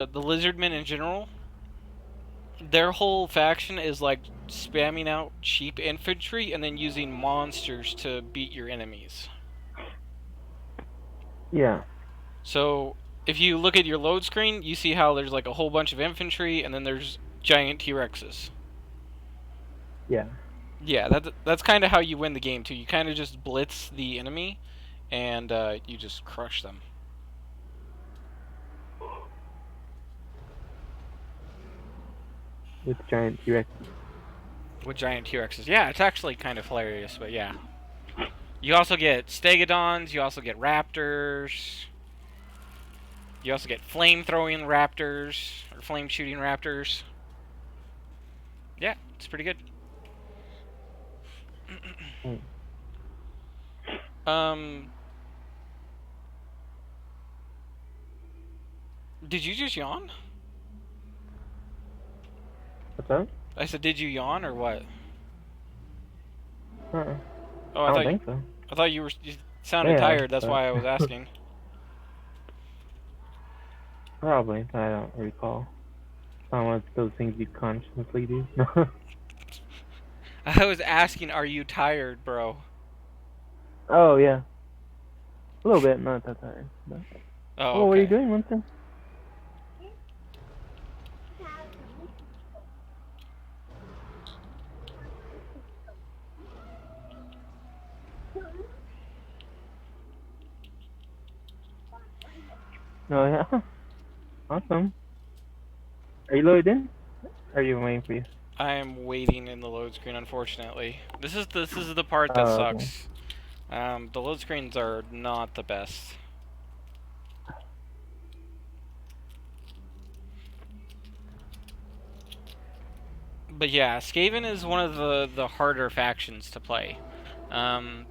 the lizardmen in general, their whole faction is like spamming out cheap infantry and then using monsters to beat your enemies. Yeah. So if you look at your load screen, you see how there's like a whole bunch of infantry and then there's giant T-Rexes. Yeah. Yeah, that's kind of how you win the game too. You kind of just blitz the enemy, and you just crush them. With giant T-Rex. With giant T-Rexes. Yeah, it's actually kind of hilarious, but yeah. You also get Stegodons, you also get Raptors, you also get flame-throwing Raptors, or flame-shooting Raptors. Yeah, it's pretty good. Mm. Um, did you just yawn? What's that? I said, did you yawn or what? Uh-uh. Oh, I don't think so. I thought you sounded Yeah, tired. That's but why I was asking. probably. I don't recall. It's not one of those things you consciously do. No. I was asking, are you tired, bro? Oh yeah, a little bit, not that tired. But... Oh, Oh, what are you okay. doing, Winston? Oh yeah, awesome. Are you loaded in? Are you waiting for you? I am waiting in the load screen, unfortunately. This is the part that Oh, okay. sucks. The load screens are not the best. But yeah, Skaven is one of the harder factions to play. Um,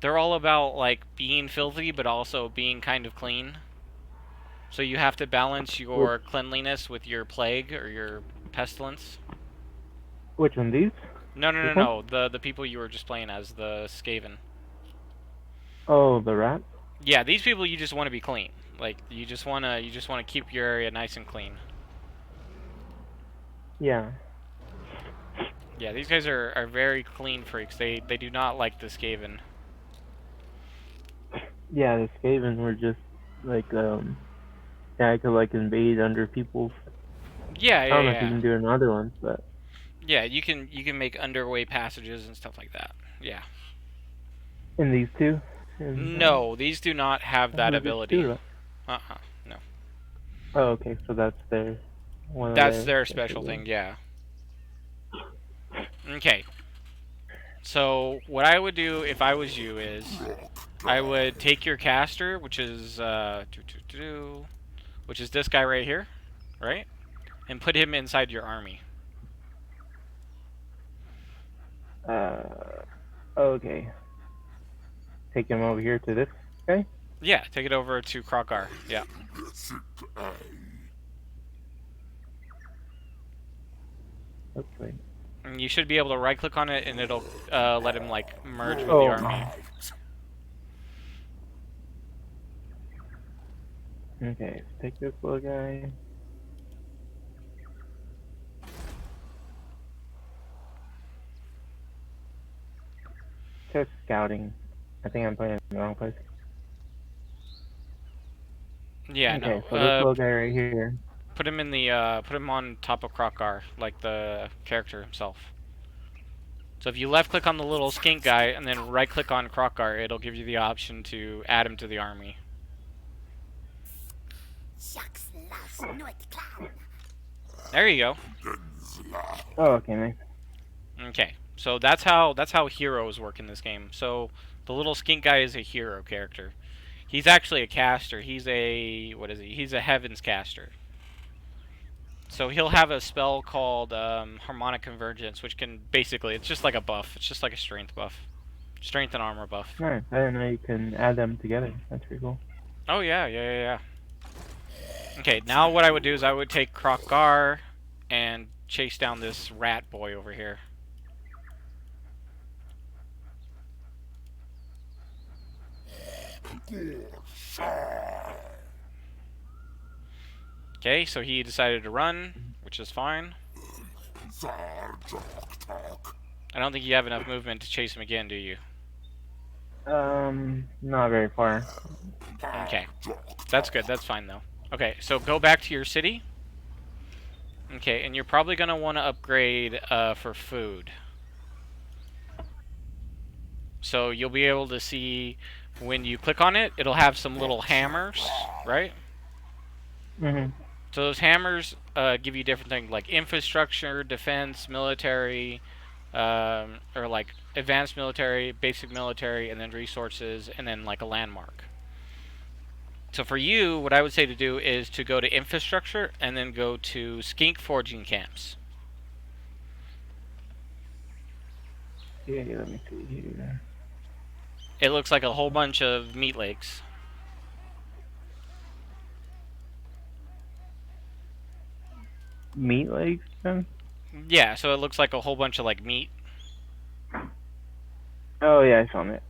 they're all about like being filthy, but also being kind of clean. So you have to balance Which your cleanliness with your plague or your pestilence. which one? These? No, no, This no, one? no. The people you were just playing as, the Skaven. Oh, the rats. Yeah, these people you just want to be clean. Like you just wanna keep your area nice and clean. Yeah. Yeah, these guys are very clean freaks. They do not like the Skaven. Yeah, the Skaven were just like yeah, I could like invade under people's. Yeah, I yeah, don't know if you yeah. can do it in other ones, but Yeah, you can make underway passages and stuff like that. Yeah. in these two, and No, these do not have that was it two? ability. Or... Uh-uh. No. Oh, okay, so that's their one of That's their their special special thing, ones. yeah. Okay. So, what I would do if I was you is I would take your caster, which is which is this guy right here, right? And put him inside your army. Uh, okay. Take him over here to this guy. Yeah, take it over to Krokar. Yeah. Okay. And you should be able to right click on it and it'll let him like merge with the Oh. army. Okay. Take this little guy. Just scouting. I think I'm putting it in the wrong place. Yeah, Okay, no. so this little guy right here. Put him in the put him on top of Krokar, like the character himself. So if you left click on the little skink guy and then right click on Krokar, it'll give you the option to add him to the army. There you go. Oh, okay, nice. Okay. So that's how heroes work in this game. So the little skink guy is a hero character. He's actually a caster. He's a what is he? He's a heavens caster. So he'll have a spell called Harmonic Convergence, which can basically it's just like a buff. It's just like a strength buff, strength and armor buff. Nice. I didn't know you can add them together. That's pretty cool. Oh yeah, yeah, yeah, yeah. Okay, now what I would do is I would take Krokgar and chase down this rat boy over here. Okay, so he decided to run, which is fine. I don't think you have enough movement to chase him again, do you? Not very far. Okay. That's good. That's fine, though. Okay, so go back to your city. Okay, and you're probably going to want to upgrade for food. So you'll be able to see when you click on it, it'll have some little hammers, right? Mm-hmm. So those hammers give you different things like infrastructure, defense, military, or like advanced military, basic military, and then resources, and then like a landmark. So for you, what I would say to do is to go to infrastructure and then go to skink forging camps. Yeah, let me see here. It looks like a whole bunch of meat lakes. Meat legs, then? Yeah, so it looks like a whole bunch of like meat. Oh, yeah, I found it.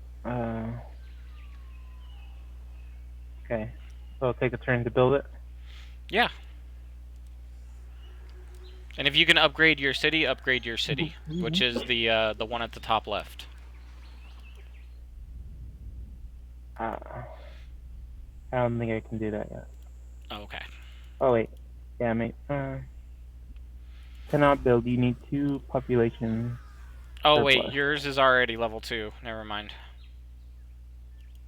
Okay. So I'll take a turn to build it. Yeah. And if you can upgrade your city, which is the one at the top left. Uh, I don't think I can do that yet. Oh, okay. Oh, wait. Yeah, mate. Cannot build. You need 2 population Oh wait, surplus. yours is already level 2. Never mind.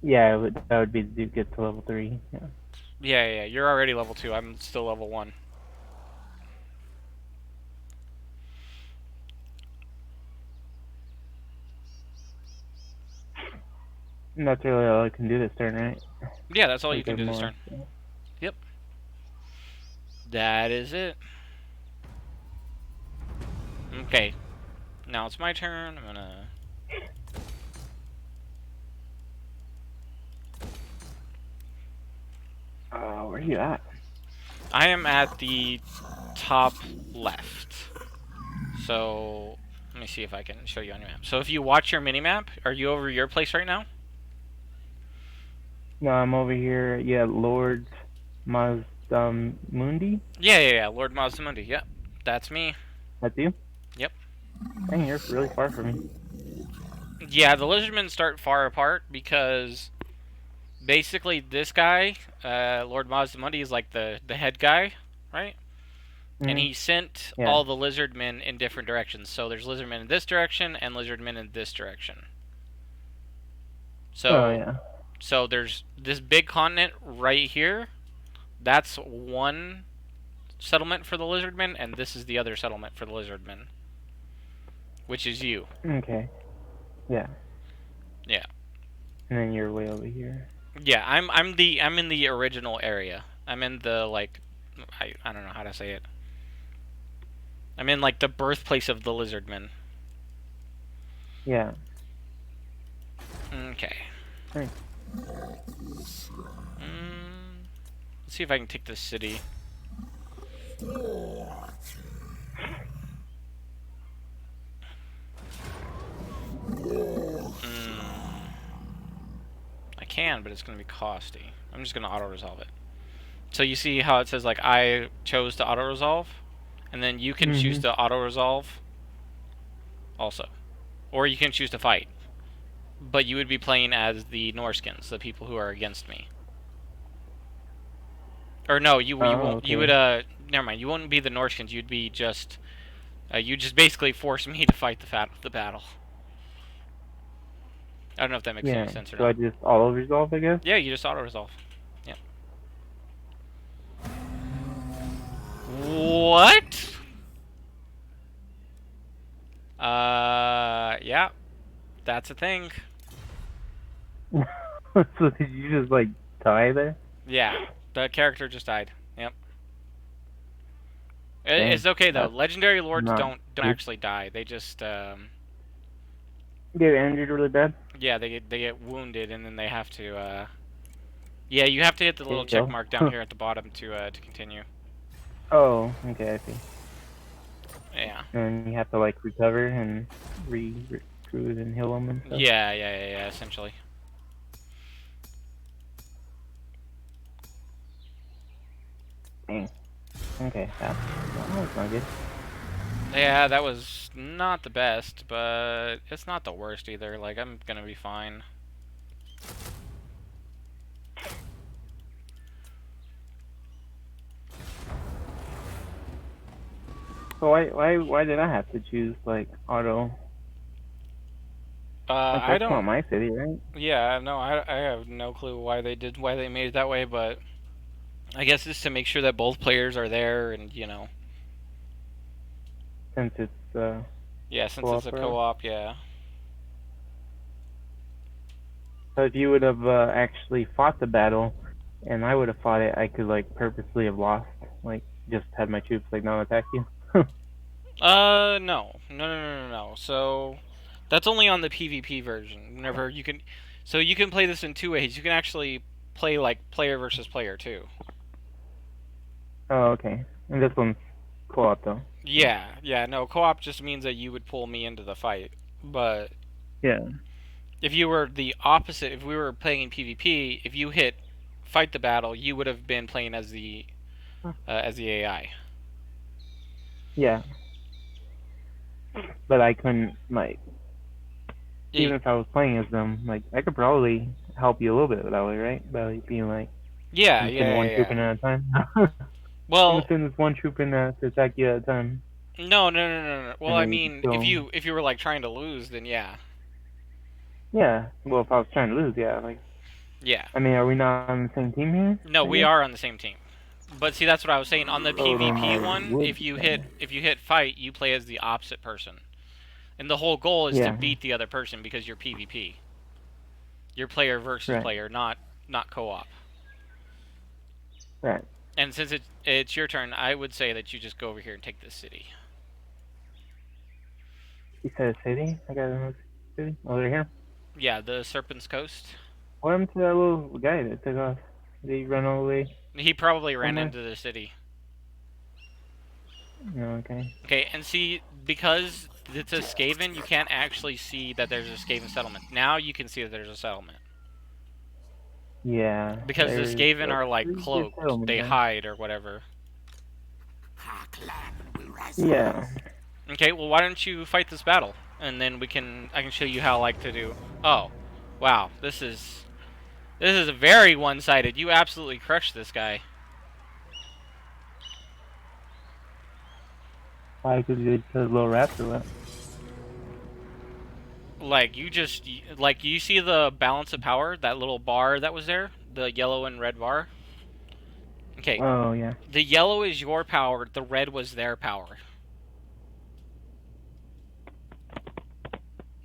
Yeah, that would be to get to level 3. Yeah. Yeah, you're already level 2. I'm still level 1. And that's really all I can do this turn, right? Yeah, that's all Or you is can there do this more? turn. Yep. That is it. Okay. Now it's my turn. I'm gonna... Where are you at? I am at the top left. So, let me see if I can show you on your map. So if you watch your mini-map, are you over your place right now? No, I'm over here. Yeah, Lord Mazdamundi. Yeah, Lord Mazdamundi. Yep. That's me. That's you? Yep. Dang, you're really far from me. Yeah, the lizardmen start far apart because basically this guy, Lord Mazdamundi, is like the head guy, right? And Mm-hmm. he sent Yeah. all the lizardmen in different directions. So there's lizardmen in this direction and lizardmen in this direction. Oh, So yeah. so there's this big continent right here. That's one settlement for the lizardmen, and this is the other settlement for the lizardmen, which is you. Okay. Yeah. Yeah. And then you're way over here. Yeah, I'm in the original area. I'm in the like I don't know how to say it. I'm in like the birthplace of the lizardmen. Yeah. Okay. Nice. Let's see if I can take this city. I can, but it's going to be costly. I'm just going to auto-resolve it. So you see how it says, like, I chose to auto-resolve? And then you can choose Mm-hmm. to auto-resolve also. Or you can choose to fight. But you would be playing as the Norskins, the people who are against me. Or no, you won't. Okay. You would never mind. You wouldn't be the Norskins. You'd be just you just basically force me to fight the battle. I don't know if that makes any Yeah. sense or So I not. just auto-resolve, I guess? Yeah, you just auto-resolve. Yep. What? Yeah. That's a thing. So did you just, like, die there? Yeah. The character just died. Yep. Dang. It's okay though. That's Legendary lords not don't good. actually die. They just Get injured really bad? yeah, they get wounded and then they have to yeah, you have to hit the little check So. mark down here at the bottom to continue. Oh, okay, I see. Yeah. And you have to, like, recover and recruit and heal them and stuff? Yeah, essentially. Dang. Okay, that's not good. Yeah, that was not the best, but it's not the worst either. Like, I'm gonna be fine. So why did I have to choose like auto? Like I that's not don't. my city, right? Yeah, no, I have no clue why they made it that way, but I guess it's to make sure that both players are there, and Since it's yeah, since it's co-op, a right? co-op, yeah. So if you would have actually fought the battle, and I would have fought it, I could like purposely have lost, like just had my troops like not attack you. No. So that's only on the PvP version. Whenever you can, so you can play this in two ways. You can actually play like player versus player too. Oh, okay. And this one's co-op though. Yeah. No, co-op just means that you would pull me into the fight. But Yeah. if you were the opposite, if we were playing in PvP, if you hit fight the battle, you would have been playing as the AI. Yeah, but I couldn't like even Y- if I was playing as them, like I could probably help you a little bit that way, right? By like, being like Yeah, I'm yeah, sending yeah, one troop yeah. in at a time. I'm gonna Well, send this one troop in to attack you at a time, no. Well, and I then you can mean, still. if you were like trying to lose, then yeah, Yeah. Well, if I was trying to lose, yeah. Like, yeah. I mean, are we not on the same team here? No, I we guess. are on the same team. But see, that's what I was saying. On the Oh, then PvP I one, would be better. if you hit fight, you play as the opposite person, and the whole goal is to Yeah. beat the other person because you're PvP. You're player versus Right. player, not co-op. Right. And since it's your turn, I would say that you just go over here and take this city. You said a city. I got another city over here. Yeah, the Serpent's Coast. What happened to that little guy that took off? Did he run all the way He probably ran somewhere? into the city. No. Okay. Okay, and see, because it's a Skaven, you can't actually see that there's a Skaven settlement. Now you can see that there's a settlement. Yeah. Because the There's Skaven a are like pretty good cloaked. settlement They there. hide or whatever. Yeah. Okay, well why don't you fight this battle? And then I can show you how like to do. Oh. Wow, this is very one-sided. You absolutely crushed this guy. Why could you put a little raptor left? Like you see the balance of power, that little bar that was there, the yellow and red bar? Okay, Oh yeah. the yellow is your power, the red was their power.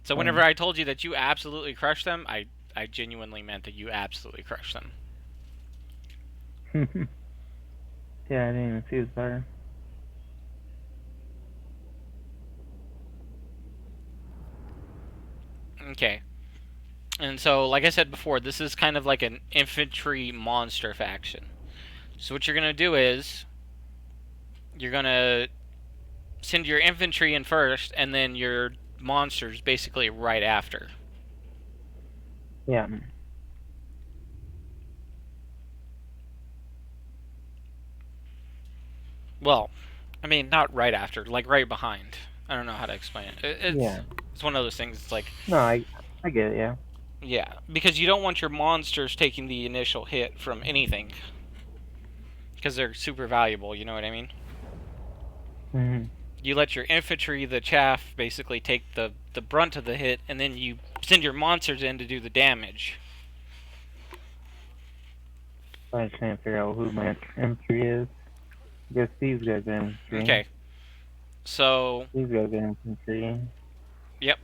So whenever Um. I told you that you absolutely crushed them, I genuinely meant that you absolutely crushed them. yeah, I didn't even see his bar. Okay. And so, like I said before, this is kind of like an infantry monster faction. So what you're going to do is you're going to send your infantry in first and then your monsters basically right after. Yeah. Well, I mean, not right after, like right behind. I don't know how to explain it. Yeah. It's one of those things. It's like, No, I get it. Yeah. yeah, because you don't want your monsters taking the initial hit from anything because they're super valuable, you know what I mean? Mhm. You let your infantry, the chaff, basically take the brunt of the hit, and then you send your monsters in to do the damage. I'm trying to figure out who my infantry is. I guess these guys are infantry. Okay, so, These guys are infantry. yep.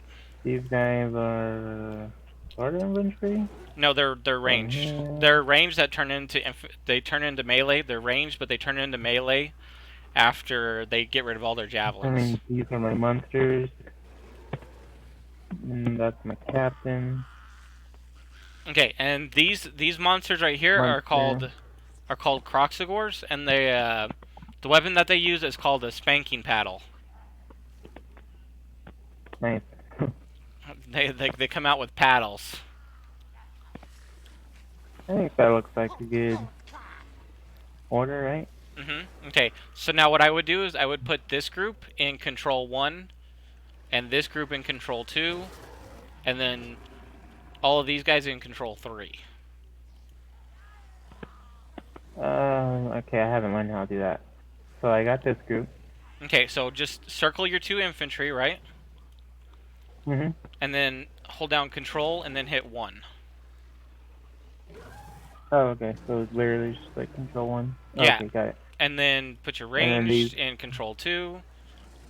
These guys are sort of infantry. No, they're One ranged. here. They're ranged that they turn into melee. They're ranged, but they turn into melee after they get rid of all their javelins. Assuming these are my monsters. And that's my captain. Okay, and these monsters right here Monster. are called Croxigors, and the weapon that they use is called a spanking paddle. Nice. They come out with paddles. I think that looks like a good order, right? Okay, so now what I would do is I would put this group in control 1, and this group in control 2, and then all of these guys in control 3. Okay, I haven't learned how to do that. So I got this group. Okay, so just circle your 2 infantry, right? Mm-hmm. And then hold down control and then hit 1. Oh, okay. So it's literally just like control 1. Yeah, Okay, got it. and then put your And then these. ranged in control 2,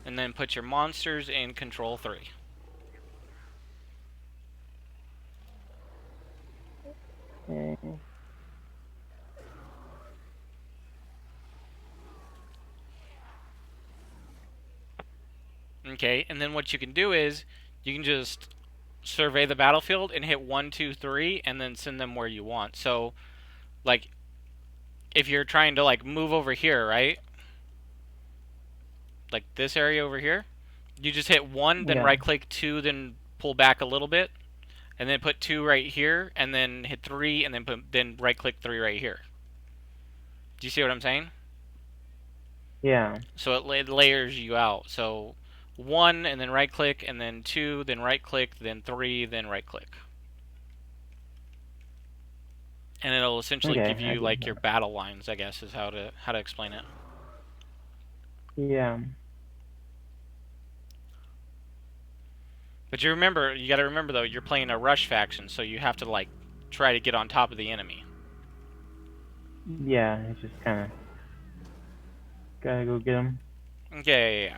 and then put your monsters in control 3. Okay. Okay, and then what you can do is you can just survey the battlefield and hit 1, 2, 3, and then send them where you want. So, like, if you're trying to like move over here, right? Like this area over here, you just hit 1, then Yeah. right click 2, then pull back a little bit, and then put 2 right here, and then hit 3, and then right click 3 right here. Do you see what I'm saying? Yeah. So it layers you out. So 1, and then right click, and then 2, then right click, then 3, then right click. And it'll essentially Okay, give I you get like your that. battle lines, I guess, is how to explain it. Yeah. But you got to remember though, you're playing a rush faction, so you have to like try to get on top of the enemy. Yeah, it's just kind of gotta go get them. Yeah.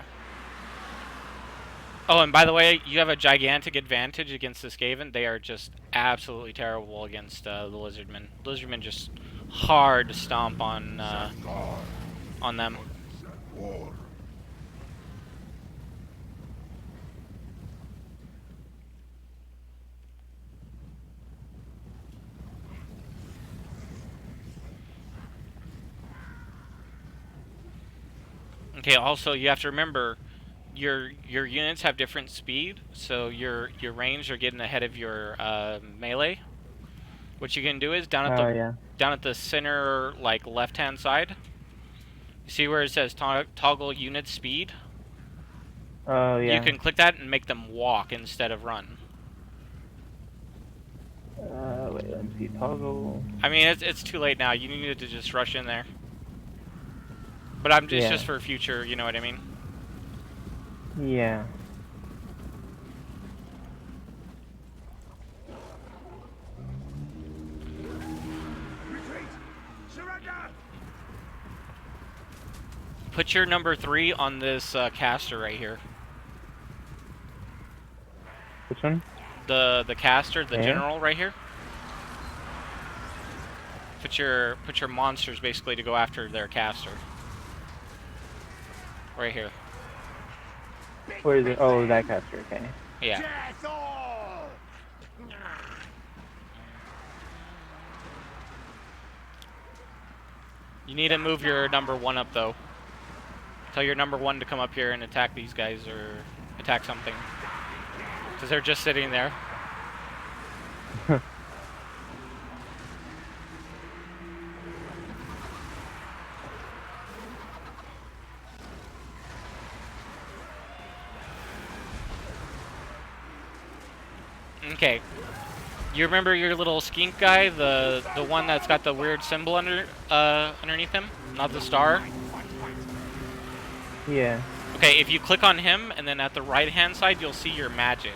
Oh, and by the way, you have a gigantic advantage against the Skaven. They are just absolutely terrible against the Lizardmen. Lizardmen just hard to stomp on them. Okay. Also, you have to remember your units have different speed, so your range are getting ahead of your melee. What you can do is Oh, yeah. down at the center, like left hand side. You see where it says toggle unit speed? Oh, You yeah. can click that and make them walk instead of run. Wait, let me see. Toggle. I mean, it's too late now. You needed to just rush in there. But it's Yeah. just for future. You know what I mean? Yeah. Put your number 3 on this caster right here. Which one? The caster, the Yeah. general right here. Put your monsters basically to go after their caster. Right here. Where is it? Oh, that caster. Okay. Yeah. You need to move your number 1 up though. Tell your number 1 to come up here and attack these guys or attack something. Because they're just sitting there. Okay. You remember your little skink guy, the one that's got the weird symbol underneath him, not the star. Yeah. Okay, if you click on him and then at the right hand side, you'll see your magic.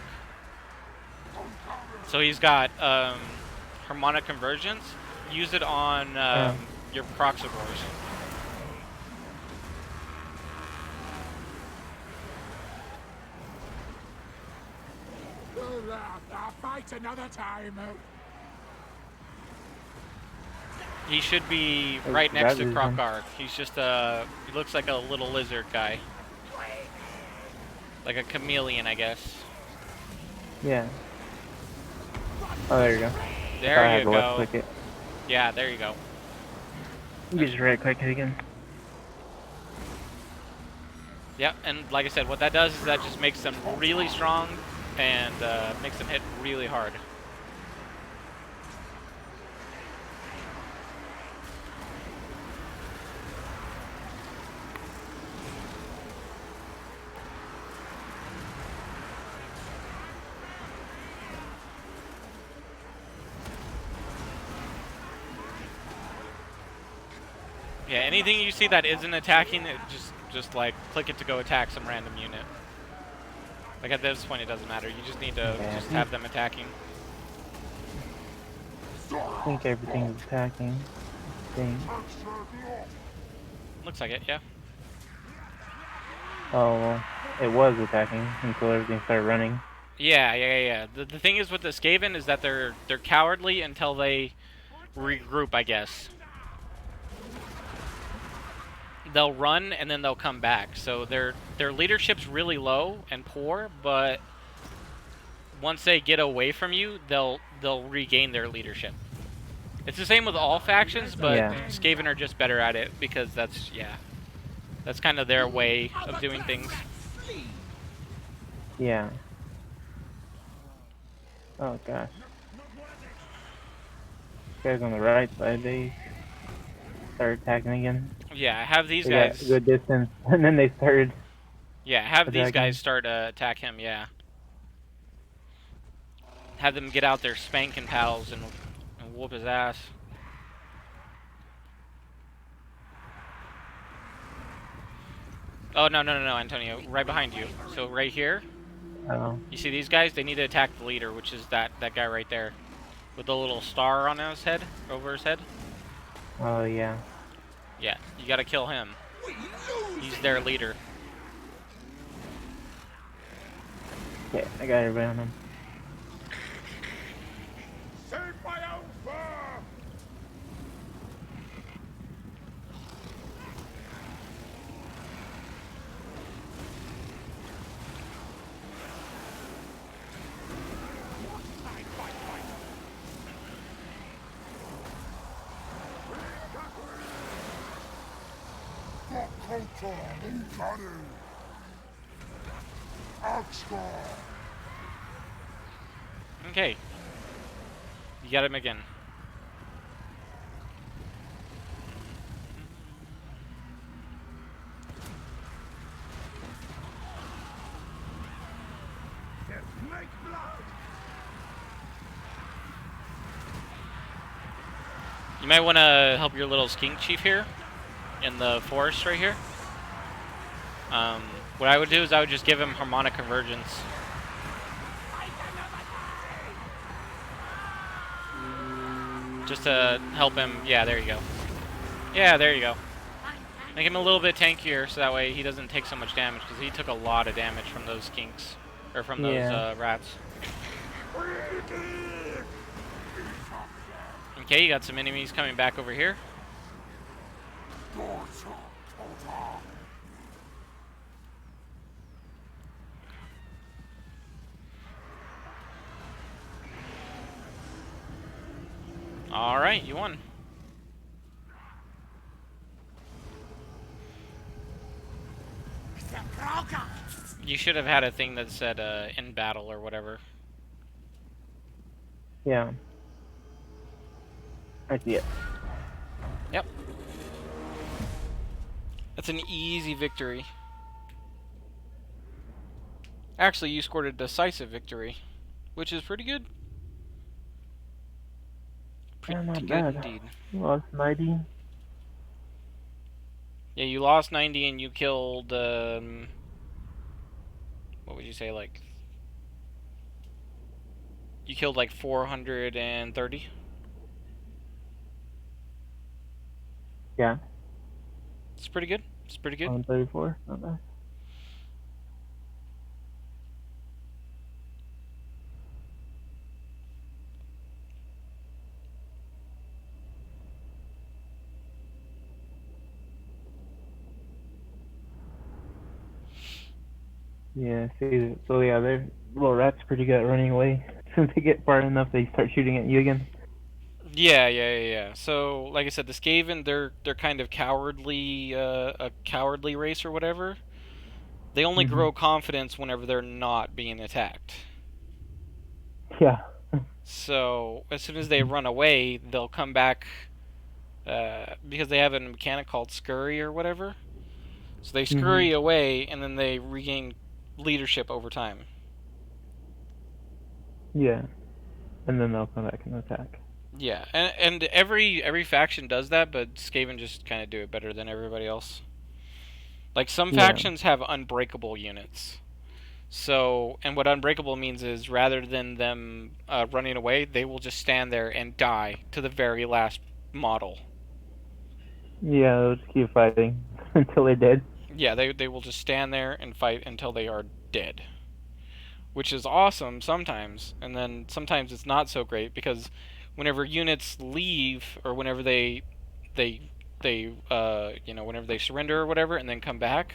So he's got harmonic convergence. Use it on your Proxivores. I'll fight another time. He should be Oh, right next to that is him. Krokar. He's just he looks like a little lizard guy. Like a chameleon, I guess. Yeah. Oh, there you go. There I had you to left go. click it. Yeah, there you go. You just right click it again. Yep, and like I said, what that does is that just makes them really strong and makes them hit really hard. Yeah, anything you see that isn't attacking, it just like click it to go attack some random unit. Like at this point, it doesn't matter. You just need to Yeah, just have them attacking. I think everything's attacking. Thing. Looks like it, yeah. Oh, well, it was attacking until everything started running. Yeah. The thing is with the Skaven is that they're cowardly until they regroup, I guess. They'll run and then they'll come back. So their leadership's really low and poor, but once they get away from you, they'll regain their leadership. It's the same with all factions, but Yeah. Skaven are just better at it because that's kind of their way of doing things. Yeah. Oh gosh. Guys on the right side, they started attacking again. Yeah, have these They got guys. a good distance, and then they started. Yeah, have these attacking. guys start attack him. Yeah. Have them get out their spanking pals and whoop his ass. Oh, no, Antonio. Right behind you. So right here, Oh. you see these guys? They need to attack the leader, which is that guy right there. With the little star on his head, over his head. Oh yeah. Yeah, you gotta kill him. He's their leader. Okay, I got everybody on him. Save my own fur! Okay. You got him again. You might want to help your little skink chief here in the forest right here. What I would do is I would just give him harmonic convergence. Just to help him. Yeah, there you go. Yeah, there you go. Make him a little bit tankier so that way he doesn't take so much damage, because he took a lot of damage from those skinks. Or from those rats. Okay, you got some enemies coming back over here. Alright, you won. You should have had a thing that said in battle or whatever. Yeah. I see it. Yep. That's an easy victory. Actually, you scored a decisive victory, which is pretty good. Yeah, not Pretty bad. good indeed. Lost 90. Yeah, you lost 90 and you killed, what would you say, like... You killed like 430? Yeah. It's pretty good. It's pretty good. 134. Not bad. Yeah, see, so yeah, their little rat's pretty good at running away. As soon as they get far enough, they start shooting at you again. Yeah. So, like I said, the Skaven, they're kind of cowardly, a cowardly race or whatever. They only grow confidence whenever they're not being attacked. Yeah. So, as soon as they run away, they'll come back, because they have a mechanic called scurry or whatever. So they scurry away, and then they regain leadership over time. Yeah. And then they'll come back and attack. Yeah, and every faction does that, but Skaven just kind of do it better than everybody else. Like some Yeah. factions have unbreakable units. So, and what unbreakable means is rather than them running away, they will just stand there and die to the very last model. Yeah, they'll just keep fighting until they're dead. Yeah, they will just stand there and fight until they are dead. Which is awesome sometimes, and then sometimes it's not so great because whenever units leave or whenever they whenever they surrender or whatever and then come back,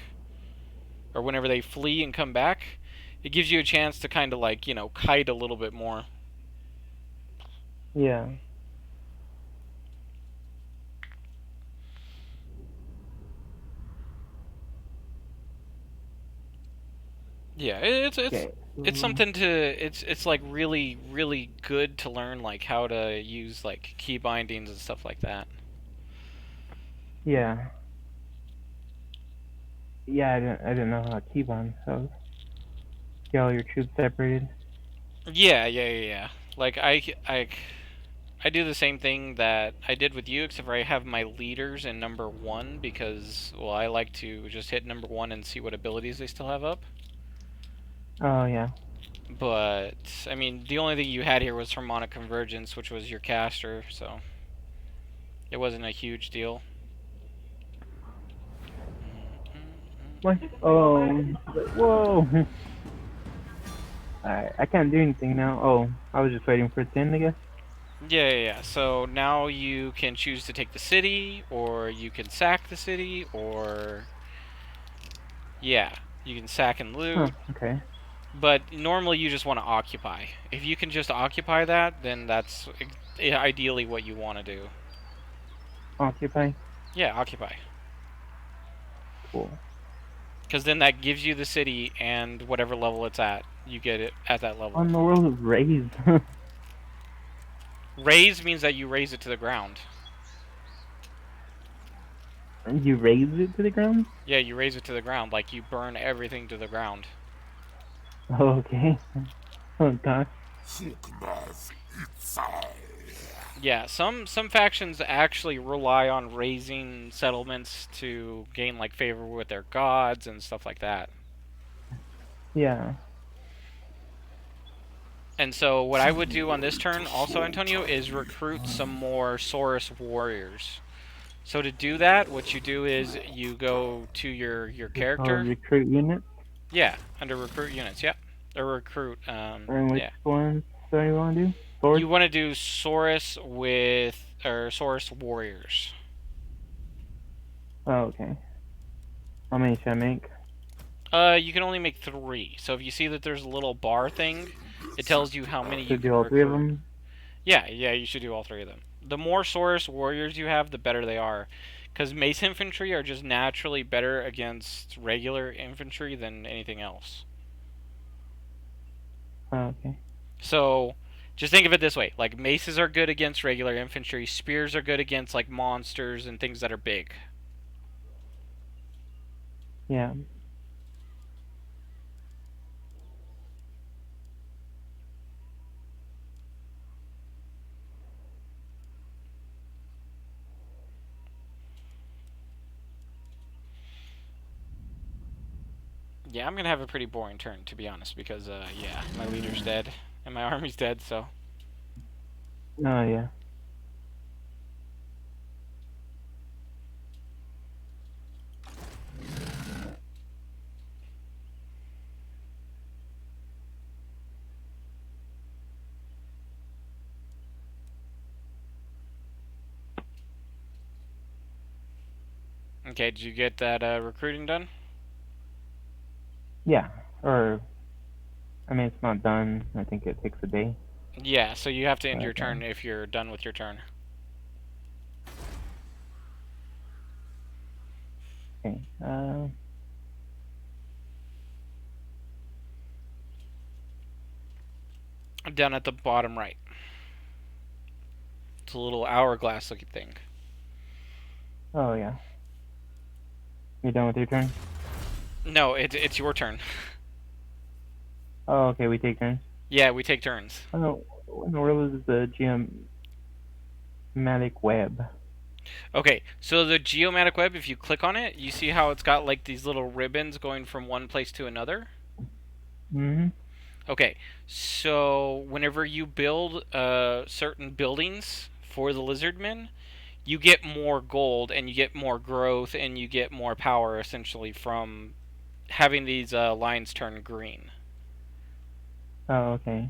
or whenever they flee and come back, it gives you a chance to kind of like, kite a little bit more. Yeah. Yeah, it's Okay. it's something to it's like really really good to learn like how to use like key bindings and stuff like that. Yeah. Yeah, I didn't know how to keep on, so get all your troops separated. Yeah. Like I do the same thing that I did with you, except for I have my leaders in number one because, well, I like to just hit number one and see what abilities they still have up. Oh yeah. But, I mean, the only thing you had here was Harmonic Convergence, which was your caster, so it wasn't a huge deal. What? Oh. Whoa. I can't do anything now. Oh, I was just waiting for it to end, I guess. Yeah. So now you can choose to take the city, or you can sack the city, or yeah, you can sack and Huh. loot. Okay. But normally you just want to occupy. If you can just occupy that, then that's ideally what you want to do. Occupy. Yeah, occupy. Cool. Because then that gives you the city and whatever level it's at. You get it at that level. On the world of raise. Raise means that you raise it to the ground. You raise it to the ground? Yeah, you raise it to the ground. Like you burn everything to the ground. Oh, okay. Oh gosh. Sickness itself. Yeah, some factions actually rely on raising settlements to gain like favor with their gods and stuff like that. Yeah. And so what I would do on this turn also, Antonio, is recruit some more Saurus warriors. So to do that, what you do is you go to your character. Recruit unit. Yeah, under recruit units, yeah. Or recruit, And which yeah. ones do you want to do? Sword? You want to do Saurus or Saurus warriors. Oh, okay. How many should I make? You can only make 3. So if you see that there's a little bar thing, it tells you how many you Should do can all three of recruit. them? Yeah, you should do all 3 of them. The more Saurus warriors you have, the better they are. Because mace infantry are just naturally better against regular infantry than anything else. Oh, okay. So, just think of it this way: like maces are good against regular infantry, spears are good against like monsters and things that are big. Yeah. Yeah, I'm gonna have a pretty boring turn to be honest, because yeah, my leader's dead and my army's dead. So, Oh, yeah. okay, did you get that recruiting done? Yeah. Or, I mean, it's not done. I think it takes a day. Yeah, so you have to end your But, turn if you're done with your turn. okay. Down at the bottom right. It's a little hourglass looking thing. Oh, yeah. You done with your turn? No, it's your turn. Oh, okay. We take turns. Yeah, we take turns. Oh, what in the world is the GM? Geomatic web. Okay, so the geomatic web, if you click on it, you see how it's got like these little ribbons going from one place to another? Mm-hmm. Okay, so whenever you build certain buildings for the lizardmen, you get more gold and you get more growth and you get more power essentially from having these lines turn green. Oh, okay.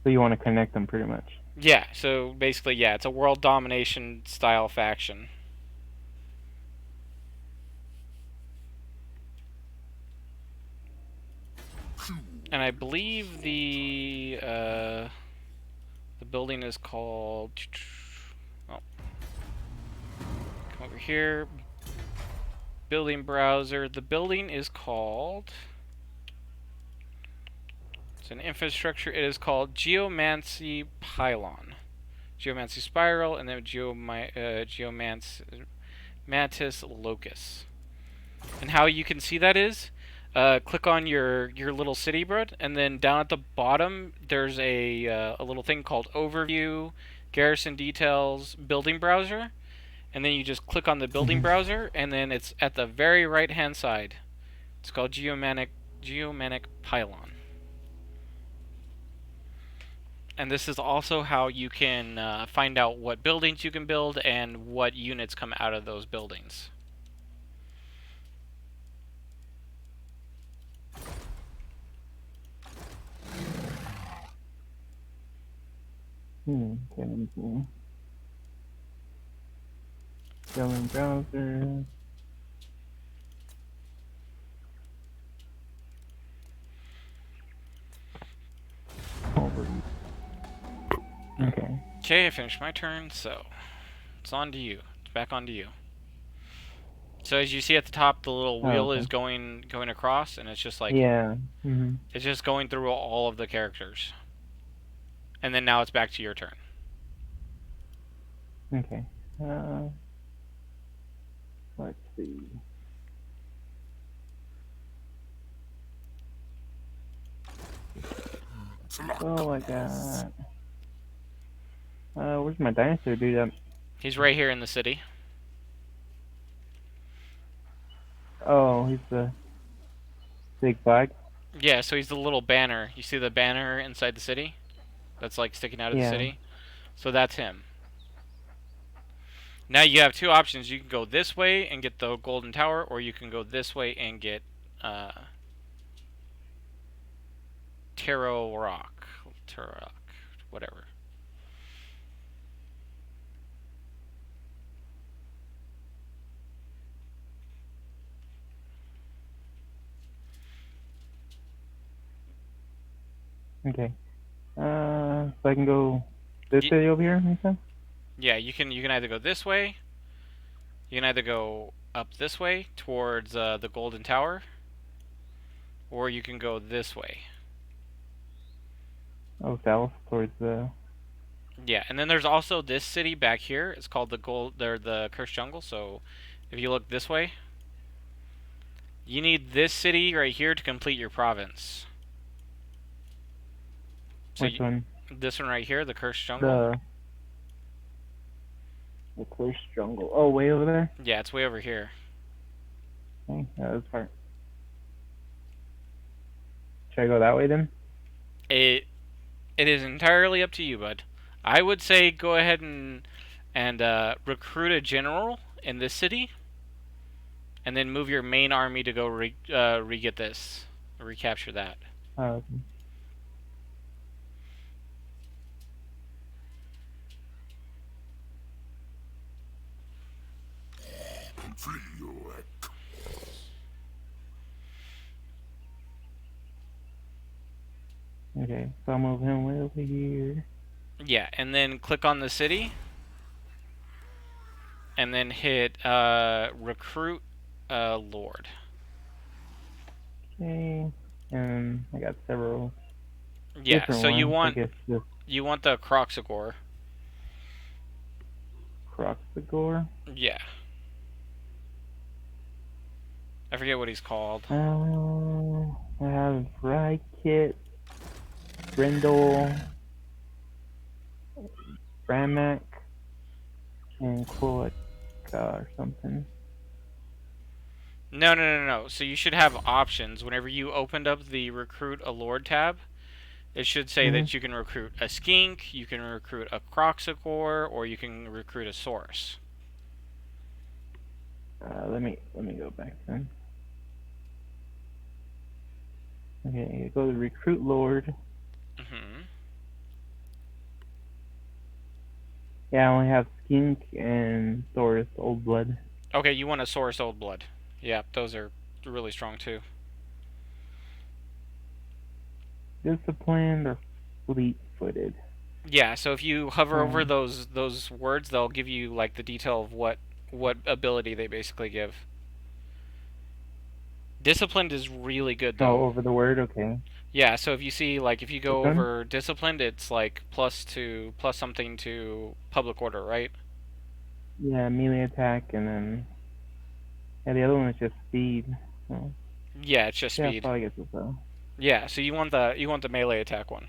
So you want to connect them pretty much. Yeah, so basically, yeah, it's a world domination style faction. And I believe the building is called. Oh, come over here. Building browser. The building is called. It's an infrastructure. It is called Geomancy Pylon, Geomancy Spiral, and then Mantis Locus. And how you can see that is, click on your little city, bro, and then down at the bottom there's a little thing called Overview, Garrison Details, Building Browser, and then you just click on the building browser, and then it's at the very right hand side. It's called Geomanic Pylon. And this is also how you can find out what buildings you can build and what units come out of those buildings. Okay, let me see. Building browser. Overview. Okay. Okay, I finished my turn, so it's on to you. It's back on to you. So as you see at the top, the little wheel okay. is going across, and it's just like Yeah. it's just going through all of the characters. And then now it's back to your turn. Okay. Let's see. Oh, I got. Where's my dinosaur dude? He's right here in the city. Oh, he's the big flag. Yeah, so he's the little banner. You see the banner inside the city? That's like sticking out of the Yeah. city? So that's him. Now you have two options. You can go this way and get the golden tower, or you can go this way and get Tarot Rock, whatever. Okay. So I can go this way over here, you said? Yeah, you can either go this way. You can either go up this way towards the golden tower, or you can go this way. Oh, south towards the. Yeah, and then there's also this city back here. It's called the Cursed Jungle. So if you look this way, you need this city right here to complete your province. So Which one? This one right here, the Cursed Jungle. The Cursed Jungle. Oh, way over there? Yeah, it's way over here. Okay, yeah, that's fine. Should I go that way then? It is entirely up to you, bud. I would say go ahead and recruit a general in this city, and then move your main army to go re-get this, recapture that. Okay. Okay, so I'll move him way over here. Yeah, and then click on the city, and then hit recruit lord. Okay, and I got several. Yeah, so ones. you want I guess this the Croxagore. Croxagore. Yeah. I forget what he's called. I have Rykit, Brindle, Bramak, and Quoica or something. No. So you should have options. Whenever you opened up the Recruit a Lord tab, it should say Mm-hmm. that you can recruit a Skink, you can recruit a Croxicore, or you can recruit a Source. Let me go back then. Okay, go to Recruit Lord. Mm-hmm. Yeah, I only have Skink and Thoris Old Blood. Okay, you want a Source Old Blood. Yeah, those are really strong too. Disciplined or Fleet-footed. Yeah, so if you hover over those words, they'll give you like the detail of what ability they basically give. Disciplined is really good though. Oh, over the word. Okay. Yeah, so if you see like if you This go one? over disciplined, it's like plus something to public order, right? Yeah, melee attack, and then the other one is just speed. So, Yeah, it's just yeah, speed. probably gets this though. Yeah, so you want the melee attack one.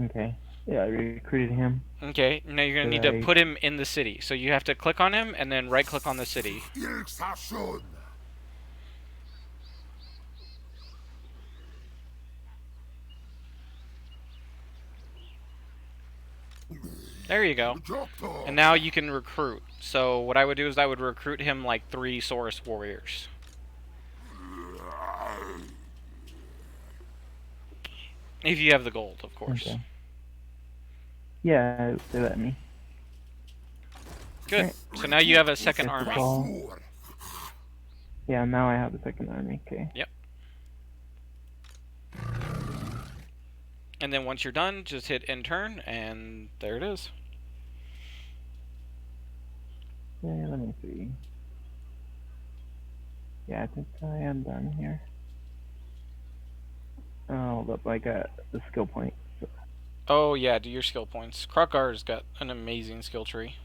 Okay. Yeah, I recruited him. Okay, now you're gonna need to put him in the city. So you have to click on him and then right click on the city. Fixation. There you go. And now you can recruit. So what I would do is I would recruit him like 3 Saurus warriors. If you have the gold, of course. Okay. Yeah, they let me. Good. Right. So now you have a second That's army. all. Yeah, now I have the second army. Okay. Yep. And then once you're done, just hit end turn, and there it is. Yeah, let me see. Yeah, I think I am done here. Oh, hold up, I got the skill point. Oh yeah, do your skill points. Krokgar's got an amazing skill tree.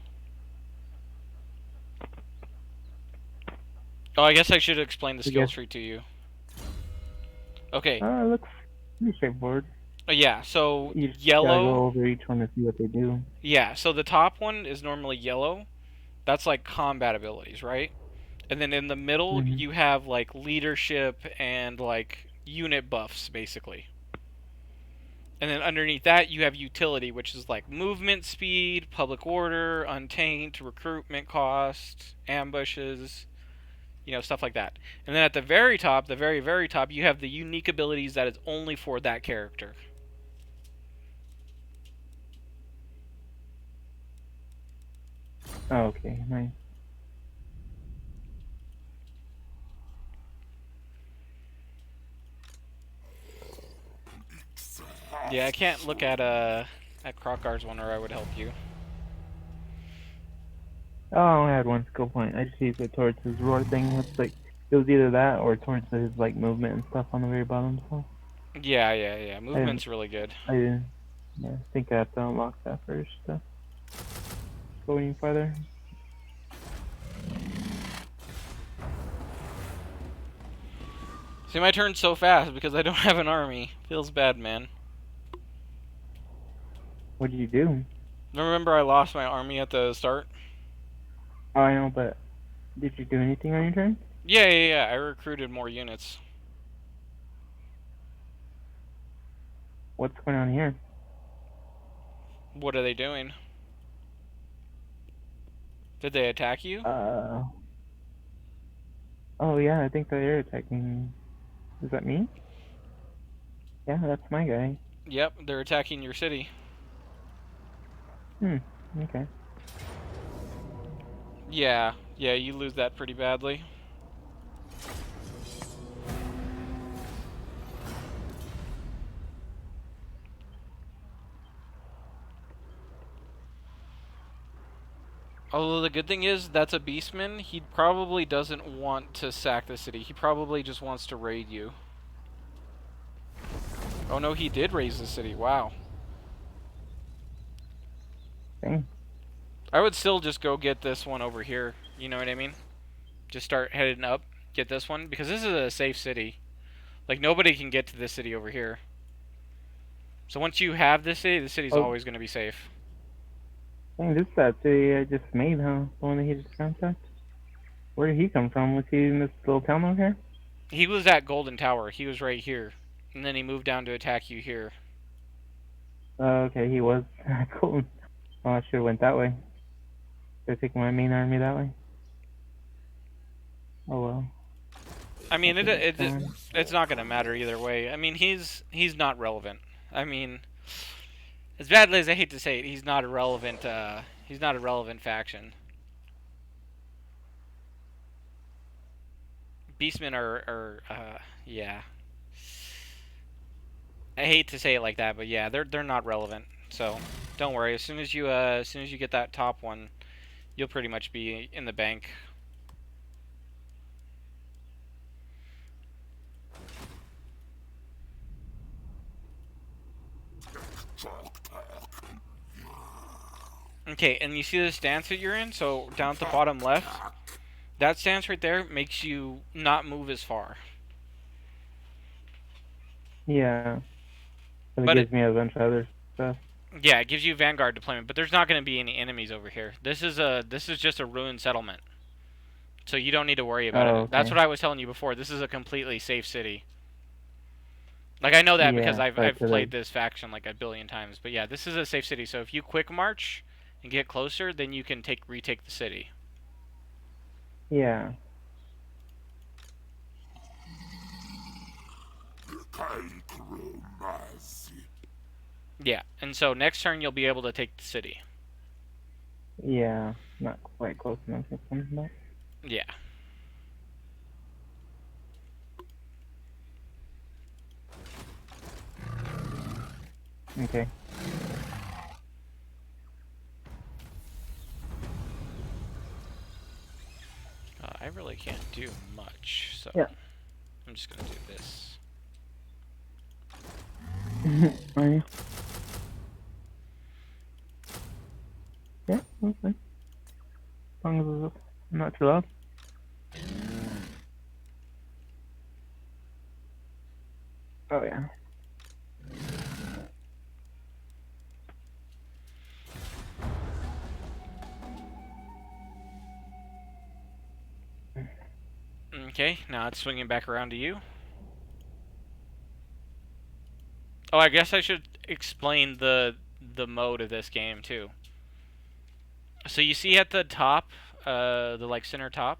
Oh, I guess I should explain the skill tree to you. Okay. It looks pretty straightforward. Yeah, so You just yellow. gotta go over each one to see what they do. Yeah, so the top one is normally yellow. That's like combat abilities, right? And then in the middle, you have like leadership and like unit buffs, basically. And then underneath that, you have utility, which is like movement speed, public order, untaint, recruitment cost, ambushes, stuff like that. And then at the very top, the very, very top, you have the unique abilities that is only for that character. Oh, okay, nice. Yeah, I can't look at Krokgar's one, or I would help you. Oh, I only had one skill point. I just used it towards his roar thing. It's like it was either that or towards his like movement and stuff on the very bottom. So. Yeah. Movement's really good. I think I have to unlock that first. Go any farther. See, my turn's so fast because I don't have an army. Feels bad, man. What did you do? Remember I lost my army at the start? Oh, I know, but did you do anything on your turn? Yeah. I recruited more units. What's going on here? What are they doing? Did they attack you? Oh yeah, I think they're attacking. Is that me? Yeah, that's my guy. Yep, they're attacking your city. Okay. Yeah, you lose that pretty badly. Although the good thing is, that's a beastman. He probably doesn't want to sack the city. He probably just wants to raid you. Oh no, he did raise the city. Wow. Dang. I would still just go get this one over here. You know what I mean? Just start heading up, get this one, because this is a safe city. Like, nobody can get to this city over here. So once you have this city, the city's always going to be safe. Dang, this is that city I just made, huh? The one that he just contact? Where did he come from? Was he in this little town over here? He was at Golden Tower. He was right here. And then he moved down to attack you here. Okay, he was. Cool. Oh, I should have went that way. Should have taken my main army that way. Oh well. I mean, Okay, it's not gonna matter either way. I mean, he's not relevant. I mean, as badly as I hate to say it, he's not a relevant. He's not a relevant faction. Beastmen are yeah. I hate to say it like that, but yeah, they're not relevant. So don't worry. As soon as you get that top one, you'll pretty much be in the bank. Okay, and you see the stance that you're in? So down at the bottom left, that stance right there makes you not move as far. Yeah. But it But gives me a bunch of other stuff. yeah, it gives you Vanguard deployment, but there's not going to be any enemies over here. This is just a ruined settlement. So you don't need to worry about Oh, it. That's okay. what I was telling you before. This is a completely safe city. Like, I know that because Yeah, I've played this faction like a billion times. But yeah, this is a safe city. So if you quick march and get closer, then you can retake the city. Yeah. Yeah, and so next turn you'll be able to take the city. Yeah. Not quite close enough to come back. Yeah. Okay. I really can't do much, so Yeah. I'm just gonna do this. Nice. Yeah, okay. As long as it's not too loud. Oh yeah. Okay, now it's swinging back around to you. Oh, I guess I should explain the mode of this game too. So you see at the top, the like center top,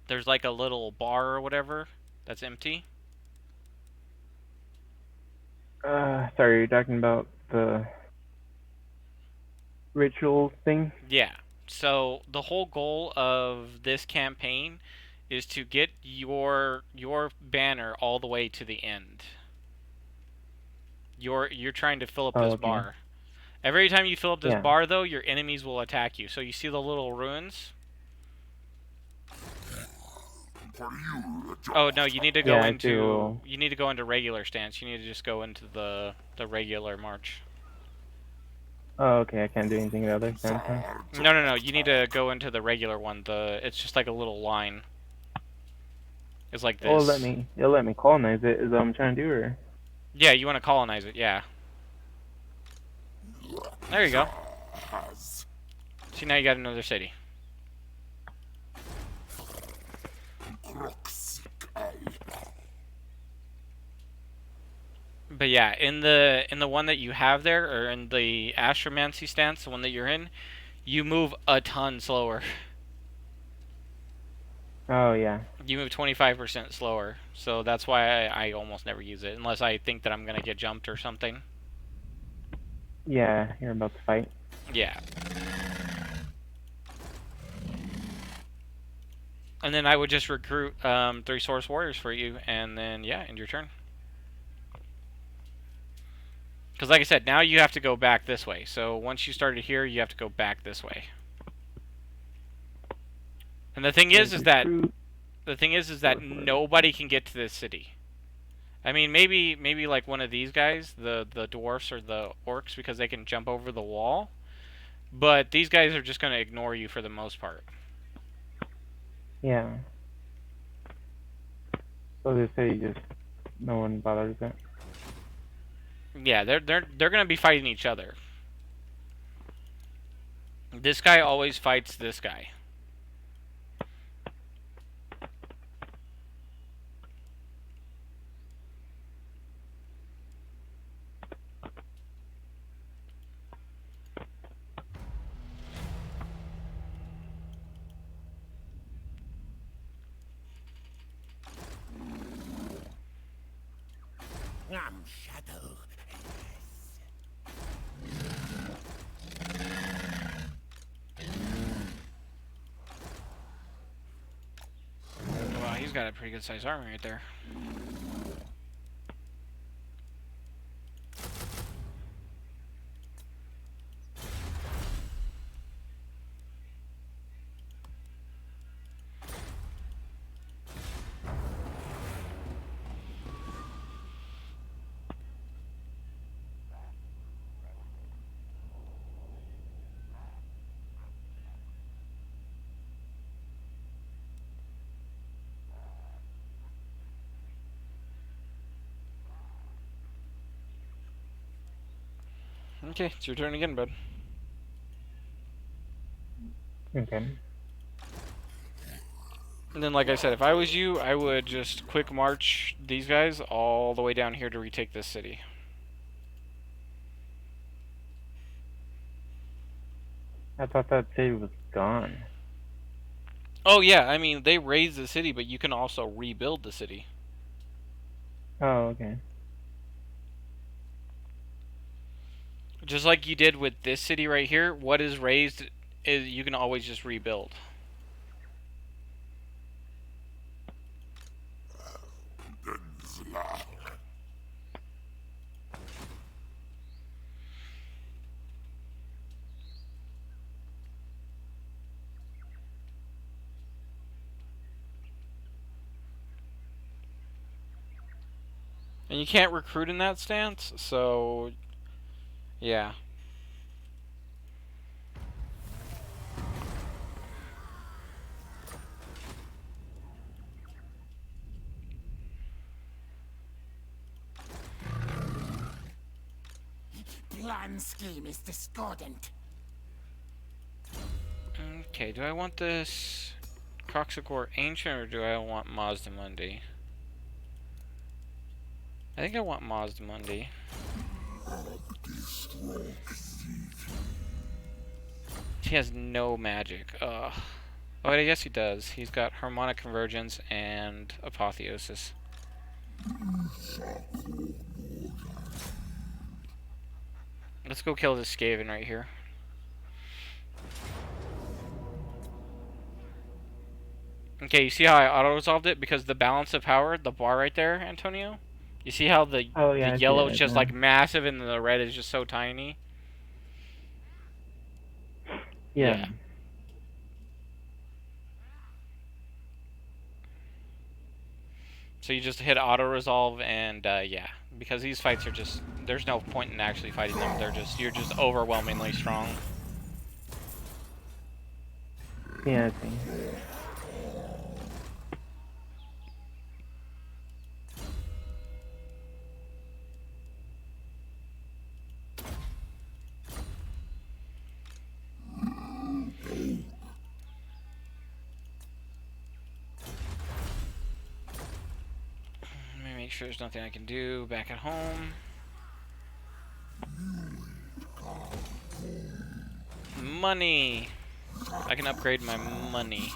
there's like a little bar or whatever that's empty. Sorry, you're talking about the ritual thing? Yeah. So the whole goal of this campaign is to get your banner all the way to the end. You're trying to fill up Oh, this okay. bar. Every time you fill up this Yeah. bar, though, your enemies will attack you. So you see the little ruins? Oh no, you need to go Yeah, I see a into little... you need to go into regular stance. You need to just go into the regular march. Oh, okay, I can't do anything the other time. No. You need to go into the regular one. It's just like a little line. It's like Oh, this. you'll let me colonize it, is what I'm trying to do, or? Yeah, you want to colonize it. Yeah. There you go. See, now you got another city. But yeah, in the one that you have there, or in the Astromancy stance, the one that you're in, you move a ton slower. Oh, yeah. You move 25% slower, so that's why I almost never use it, unless I think that I'm gonna get jumped or something. Yeah, you're about to fight. Yeah. And then I would just recruit 3 Source Warriors for you, and then, yeah, end your turn. Because like I said, now you have to go back this way. So once you started here, you have to go back this way. And the thing is that nobody can get to this city. I mean, maybe like one of these guys, the dwarfs or the orcs, because they can jump over the wall. But these guys are just going to ignore you for the most part. Yeah. So they say just no one bothers it. Yeah, they're going to be fighting each other. This guy always fights this guy. I'm shadow. Wow, he's got a pretty good sized army right there. Okay, it's your turn again, bud. Okay. And then, like I said, if I was you, I would just quick march these guys all the way down here to retake this city. I thought that city was gone. Oh, yeah, I mean, they raised the city, but you can also rebuild the city. Oh, okay. Just like you did with this city right here, what is raised is you can always just rebuild. Denzla. And you can't recruit in that stance, so yeah. Plan scheme is discordant. Okay, do I want this Coxicor Ancient or do I want Mazdamundi? I think I want Mazdamundi. He has no magic. Ugh. Oh, I guess he does. He's got Harmonic Convergence and Apotheosis. Let's go kill this Skaven right here. Okay, you see how I auto-resolved it? Because the balance of power, the bar right there, Antonio? You see how the Oh, yeah, I see yellow that is just now. like massive and the red is just so tiny? Yeah. So you just hit auto-resolve and, yeah. Because these fights are just... There's no point in actually fighting them. You're just overwhelmingly strong. Yeah, I see. Let me make sure there's nothing I can do back at home. Money! I can upgrade my money.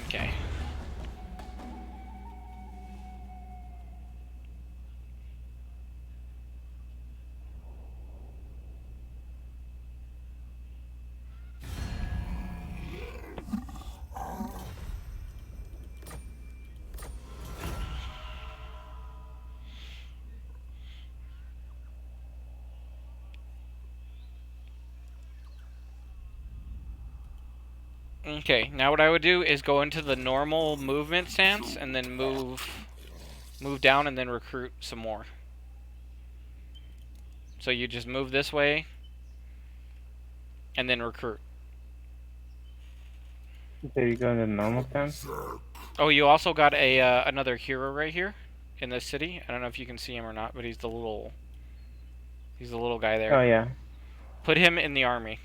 Okay. Okay, now what I would do is go into the normal movement stance and then move down and then recruit some more. So you just move this way and then recruit. So you go into normal stance? Oh, you also got a another hero right here in this city. I don't know if you can see him or not, but he's the little guy there. Oh, yeah. Put him in the army.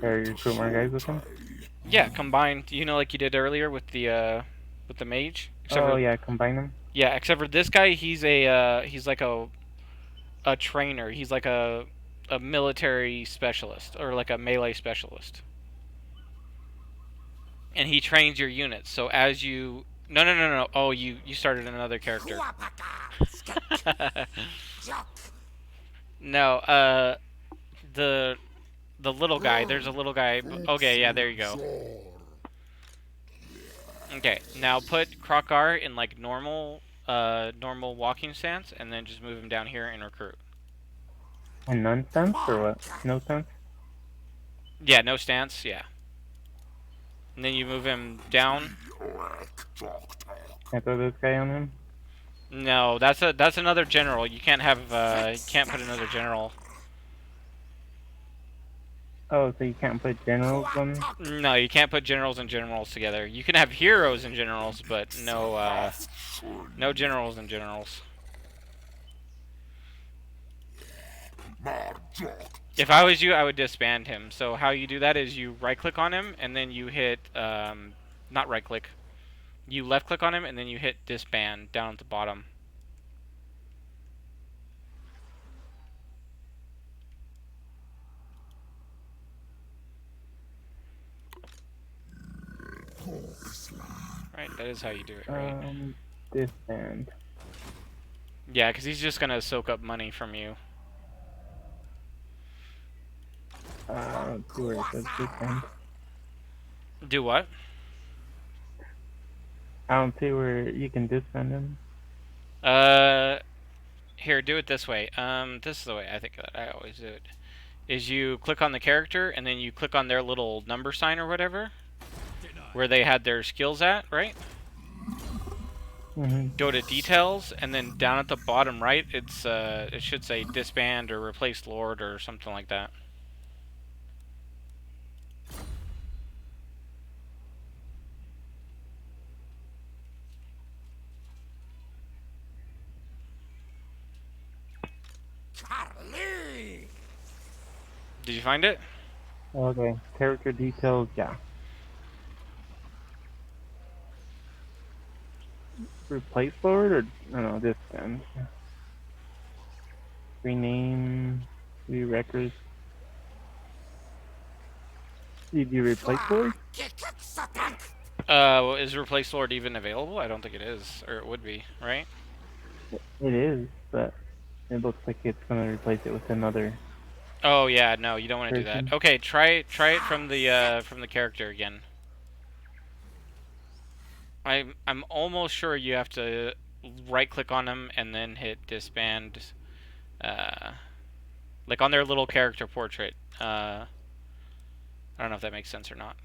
Or recruit more guys with him? Yeah, combined. You know, like you did earlier with the mage. Except Oh for yeah, combine them. yeah, except for this guy, he's like a trainer. He's like a military specialist or like a melee specialist. And he trains your units. So as you no. Oh, you started another character. No, the little guy. There's a little guy. Okay, yeah, there you go. Okay, now put Krokar in like normal walking stance, and then just move him down here and recruit. And none sense or what? No sense? Yeah, no stance. Yeah. And then you move him down. Can I throw this guy on him? No, that's another general. You can't have you can't put another general. Oh, so you can't put generals on him? No, you can't put generals and generals together. You can have heroes and generals, but no generals and generals. If I was you, I would disband him. So how you do that is you right-click on him, and then you hit not right-click. You left-click on him, and then you hit disband down at the bottom. Right, that is how you do it, right? Disband. Yeah, because he's just gonna soak up money from you. I don't see where it says disband. Do what? I don't see where you can disband him. Here, do it this way. This is the way I think that I always do it. Is you click on the character, and then you click on their little number sign or whatever, where they had their skills at, right? Go to details, and then down at the bottom right, it should say disband or replace lord or something like that. Charlie! Did you find it? Okay, character details, yeah. Replace forward or no, disband. Rename, view records. Did you replace forward? Is replace lord even available? I don't think it is, or it would be, right? It is, but it looks like it's gonna replace it with another. Oh yeah, no, you don't want to do Person. that. Okay, try it from the character again. I'm almost sure you have to right click on them and then hit disband, like on their little character portrait. I don't know if that makes sense or not.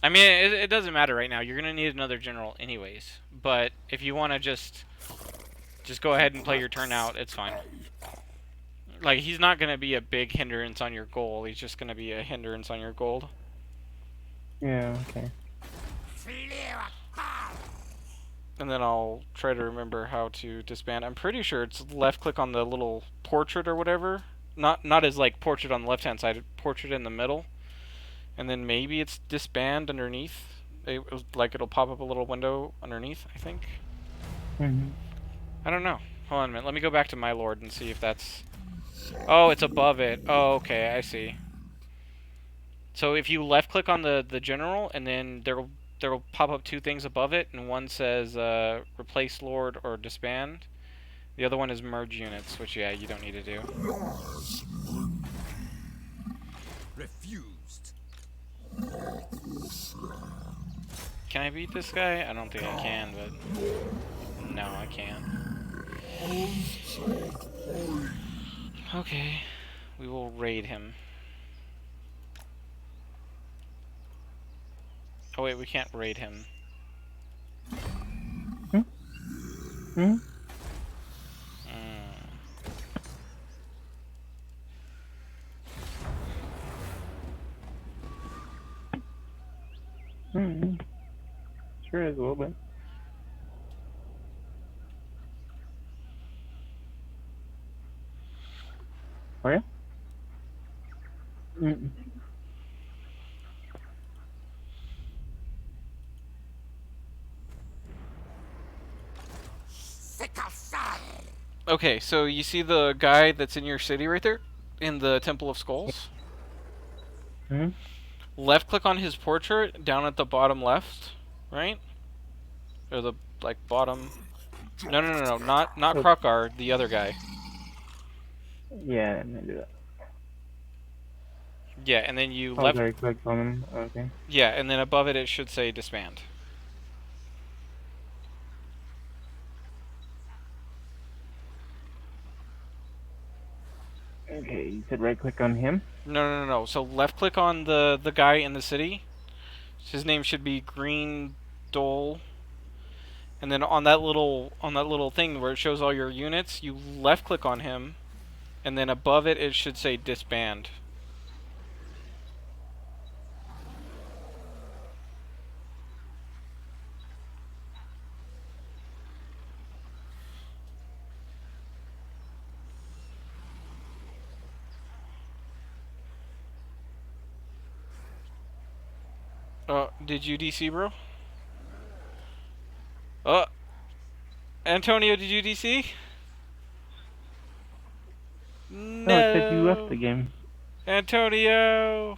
I mean, it doesn't matter right now. You're gonna need another general anyways. But if you want to just go ahead and play your turn out, it's fine. Like, he's not gonna be a big hindrance on your goal. He's just gonna be a hindrance on your gold. Yeah, okay. And then I'll try to remember how to disband. I'm pretty sure it's left click on the little portrait or whatever. Not as like portrait on the left hand side, portrait in the middle. And then maybe it's disband underneath. It'll pop up a little window underneath, I think. I don't know. Hold on a minute. Let me go back to my lord and see if that's... Oh, it's above it. Oh, okay, I see. So if you left click on the general, and then there'll pop up two things above it, and one says replace lord or disband. The other one is merge units, which yeah, you don't need to do. Refused. Can I beat this guy? I don't think I can, but no, I can't. Okay, we will raid him. Oh wait, we can't raid him. sure is a little bit. Oh yeah. Mm-mm. Sickle son. Okay, so you see the guy that's in your city right there? In the Temple of Skulls? Hmm. Left click on his portrait down at the bottom left, right? Or the like bottom. No, not Oh, Krokar, the other guy. yeah, I'm gonna do that. Yeah, and then you Oh, left. sorry, clicked on him. Okay. Yeah, and then above it should say disband. Okay, you said right click on him. No. So left click on the guy in the city. His name should be Green Dole. And then on that little thing where it shows all your units, you left click on him, and then above it should say disband. Did you DC, bro? Uh, Antonio, did you DC? No, it said you left No, the game. Antonio. It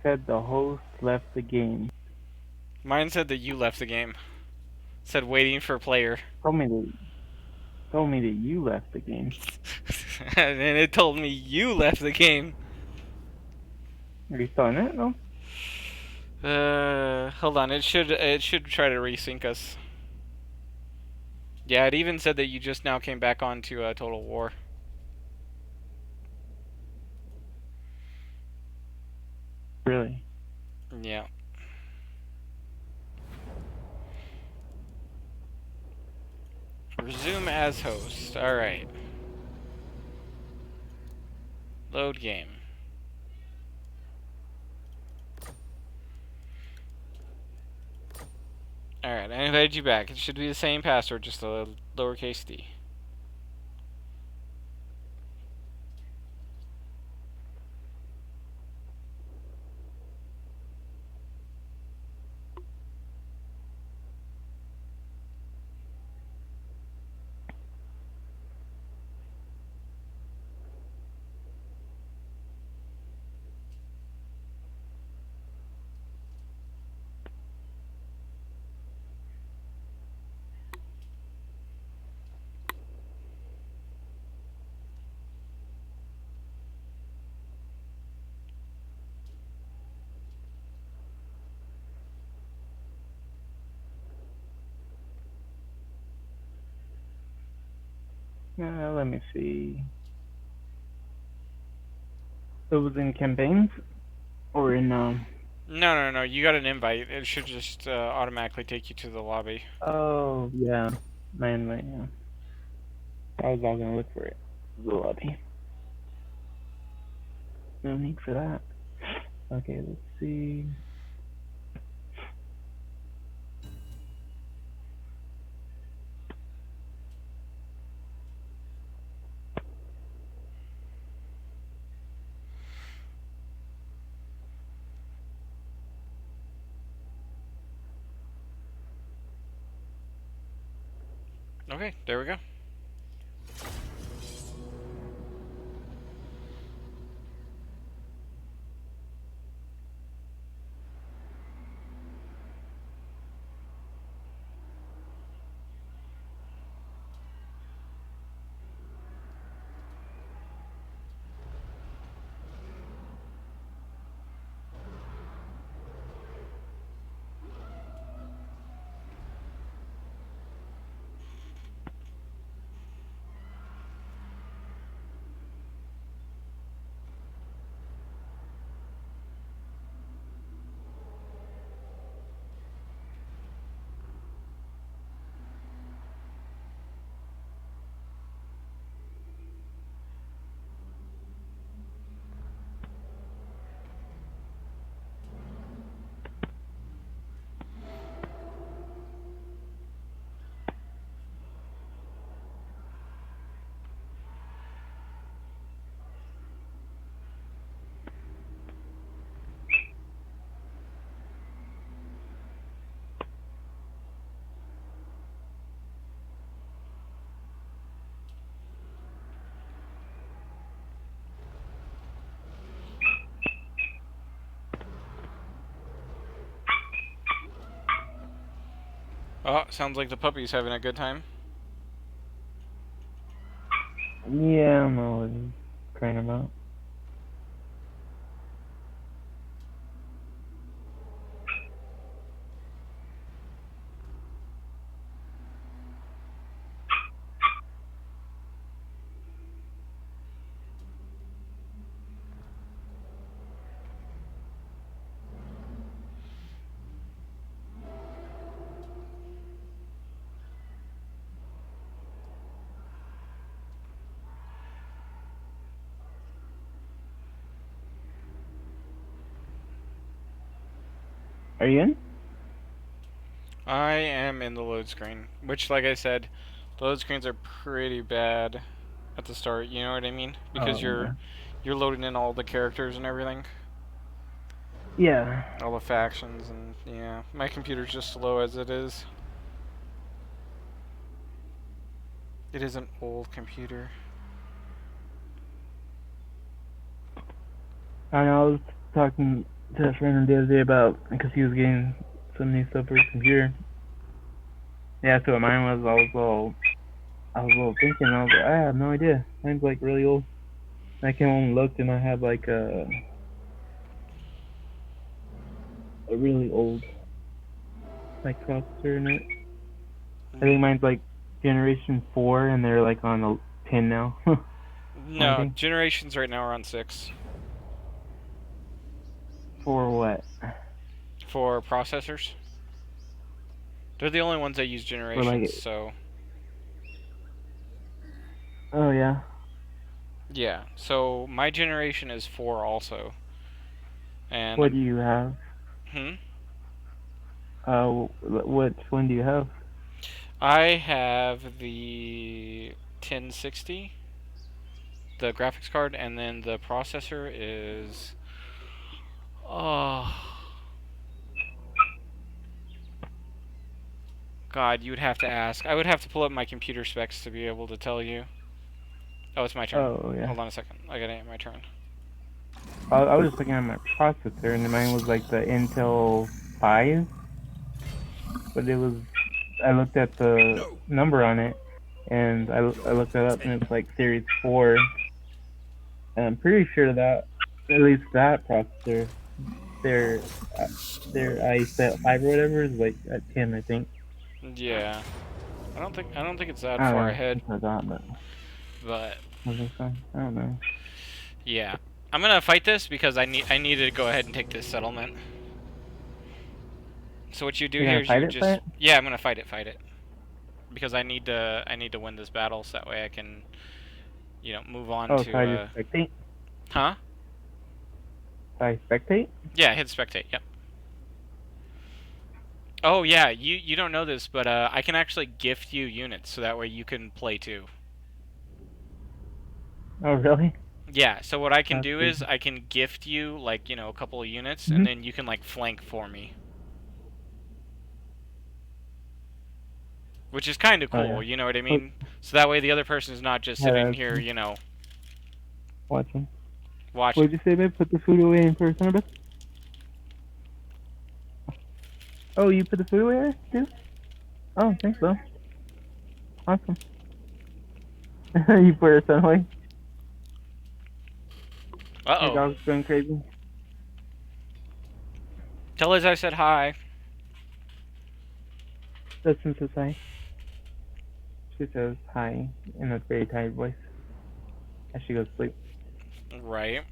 said the host left the game. Mine said that you left the game. It said waiting for player, Told me that. Told me that you left the game. and it told me you left the game. Are you still in it? No. Hold on. It should try to resync us. Yeah, it even said that you just now came back onto Total War. Really? Yeah. Resume as host. Alright. Load game. Alright, I invited you back. It should be the same password, just a lowercase d. Let me see. It was in campaigns or in No. You got an invite. It should just automatically take you to the lobby. Oh yeah, man, yeah. I was all gonna look for it. The lobby. No need for that. Okay, let's see. Okay, there we go. Oh, sounds like the puppy's having a good time. Yeah, I don't know what he's crying about. Are you in? I am in the load screen, which, like I said, the load screens are pretty bad at the start. You know what I mean? Because Oh, you're loading in all the characters and everything, yeah. all the factions, and yeah, my computer's just slow as it is. It is an old computer. I know, I was talking to a friend the other day about, because he was getting some new stuff for his computer. Yeah, so what mine was, I was a little thinking, I was like, I have no idea. Mine's like really old. I came home and looked and I have like a really old like processor in it. I think mine's like generation 4 and they're like on a 10 now. I No, think. generations right now are on 6 For what? for processors. They're the only ones that use For generations, like, so oh yeah. yeah. So my generation is 4 also, and What do you have? hmm. Which one do you have? I have the 1060, the graphics card, and then the processor is oh God, you would have to ask. I would have to pull up my computer specs to be able to tell you. Oh, it's my turn. Oh yeah. Hold on a second. I gotta hit my turn. I was just looking at my processor and mine was like the Intel 5, but it was, I looked at the No. number on it and I looked that up and it's like Series 4. And I'm pretty sure that, at least that processor, their uh, their i5 or whatever is like at 10, I think. Yeah, I don't think it's that I don't far know. ahead, That's what I thought, but but I think so. I don't know. yeah. I'm gonna fight this because I need to go ahead and take this settlement. So what you do You're here gonna is you fight it, just fight? yeah, I'm gonna fight it because I need to win this battle so that way I can move on Oh, so to I just spectate? huh? So I spectate? Yeah, hit spectate. Yep. Oh yeah, you don't know this, but I can actually gift you units so that way you can play too. Oh, really? Yeah, so what I can That's do good. is I can gift you like, a couple of units and Mhm. then you can like flank for me. Which is kind of Oh cool, yeah. you know what I Look, mean? So that way the other person is not just sitting yeah, here, that's watching. watching. What'd you say, babe? Put the food away in person, babe? Oh, you put the food away there, too? Oh, thanks, so. Awesome. You put her son away. Your Uh-oh. dog's going crazy. Tell Liz I said hi. Listen to say. She says hi in a very tired voice as she goes to sleep. Right.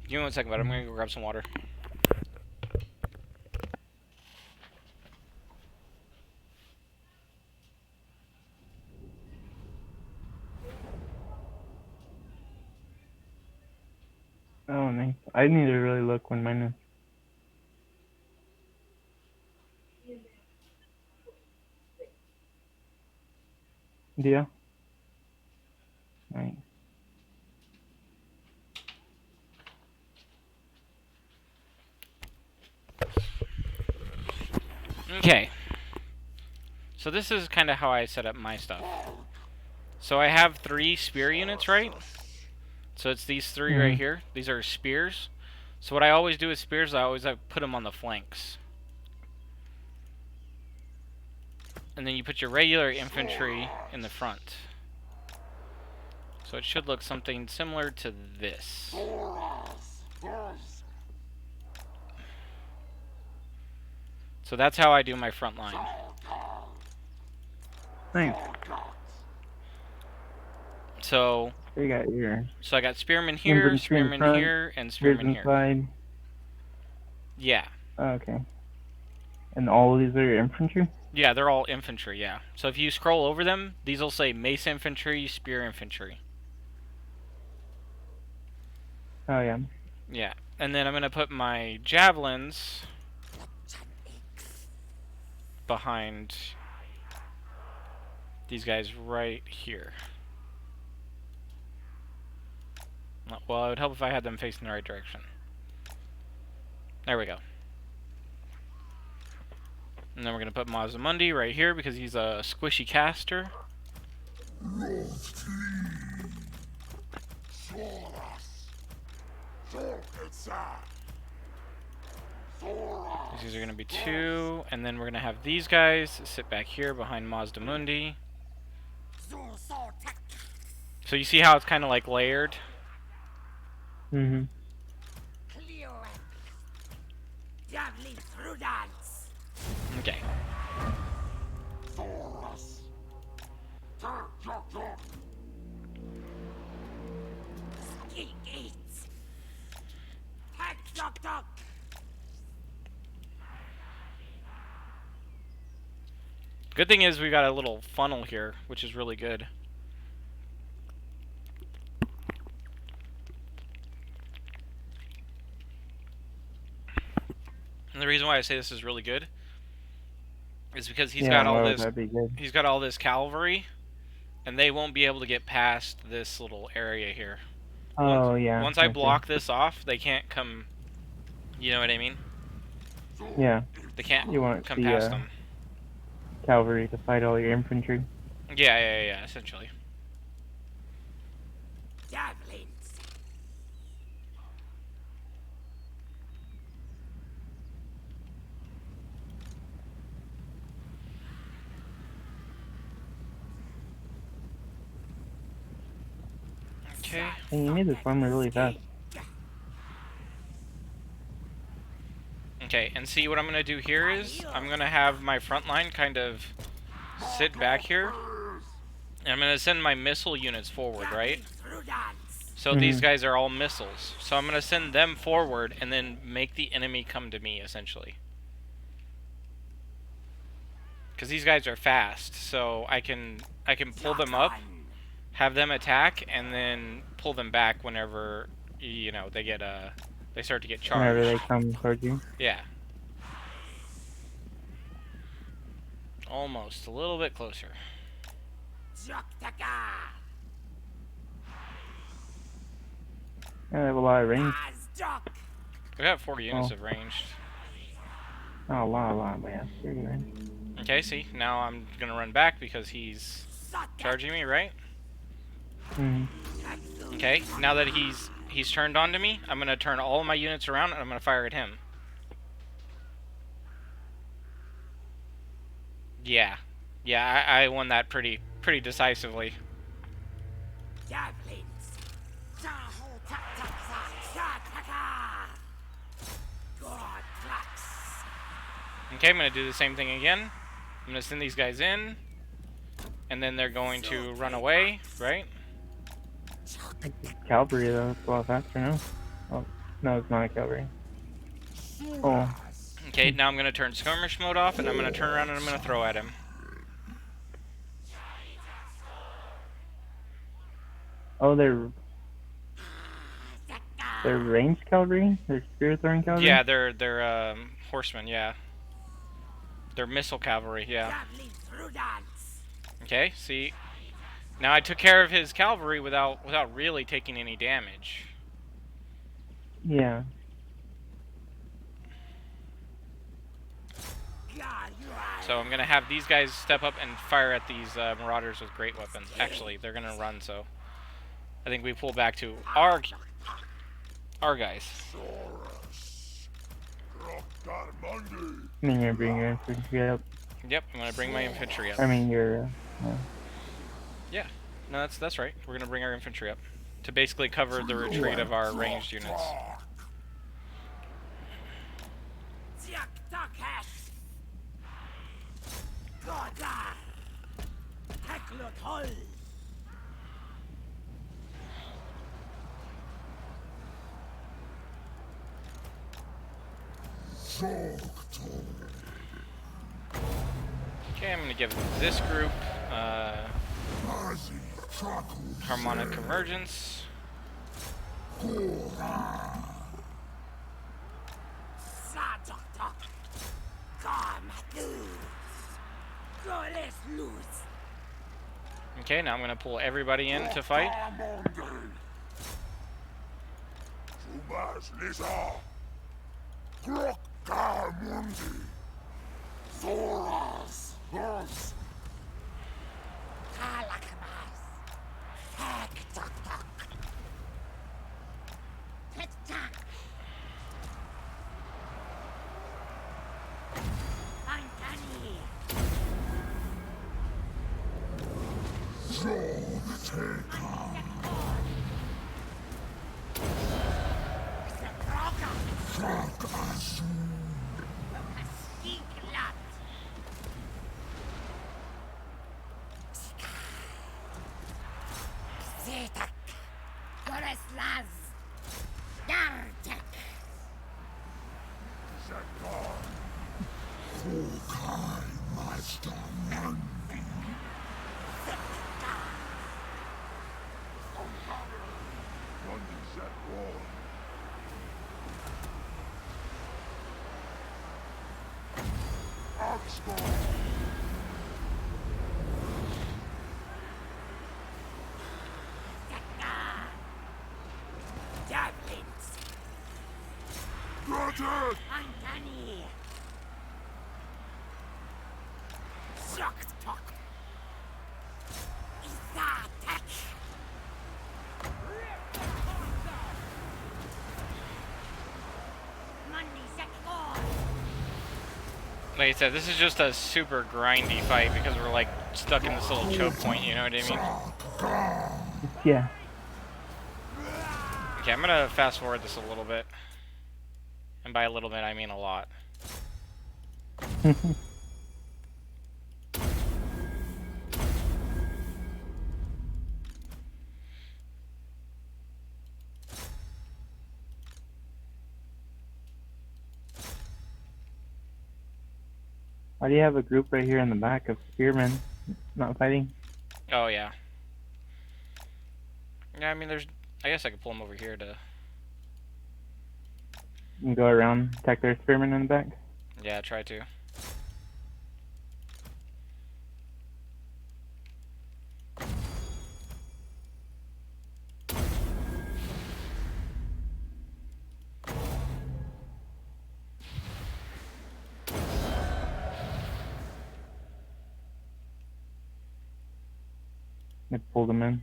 Give me one second, but I'm gonna go grab some water. Oh, nice. I need to really look when mine is. Yeah. Nice. Okay. So this is kind of how I set up my stuff. So I have 3 spear units, right? So it's these 3 right Mm. here. These are spears. So what I always do with spears, I put them on the flanks. and then you put your regular infantry in the front. So it should look something similar to this. So that's how I do my front line. Nice. So You got your I got spearmen here, infantry in spearmen front, here, and spears spearmen here. inside. Yeah. Okay. And all of these are your infantry? Yeah, they're all infantry, yeah. So if you scroll over them, these will say mace infantry, spear infantry. Oh, yeah. Yeah. And then I'm going to put my javelins behind these guys right here. Well, it would help if I had them facing the right direction. There we go. And then we're going to put Mazamundi right here because he's a squishy caster. These are going to be 2, and then we're going to have these guys sit back here behind Mazdamundi. So you see how it's kind of like layered? Mm-hmm. Okay. Good thing is we got a little funnel here, which is really good. And the reason why I say this is really good is because he's got all this. He's got all this cavalry, and they won't be able to get past this little area here. Oh, yeah. Once I block this off, they can't come. You know what I mean? Yeah. They can't You want come past them. Cavalry to fight all your infantry. Yeah, essentially. Okay. And you made this armor really fast. Okay, and see what I'm gonna do here is I'm gonna have my front line kind of sit back here, and I'm gonna send my missile units forward, right? So these guys are all missiles. So I'm gonna send them forward and then make the enemy come to me, essentially. Because these guys are fast, so I can pull them up, have them attack, and then pull them back whenever they get they start to get charged. Whenever they come towards you. Yeah. Almost a little bit closer. Yeah, they have a lot of range. We got 4 units of ranged. Oh, a lot, man. Right. Okay, see, now I'm gonna run back because he's charging me, right? Okay, now that he's turned on to me, I'm gonna turn all of my units around and I'm gonna fire at him. Yeah, I won that pretty decisively. Okay, I'm gonna do the same thing again. I'm gonna send these guys in, and then they're going to run away, right? Cavalry, though, it's a lot faster now. Oh, no, it's not a cavalry. Oh. Okay, now I'm gonna turn skirmish mode off, and I'm gonna turn around and I'm gonna throw at him. Oh, they're ranged cavalry? They're spear throwing cavalry? Yeah, they're horsemen, yeah. They're missile cavalry, yeah. Okay, see. Now I took care of his cavalry without really taking any damage. Yeah. So I'm gonna have these guys step up and fire at these marauders with great weapons. Actually, they're gonna run, so I think we pull back to our guys. I mean, you're bringing your infantry up. Yep, I'm gonna bring my infantry up. I mean, your. Yeah, no, that's right. We're gonna bring our infantry up to basically cover the retreat of our ranged units. Okay, I'm gonna give this group harmonic convergence. Okay, now I'm gonna pull everybody in to fight. Like I said, this is just a super grindy fight because we're like stuck in this little choke point, you know what I mean? Yeah. Okay, I'm gonna fast forward this a little bit. And by a little bit, I mean a lot. Why do you have a group right here in the back of spearmen not fighting? Oh, yeah. Yeah, I mean, I guess I could pull them over here to... And go around, attack their spearmen in the back? Yeah, try to. They pull them in.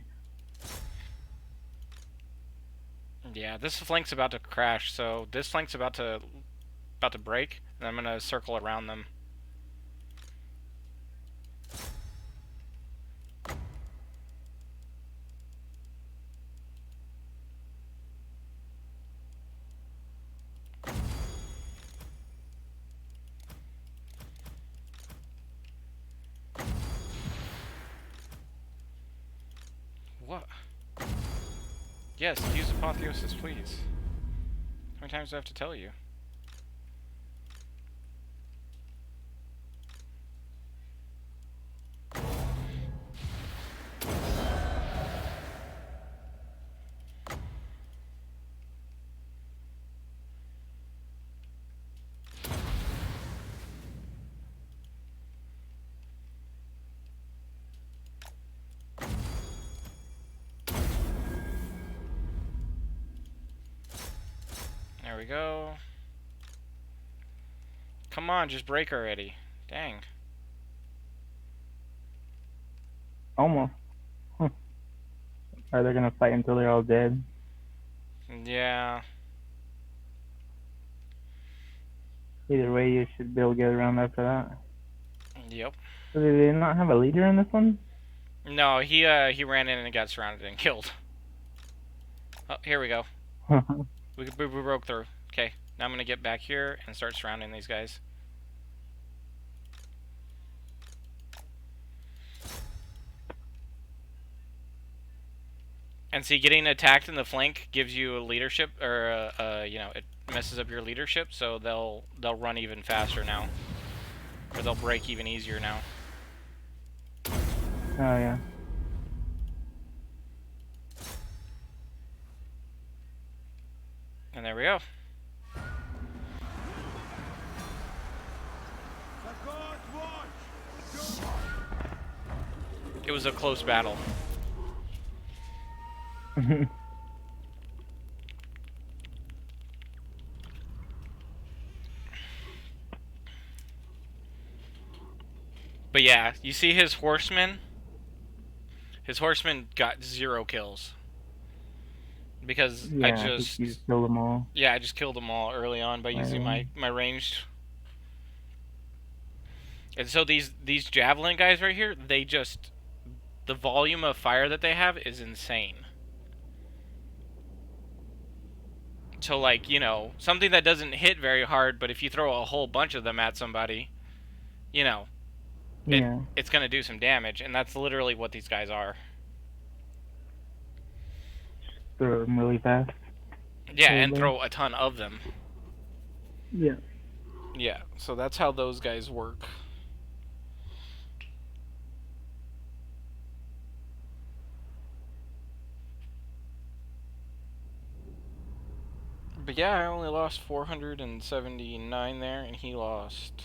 Yeah, this flank's about to crash, so this flank's about to break, and I'm gonna circle around them. What? Yes, use Apotheosis, please. How many times do I have to tell you? There we go. Come on, just break already. Dang. Almost. Huh. Are they gonna fight until they're all dead? Yeah. Either way, you should be able to get around after that. Yep. So do they not have a leader in this one? No, he ran in and got surrounded and killed. Oh, here we go. We broke through. Okay, now I'm gonna get back here and start surrounding these guys. And see, getting attacked in the flank gives you a leadership, or you know, it messes up your leadership, so they'll run even faster now, or they'll break even easier now. Oh yeah. And there we go. It was a close battle. But yeah, you see his horsemen? His horsemen got 0 kills. Because Yeah, I think you just killed them all. Yeah, I just killed them all early on by using my ranged. And so these javelin guys right here, they just, the volume of fire that they have is insane. So like, you know, something that doesn't hit very hard, but if you throw a whole bunch of them at somebody, you know, Yeah. it's gonna do some damage, and that's literally what these guys are. Throw them really fast. Yeah, and throw a ton of them. Yeah. Yeah, so that's how those guys work. But yeah, I only lost 479 there, and he lost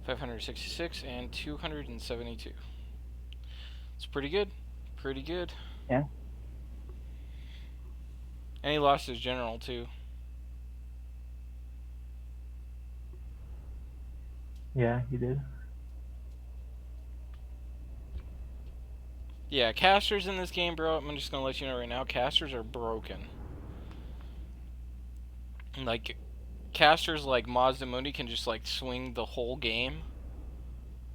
566 and 272. It's pretty good. Pretty good. Yeah. And he lost his general, too. Yeah, he did. Yeah, casters in this game, bro, I'm just gonna let you know right now, casters are broken. Like, casters like Mazdamundi can just, like, swing the whole game,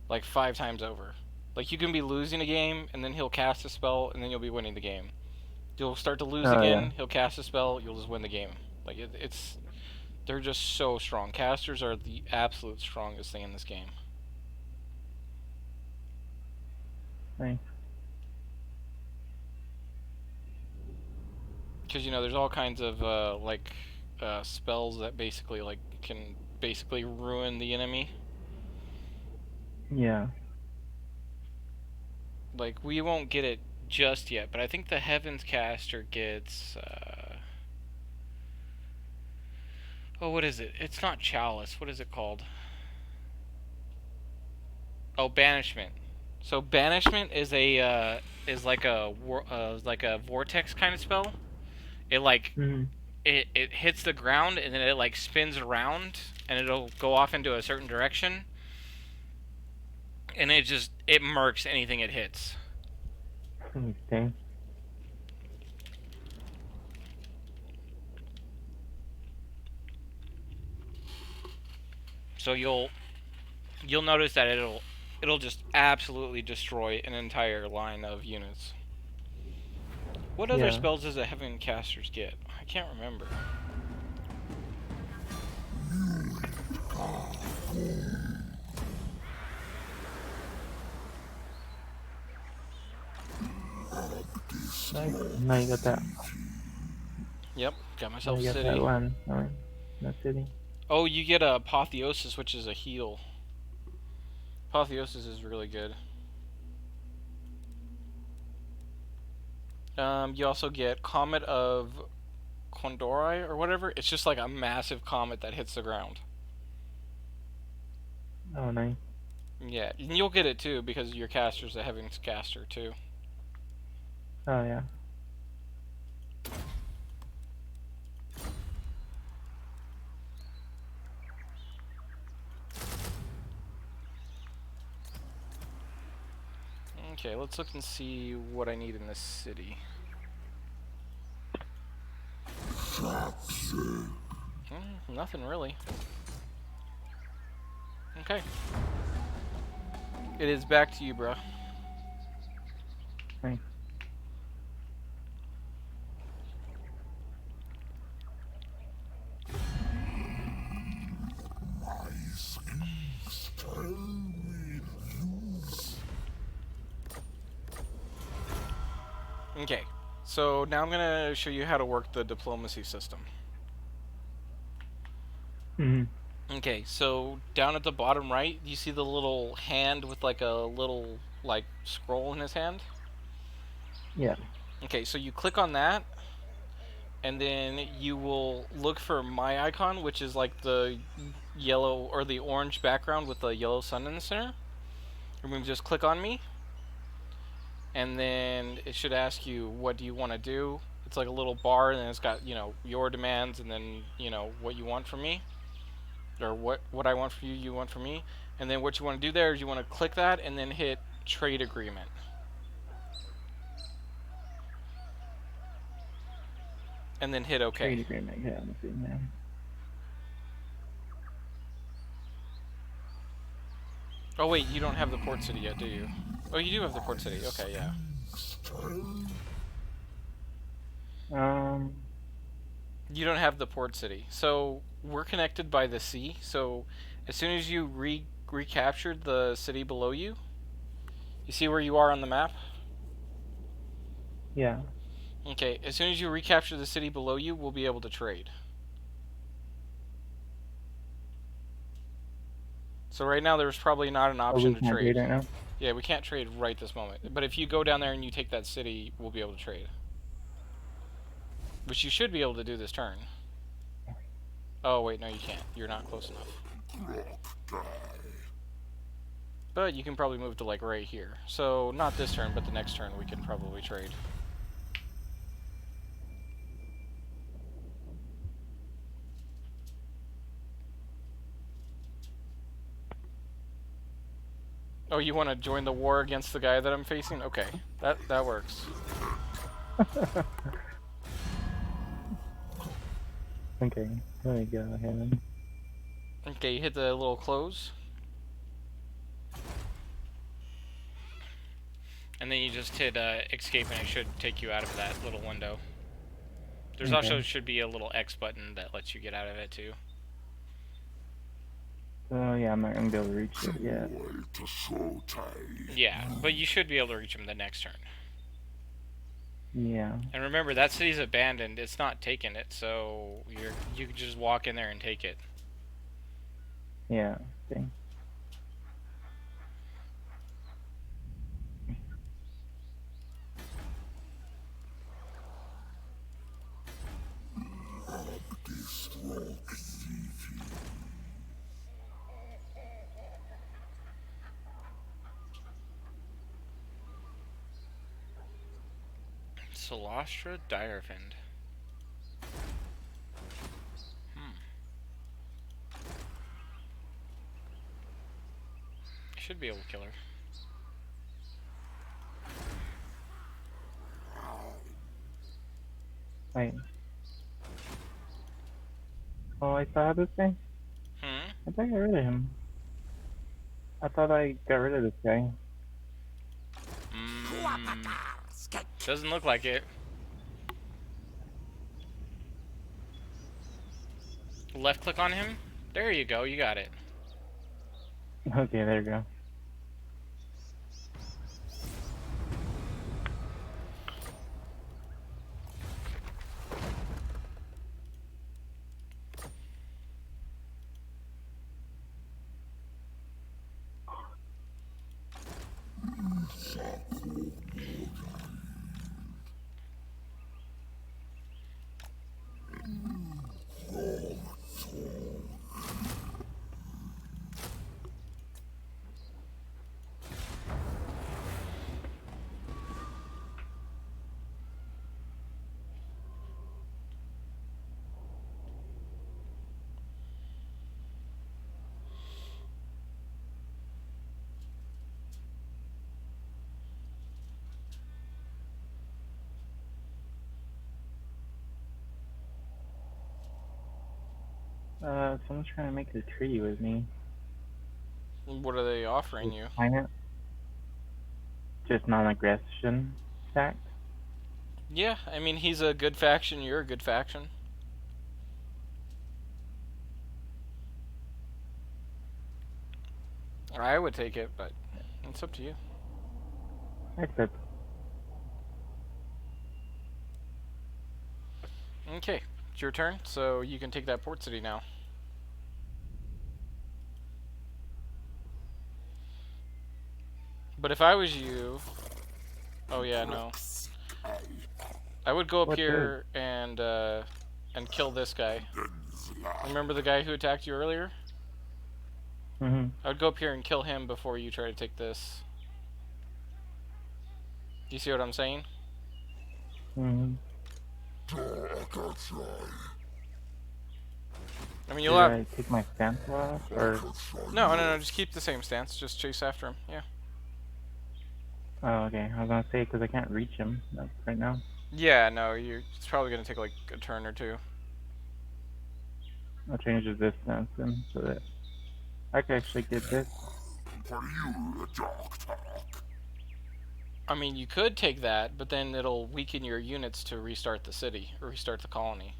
like, 5 times over. Like, you can be losing a game, and then he'll cast a spell, and then you'll be winning the game. You'll start to lose again, Yeah. he'll cast a spell, you'll just win the game. Like, it's... They're just so strong. Casters are the absolute strongest thing in this game. Thanks. Because, you know, there's all kinds of, spells that basically, like, can basically ruin the enemy. Yeah. Like, we won't get it just yet, but I think the Heavens caster gets, oh, what is it? It's not Chalice. What is it called? Oh, Banishment. So Banishment is a, is like a vortex kind of spell. It, like, it hits the ground, and then it, like, spins around, and it'll go off into a certain direction. And it murks anything it hits. Okay. So you'll notice that it'll just absolutely destroy an entire line of units. What other spells does a Heaven Casters get? I can't remember. Nice. Now you got that. Yep, got myself a got city. that one. Alright. That city. Oh, you get a Apotheosis, which is a heal. Apotheosis is really good. You also get Comet of Condori or whatever. It's just like a massive comet that hits the ground. Oh, nice. Yeah, and you'll get it too because your caster's a Heaven's caster too. Oh, yeah. Okay, let's look and see what I need in this city. Nothing really. Okay. It is back to you, bro. Nice. Okay, so now I'm gonna show you how to work the diplomacy system. Mm-hmm. Okay, so down at the bottom right, you see the little hand with like a little like scroll in his hand? Yeah. Okay, so you click on that, and then you will look for my icon, which is like the yellow or the orange background with the yellow sun in the center. And we just click on me, and then it should ask you what do you want to do. It's like a little bar, and then it's got your demands, and then what you want from me, or what I want from you, you want from me, and then what you want to do there is you want to click that, and then hit trade agreement. And then hit OK. Trade agreement. Yeah, I'm seeing that. Oh wait, you don't have the port city yet, do you? Oh, you do have the port city. Okay, yeah. Um. You don't have the port city. So we're connected by the sea. So as soon as you recaptured the city below you, you see where you are on the map? Yeah. Okay, as soon as you recapture the city below you, we'll be able to trade. So right now there's probably not an Oh, option we to can't trade trade. right now. Yeah, we can't trade right this moment. But if you go down there and you take that city, we'll be able to trade. Which you should be able to do this turn. Oh wait, no you can't. You're not close enough. But you can probably move to like right here. So not this turn, but the next turn we can probably trade. Oh, you want to join the war against the guy that I'm facing? Okay, that works. Okay. Let me go ahead. Okay, you hit the little close. And then you just hit escape and it should take you out of that little window. There's also should be a little X button that lets you get out of it too. Oh yeah, I'm not gonna be able to reach it yet. Yeah, but you should be able to reach him the next turn. Yeah. And remember, that city's abandoned. It's not taking it, so you can just walk in there and take it. Yeah. Okay. Solastra Direfend. Should be able to kill her. Wait. Oh, I saw this guy? Hmm? I thought I got rid of him. I thought I got rid of this guy. Doesn't look like it. Left click on him. There you go, you got it. Okay, there you go. Someone's trying to make a treaty with me. What are they offering you? Sign it? just non-aggression fact. Yeah, I mean, he's a good faction, you're a good faction. I would take it, but it's up to you. Except, Okay, it's your turn, so you can take that port city now. But if I was you... Oh yeah, no. I would go up what's this? here and kill this guy. Remember the guy who attacked you earlier? Mm-hmm. I would go up here and kill him before you try to take this. Do you see what I'm saying? Mm-hmm. I mean, Should you'll have... I take my stance off, or? No, just keep the same stance. Just chase after him, yeah. Oh, okay. I was gonna say, because I can't reach him right now. Yeah, no, it's probably going to take like a turn or two. I'll change the distance and so that I can actually get this. I mean, you could take that, but then it'll weaken your units to restart the city, or restart the colony.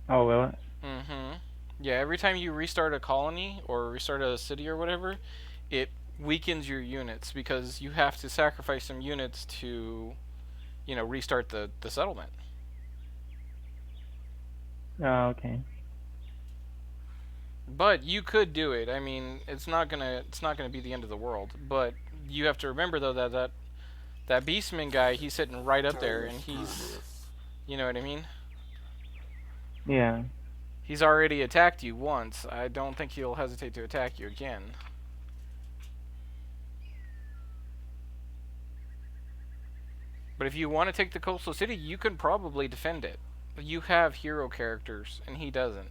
Oh, will it? Mm-hmm. Yeah, every time you restart a colony, or restart a city or whatever, it weakens your units, because you have to sacrifice some units to, restart the settlement. Oh, okay. But you could do it. I mean, it's not gonna be the end of the world. But you have to remember though that Beastman guy, he's sitting right up there, and he's, you know what I mean? Yeah. He's already attacked you once. I don't think he'll hesitate to attack you again. But if you want to take the coastal city, you can probably defend it. You have hero characters, and he doesn't.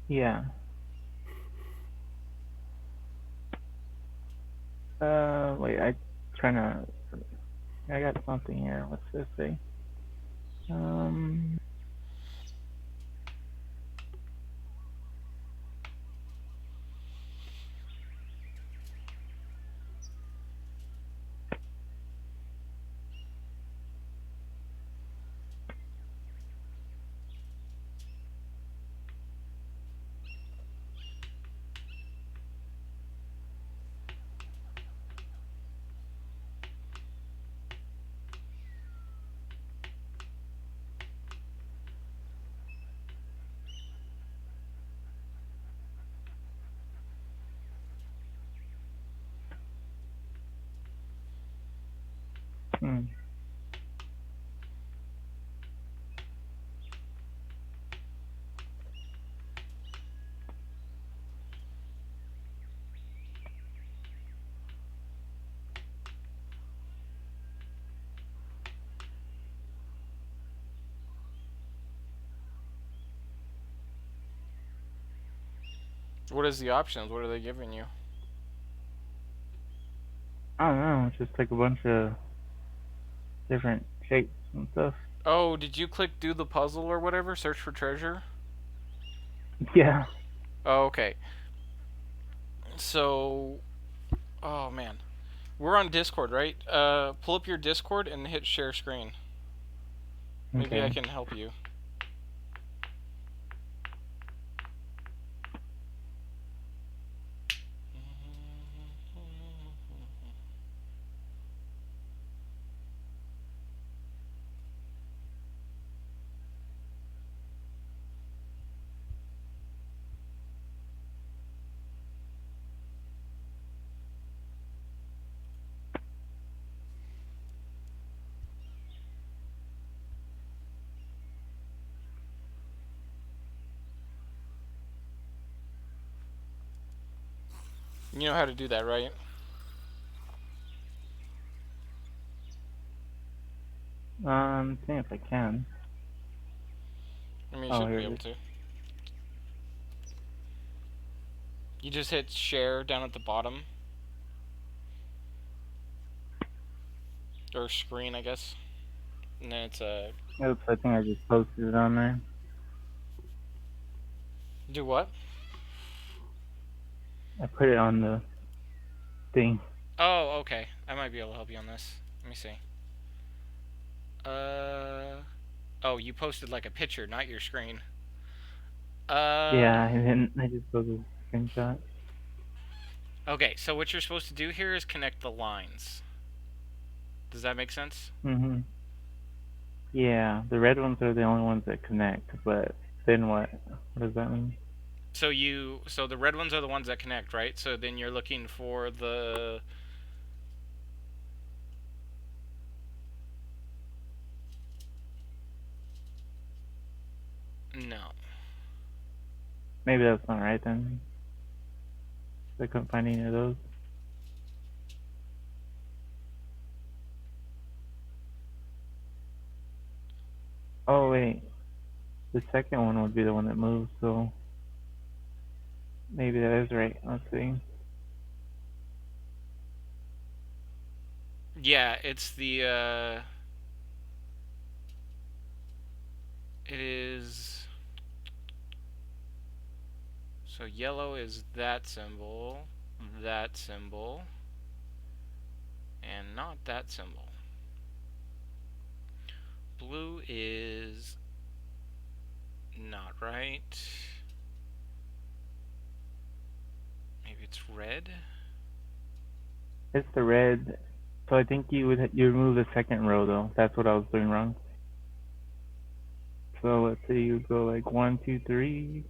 Yeah. Wait, I got something here. What's this say? Um, hmm. What is the options? What are they giving you? I don't know. It's just like a bunch of different shapes and stuff. Oh, did you click do the puzzle or whatever? Search for treasure? Yeah. Oh, okay. So, oh man. We're on Discord, right? Pull up your Discord and hit share screen. Maybe I Okay. can help you. You know how to do that, right? See if I can. I mean, you Oh, should here be it able is. to. You just hit share down at the bottom. Or screen, I guess. And then it's a... Oops, I think I just posted it on there. Do what? I put it on the thing. Oh, okay. I might be able to help you on this. Let me see. Oh, you posted like a picture, not your screen. Yeah, and then I just go to screenshot. Okay, so what you're supposed to do here is connect the lines. Does that make sense? Mhm. Yeah, the red ones are the only ones that connect, but then what? What does that mean? So the red ones are the ones that connect, right? So then you're looking for the no. Maybe that's not right then. I couldn't find any of those. Oh wait, the second one would be the one that moves, so maybe that is right. Let's see. Yeah, it's the it is so yellow is that symbol, and not that symbol. Blue is not right. Maybe it's red. It's the red. So I think you remove the second row though. That's what I was doing wrong. So let's say you go like 1, 2, 3,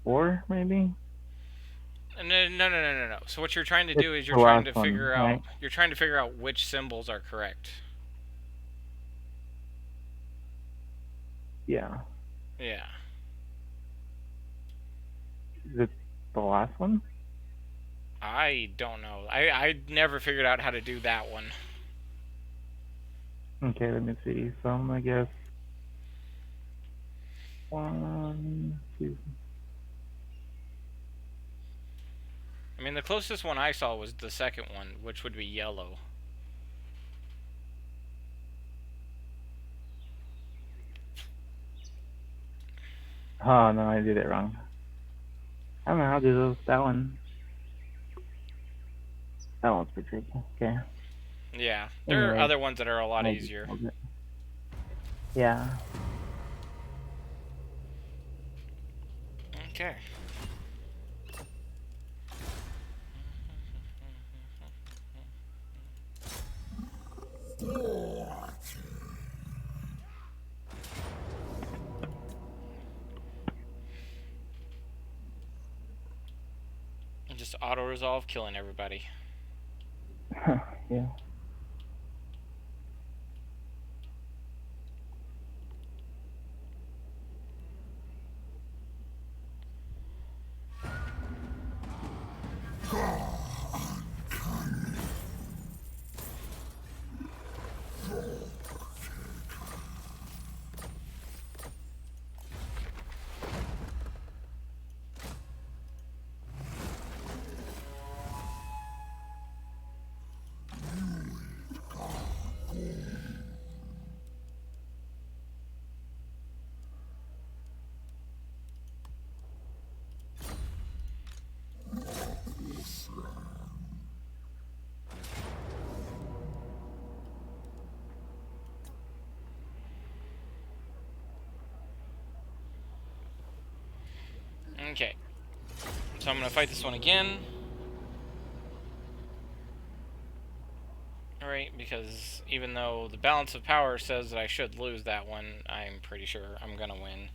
4, maybe. No. So what you're trying to It's do is the last one, right? you're trying to figure out which symbols are correct. Yeah. Yeah. Is it the last one? I don't know. I never figured out how to do that one. Okay, let me see. So I'm gonna guess 1, 2. I mean, the closest one I saw was the second one, which would be yellow. Oh no, I did it wrong. I don't know how to do those. That one. That one's pretty tricky. Okay. Yeah, there are Anyway, other ones that are a lot I just easier. solved it. Yeah. Okay. And just auto resolve, killing everybody. Yeah. Okay. So I'm gonna fight this one again. Alright, because even though the balance of power says that I should lose that one, I'm pretty sure I'm gonna win.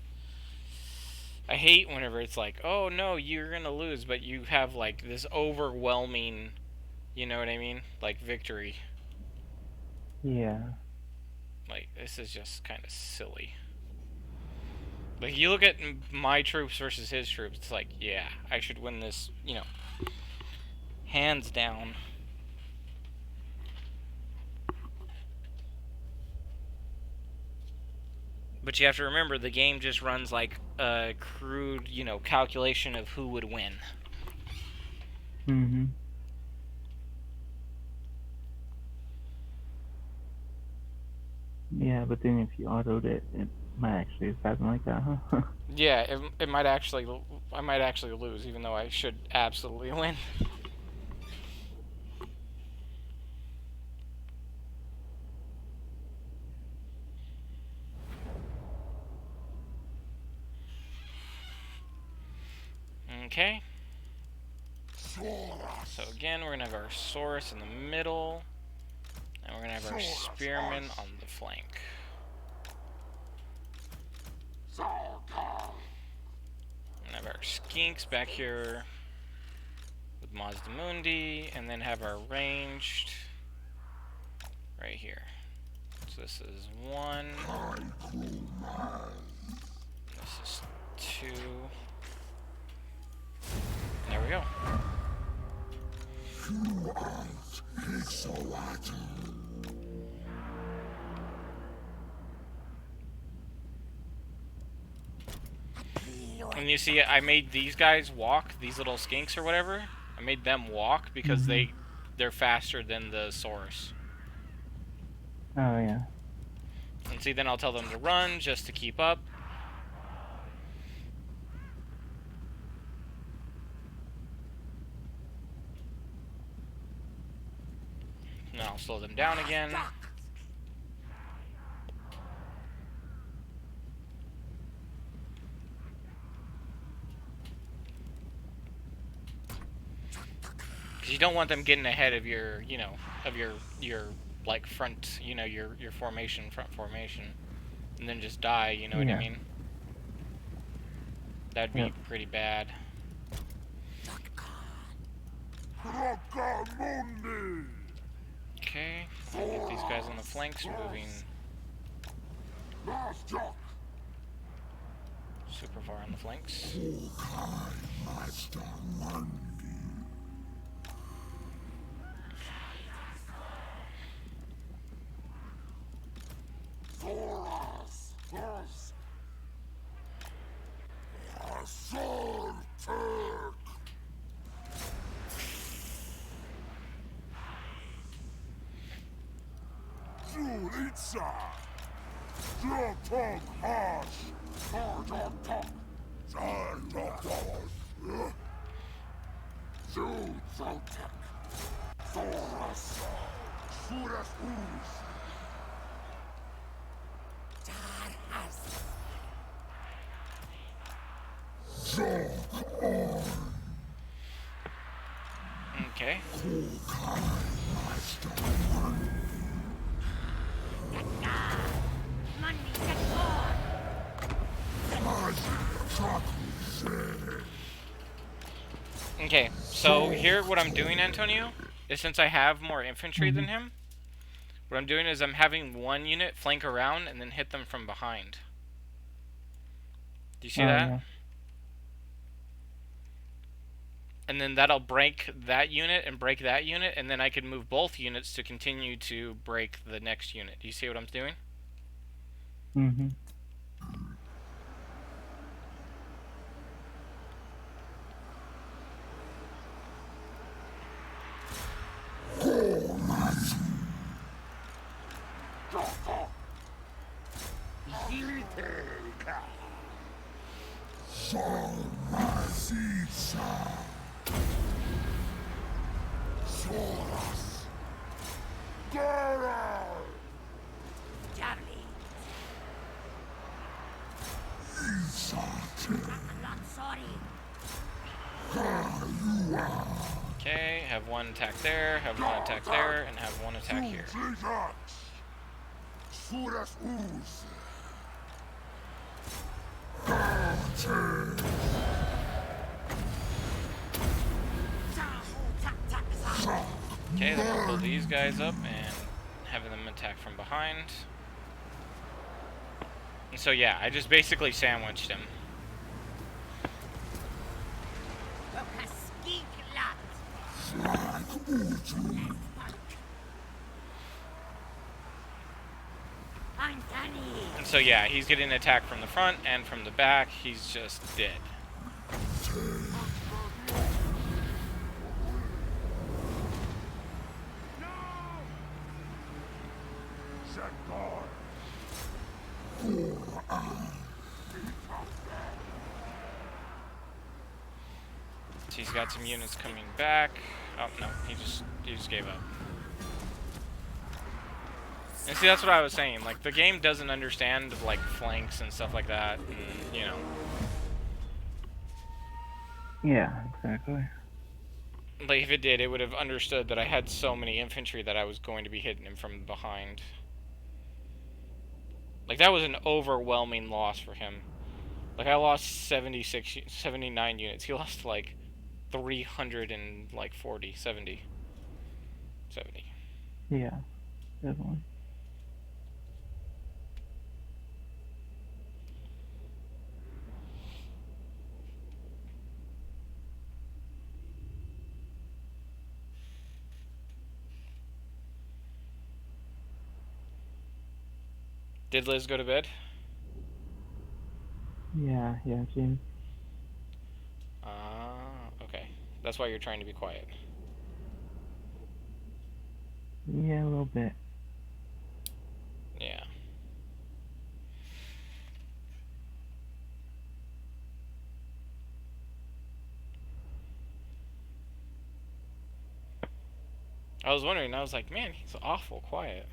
I hate whenever it's like, oh no, you're gonna lose, but you have like this overwhelming, you know what I mean? Like victory. Yeah. Like, this is just kind of silly. Like, you look at my troops versus his troops, it's like, yeah, I should win this, you know, hands down. But you have to remember, the game just runs like a crude, you know, calculation of who would win. Mhm. Yeah, but then if you autoed it, it might actually happen like that, huh? Yeah, it might actually, I might actually lose, even though I should absolutely win. Okay. So again, we're gonna have our Saurus in the middle, and we're gonna have our Spearmen on the flank. We're gonna have our Skinks back here with Mazdamundi, and then have our ranged right here. So this is 1. This is 2. There we go. And you see, I made these guys walk, these little skinks or whatever. I made them walk because they're faster than the Saurus. Oh, yeah. And see, then I'll tell them to run just to keep up. And I'll slow them down again. Because you don't want them getting ahead of your, you know, of your like front, you know, your formation, front formation, and then just die. You know what I mean? That'd be pretty bad. Okay, I'll get these guys on the flanks, moving super far on the flanks. Okay. Okay, so here what I'm doing, Antonio, is since I have more infantry than him, what I'm doing is I'm having one unit flank around and then hit them from behind. Do you see that? Yeah. And then that'll break that unit and break that unit, and then I can move both units to continue to break the next unit. Do you see what I'm doing? Mm-hmm. Okay, have one attack there, have one attack there, and have one attack here. Okay, then we'll pull these guys up and have them attack from behind. And so yeah, I just basically sandwiched him. And so yeah, he's getting attacked from the front and from the back. He's just dead. So he's got some units coming back. Oh no, he just gave up. And see, that's what I was saying. Like, the game doesn't understand, like, flanks and stuff like that. And, you know. Yeah, exactly. Like, if it did, it would have understood that I had so many infantry that I was going to be hitting him from behind. Like, that was an overwhelming loss for him. Like, I lost 79 units. He lost, like, 340, 70. 70. Yeah, definitely. Did Liz go to bed? Yeah, James. Okay. That's why you're trying to be quiet. Yeah, a little bit. Yeah. I was wondering, I was like, man, he's awful quiet.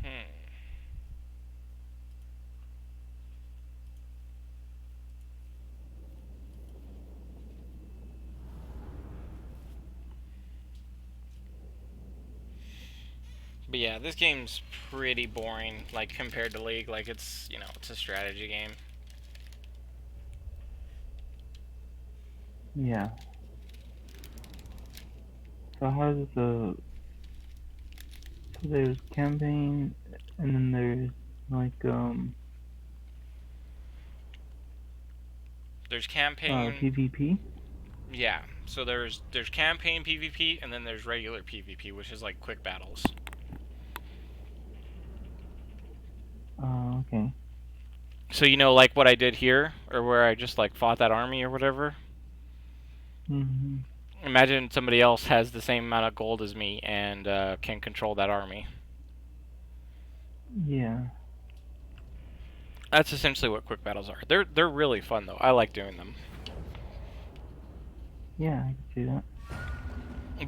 Hmm. But yeah, this game's pretty boring, like, compared to League. Like, it's, it's a strategy game. Yeah. So how's the so there's campaign and then there's like There's campaign, PvP? yeah. So there's campaign PvP, and then there's regular PvP, which is like quick battles. Okay. So like what I did here, or where I just like fought that army or whatever. Mhm. Imagine somebody else has the same amount of gold as me and can control that army. Yeah. That's essentially what quick battles are. They're really fun though. I like doing them. Yeah, I can see that.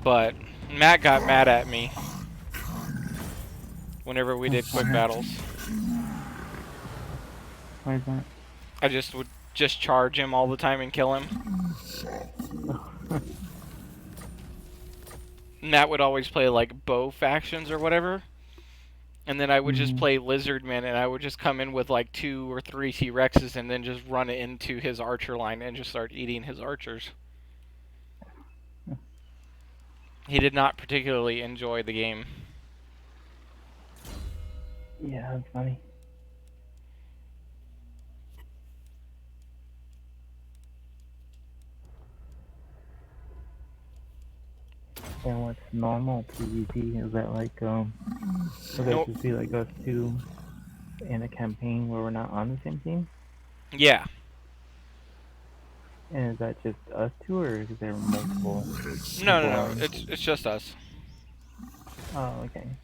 But Matt got mad at me whenever we did quick Why? battles. Why is that? I just would just charge him all the time and kill him. Matt would always play like bow factions or whatever. And then I would just Mhm. play Lizardmen, and I would just come in with like 2 or 3 T-Rexes and then just run it into his archer line and just start eating his archers. He did not particularly enjoy the game. Yeah, that's funny. And what's normal PvP? Is that like would that No, just be like us two in a campaign where we're not on the same team? yeah. And is that just us two, or is there multiple No, no, people no. on? It's just us. Oh, okay.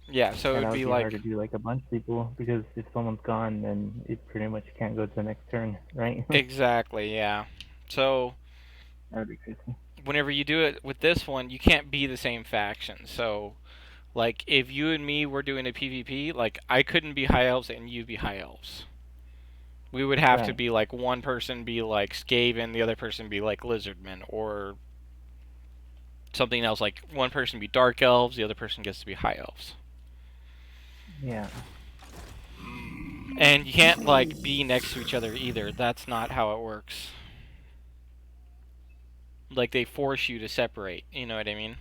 Yeah, so it Yeah, would that would be be hard like to do like a bunch of people because if someone's gone, then it pretty much can't go to the next turn, right? exactly, yeah. So That would be crazy. whenever you do it with this one, you can't be the same faction. So like if you and me were doing a PvP, like I couldn't be high elves and you'd be high elves. We would have to Right. be like one person be like Skaven, the other person be like Lizardmen, or something else. Like one person be Dark Elves, the other person gets to be High Elves. Yeah. And you can't like be next to each other either. That's not how it works. Like they force you to separate. You know what I mean?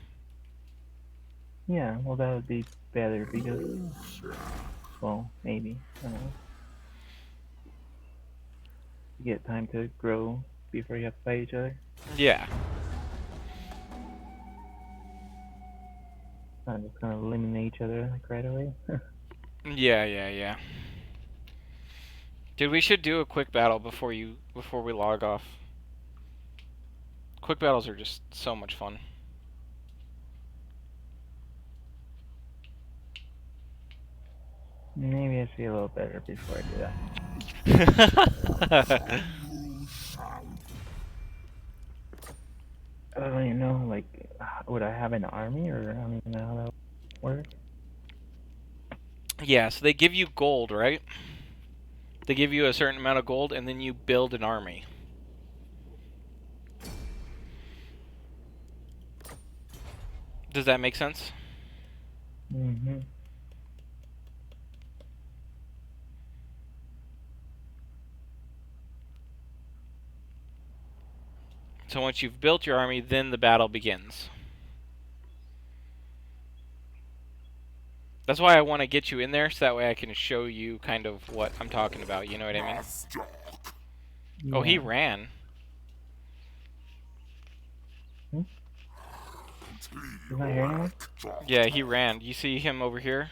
Yeah. Well, that would be better because, well, maybe, I don't know. You get time to grow before you have to fight each other. Yeah. Not just gonna eliminate each other like right away. Yeah. Dude, we should do a quick battle before we log off. Quick battles are just so much fun. Maybe I should be a little better before I do that. I don't even know, like, would I have an army, or I don't even know how that works. Yeah, so they give you gold, right? They give you a certain amount of gold, and then you build an army. Does that make sense? Mm-hmm. So once you've built your army, then the battle begins. That's why I want to get you in there, so that way I can show you kind of what I'm talking about, you know what I mean? Yeah. Oh, he ran. Hmm? He's not here anymore? Yeah, he ran. You see him over here?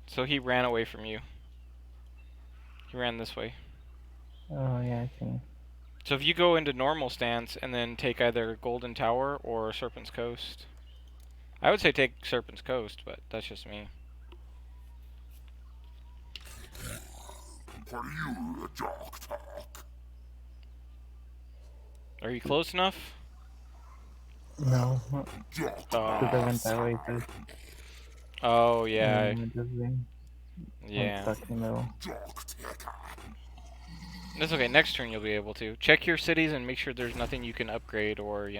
So he ran away from you. He ran this way. Oh, yeah, I see. So if you go into normal stance and then take either Golden Tower or Serpent's Coast, I would say take Serpent's Coast, but that's just me. Are you close enough? No, because I went that way first. Oh yeah, And it just I'm yeah. stuck in the middle. That's okay. Next turn you'll be able to check your cities and make sure there's nothing you can upgrade or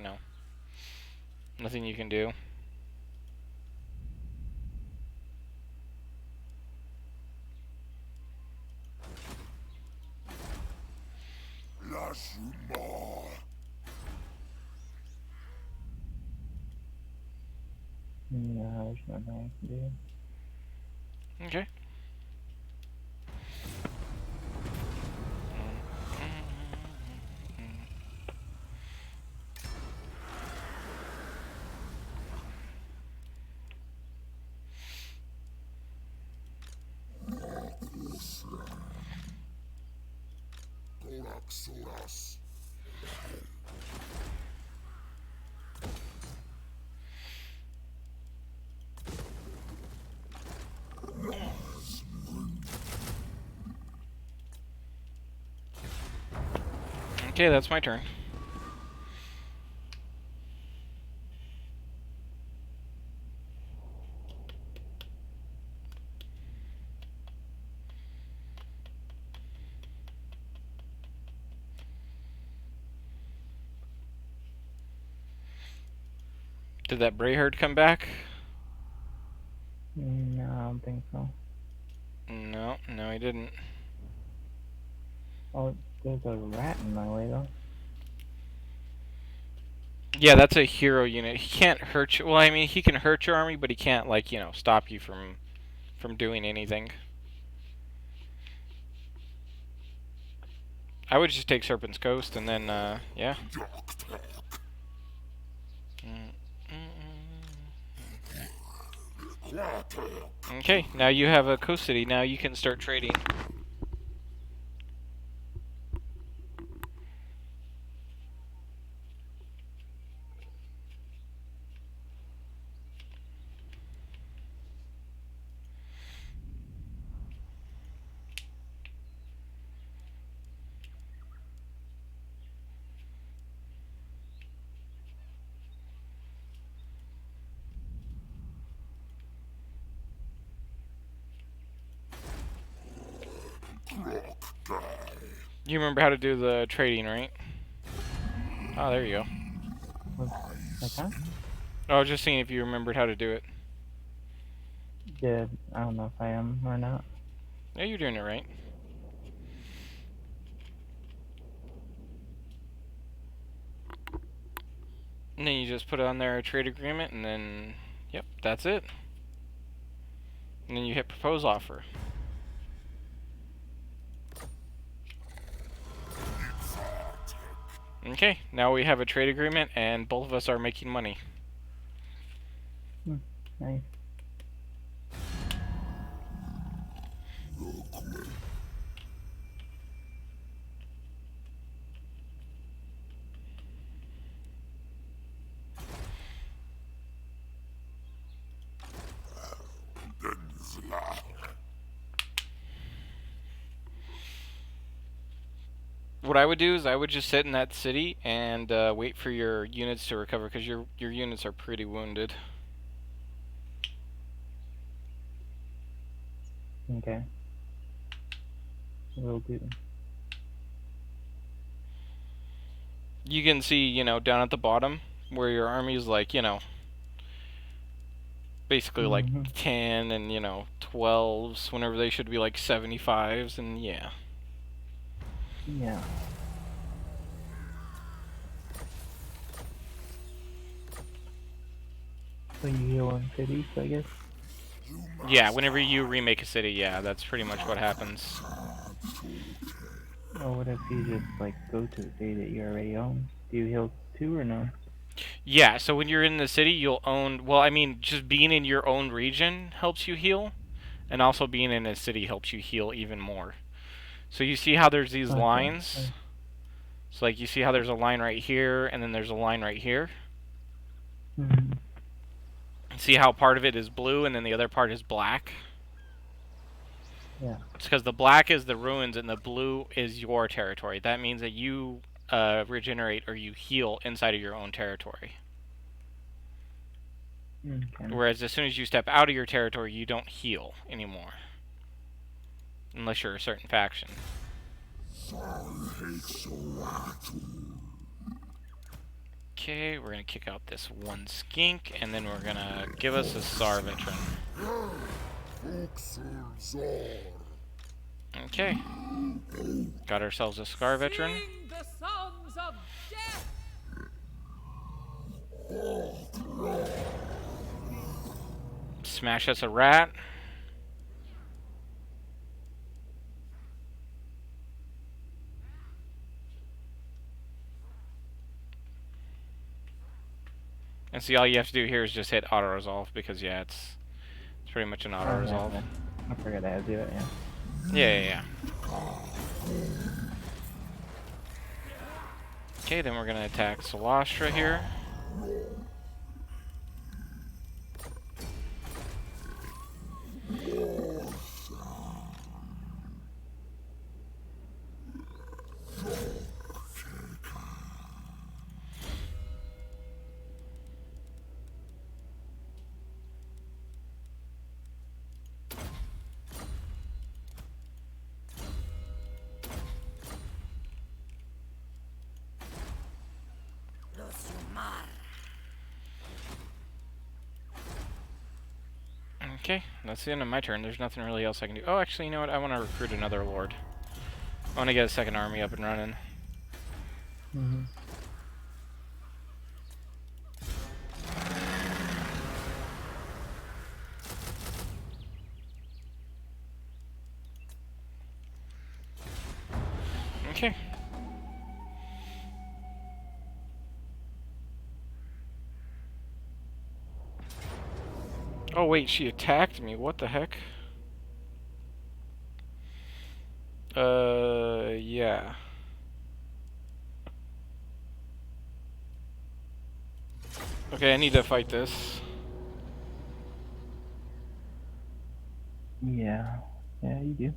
nothing you can do. No, there's nothing I can do. Okay. Okay, that's my turn. Did that Brayherd come back? No, I don't think so. No, he didn't. Oh, there's a rat in my way, though. Yeah, that's a hero unit. He can't hurt you. Well, I mean, he can hurt your army, but he can't, like, stop you from doing anything. I would just take Serpent's Coast and then, yeah. Okay, now you have a coast city. Now you can start trading. You remember how to do the trading, right? Oh, there you go. Like, huh? I was just seeing if you remembered how to do it. Yeah, I don't know if I am or not. Yeah, you're doing it right. And then you just put on there a trade agreement, and then, yep, that's it. And then you hit propose offer. Okay, now we have a trade agreement and both of us are making money. Nice. What I would do is I would just sit in that city and wait for your units to recover, because your units are pretty wounded. Okay. Will do. You can see, you know, down at the bottom where your army is like, you know, basically like 10 and, you know, 12s whenever they should be like 75s, and yeah. Yeah. So you heal in cities, I guess? Yeah, whenever you remake a city, yeah, that's pretty much what happens. Or what if you just, like, go to the city that you already own? Do you heal too or no? Yeah, so when you're in the city, you'll own... Well, I mean, just being in your own region helps you heal, and also being in a city helps you heal even more. So you see how there's these Okay. lines? So, like, you see how there's a line right here, and then there's a line right here? Mm-hmm. See how part of it is blue, and then the other part is black? Yeah. It's because the black is the ruins, and the blue is your territory. That means that you regenerate or you heal inside of your own territory. Okay. Whereas as soon as you step out of your territory, you don't heal anymore. Unless you're a certain faction. Okay, we're gonna kick out this one skink, and then we're gonna give us a SAR veteran. Okay. Got ourselves a Scar veteran. Sing the songs of death. Smash us a rat. And see, all you have to do here is just hit auto resolve, because yeah, it's pretty much an auto resolve. Yeah, I forgot I had to do it, yeah. Yeah. Okay, then we're gonna attack Solastra here. Okay, that's the end of my turn. There's nothing really else I can do. Oh, actually, you know what? I want to recruit another lord. I want to get a second army up and running. Mm-hmm. Okay. Oh wait, she attacked me. What the heck? Yeah. Okay, I need to fight this. Yeah. Yeah, you do.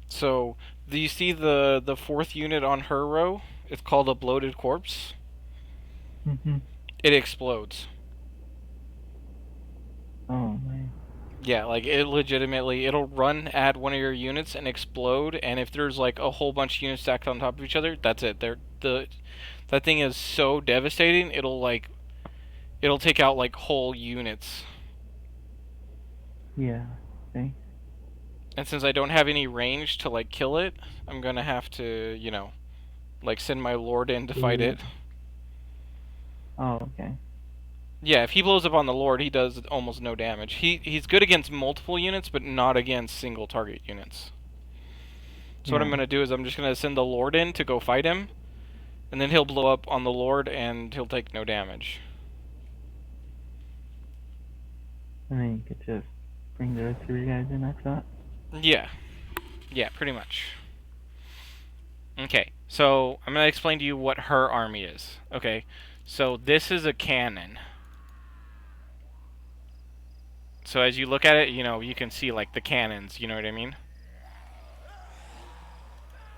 So, do you see the fourth unit on her row? It's called a bloated corpse. Mm-hmm. It explodes. Oh, man. Yeah, like it legitimately, it'll run at one of your units and explode, and if there's like a whole bunch of units stacked on top of each other, that's it. That thing is so devastating, it'll take out like whole units. Yeah. Okay. And since I don't have any range to like kill it, I'm gonna have to, you know, like send my lord in to fight it. Oh, okay. Yeah, if he blows up on the Lord, he does almost no damage. He's good against multiple units, but not against single target units. So what I'm Yeah. going to do is I'm just going to send the Lord in to go fight him, and then he'll blow up on the Lord and he'll take no damage. And then you could just bring the rest of your guys in after that. Yeah. Yeah, pretty much. Okay, so I'm going to explain to you what her army is. Okay, so this is a cannon. So as you look at it, you know, you can see like the cannons, you know what I mean?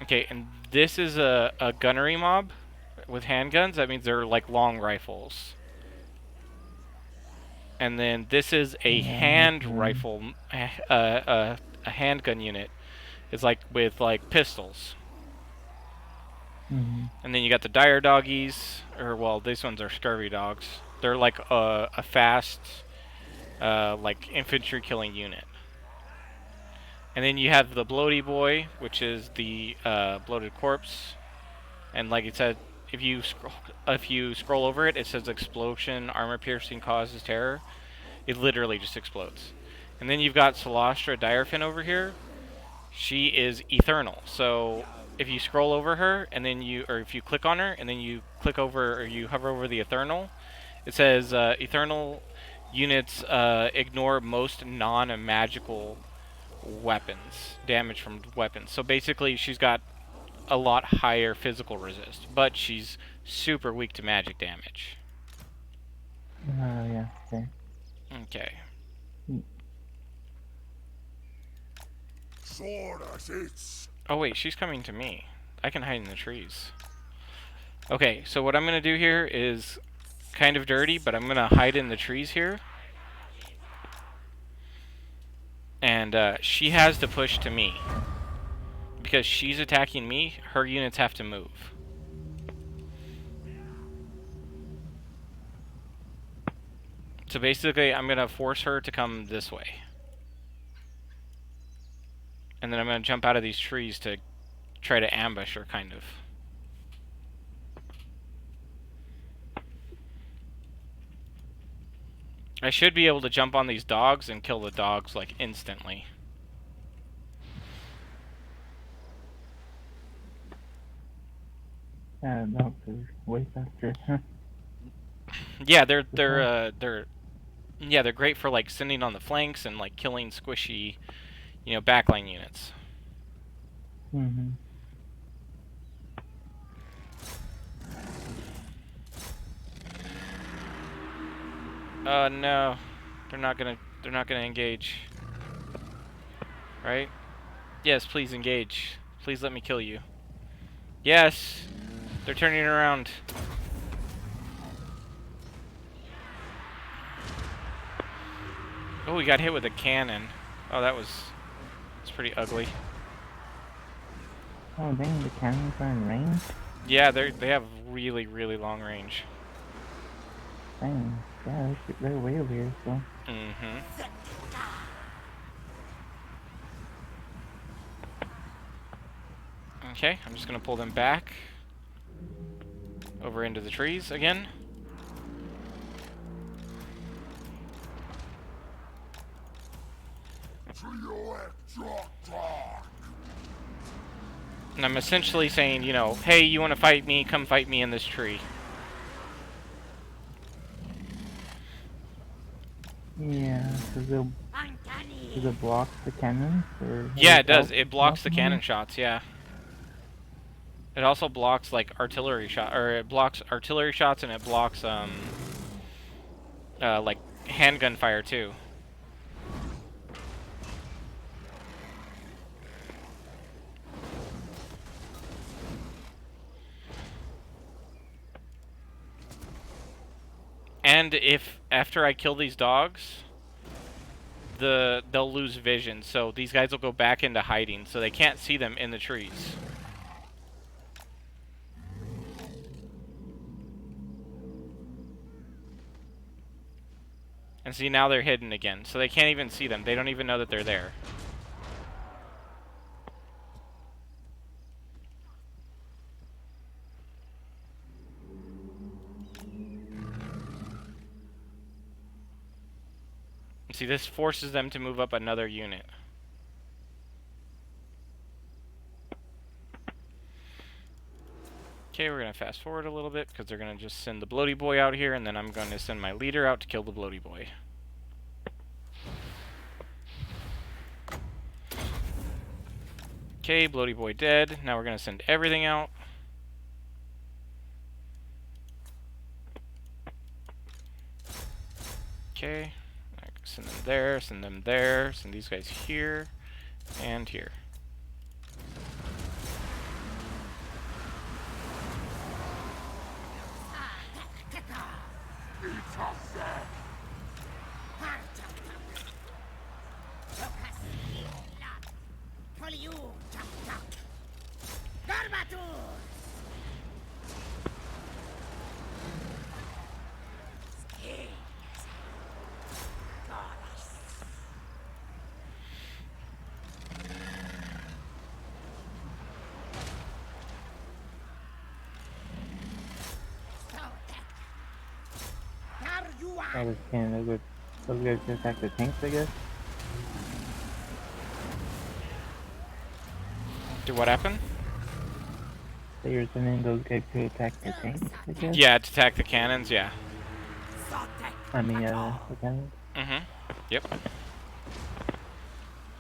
Okay, and this is a gunnery mob with handguns. That means they're like long rifles. And then this is a hand rifle, a handgun unit. It's like with like pistols. Mm-hmm. And then you got the dire doggies, or well, these ones are scurvy dogs. They're like a fast, like infantry killing unit. And then you have the bloaty boy, which is the bloated corpse. And like it said, if you scroll over it, it says explosion, armor piercing causes terror. It literally just explodes. And then you've got Celostra Direfin over here. She is eternal. So if you scroll over her and then if you click on her and then you click over or you hover over the eternal, it says eternal units ignore most non-magical weapons, damage from weapons. So basically, she's got a lot higher physical resist, but she's super weak to magic damage. Yeah, okay. Okay. Oh wait, she's coming to me. I can hide in the trees. Okay, so what I'm gonna do here is kind of dirty, but I'm gonna hide in the trees here. And she has to push to me. Because she's attacking me, her units have to move. So basically, I'm gonna force her to come this way. And then I'm gonna jump out of these trees to try to ambush her, kind of. I should be able to jump on these dogs and kill the dogs, like, instantly. Yeah, dogs are way faster. Huh? Yeah, they're great for, like, sending on the flanks and, like, killing squishy, you know, backline units. Mm-hmm. No. They're not gonna engage. Right? Yes, please engage. Please let me kill you. Yes! They're turning around. Oh, we got hit with a cannon. Oh, it's pretty ugly. Oh, dang, the cannons are in range? Yeah, they have really, really long range. Dang, yeah, they're way over here, so. Mm-hmm. Okay, I'm just gonna pull them back. Over into the trees again. And I'm essentially saying, you know, hey, you want to fight me? Come fight me in this tree. Yeah, does it block the cannons? Or Yeah, it does. It blocks the cannon shots, yeah. It also blocks, like, artillery shot, or it blocks artillery shots and it blocks, like, handgun fire, too. And if, after I kill these dogs, they'll lose vision, so these guys will go back into hiding, so they can't see them in the trees. And see, now they're hidden again, so they can't even see them. They don't even know that they're there. See, this forces them to move up another unit. Okay, we're going to fast forward a little bit because they're going to just send the Bloody Boy out here, and then I'm going to send my leader out to kill the Bloody Boy. Okay, Bloody Boy dead. Now we're going to send everything out. Okay, send them there, send them there, send these guys here, and here. Oh, this cannon, those guys can attack the tanks, I guess? Do what happen? So you're sending those guys to attack the tanks, I guess? Yeah, to attack the cannons, yeah. I mean, the cannons? Mm-hmm. Yep.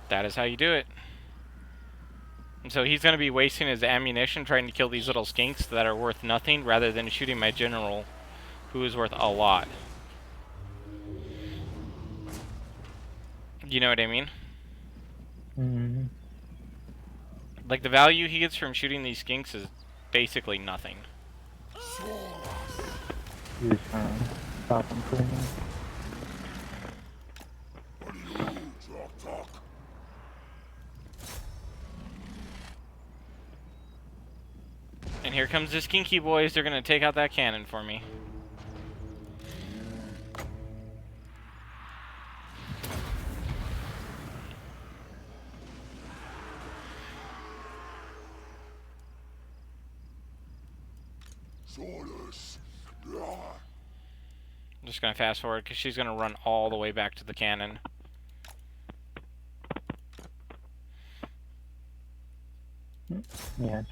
That is how you do it. And so he's going to be wasting his ammunition trying to kill these little skinks that are worth nothing rather than shooting my general, who is worth a lot. You know what I mean? Mm-hmm. Like, the value he gets from shooting these skinks is basically nothing. He was trying to stop him from me. And here comes the skinky boys. They're going to take out that cannon for me. I'm just going to fast forward because she's going to run all the way back to the cannon. Yeah,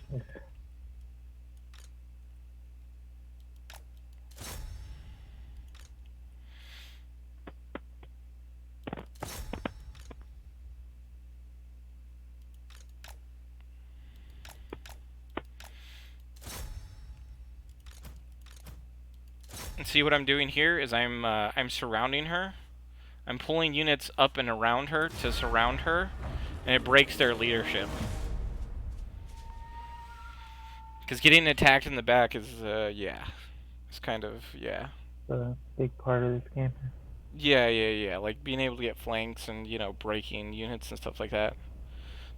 And see what I'm doing here is I'm surrounding her. I'm pulling units up and around her to surround her, and it breaks their leadership. Because getting attacked in the back is, yeah. It's kind of, yeah. a big part of this game. Yeah. Like, being able to get flanks and, you know, breaking units and stuff like that.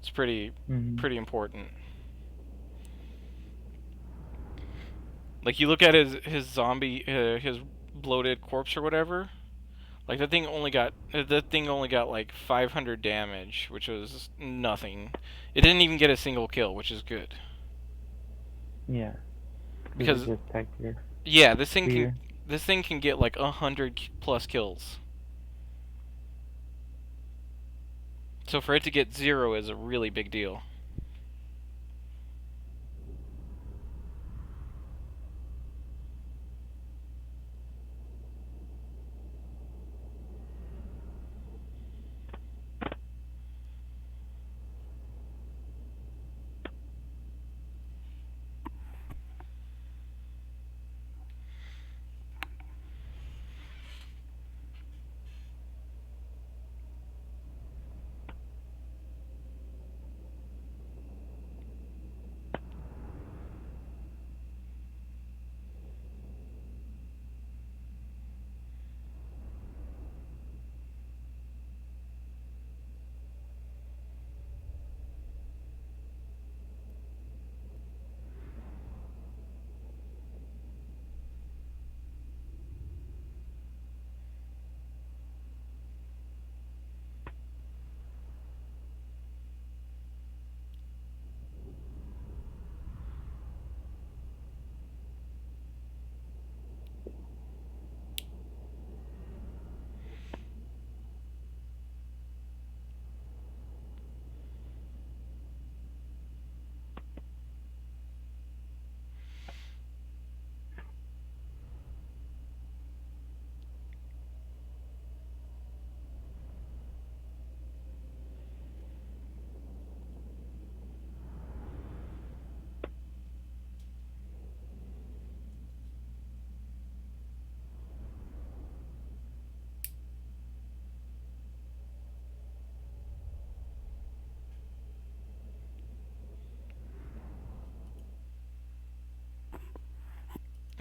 It's pretty important. Like, you look at his zombie, his bloated corpse or whatever. Like, that thing only got like 500 damage, which was nothing. It didn't even get a single kill, which is good. Yeah. Because just here. yeah, this thing can get like 100+ kills. So for it to get 0 is a really big deal.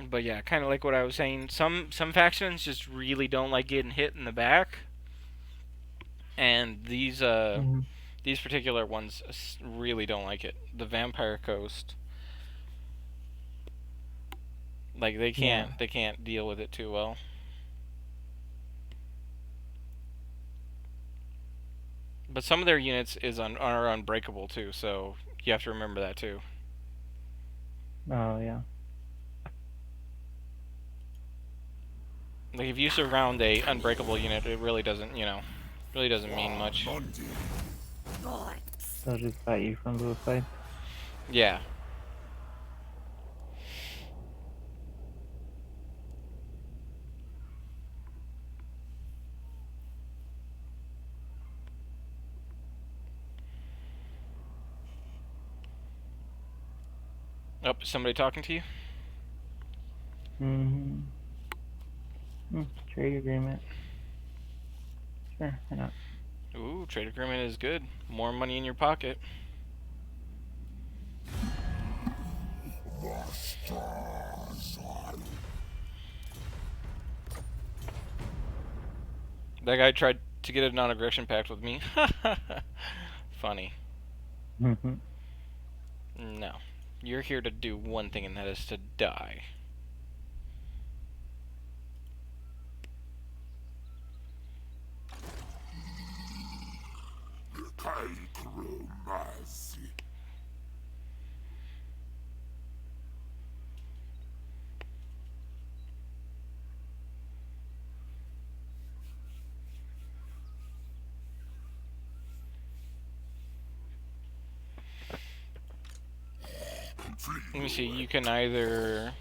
But yeah, kind of like what I was saying. Some factions just really don't like getting hit in the back, and Mhm. these particular ones really don't like it. The Vampire Coast, like Yeah. they can't deal with it too well. But some of their units are unbreakable too, so you have to remember that too. Oh yeah. Like if you surround a unbreakable unit, it really doesn't, really doesn't mean much. They'll just fight you from both sides. Yeah. Oh, somebody talking to you? Mm-hmm. Trade agreement. Sure, why not? Ooh, trade agreement is good. More money in your pocket. That guy tried to get a non-aggression pact with me. Funny. Mm-hmm. No. You're here to do one thing, and that is to die. Let me see. You can either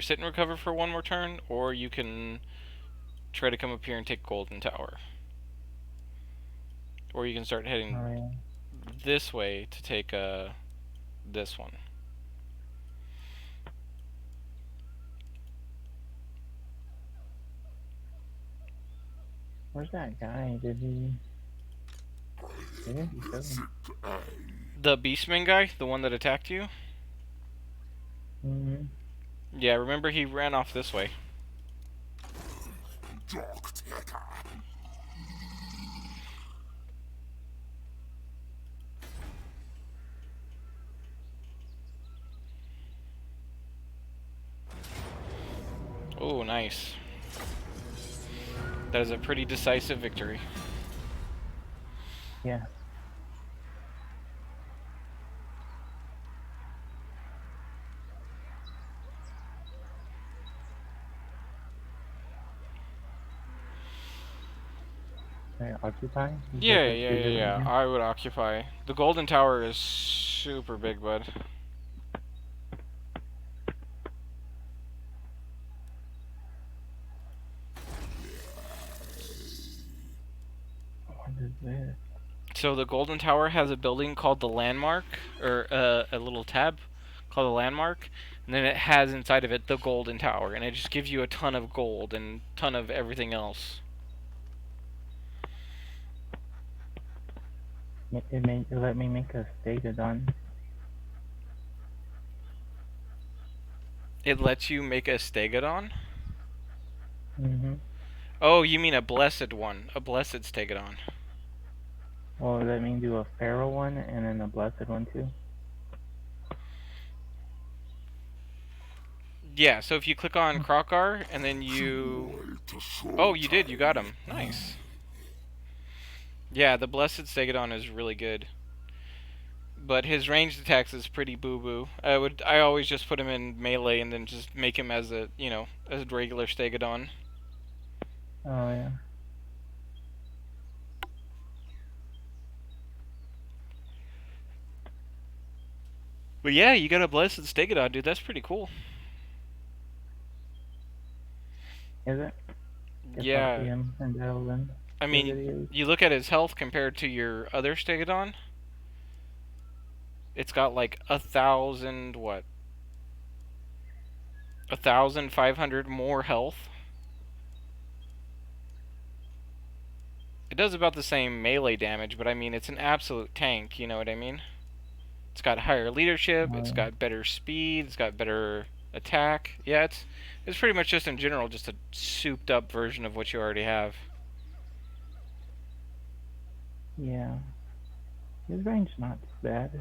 sit and recover for one more turn, or you can try to come up here and take Golden Tower. Or you can start heading Oh yeah. this way to take this one. Where's that guy? Did he? He killed him. The Beastman guy, the one that attacked you. Mm-hmm. Yeah, remember he ran off this way. Oh, nice. That is a pretty decisive victory. Yeah. Occupy? You said Yeah, let's yeah, do yeah, that yeah. again? I would occupy. The Golden Tower is super big, bud. What is this? So the Golden Tower has a building called the Landmark, or a little tab called the Landmark, and then it has inside of it the Golden Tower, and it just gives you a ton of gold and ton of everything else. It let me make a Stegodon. It lets you make a Stegodon? Mm-hmm. Oh, you mean a blessed one. A blessed Stegodon. Well, let me do a feral one and then a blessed one too. Yeah, so if you click on Krokar, and then you... Oh, you did, you got him. Nice. Yeah, the blessed Stegodon is really good. But his ranged attacks is pretty boo-boo. I always just put him in melee and then just make him as a, as a regular Stegodon. Oh yeah. But yeah, you got a blessed Stegodon, dude. That's pretty cool. Is it? Guess I'll see Yeah, him and delve in I the mean, videos. you look at his health compared to your other Stegodon. It's got like 1,000 what? 1,500 more health. It does about the same melee damage, but I mean, it's an absolute tank. You know what I mean? It's got higher leadership. Oh It's yeah. got better speed. It's got better Attack. Yeah, it's pretty much just in general just a souped up version of what you already have. Yeah. His range not too bad.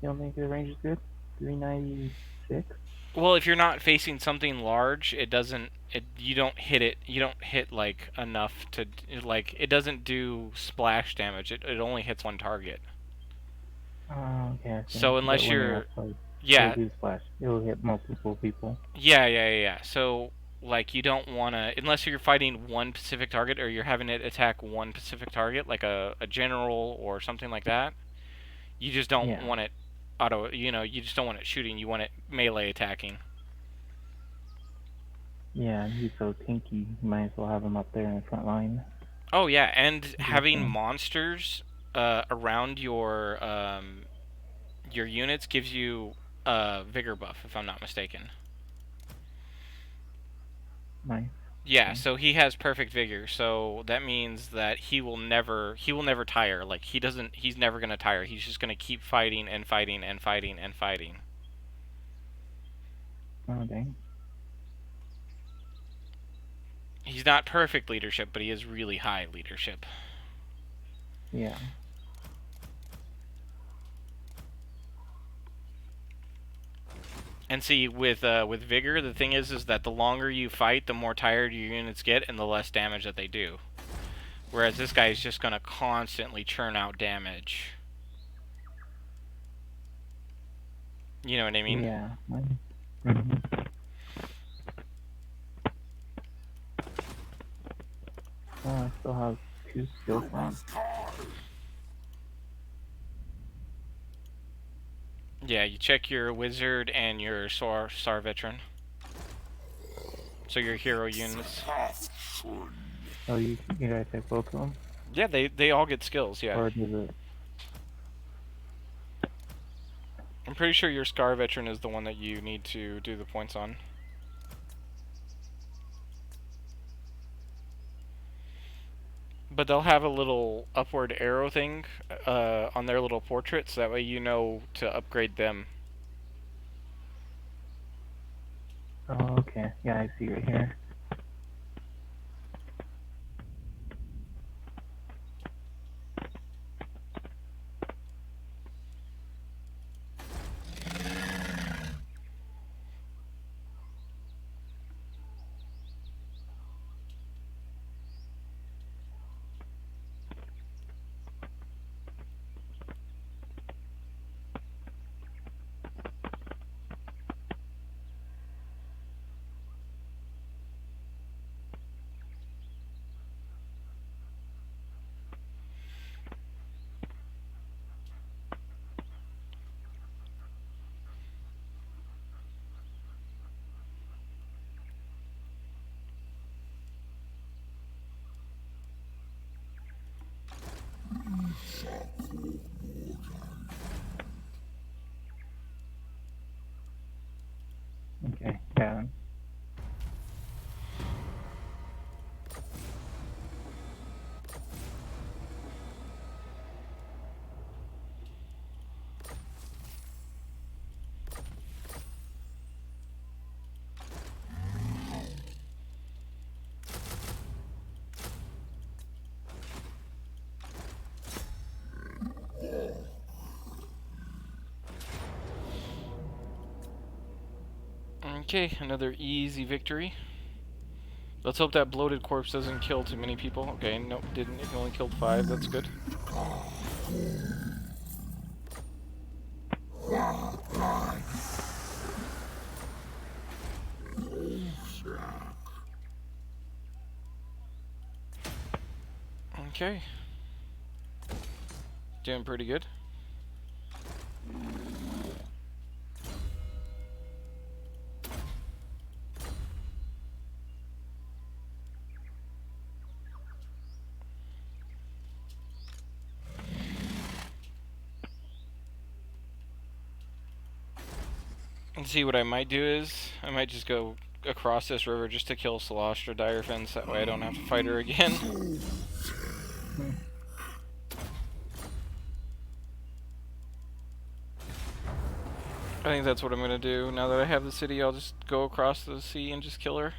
You don't think his range is good? 396? Well, if you're not facing something large, it doesn't. You don't hit it. You don't hit like enough to like. It doesn't do splash damage. It only hits one target. Oh, okay, I see. So But unless when you're you're, outside, it'll yeah, do splash. It'll hit multiple people. yeah. So like you don't want to unless you're fighting one specific target or you're having it attack one specific target, like a general or something like that. You just don't Yeah. want it auto. You just don't want it shooting. You want it melee attacking. Yeah, and he's so tanky, you might as well have him up there in the front line. Oh yeah, and having Yeah. monsters around your units gives you a vigor buff, if I'm not mistaken. Nice. Yeah, Okay. so he has perfect vigor, so that means that he will never tire. Like he's never gonna tire. He's just gonna keep fighting and fighting and fighting and fighting. Oh, dang. He's not perfect leadership, but he is really high leadership. Yeah. And see, with vigor, the thing is that the longer you fight, the more tired your units get, and the less damage that they do. Whereas this guy is just gonna constantly churn out damage. You know what I mean? Yeah. Mm-hmm. Oh, I still have 2 skill slots. Yeah, you check your wizard and your star veteran. So your hero units. Oh, you guys have both of them? Yeah, they all get skills. Yeah, Or does it? I'm pretty sure your scar veteran is the one that you need to do the points on. But they'll have a little upward arrow thing on their little portraits. That way you know to upgrade them. Oh, okay. Yeah, I see right here. Okay, yeah. Okay, another easy victory. Let's hope that bloated corpse doesn't kill too many people. Okay, nope, didn't. It only killed 5. That's good. Okay. Doing pretty good. And see, what I might do is, I might just go across this river just to kill Celestra Direfence. That way I don't have to fight her again. I think that's what I'm gonna do. Now that I have the city, I'll just go across the sea and just kill her.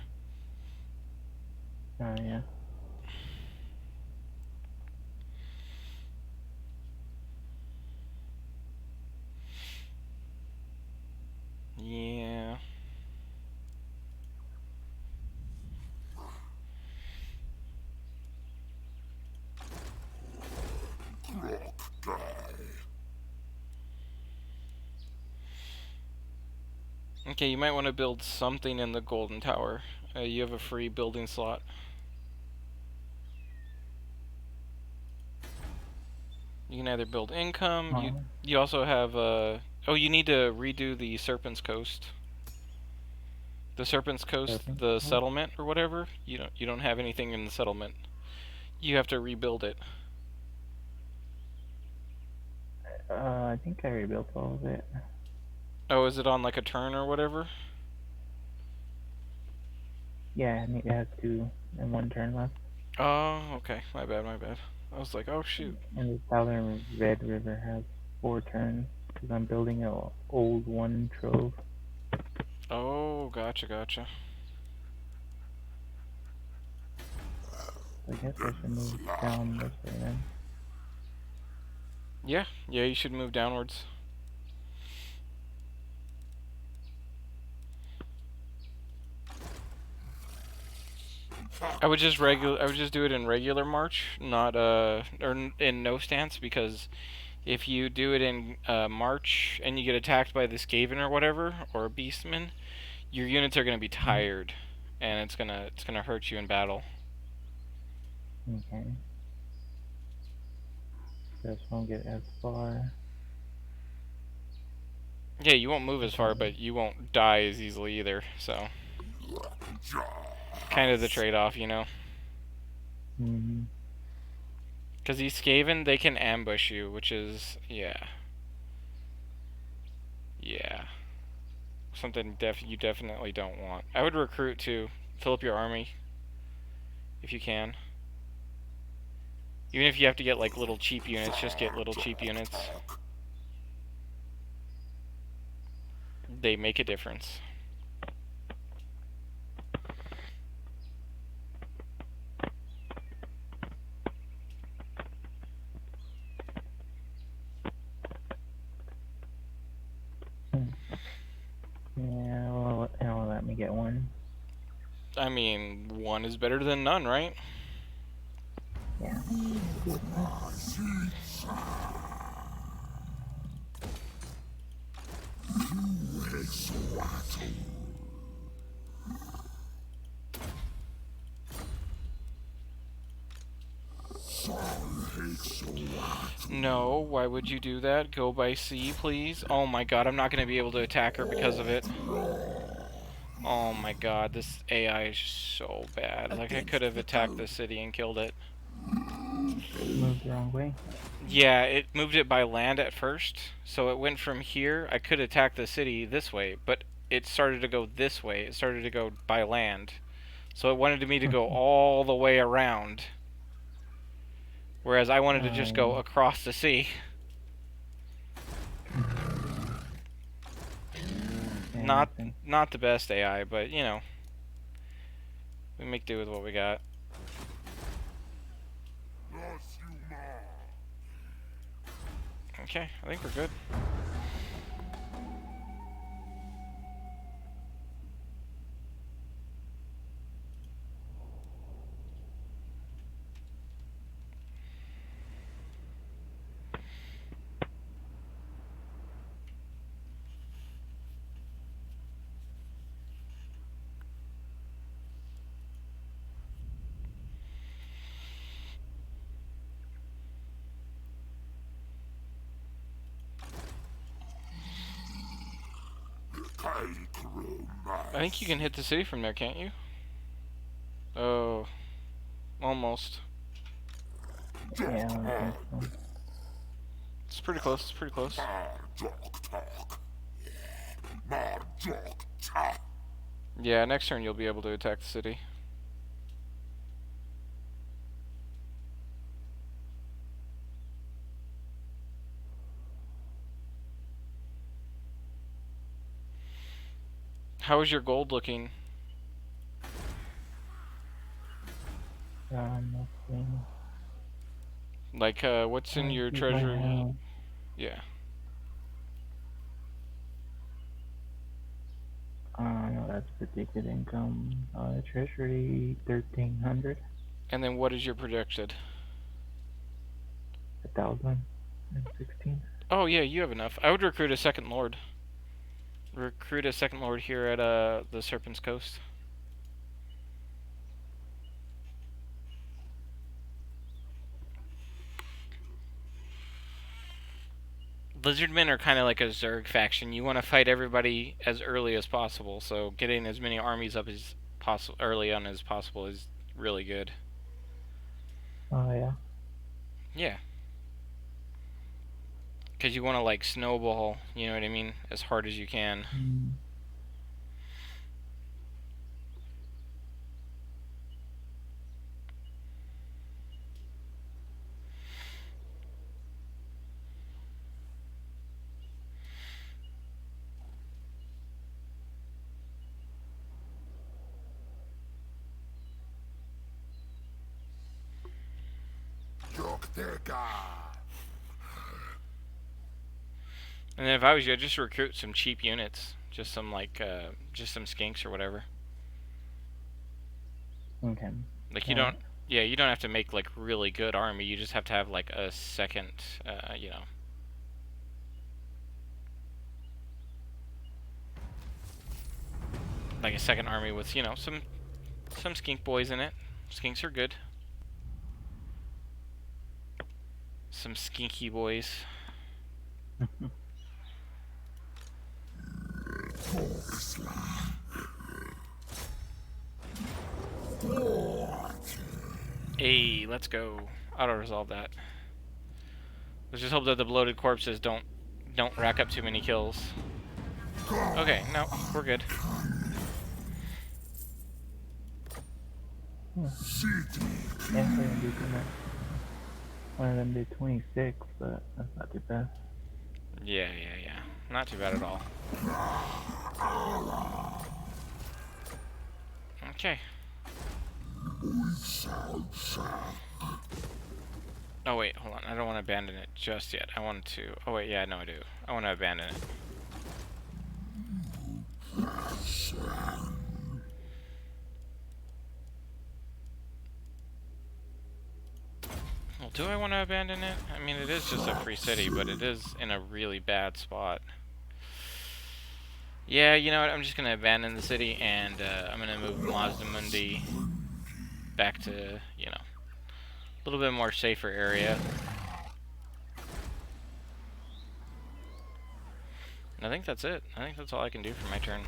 Oh, yeah. Yeah. Okay, you might want to build something in the golden tower. You have a free building slot. You can either build income. You Oh, you also have oh, you need to redo the Serpent's Coast. The Serpent's Coast, serpent. the Oh, settlement or whatever. You don't have anything in the settlement. You have to rebuild it. I think I rebuilt all of it. Oh, is it on like a turn or whatever? Yeah, I think it has 2 and 1 turn left. Oh, okay. My bad, my bad. I was like, oh shoot. And the southern Red River has 4 turns because I'm building a old 1 trove. Oh, gotcha, gotcha. So I guess I should move down this way then. Yeah, yeah, you should move downwards. I would just do it in regular march, not in no stance, because if you do it in march and you get attacked by the Skaven or whatever or a beastman, your units are going to be tired and it's going to hurt you in battle. Okay. Just won't get as far. Yeah, you won't move as far, but you won't die as easily either. So, kind of the trade-off, you know. Mm-hmm. Because these Skaven, they can ambush you, which is, yeah. Yeah. Something you definitely don't want. I would recruit too. Fill up your army. If you can. Even if you have to get like little cheap units, just get little cheap units. They make a difference. Yeah, well, it'll let me get 1. I mean, one is better than none, right? Yeah. No, why would you do that? Go by sea, please. Oh my god, I'm not going to be able to attack her because of it. Oh my god, this AI is so bad. Like, I could have attacked the city and killed it. Moved the wrong way. Yeah, it moved it by land at first. So it went from here. I could attack the city this way, but it started to go this way. It started to go by land. So it wanted me to go all the way around. Whereas I wanted to just go across the sea. Not Interesting. not the best AI, but you know, we make do with what we got. Okay, I think we're good. I think you can hit the city from there, can't you? Oh, almost. Yeah, I think so. It's pretty close. It's pretty close. Yeah, next turn you'll be able to attack the city. How is your gold looking? Let's see. Like, what's in your Keep my treasury? house. Yeah. No, that's predicted income. Treasury 1,300, And then what is your projected? 1,016. Oh yeah, you have enough. I would recruit a second lord. Recruit a second lord here at the Serpent's Coast. Lizardmen are kind of like a Zerg faction. You want to fight everybody as early as possible, so getting as many armies up as possible early on as possible is really good. Oh yeah. Yeah, because you want to like snowball. You know what I mean? As hard as you can. Mm. And then if I was you, I'd just recruit some cheap units, just some like just some skinks or whatever. Okay. Like you don't, yeah, you don't have to make like really good army. You just have to have like a second, you know, like a second army with some skink boys in it. Skinks are good. Some skinky boys. Hey, let's go. Auto resolve that. Let's just hope that the bloated corpses don't rack up too many kills. Okay, no, we're good. Yeah, they're gonna do too much. One of them did 26, but that's not too bad. Yeah. Not too bad at all. Okay. Oh wait, hold on. I don't want to abandon it just yet. I want to. Oh wait, yeah, no, I do. I want to abandon it. Well, do I want to abandon it? I mean, it is just a free city, but it is in a really bad spot. Yeah, you know what? I'm just gonna abandon the city, and I'm gonna move Mazdamundi back to, you know, a little bit more safer area. And I think that's it. I think that's all I can do for my turn.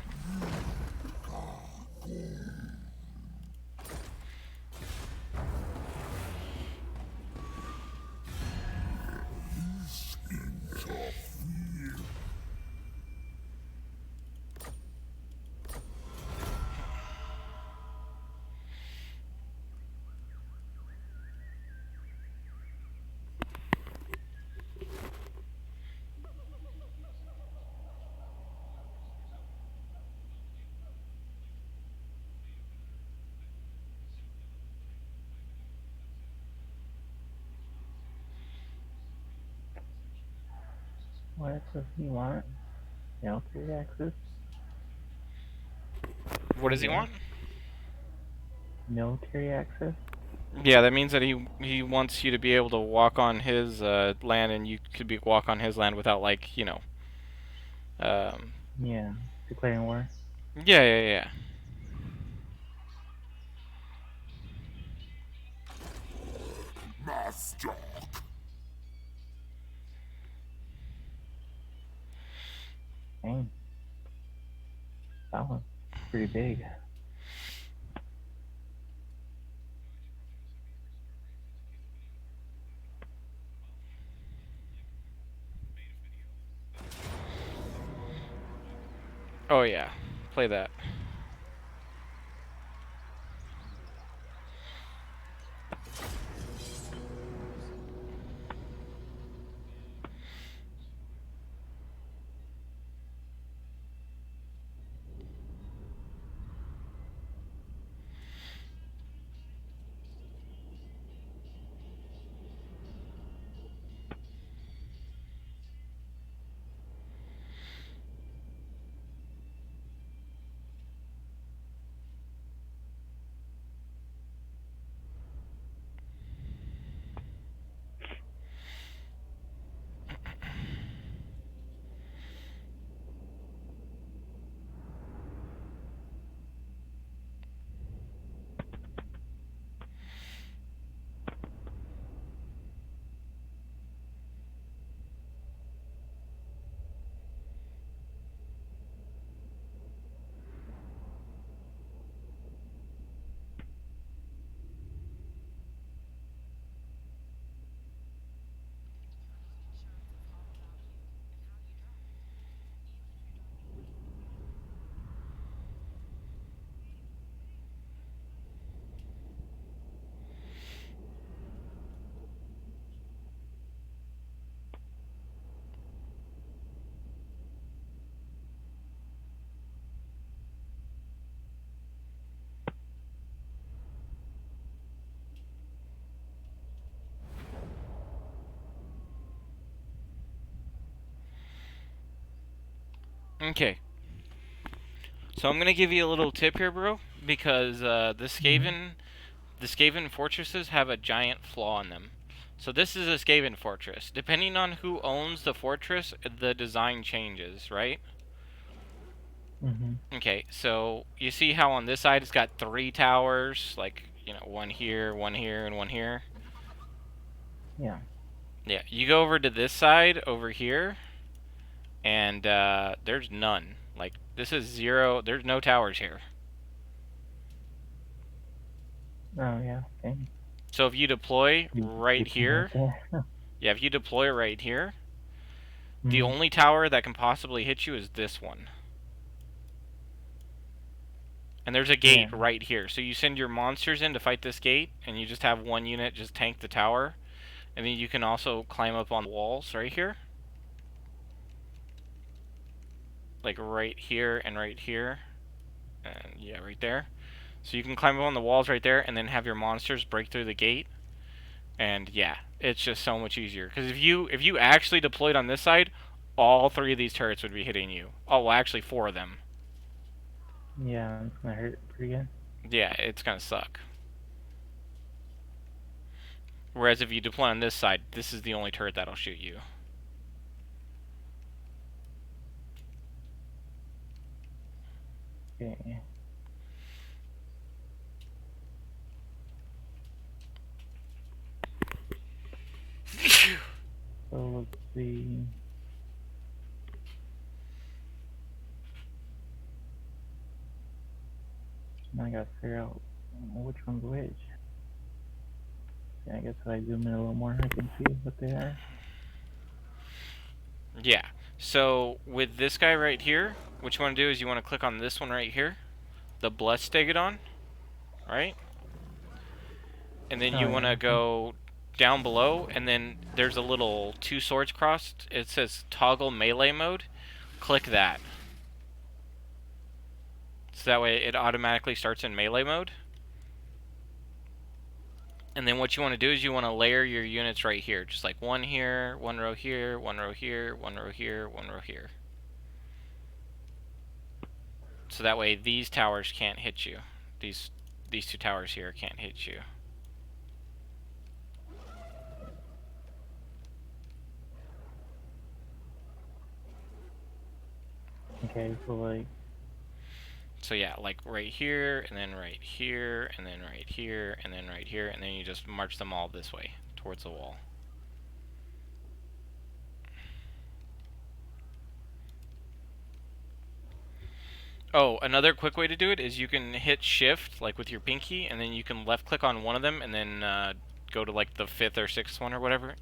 What does he want? Military access? What does he want? Military access? Yeah, that means that he wants you to be able to walk on his land, and you could walk on his land without, like, you know. Yeah, declaring war. Yeah. Dang, that one's pretty big. Oh yeah, play that. Okay. So I'm gonna give you a little tip here, bro, because the Skaven fortresses have a giant flaw in them. So this is a Skaven fortress. Depending on who owns the fortress, the design changes, right? Mhm. Okay, so you see how on this side it's got 3 towers, like, one here, and one here? Yeah. Yeah, you go over to this side, over here, and there's none. Like, this is 0, there's no towers here. Oh yeah. Okay. So if you deploy You right keep them right here, there. yeah, if you deploy right here, the Mhm. only tower that can possibly hit you is this one. And there's a Yeah. gate right here. So you send your monsters in to fight this gate, and you just have one unit just tank the tower. And then you can also climb up on the walls right here. Like right here and right here. And yeah, right there. So you can climb up on the walls right there and then have your monsters break through the gate. And yeah, it's just so much easier. Because if you actually deployed on this side, all 3 of these turrets would be hitting you. Oh, well, actually 4 of them. Yeah. It's gonna hurt pretty good. Yeah, it's gonna suck. Whereas if you deploy on this side, this is the only turret that'll shoot you. Okay. So let's see. Now I gotta figure out which one's which. Yeah, I guess if I zoom in a little more, I can see what they are. Yeah. So with this guy right here, what you want to do is you want to click on this one right here, the Blessed Stegodon, right? And then Oh you want yeah. to Okay. go down below, and then there's a little 2 swords crossed. It says toggle melee mode. Click that. So that way it automatically starts in melee mode. And then what you want to do is you want to layer your units right here. Just like one here, one row here, one row here, one row here, one row here. So that way these towers can't hit you. These 2 towers here can't hit you. Okay. So like. So yeah, like right here, and then right here, and then right here, and then right here, and then you just march them all this way, towards the wall. Oh, another quick way to do it is you can hit shift, like with your pinky, and then you can left click on one of them, and then go to like the 5th or 6th one or whatever,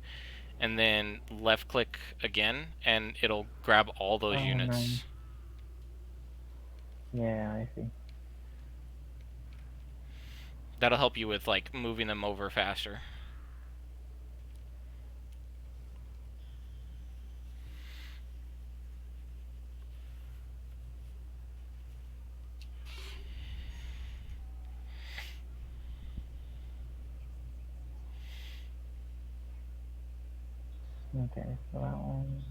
and then left click again, and it'll grab all those Oh no. units. Yeah, I see. That'll help you with like moving them over faster. Okay, so that one.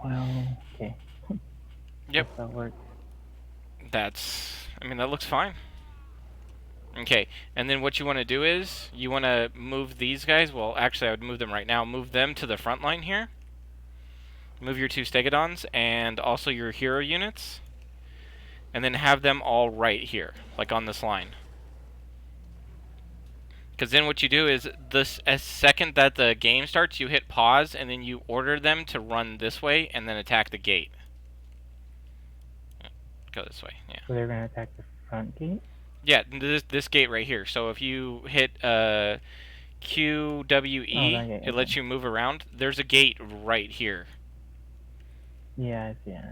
Well, okay. Yep. Guess that works. I mean, that looks fine. Okay, and then what you want to do is, you want to move these guys, well, actually I would move them right now, move them to the front line here. Move your 2 Stegodons, and also your hero units. And then have them all right here, like on this line. Because then what you do is, as second that the game starts, you hit pause, and then you order them to run this way, and then attack the gate. Go this way, yeah. So they're gonna attack the front gate? Yeah, this gate right here. So if you hit QWE, gate, it lets you move around. There's a gate right here. Yeah, I see it.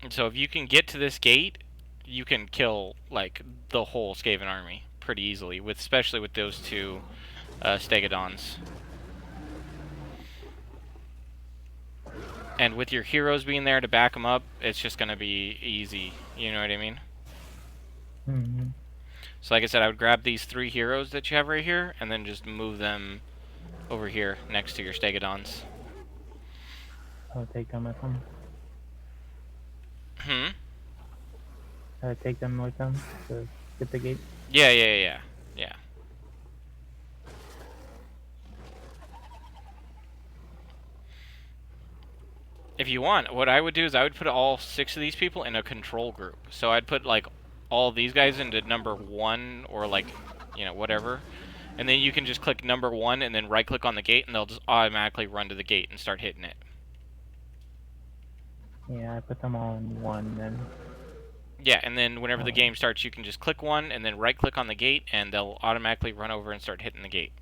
And so if you can get to this gate, you can kill, like, the whole Skaven army pretty easily, especially with those 2 Stegodons. And with your heroes being there to back them up, it's just going to be easy. You know what I mean? Mm-hmm. So like I said, I would grab these 3 heroes that you have right here, and then just move them over here next to your Stegodons. I'll take them with them. Hmm? Take them with them to get the gate. Yeah. If you want, what I would do is I would put all 6 of these people in a control group. So I'd put, like, all these guys into number 1, or, like, you know, whatever. And then you can just click number 1 and then right-click on the gate, and they'll just automatically run to the gate and start hitting it. Yeah, I put them all in 1 then. Yeah, and then whenever the game starts, you can just click 1 and then right-click on the gate, and they'll automatically run over and start hitting the gate.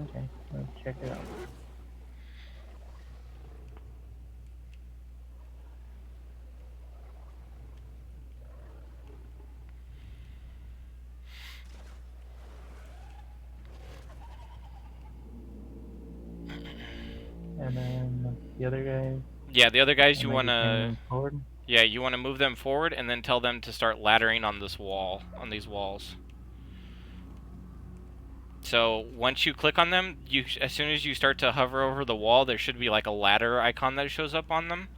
Okay, let's check it out. And then the other guys. Yeah, the other guys you Am I want just moving to... them forward? Yeah, you want to move them forward and then tell them to start laddering on this wall, on these walls. So once you click on them, as soon as you start to hover over the wall, there should be like a ladder icon that shows up on them.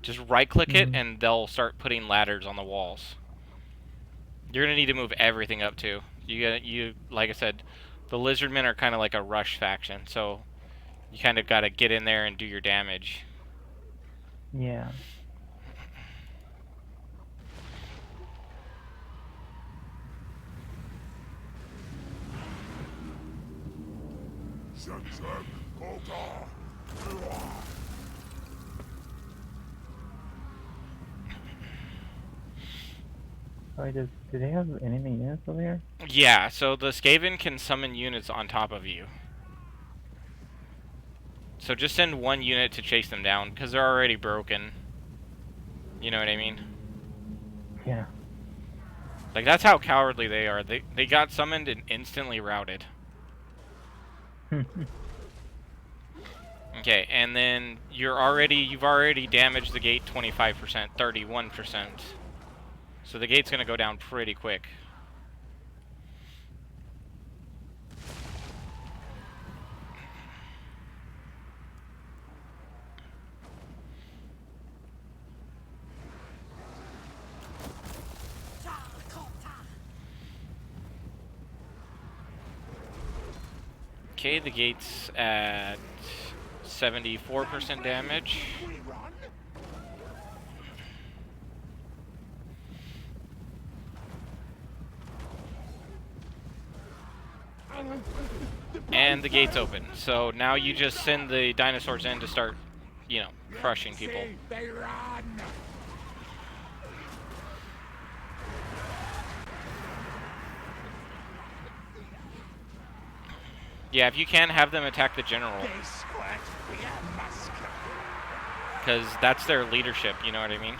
Just right-click it, and they'll start putting ladders on the walls. You're gonna need to move everything up too. Like I said, the Lizardmen are kind of like a rush faction, so you kind of gotta get in there and do your damage. Yeah. Do they have enemy units over here? Yeah, so the Skaven can summon units on top of you. So just send 1 unit to chase them down, because they're already broken. You know what I mean? Yeah. Like, that's how cowardly they are. They got summoned and instantly routed. Okay, and then you've already damaged the gate 25%, 31%. So the gate's gonna go down pretty quick. Okay, the gate's at 74% damage. And the gate's open. So now you just send the dinosaurs in to start, you know, crushing people. Yeah, if you can, have them attack the general. Because that's their leadership, you know what I mean?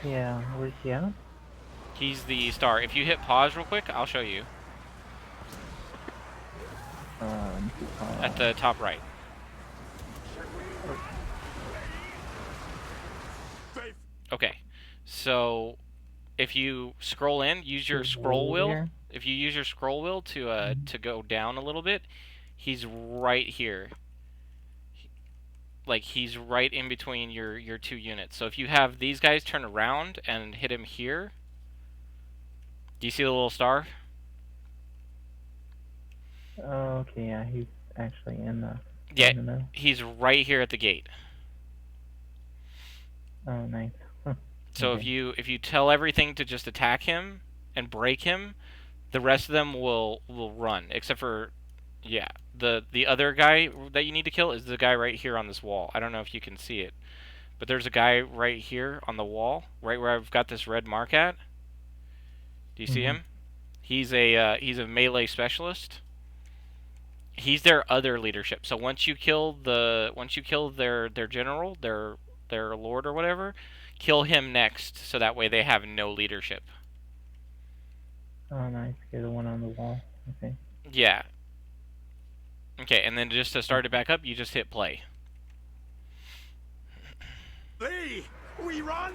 Yeah, where's he at? He's the star. If you hit pause real quick, I'll show you. At the top right. Okay, so if you scroll in, use your scroll wheel. If you use your scroll wheel to go down a little bit, he's right here. like he's right in between your two units. So if you have these guys turn around and hit him here, do you see the little star? Oh, okay, yeah, he's actually in the Yeah, middle. he's right here at the gate. Oh, nice. Huh. So Okay. if you tell everything to just attack him and break him, the rest of them will run, except for, yeah, the other guy that you need to kill is the guy right here on this wall. I don't know if you can see it, but there's a guy right here on the wall, right where I've got this red mark at. Do you see him? He's a melee specialist. He's their other leadership. So once you kill their general, their lord or whatever, kill him next, so that way they have no leadership. Oh, nice. You're the one on the wall. Okay. Yeah. Okay, and then just to start it back up, you just hit play. Lee, we run.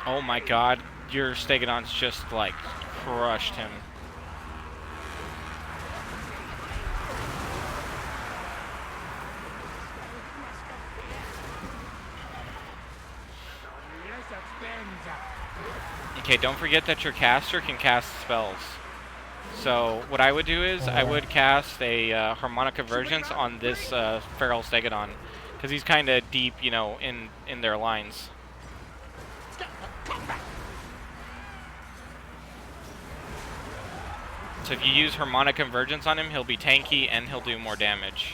Oh my god, your Stegodon's just like crushed him. Okay, don't forget that your caster can cast spells. So what I would do is I would cast a harmonic convergence on this feral Stegodon, because he's kind of deep, you know, in their lines. So if you use harmonic convergence on him, he'll be tanky and he'll do more damage.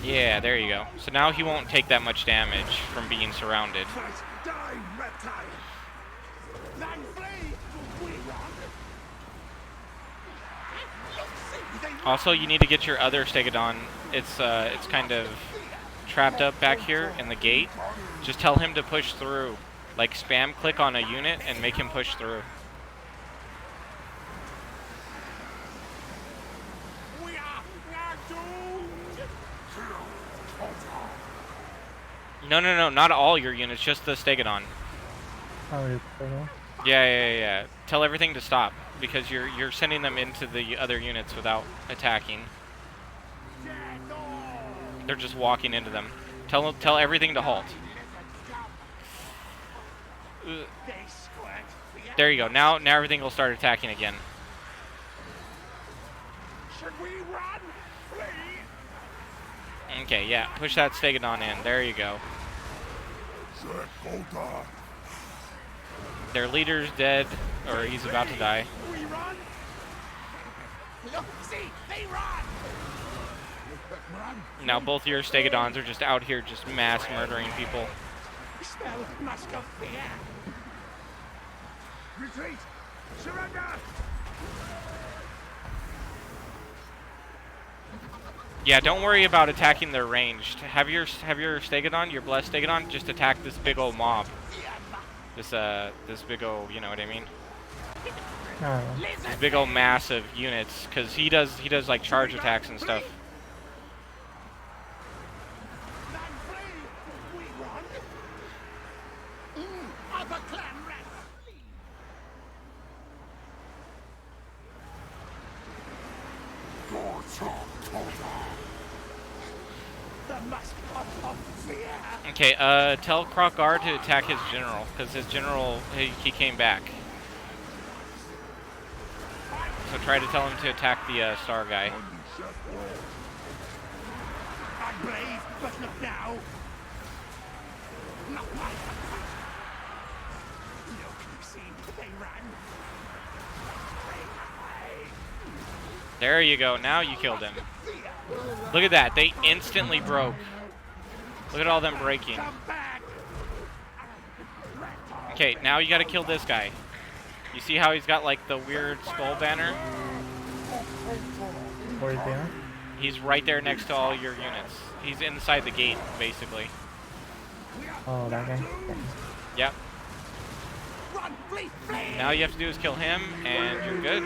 Yeah, there you go. So now he won't take that much damage from being surrounded. Also, you need to get your other Stegodon. It's kind of trapped up back here in the gate. Just tell him to push through. Like, spam click on a unit and make him push through. No, not all your units, just the Stegodon. Oh, just Yeah. Tell everything to stop, because you're sending them into the other units without attacking. They're just walking into them. Tell everything to halt. There you go. Now everything will start attacking again. Should we run? Okay, yeah. Push that Stegodon in. There you go. Their leader's dead, or he's about to die. We run. Look, see, they run. Now both your Stegodons are just out here just mass murdering people. Smell musk of fear. Retreat! Surrender! Yeah, don't worry about attacking their ranged. Have your Stegodon, your blessed Stegodon, just attack this big old mob. This big old, you know what I mean? This big old mass of units, because he does like charge attacks and stuff. Okay, tell Krokgar to attack his general, because his general, he came back. So try to tell him to attack the star guy. I'm brave, but not now. Not my Look, you see, they ran. There you go, now you killed him. Look at that, they instantly broke. Look at all them breaking. Okay, now you gotta kill this guy. You see how he's got like the weird skull banner? Where is he at? He's right there next to all your units. He's inside the gate, basically. Oh, that guy? Yep. Now you have to do is kill him, and you're good.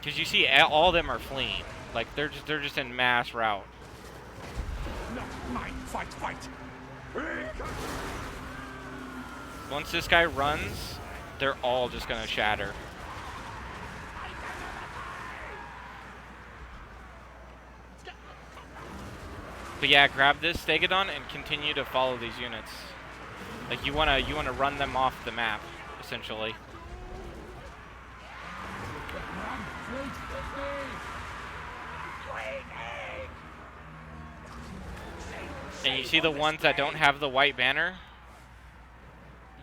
Because you see, all of them are fleeing. Like they're just in mass rout. Not mine. Fight, fight. Once this guy runs, they're all just gonna shatter. But yeah, grab this Stegodon and continue to follow these units. Like you wanna run them off the map, essentially. And you see the ones that don't have the white banner?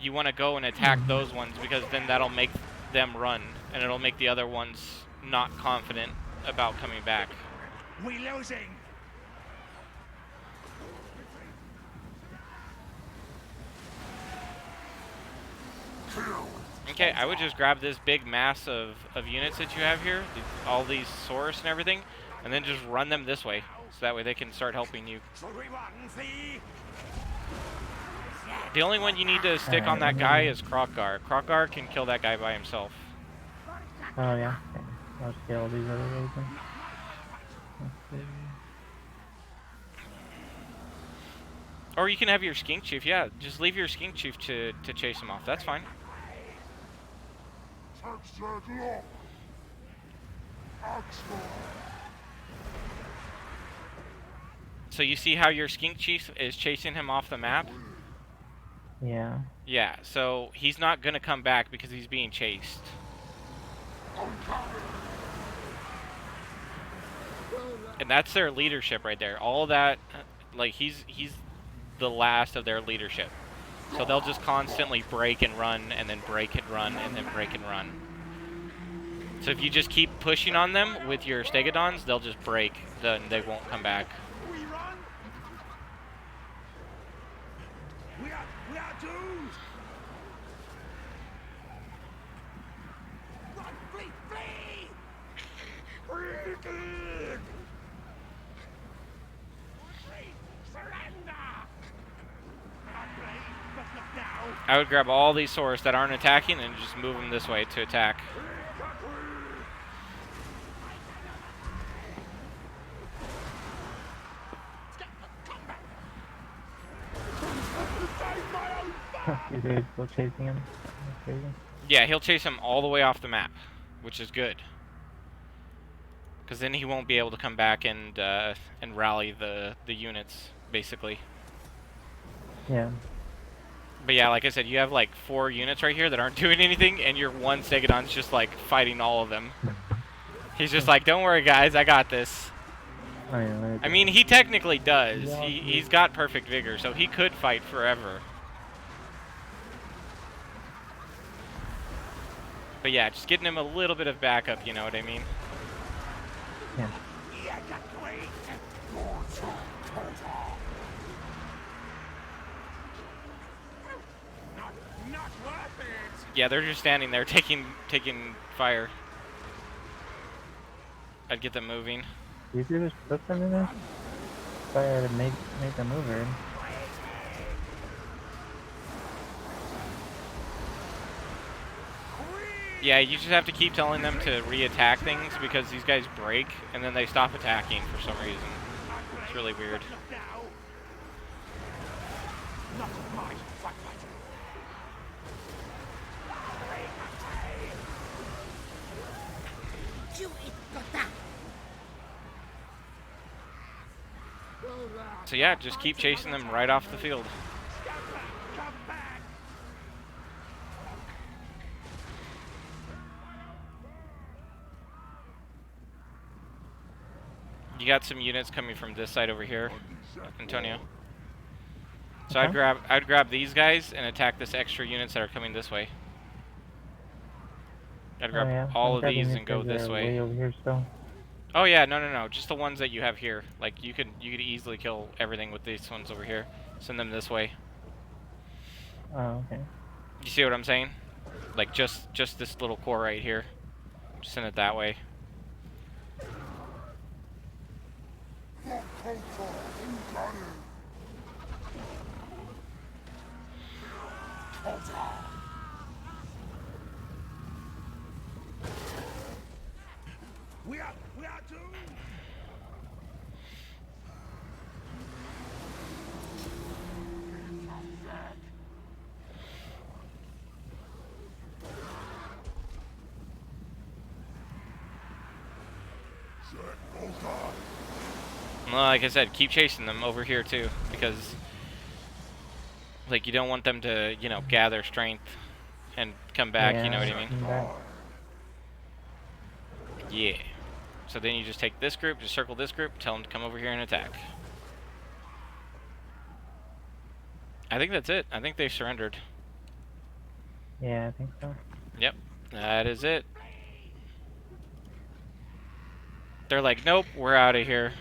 You want to go and attack those ones because then that'll make them run. And it'll make the other ones not confident about coming back. We losing. Okay, I would just grab this big mass of units that you have here, all these Saurus and everything, and then just run them this way. So that way they can start helping you. The only one you need to stick on that guy is Krokgar. Krokgar can kill that guy by himself. Oh yeah. Okay. I'll just kill all these other guys then. Let's see. Or you can have your Skink Chief, yeah. Just leave your Skink Chief to chase him off. That's fine. So you see how your Skink Chief is chasing him off the map? Yeah. Yeah, so he's not going to come back because he's being chased. And that's their leadership right there. All that, like, he's the last of their leadership. So they'll just constantly break and run, and then break and run, and then break and run. So if you just keep pushing on them with your Stegodons, they'll just break, then they won't come back. We run. We are doomed. Run, flee, flee. Surrender. Not brave, but look now. I would grab all these Saurus that aren't attacking and just move them this way to attack. Your dude's still chasing him. That's crazy. Yeah, he'll chase him all the way off the map, which is good. Because then he won't be able to come back and rally the units, basically. Yeah. But yeah, like I said, you have like 4 units right here that aren't doing anything, and your one Stegodon's just like fighting all of them. He's just like, don't worry guys, I got this. Oh, yeah, I mean, he technically does. He's got perfect vigor, so he could fight forever. But yeah, just getting him a little bit of backup, you know what I mean? yeah. Not worth it. Yeah, they're just standing there taking fire. I'd get them moving. You could just put them in there? Try to make them move, right? Yeah, you just have to keep telling them to re-attack things because these guys break and then they stop attacking for some reason. It's really weird. Not mine. Fight, fight. So yeah, just keep chasing them right off the field. Come back. You got some units coming from this side over here, Antonio. So Okay. I'd grab these guys and attack this extra units that are coming this way. I'd grab Oh, yeah. all I'm of grabbing these these and go guys that this are way. over here still. Oh yeah, no, just the ones that you have here. Like you could easily kill everything with these ones over here. Send them this way. Oh, okay. You see what I'm saying? Like just this little core right here. Just send it that way. We are doomed. Well, like I said, keep chasing them over here too, because like you don't want them to, you know, gather strength and come back. Yeah, You know what I mean? come back. Yeah. So then you just take this group, just circle this group, tell them to come over here and attack. I think that's it. I think they surrendered. Yeah, I think so. Yep, that is it. They're like, nope, we're out of here.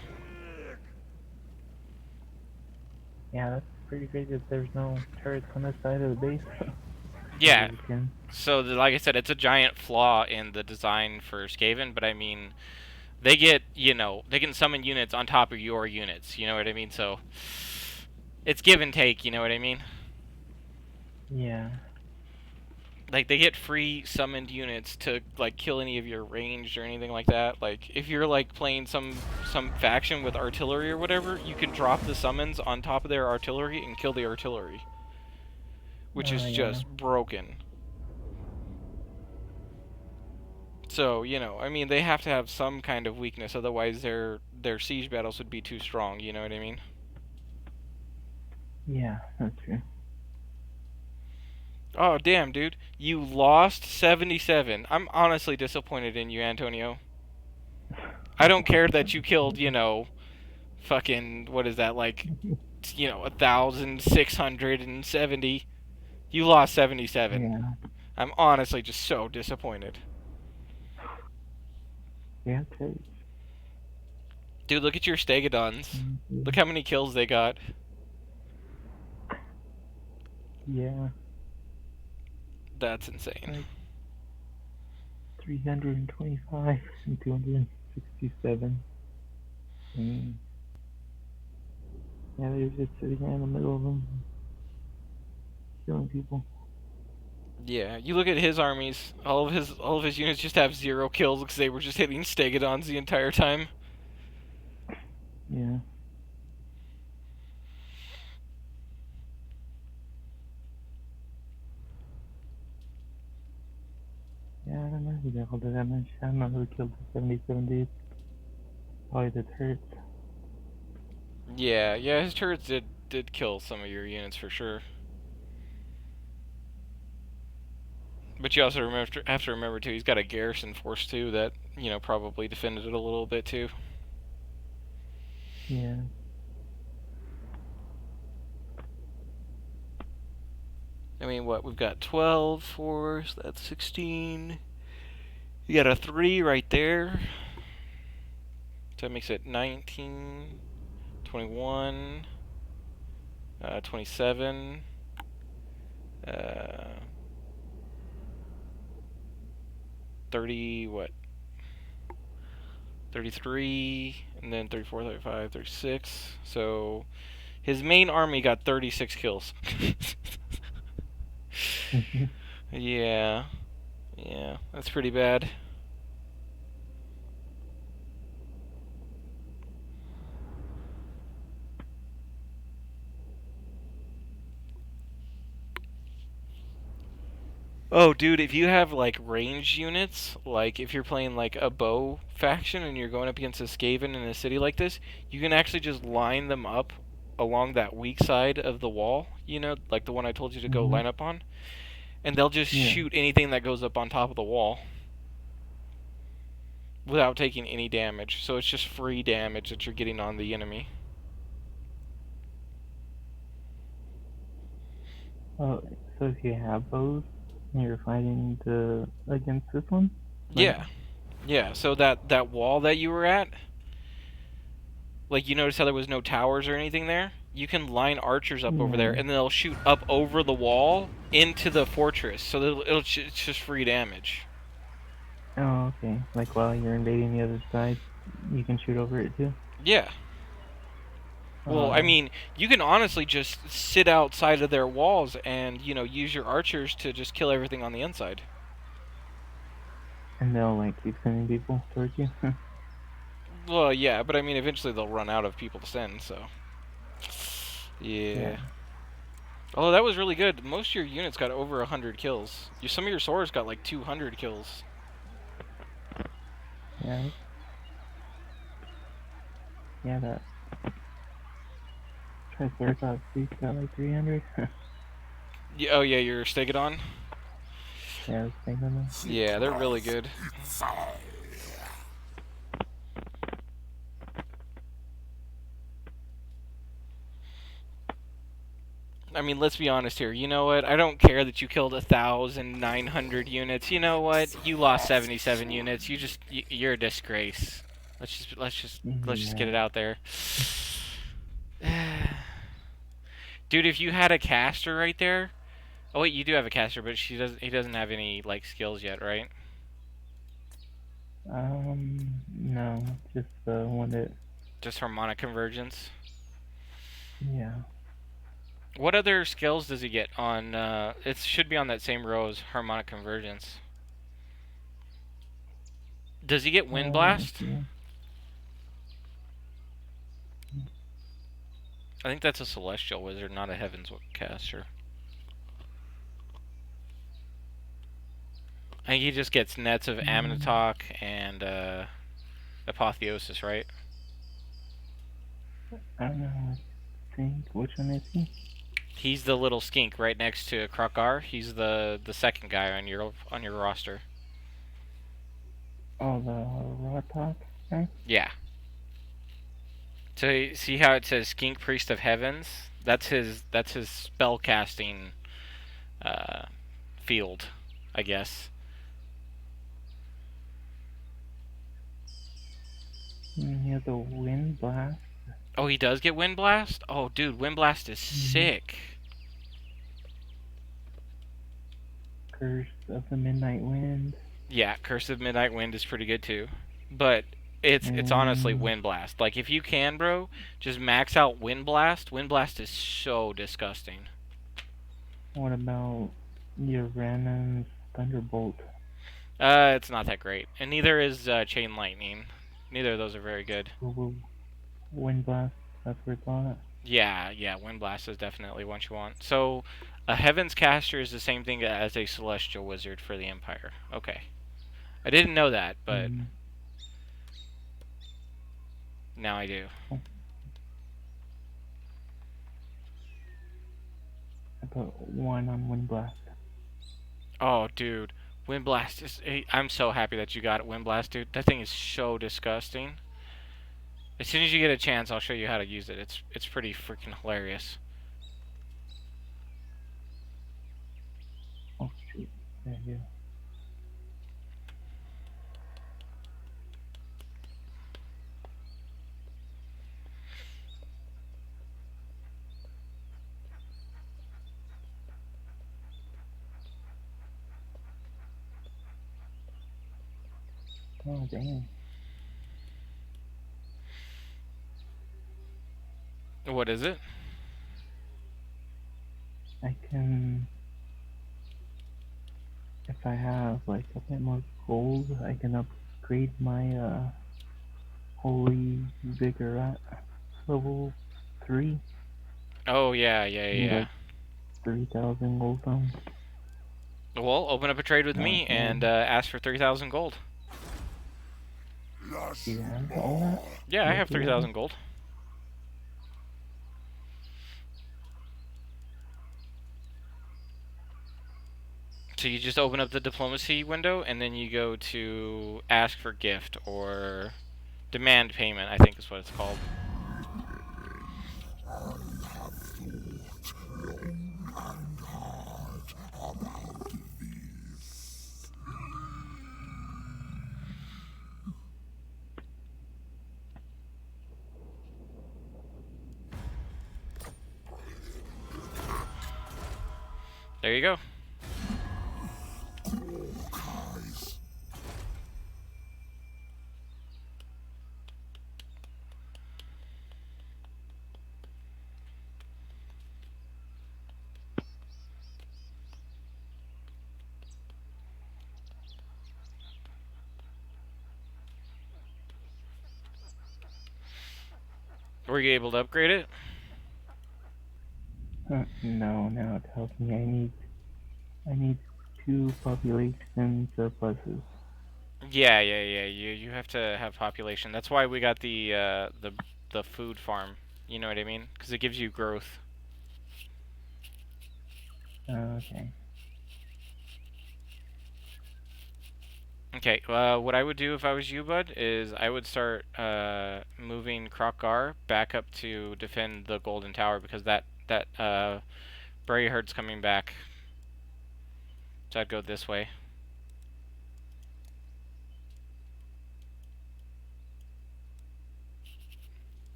Yeah, that's pretty great that there's no turrets on this side of the base. Yeah. You can- So, like I said, it's a giant flaw in the design for Skaven, but I mean, they get, you know, they can summon units on top of your units, you know what I mean? So, it's give and take, you know what I mean? Yeah. Like, they get free summoned units to, like, kill any of your ranged or anything like that. Like, if you're, like, playing some faction with artillery or whatever, you can drop the summons on top of their artillery and kill the artillery. Which is yeah. just broken. So, you know, I mean, they have to have some kind of weakness, otherwise their siege battles would be too strong, you know what I mean? Yeah, that's true. Oh, damn, dude. You lost 77. I'm honestly disappointed in you, Antonio. I don't care that you killed, you know, fucking, what is that, like, you know, 1,670. You lost 77. Yeah. I'm honestly just so disappointed. Yeah, okay. Dude, look at your Stegodons. Mm-hmm. Look how many kills they got. Yeah. That's insane. 325 and 267. Yeah, they're just sitting right in the middle of them, killing people. Yeah, you look at his armies. All of his units just have 0 kills because they were just hitting Stegodons the entire time. Yeah. Yeah, I don't know who the hell did that much. I don't know who killed the 77 dudes. Probably the turrets. Yeah, his turrets did kill some of your units for sure. But you also have to remember too, he's got a garrison force too that, you know, probably defended it a little bit too. Yeah. I mean, what, we've got 12 force, that's 16. You got a 3 right there. So that makes it 19, 21, 27, 30, what? 33, and then 34, 35, 36. So his main army got 36 kills. Yeah. Yeah, that's pretty bad. Oh, dude, if you have, like, ranged units, like, if you're playing, like, a bow faction and you're going up against a Skaven in a city like this, you can actually just line them up along that weak side of the wall, you know, like the one I told you to go line up on, and they'll just shoot anything that goes up on top of the wall without taking any damage. So it's just free damage that you're getting on the enemy. Oh, so if you have bows and you're fighting against this one? Yeah. Yeah, so that wall that you were at, like, you notice how there was no towers or anything there? You can line archers up over there, and they'll shoot up over the wall into the fortress, so it's just free damage. Oh, okay. Like while you're invading the other side, you can shoot over it too? Yeah. Well, I mean, you can honestly just sit outside of their walls and, you know, use your archers to just kill everything on the inside. And they'll, like, keep sending people towards you? Well, yeah, but I mean, eventually they'll run out of people to send, so... Yeah. Although that was really good. Most of your units got over 100 kills. Some of your swords got like 200 kills. Yeah. Yeah, that Triceratops beast got like 300. Yeah, oh yeah, your Stegodon? Yeah, it's big on them. Yeah, they're really good. I mean, let's be honest here. You know what? I don't care that you killed 1,900 units. You know what? You lost 77 units. You're a disgrace. Let's just get Yeah. it out there. Dude, if you had a caster right there. Oh wait, you do have a caster, but he doesn't have any like skills yet, right? No, just the one that, Just harmonic convergence. yeah. What other skills does he get on it should be on that same row as harmonic convergence. Does he get wind blast? Yeah. I think that's a celestial wizard, not a heavens caster. I think he just gets nets of Amnitoc and Apotheosis, right? I don't know. I think which one is he? He's the little skink right next to Krokar. He's the second guy on your roster. Oh, the raw talk guy. Yeah. So see how it says Skink Priest of Heavens? That's his spell casting field, I guess. He has a wind blast. Oh, he does get Wind Blast? Oh, dude, Wind Blast is sick. Curse of the Midnight Wind. Yeah, Curse of Midnight Wind is pretty good too. But it's honestly Wind Blast. Like if you can, bro, just max out Wind Blast. Wind Blast is so disgusting. What about Uranus Thunderbolt? It's not that great. And neither is Chain Lightning. Neither of those are very good. Wind blast. That's where it's on. Yeah, Wind Blast is definitely what you want. So, a Heaven's Caster is the same thing as a Celestial Wizard for the Empire. Okay. I didn't know that, but now I do. I put 1 on Wind Blast. Oh, dude. Wind Blast is... I'm so happy that you got Wind Blast, dude. That thing is so disgusting. As soon as you get a chance, I'll show you how to use it. It's pretty freaking hilarious. Oh, shoot. There you go. Oh, damn. What is it? I can... If I have, like, a bit more gold, I can upgrade my, Holy Vigor at level 3. Oh, yeah. Like 3,000 gold on. Well, open up a trade with me and ask for 3,000 gold. Do you have all that? Yeah, I have 3,000 gold. So you just open up the diplomacy window and then you go to ask for gift or demand payment, I think is what it's called. There you go. Were you able to upgrade it? No, now it tells me I need 2 population surpluses. Yeah. You have to have population. That's why we got the the food farm. You know what I mean? Because it gives you growth. Okay. Okay, what I would do if I was you, bud, is I would start moving Krokgar back up to defend the Golden Tower because that Bray herd's coming back. So I'd go this way.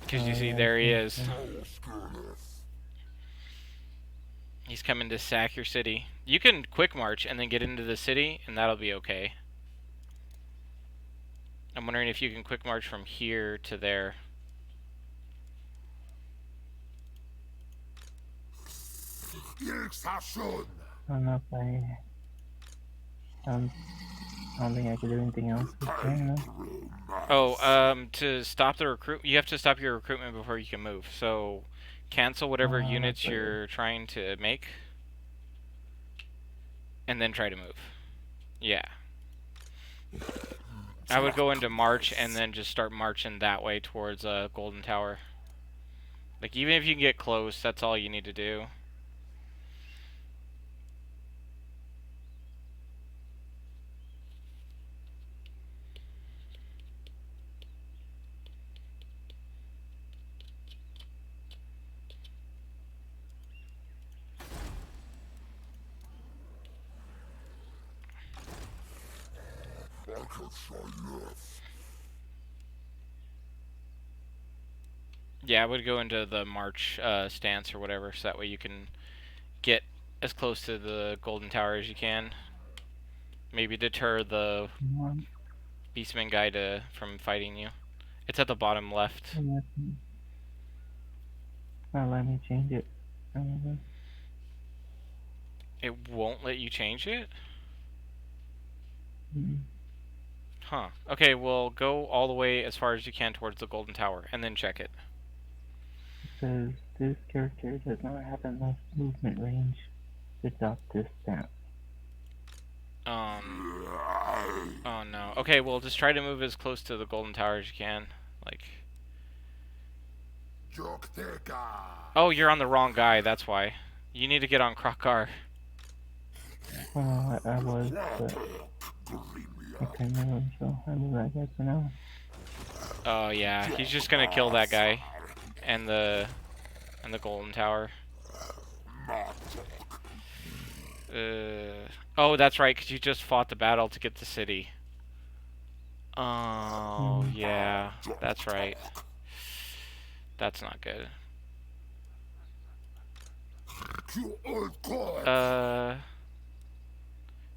Because you see, Yeah, there he okay, is. He's coming to sack your city. You can quick march and then get into the city, and that'll be okay. I'm wondering if you can quick march from here to there. I don't know if um, I don't think I could do anything else with China. Oh, to stop the you have to stop your recruitment before you can move. So, cancel whatever units That's right. you're trying to make, and then try to move. Yeah. I would go into March and then just start marching that way towards Golden Tower. Like, even if you can get close, that's all you need to do. Yeah, I would go into the March stance or whatever, so that way you can get as close to the Golden Tower as you can. Maybe deter the Beastman guy from fighting you. It's at the bottom left. Not let me change it. It won't let you change it? Mm. Huh. Okay, well, go all the way as far as you can towards the Golden Tower, and then check it. It says this character does not have enough movement range to adopt this stance. Oh no. Okay, well, just try to move as close to the Golden Tower as you can. Like... Oh, you're on the wrong guy, that's why. You need to get on Krokgar. Well, I was, but I couldn't move, so I move that guy for now. Oh yeah, he's just gonna kill that guy. And the Golden Tower. Oh, that's right, because you just fought the battle to get the city. Oh, yeah, that's right. That's not good.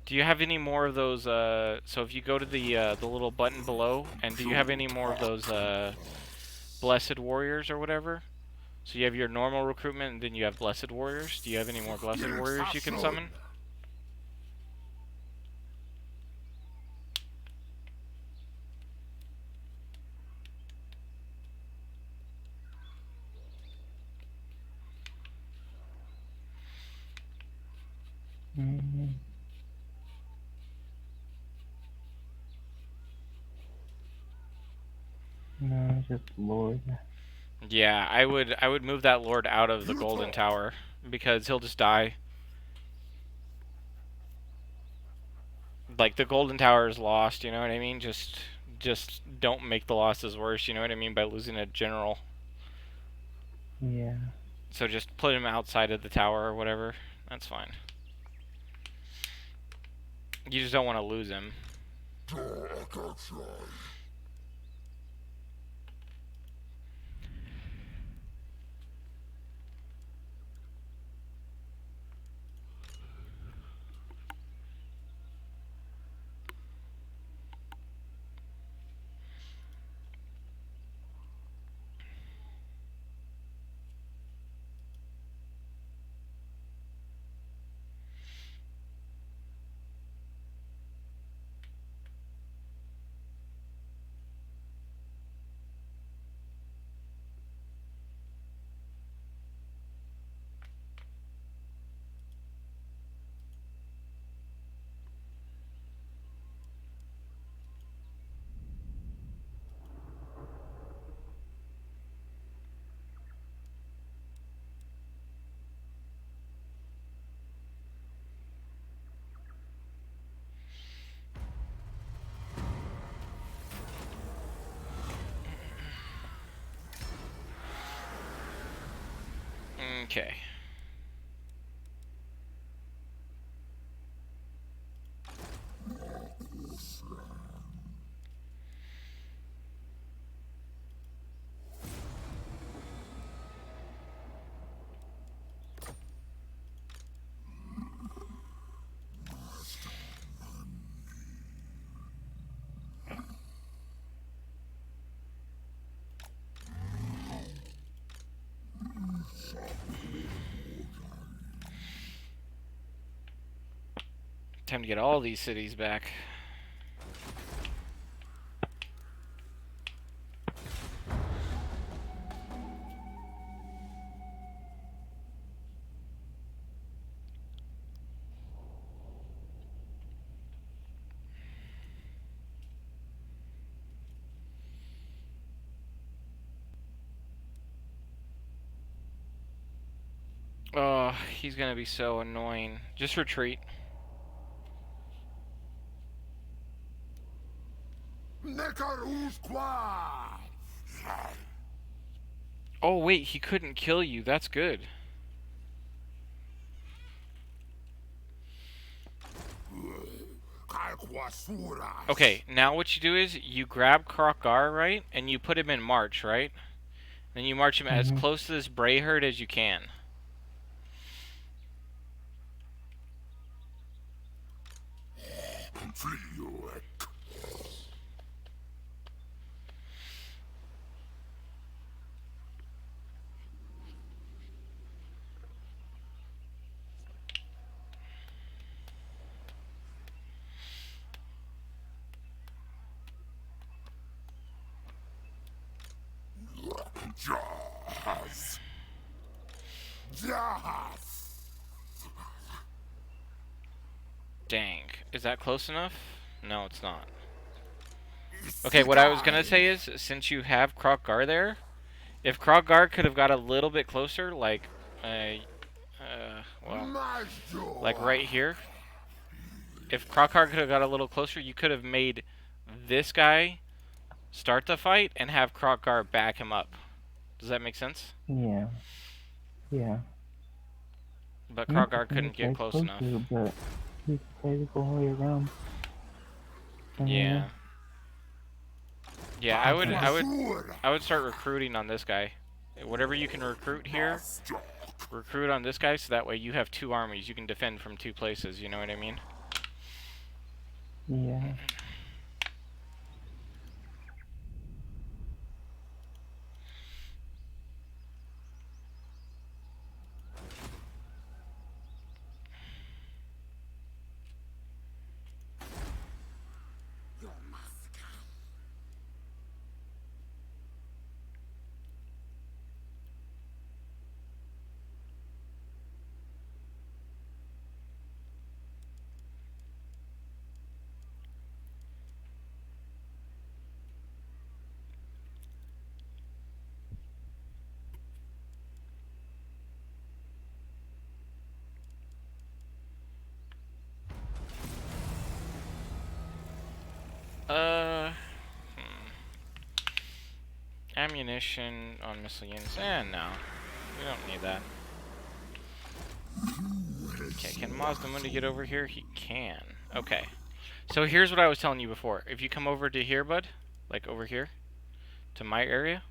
Do you have any more of those, so if you go to the little button below, and do you have any more of those, Blessed Warriors or whatever? So you have your normal recruitment, and then you have Blessed Warriors. Do you have any more Blessed Warriors you can summon? Mm-hmm. No, it's just Lord. Yeah, I would move that Lord out of the Golden Tower, because he'll just die. Like, the Golden Tower is lost, you know what I mean? Just don't make the losses worse, you know what I mean, by losing a general. Yeah. So just put him outside of the tower or whatever. That's fine. You just don't want to lose him. Okay. Time to get all these cities back. Oh, he's gonna be so annoying. Just retreat. Oh wait, he couldn't kill you. That's good. Okay, now what you do is you grab Krokgar, right? And you put him in march, right? Then you march him as close to this Bray herd as you can. Dang. Is that close enough? No, it's not. Okay, what I was gonna say is, since you have Krokgar there, if Krokgar could have got a little bit closer, like, well, like right here. If Krokgar could have got a little closer, you could have made this guy start the fight and have Krokgar back him up. Does that make sense? Yeah. Yeah. But Krokgar couldn't get close enough. But he decided to go all the way around. Yeah. Yeah, I would start recruiting on this guy. Whatever you can recruit here, recruit on this guy, so that way you have two armies. You can defend from two places, you know what I mean? Yeah. Ammunition on missile units. No. We don't need that. Okay, can Mazdamundi get over here? He can. Okay. So here's what I was telling you before. If you come over to here, bud, like over here, to my area.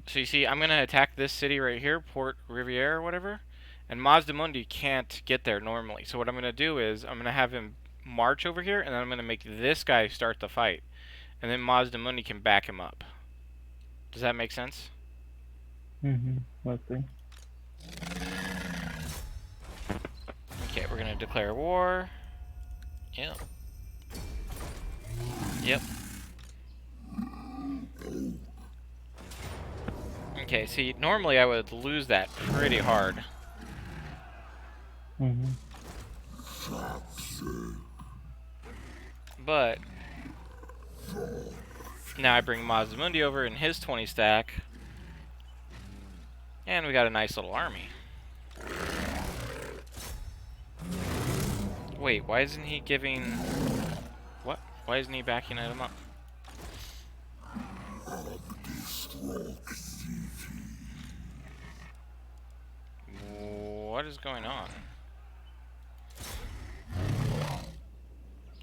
So you see, I'm going to attack this city right here, Port Riviere or whatever, and Mazdamundi can't get there normally. So what I'm going to do is I'm going to have him march over here, and then I'm going to make this guy start the fight. And then Mazdamundi can back him up. Does that make sense? Let's see. Okay, we're gonna declare war. Yep. Yep. Okay, see, normally I would lose that pretty hard. But now I bring Mazdamundi over in his 20 stack, and we got a nice little army. Wait, why isn't he giving... What? Why isn't he backing him up? what is going on?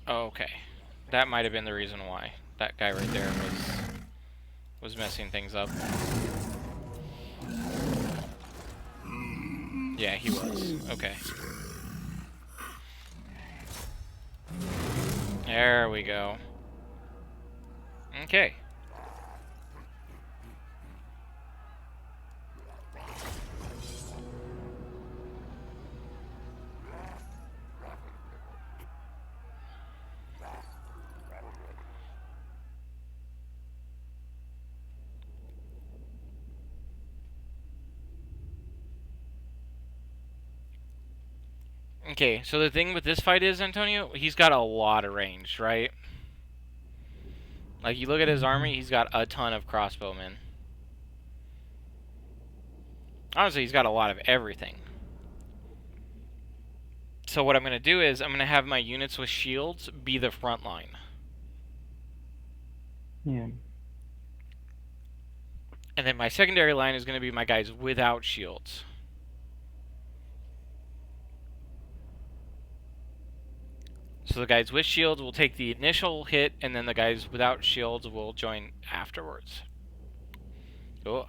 Oh, okay. That might have been the reason why. That guy right there was messing things up. Yeah, he was. Okay. There we go. Okay. Okay, so the thing with this fight is, Antonio, he's got a lot of range, right? Like, you look at his army, he's got a ton of crossbowmen. Honestly, he's got a lot of everything. So what I'm going to do is, I'm going to have my units with shields be the front line. Yeah. And then my secondary line is going to be my guys without shields. So the guys with shields will take the initial hit, and then the guys without shields will join afterwards. Oh.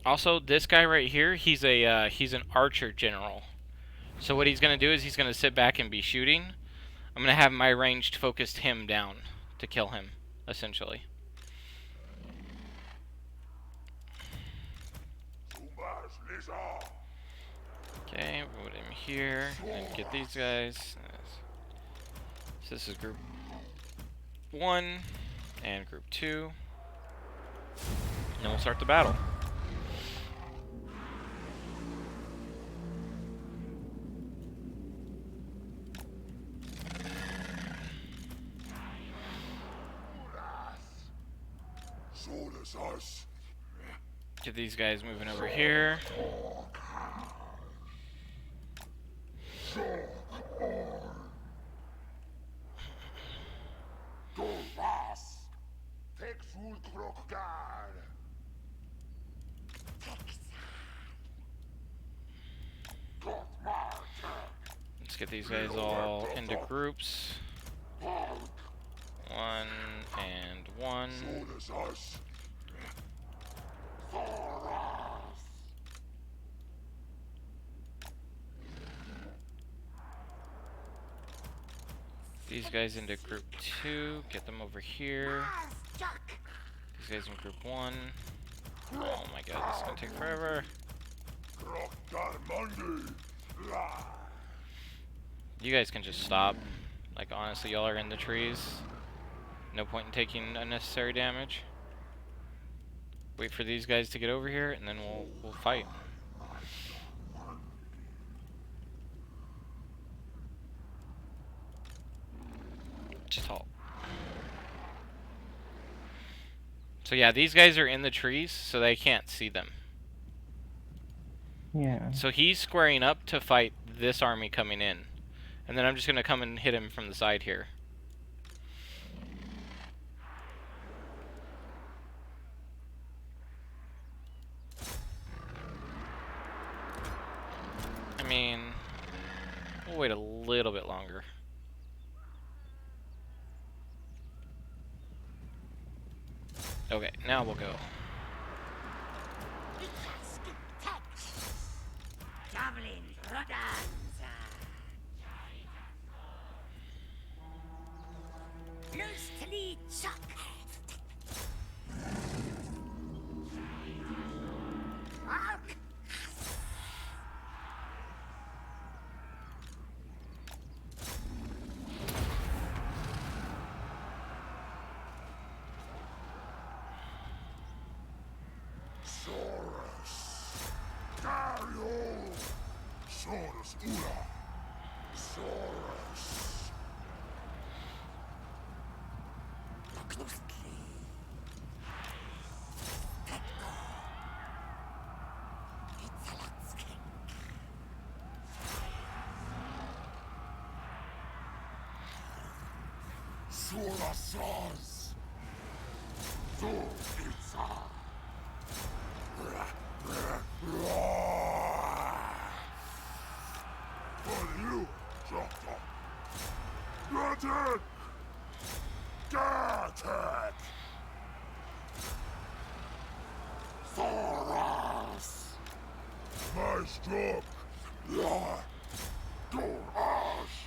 Also, this guy right here, he's an archer general. So what he's gonna do is he's gonna sit back and be shooting. I'm gonna have my ranged focused him down to kill him, essentially. Okay, put him here, and get these guys. So this is group 1 and group 2. And then we'll start the battle. Get these guys moving over here. Let's get these guys all into groups. 1 and 1. These guys into group 2. Get them over here. These guys in group 1. Oh my god, this is gonna take forever. You guys can just stop. Like, honestly, y'all are in the trees. No point in taking unnecessary damage. Wait for these guys to get over here, and then we'll fight. Just halt. So yeah, these guys are in the trees, so they can't see them. Yeah. So he's squaring up to fight this army coming in. And then I'm just going to come and hit him from the side here. I mean, we'll wait a little bit longer. Okay, now we'll go. Surasas. So it's for you, Chopper. Get it! Get it! Thoras! My stroke! Yeah! Courage!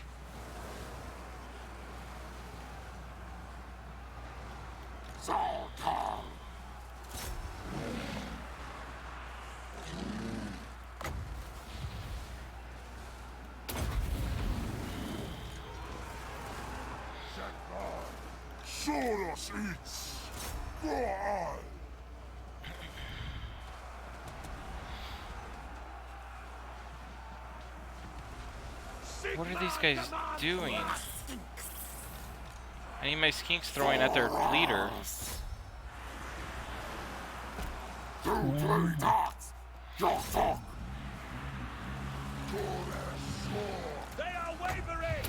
Zoltan! Soros eats! Go on! What are these guys doing? I need my skinks throwing at their leader. They are wavering!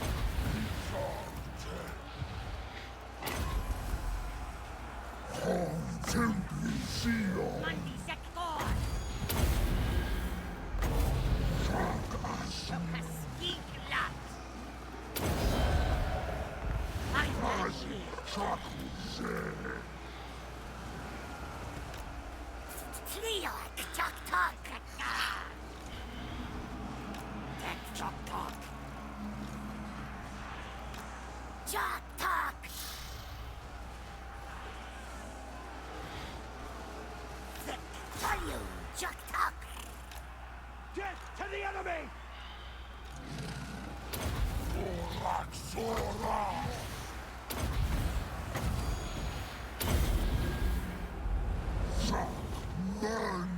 Get to the enemy! Fight men!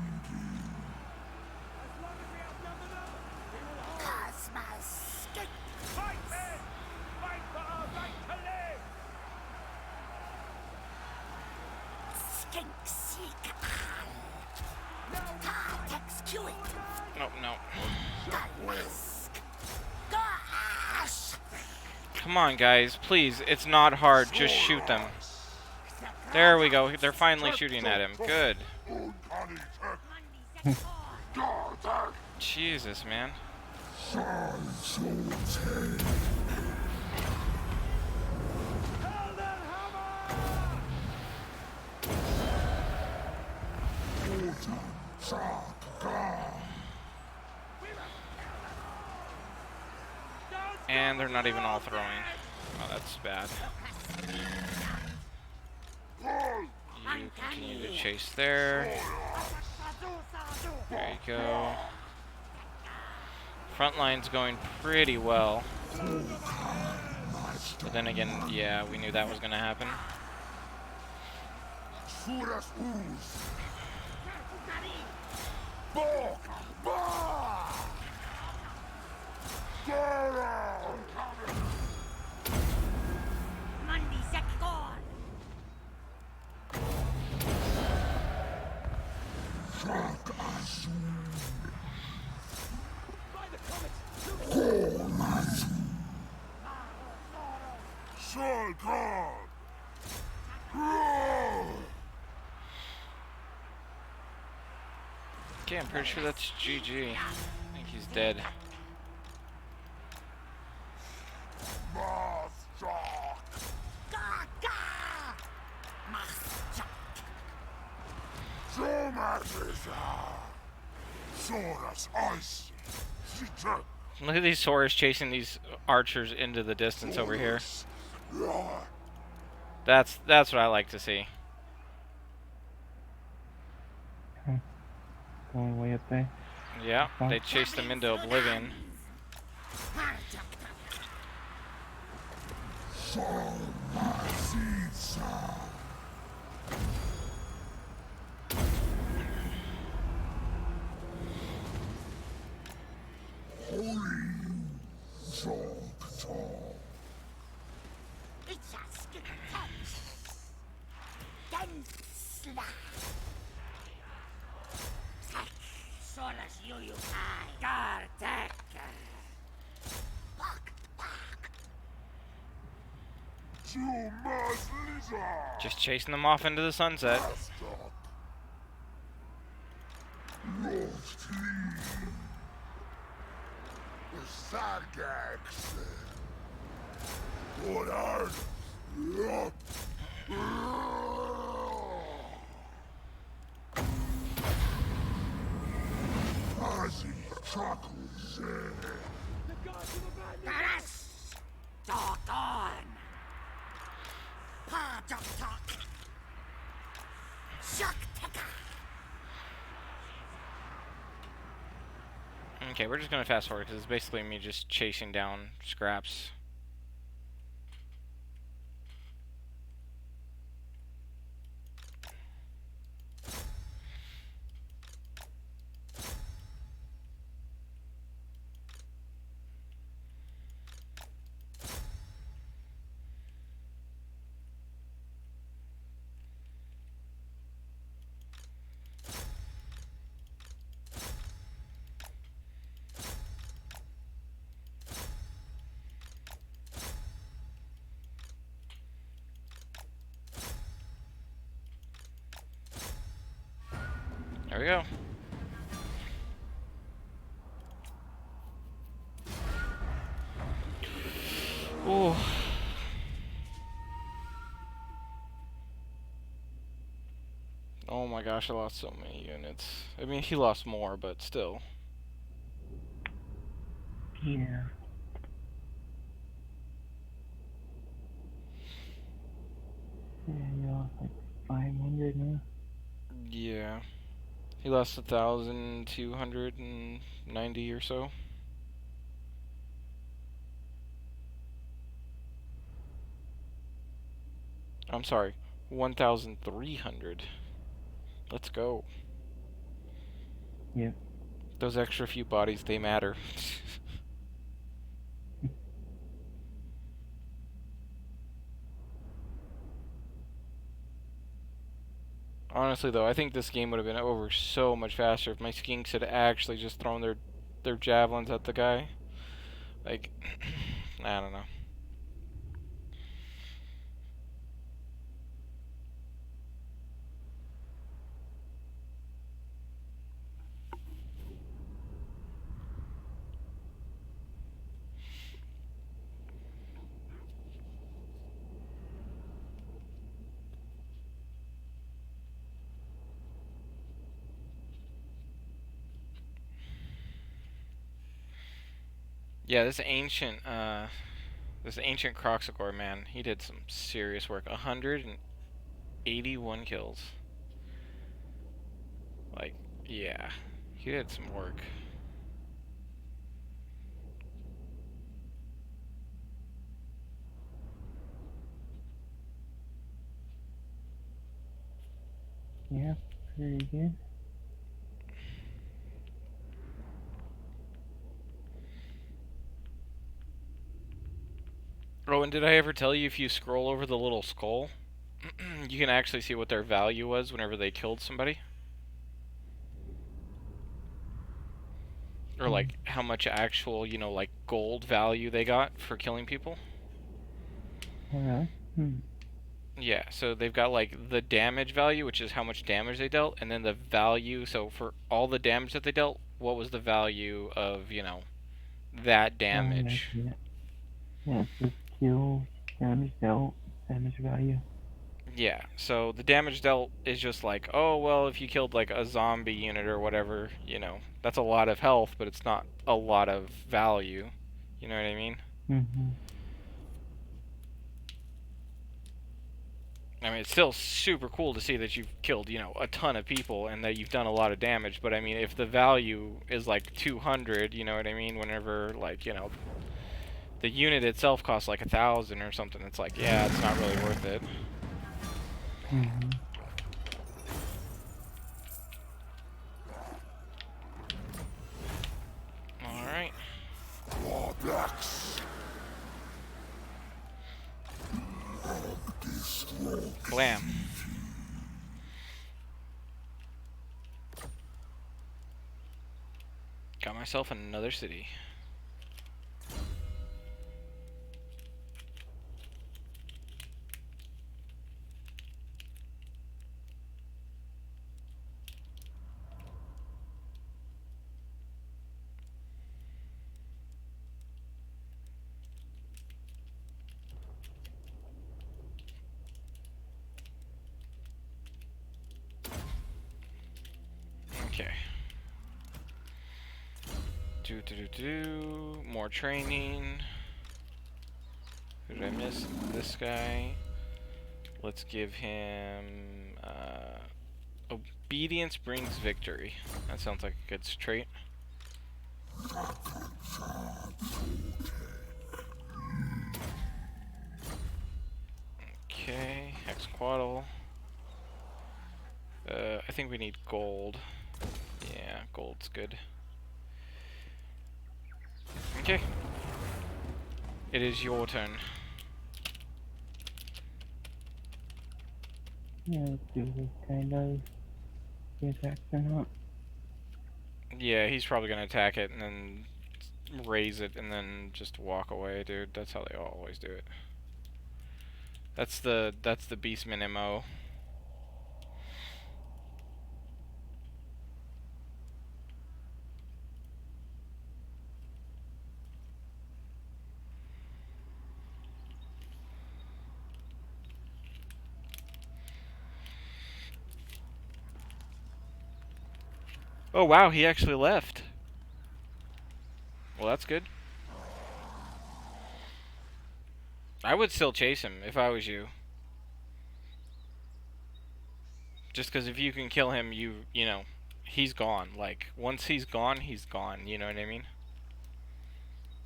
Fight for our right to live! Nope, no. Come on, guys, please. It's not hard. Just shoot them. There we go. They're finally shooting at him. Good. Jesus, man. And they're not even all throwing. Oh, that's bad. You continue to chase there. There you go. Front line's going pretty well. But then again, yeah, we knew that was going to happen. Okay, I'm pretty sure that's GG. I think he's dead. Look at these Saurus chasing these archers into the distance over here. That's what I like to see. Going way up there. Yeah, they chased them into oblivion. Just chasing them off into the sunset. Okay, we're just gonna fast forward because it's basically me just chasing down scraps. There we go. Ooh. Oh my gosh, I lost so many units. I mean, he lost more, but still. Yeah. Yeah, you lost like 500 now. Yeah. He lost 1,290 or so. I'm sorry, 1,300. Let's go. Yep. Those extra few bodies, they matter. Honestly, though, I think this game would have been over so much faster if my skinks had actually just thrown their javelins at the guy. Like, I don't know. Yeah, this ancient Croxagore, man, he did some serious work. 181 kills. Like, yeah, he did some work. Yeah, very good. Oh, and did I ever tell you if you scroll over the little skull, you can actually see what their value was whenever they killed somebody? Or, like, how much actual, like, gold value they got for killing people? Alright. Yeah, so they've got, like, the damage value, which is how much damage they dealt, and then the value, so for all the damage that they dealt, what was the value of, that damage? Yeah. Yeah, it's just kills, damage dealt, damage value. Yeah, so the damage dealt is just like, oh, well, if you killed, like, a zombie unit or whatever, that's a lot of health, but it's not a lot of value. You know what I mean? Mm-hmm. I mean, it's still super cool to see that you've killed, a ton of people and that you've done a lot of damage, but I mean, if the value is like 200, you know what I mean? Whenever, like, the unit itself costs like 1,000 or something, it's like, yeah, it's not really worth it. Mm-hmm. Alright. Blam. Got myself another city. Okay. More training. Who did I miss? This guy. Let's give him obedience brings victory. That sounds like a good trait. Okay, hexquaddle. I think we need gold. Yeah, gold's good. Okay. It is your turn. Yeah, let's see what this guy does. He attacks or not. Yeah, he's probably gonna attack it and then raise it and then just walk away, dude. That's how they always do it. That's the Beastman MO. Oh wow, he actually left. Well, that's good. I would still chase him if I was you. Just because if you can kill him, you know, he's gone. Like, once he's gone, you know what I mean?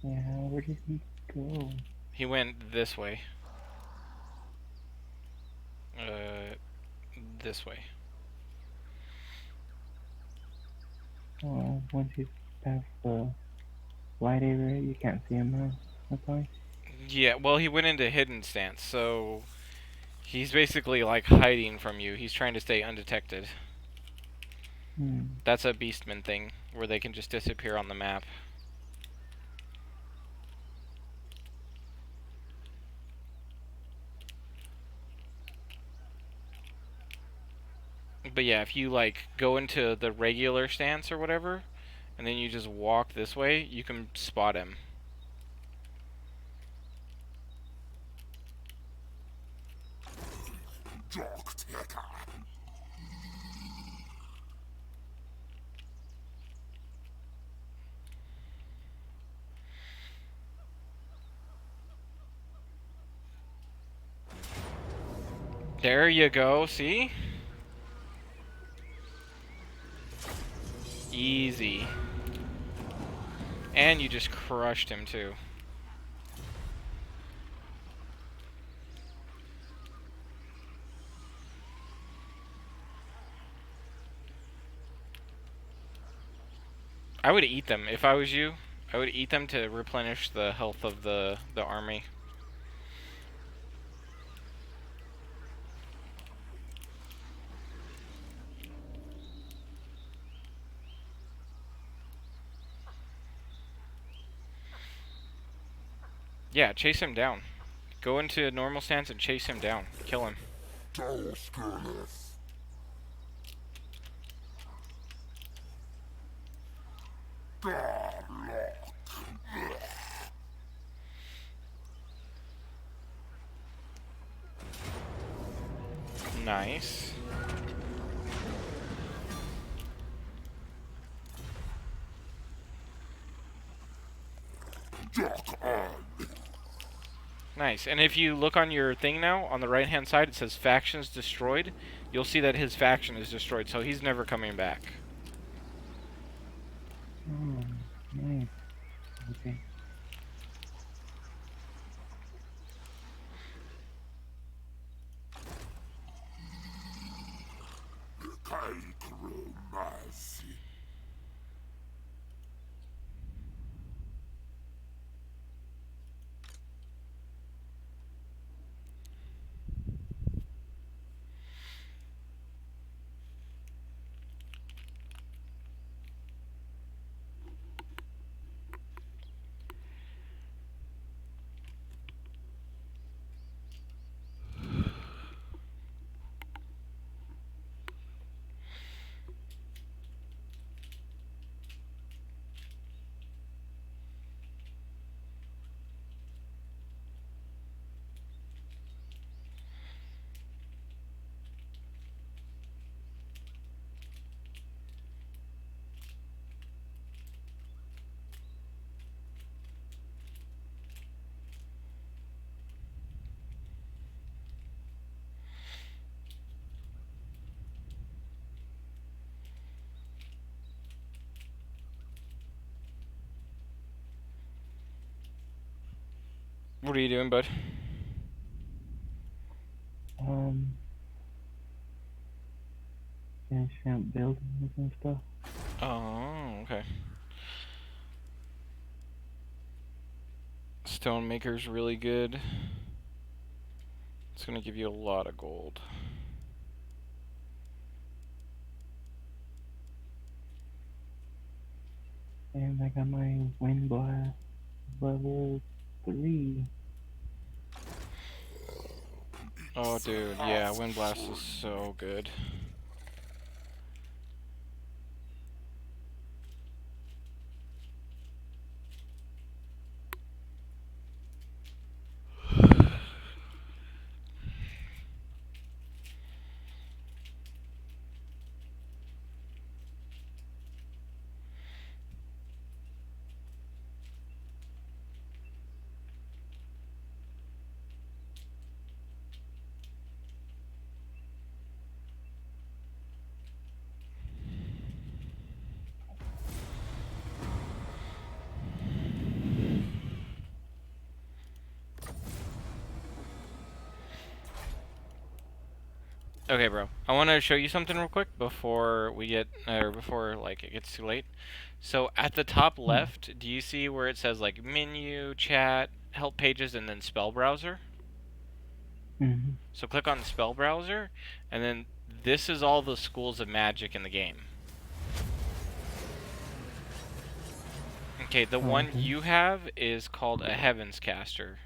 Yeah, where did he go? He went this way. Uh, this way. Oh, once he's past the light area, you can't see him now. That's why. Yeah, well, he went into hidden stance, so he's basically like hiding from you. He's trying to stay undetected. Hmm. That's a Beastman thing, where they can just disappear on the map. But yeah, if you like go into the regular stance or whatever, and then you just walk this way, you can spot him. There you go, see? Easy. And you just crushed him too. I would eat them if I was you. I would eat them to replenish the health of the army. Yeah, chase him down. Go into normal stance and chase him down. Kill him. Nice. Nice. And if you look on your thing now, on the right hand side, it says factions destroyed. You'll see that his faction is destroyed, so he's never coming back. Oh, nice. Okay. What are you doing, bud? Finishing up buildings and stuff. Oh, okay. Stonemaker's really good. It's gonna give you a lot of gold. And I got my wind blast level 3. Oh, dude, yeah, Wind Blast is so good. Okay, bro. I want to show you something real quick before we get, or before like it gets too late. So at the top left, do you see where it says like menu, chat, help pages, and then spell browser? Mm-hmm. So click on spell browser, and then this is all the schools of magic in the game. Okay, the one you have is called a Heavens Caster.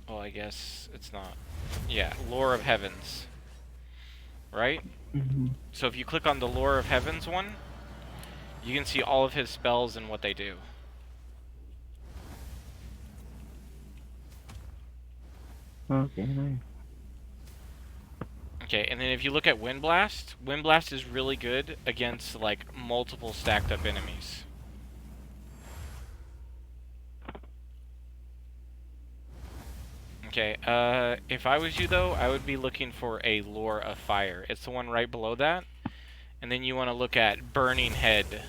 Well, I guess it's not. Yeah, Lore of Heavens. Right? Mm-hmm. So if you click on the Lore of Heavens one, you can see all of his spells and what they do. Okay, nice. Okay, and then if you look at Wind Blast is really good against like multiple stacked up enemies. Okay, if I was you though, I would be looking for a Lore of Fire. It's the one right below that. And then you want to look at Burning Head.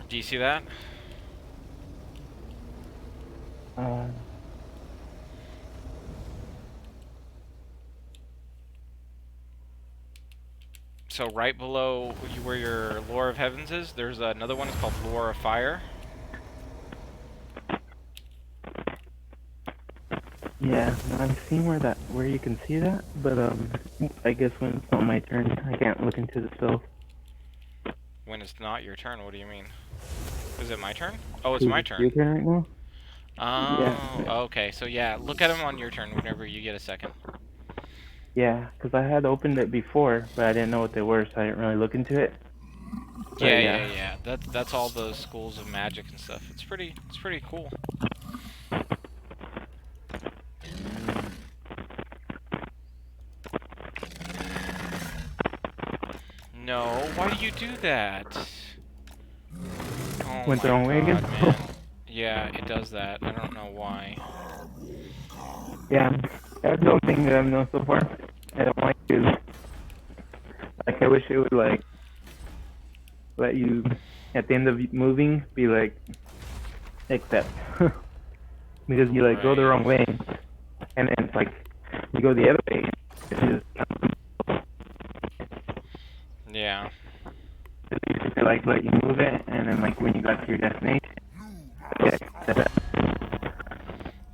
Do you see that? So right below where your Lore of Heavens is, there's another one. It's called Lore of Fire. Yeah, I've seen where you can see that, but I guess when it's not my turn, I can't look into the spell. When it's not your turn, what do you mean? Is it my turn? Oh, it's Is my it your turn. turn right now? Oh, Yeah. okay. So yeah, look at them on your turn whenever you get a second. Yeah, because I had opened it before, but I didn't know what they were, so I didn't really look into it. But Yeah. That's all the schools of magic and stuff. It's pretty cool. No, why do you do that? Oh Went the my wrong way again? god, man. Yeah, it does that. I don't know why. Yeah, that's the only thing that I've known so far. I don't like is, like, I wish it would, like, let you, at the end of moving, be like, accept. Because you, like, go the Right. wrong way, and then it's like, you go the other way, it's just, Yeah. to, like, let you move it, and then, like, when you got to your destination, yeah,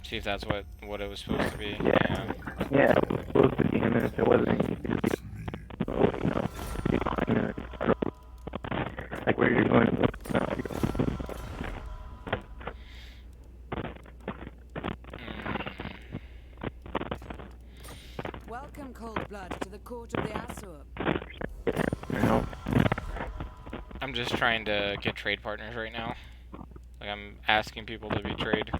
See if that's what it was supposed to be. yeah, yeah, it was supposed to be, and then if it wasn't, you could just, you know, be behind it, like, where you're going, no, Welcome, Cold Blood, to the court of the Asur. you know. I'm just trying to get trade partners right now. Like I'm asking people to be trade.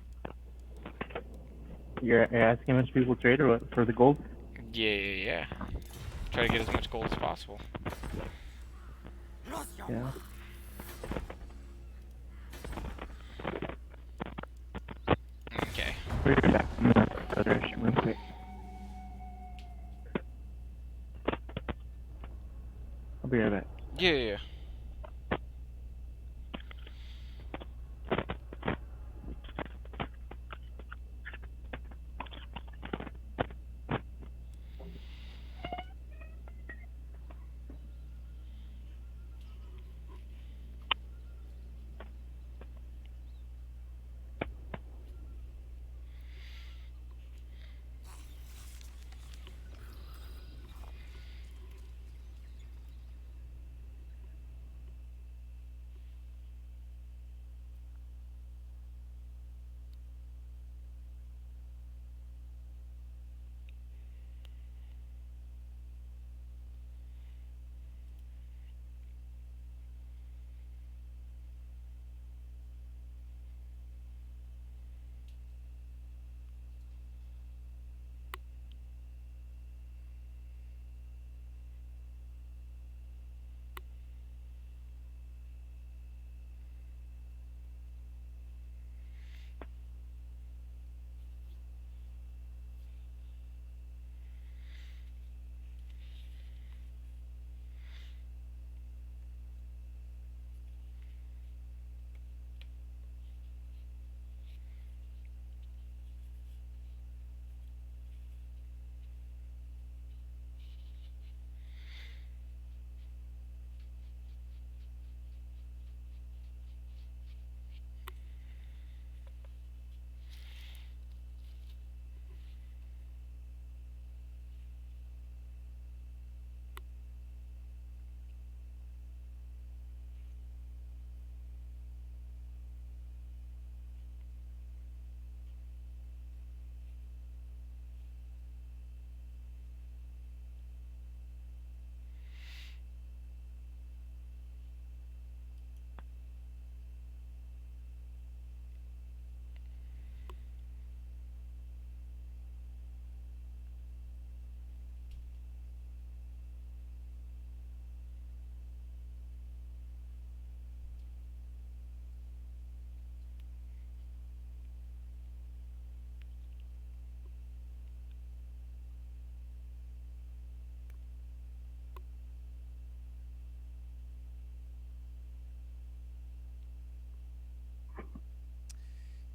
You're asking how much people trade or what, for the gold? Yeah. Try to get as much gold as possible. Yeah. Okay. We're back. I'm gonna go there real quick.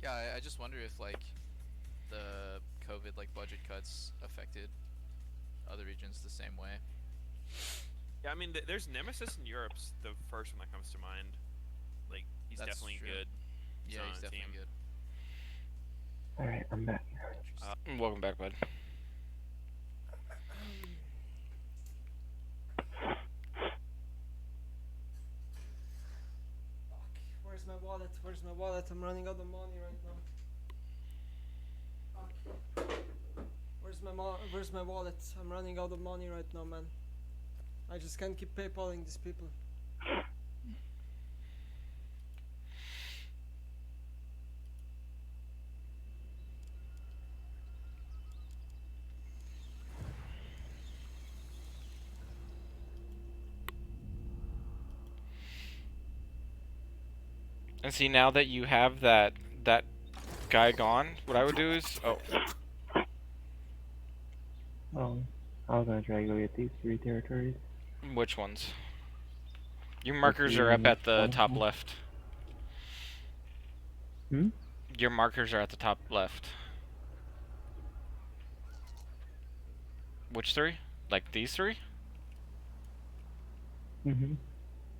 Yeah, I just wonder if like the COVID like budget cuts affected other regions the same way. Yeah, I mean, there's Nemesis in Europe's the first one that comes to mind. Like, he's That's definitely true. good. Yeah, on he's a definitely team. good. Alright, I'm back. Interesting. Welcome back, bud. Where's my wallet? Where's my wallet? I'm running out of money right now. Fuck. Where's my wallet? I'm running out of money right now, man. I just can't keep paypalling these people. And see, now that you have that guy gone, what I would do is, Oh, I was gonna try to go get these 3 territories. which ones? Your markers are up at the top left. Hmm? Your markers are at the top left. Which 3? Like these 3? Mm-hmm.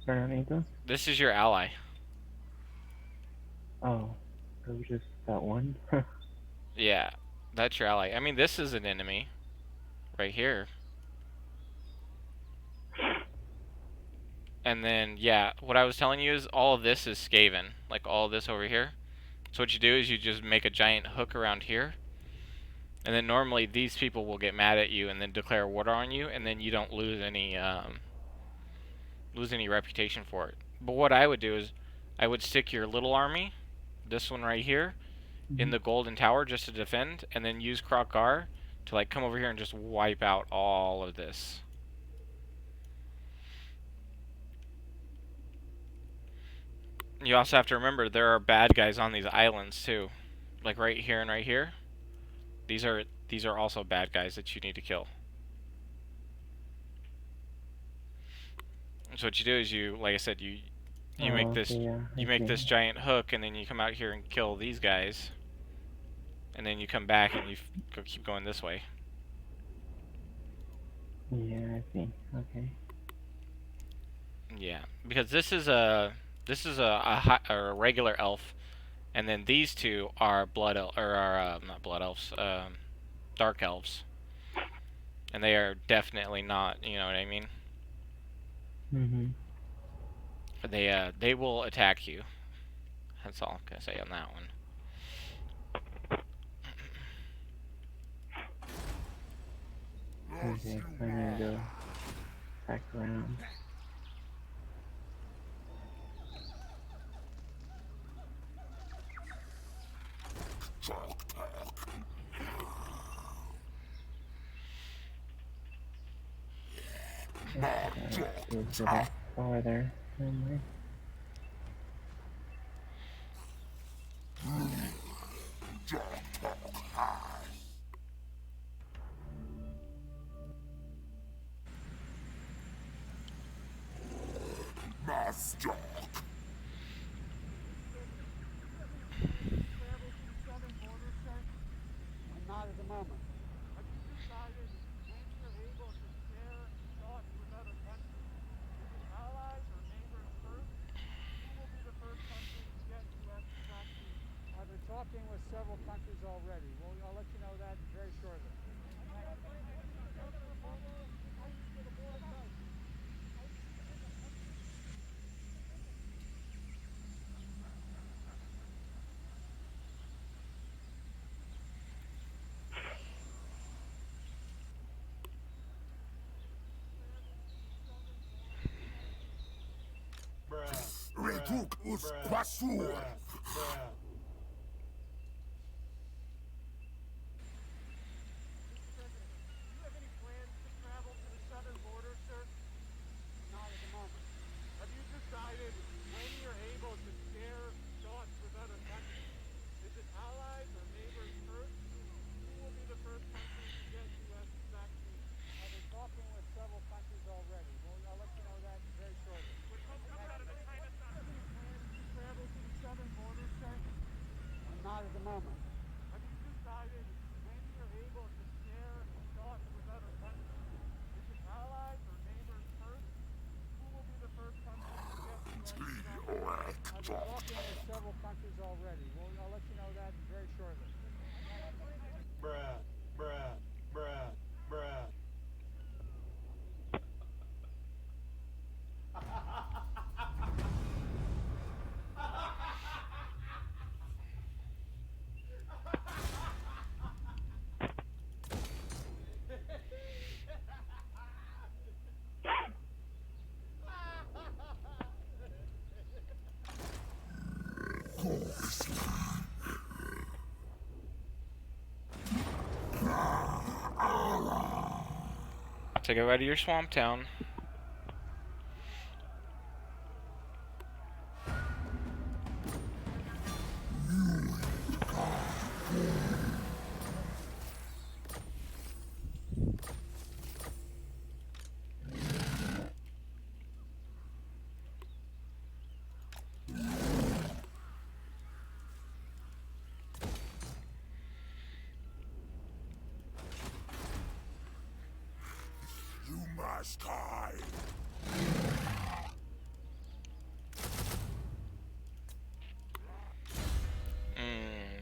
Turn on Anchor? This is your ally. Oh, it was just that one? Yeah, that's your ally. I mean, this is an enemy. Right here. And then, yeah, what I was telling you is all of this is Skaven. Like, all of this over here. So what you do is you just make a giant hook around here. And then normally these people will get mad at you and then declare war on you, and then you don't lose any reputation for it. But what I would do is I would stick your little army, this one right here, in the golden tower just to defend, and then use Krokgar to like come over here and just wipe out all of this. You also have to remember there are bad guys on these islands too. Like right here and right here. These are also bad guys that you need to kill. So what you do is you, like I said, you make this you make this giant hook, and then you come out here and kill these guys, and then you come back and you keep going this way. Yeah, I see. Okay. Yeah, because this is a regular elf, and then these 2 are blood elf or are not blood elves, dark elves, and they are definitely not. You know what I mean? Mm-hmm. They will attack you. That's all I'm gonna say on that one. Okay, I need to go back around. There's a bar there. Anyway. Not at the moment. Have you decided when you're able to share thoughts with other countries? Is it allies or neighbors first? Who will be the first country to get U.S. vaccine? I've been talking with several countries already. Well, I'll let you know that very shortly. Reduk us Quasur. Do you have any plans to travel to the southern border, sir? Not at the moment. Have you decided when you're able to share thoughts with other countries? Is it allies or neighbors first? Who will be the first country to get U.S. vaccine? I've been talking with several countries already. Well, I'll let you know that very shortly. When folks come out of the China side, do you have any plans to travel to the southern border, sir? already. Well, I'll let you know that very shortly. Bruh, bruh, bruh, bruh. So get ready to your swamp town. You must hide. Mm.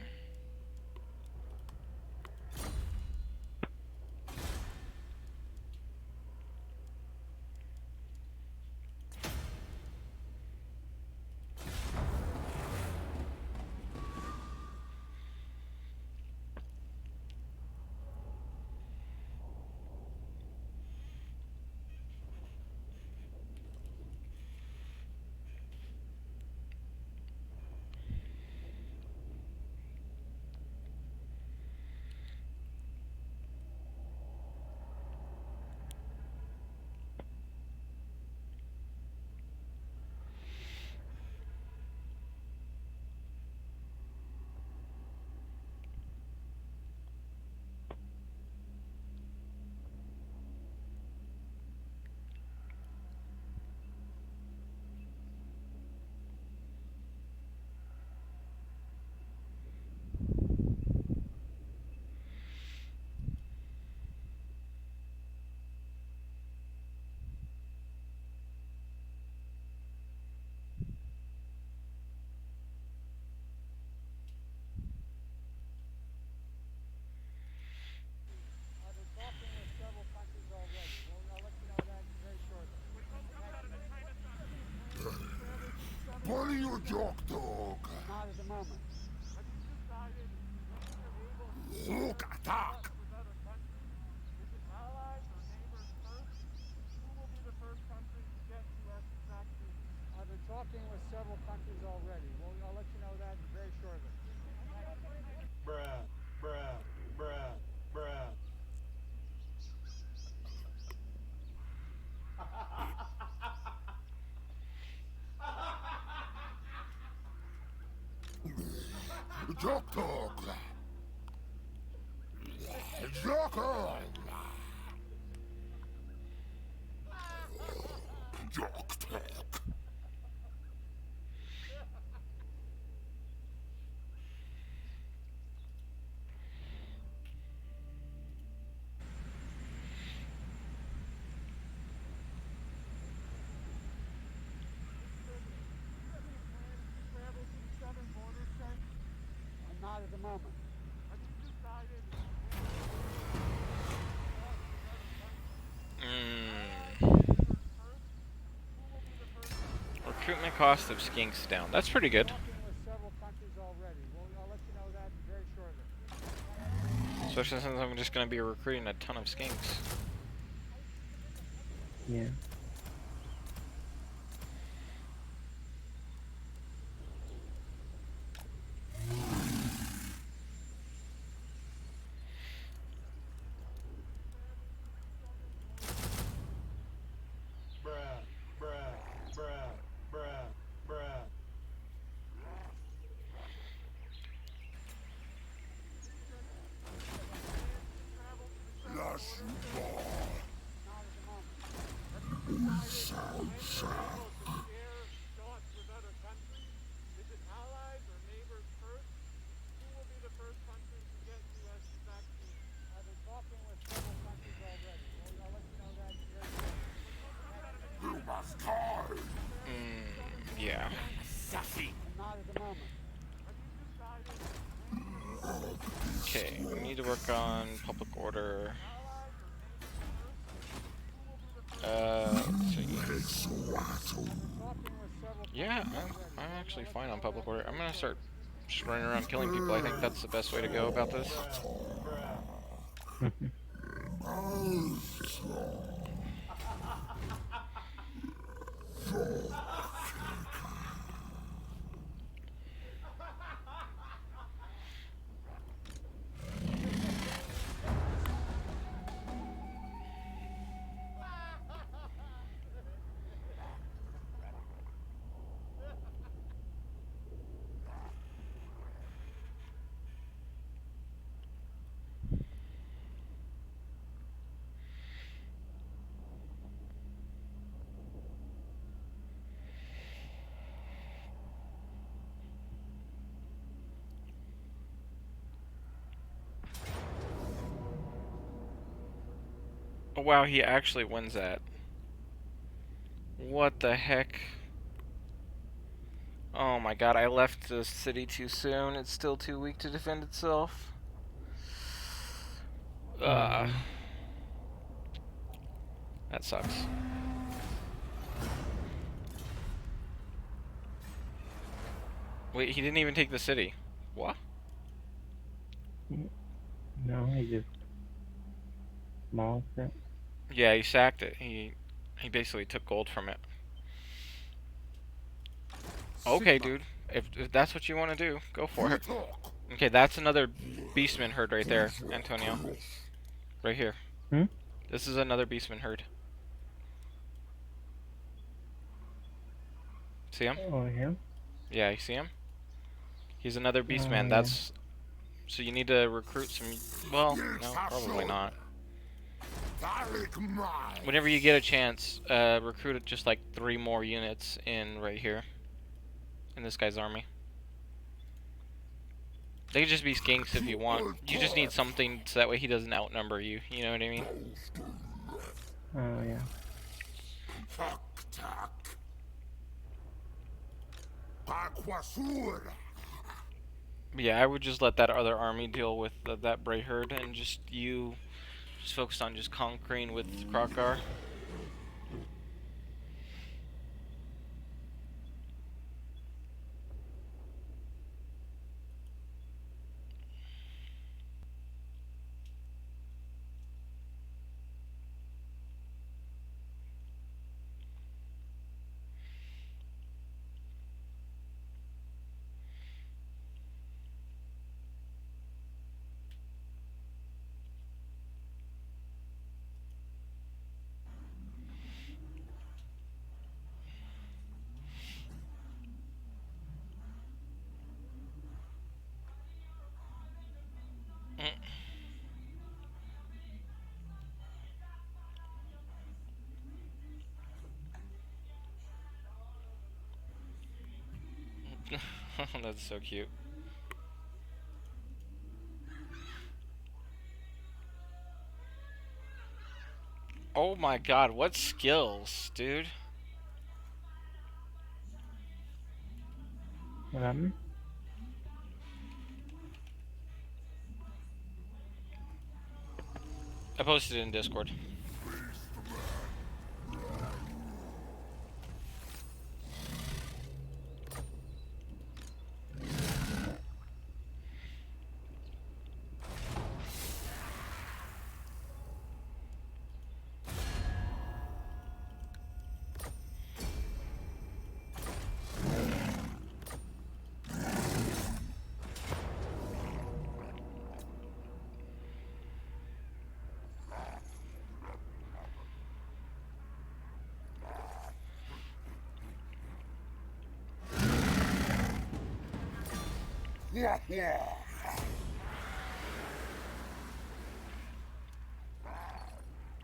I've been talking with several countries already. Well, I'll let you know that very shortly. Pull your jock dog. Not at the moment. Have you decided when you're able to Hook attack. with other countries? Is it allies or neighbors first? Who will be the first country to get U.S. vaccines? I've been talking with several countries already. Well, I'll let you know that very shortly. Bruh, bruh, bruh, bruh. Jock dog. Jocker. Jock dog. Travel to the southern border, sir? Not at the moment. Have you decided who will be the first Recruitment cost of skinks down. That's pretty good. talking with several countries already? Well, I'll let you know that very shortly. Especially since I'm just going to be recruiting a ton of skinks. Yeah. Bruh, bruh, bruh, bruh, bruh. Lass you fall. Not at the moment. Have you decided when you're able to share shots with other countries? Is it allies or neighbors first? Who will be the first country to get U.S. vaccines? I've been talking with several countries already. Well, I'll let you know that very soon. You must die. Yeah. Sassy. Not at the moment. Have Okay, we need to work on public order. Let's see. Yeah, I'm actually fine on public order. I'm gonna start just running around killing people. I think that's the best way to go about this. Oh wow, he actually wins that. What the heck? Oh my god, I left the city too soon. It's still too weak to defend itself. That sucks. Wait, he didn't even take the city. What? No, he just demolished it. Yeah, he sacked it. He basically took gold from it. Okay, dude. If that's what you want to do, go for it. Okay, that's another beastman herd right there, Antonio. Right here. Hmm? This is another beastman herd. See him? Oh, him? Yeah, you see him? He's another beastman. yeah. That's... So you need to recruit some... Well, no, probably not. Whenever you get a chance, recruit just like 3 more units in right here. In this guy's army. They could just be skinks if you want. You just need something so that way he doesn't outnumber you. You know what I mean? Oh, yeah. Yeah, I would just let that other army deal with that Bray herd, and just focus on just conquering with Krokar. That's so cute. Oh my god, what skills, dude? What happened? I posted it in Discord.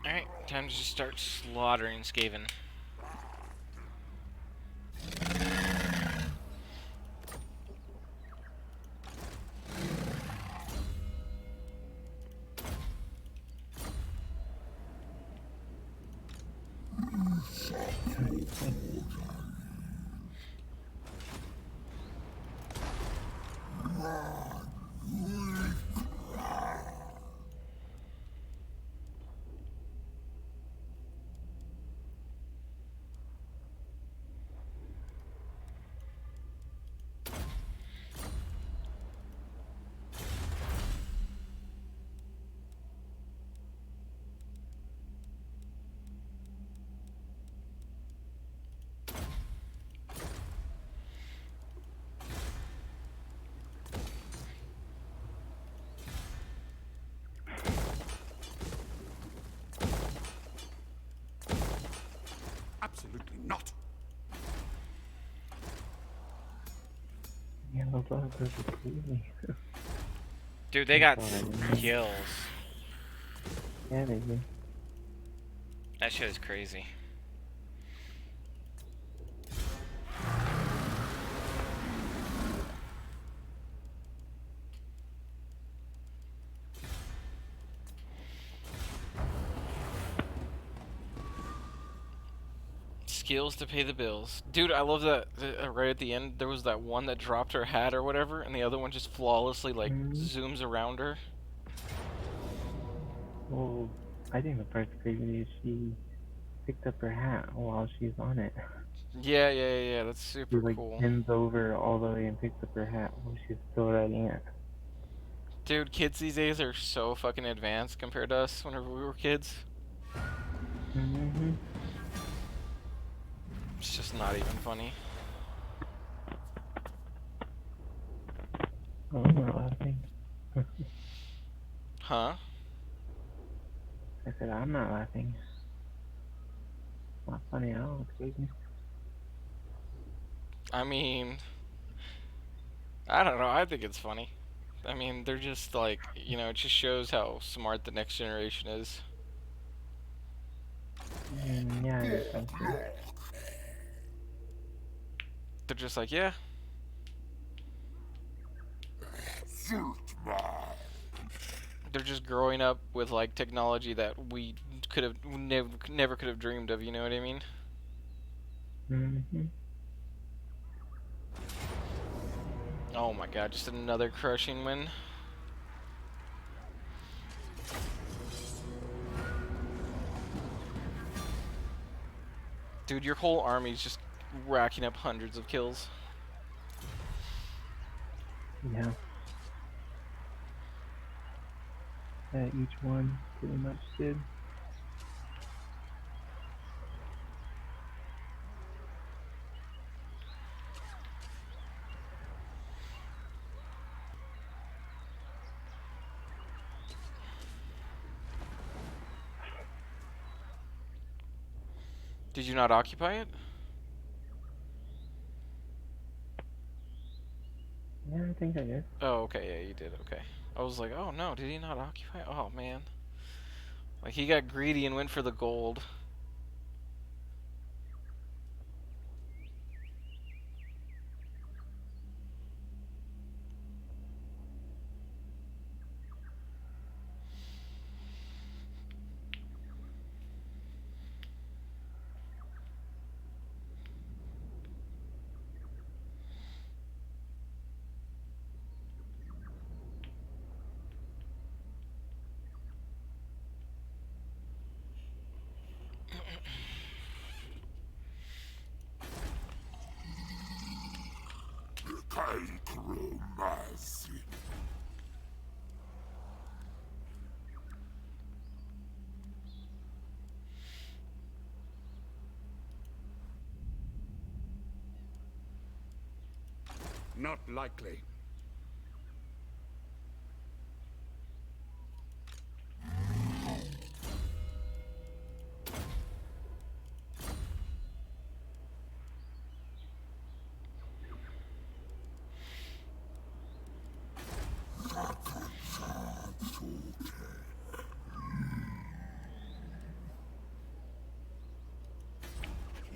Alright, time to just start slaughtering Skaven. Yeah, those others are crazy. Dude, they got Sorry. kills. Yeah, they do. That shit is crazy. Skills to pay the bills. Dude, I love that right at the end there was that one that dropped her hat or whatever and the other one just flawlessly like zooms around her. Well, I think the part's crazy is she picked up her hat while she's on it. Yeah, that's She super like cool. bends over all the way and picks up her hat while she's still riding it. Dude, kids these days are so fucking advanced compared to us whenever we were kids. Mm-hmm. It's just not even funny. Oh, I'm not laughing. Huh? I said, I'm not laughing. Not funny at all, it's crazy. I mean, I don't know. I think it's funny. I mean, they're just like, it just shows how smart the next generation is. Yeah, I guess that's true. They're just like, yeah. They're just growing up with like technology that we could have never could have dreamed of. You know what I mean? Mm-hmm. Oh my god, just another crushing win. Dude, your whole army's just racking up hundreds of kills. Yeah. Each one pretty much did. Did you not occupy it? Yeah, I think I did. Oh, okay, yeah, you did. Okay. I was like, oh no, did he not occupy? Oh man. Like he got greedy and went for the gold. Kaikromazi. Not likely.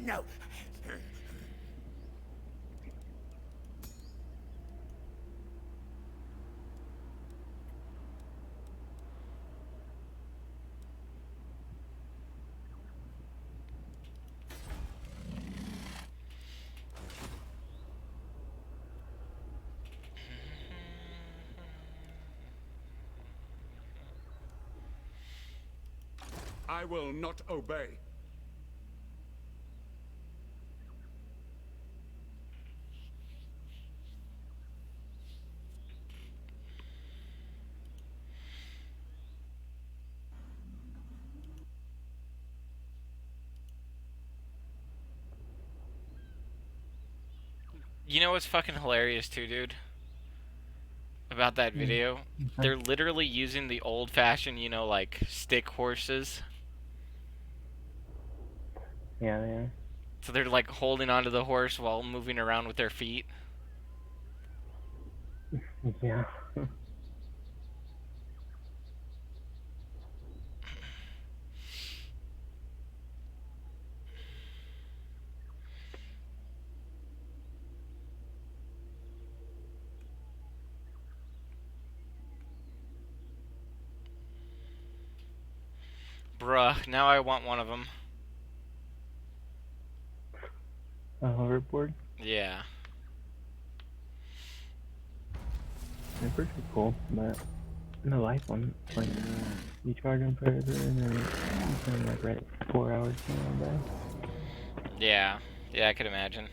No. I will not obey. You know what's fucking hilarious too, dude? About that video? They're literally using the old-fashioned, like stick horses. Yeah, they are. So they're like holding onto the horse while moving around with their feet. Yeah. Bruh, now I want one of them. A hoverboard. Yeah. They're pretty cool, but the life one, like, you charge them forever and then you spend like right 4 hours on that. Yeah. Yeah, I could imagine.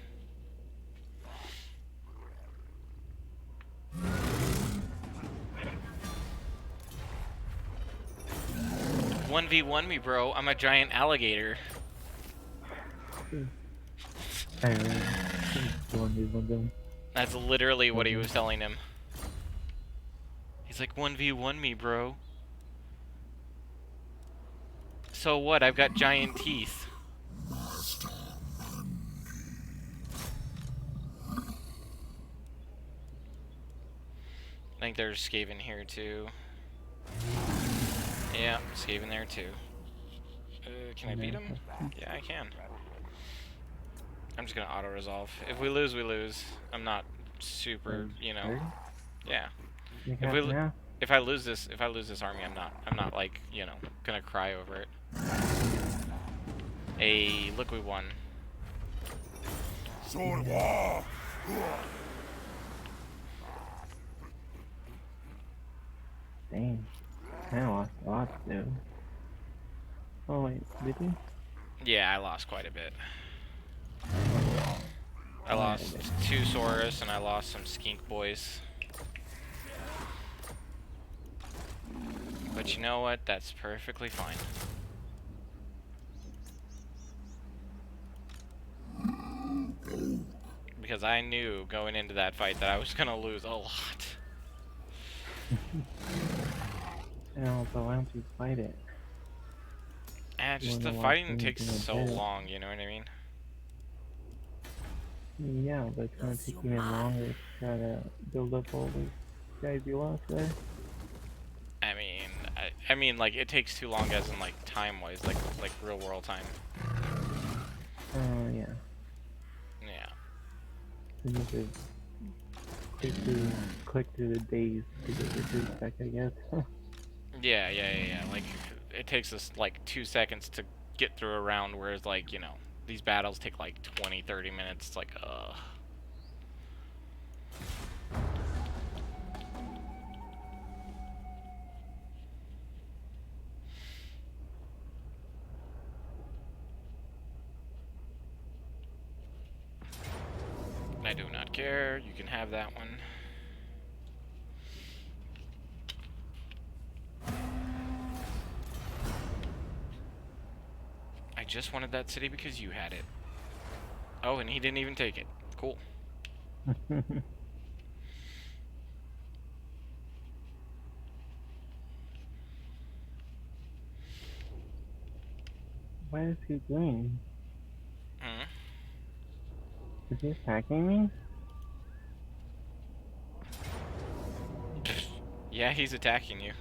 One v one me, bro. I'm a giant alligator. I don't know. The one who's one of them. That's literally what he was telling him. He's like, 1v1 me, bro. So what? I've got giant teeth. I think there's Skaven here too. Yeah, Skaven there too. Can I beat him? Yeah, I can. I'm just gonna auto-resolve. If we lose, we lose. I'm not super, you know. Yeah. If I lose this army, I'm not like, you know, gonna cry over it. Hey, look, we won. Sword war! Dang. I lost a lot, dude. Oh, wait, did you? Yeah, I lost quite a bit. I lost 2 Saurus and I lost some skink boys. But you know what? That's perfectly fine. Because I knew going into that fight that I was gonna lose a lot. Yeah, but why don't you fight it? And just the wanna watch fighting anything takes so about it? long, you know what I mean? Yeah, but it's gonna take even longer to try to build up all those guys you lost there. I mean, like, it takes too long as in, like, time-wise, like real world time. Oh, yeah. Yeah. You need to click through the days to get your troops back, I guess. Yeah. Like, it takes us, like, 2 seconds to get through a round, whereas, like, you know, these battles take, like, 20, 30 minutes. It's like, ugh. I do not care. You can have that one. I just wanted that city because you had it. Oh, and he didn't even take it. Cool. What is he doing? Hmm? Is he attacking me? Yeah, he's attacking you.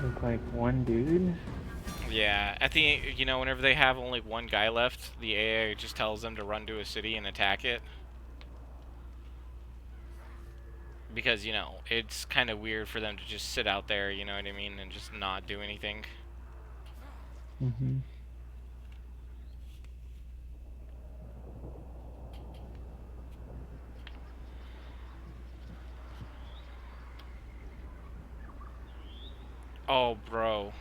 It's like one dude? Yeah, at the, you know, whenever they have only one guy left, the AI just tells them to run to a city and attack it. Because, you know, it's kind of weird for them to just sit out there, you know what I mean, and just not do anything. Mm-hmm. Oh, bro.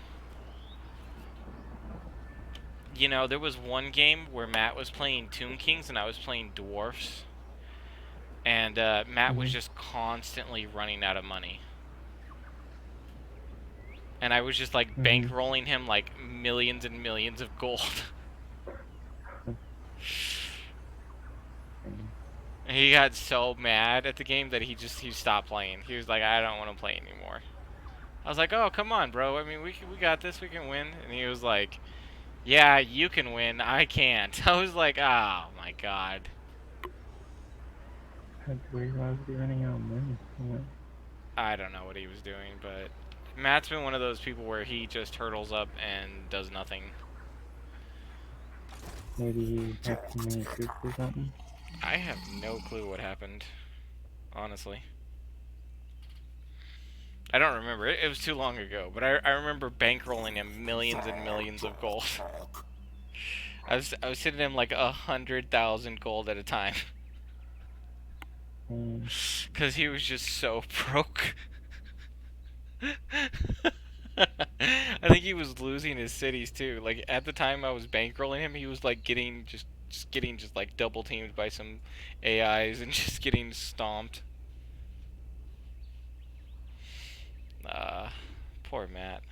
You know, there was one game where Matt was playing Tomb Kings and I was playing Dwarfs. And Matt was just constantly running out of money. And I was just like bankrolling him like millions and millions of gold. And he got so mad at the game that he stopped playing. He was like, I don't want to play anymore. I was like, oh, come on, bro. I mean, we got this. We can win. And he was like, yeah, you can win. I can't. I was like, oh, my God. That's weird. Why was he running out of money? What? I don't know what he was doing, but Matt's been one of those people where he just hurdles up and does nothing. Maybe he had too many troops or something? I have no clue what happened, honestly. I don't remember. It was too long ago, but I remember bankrolling him millions and millions of gold. I was sitting him like 100,000 gold at a time. Cause he was just so broke. I think he was losing his cities too. Like at the time I was bankrolling him, he was like getting like double teamed by some AIs and just getting stomped. Poor Matt.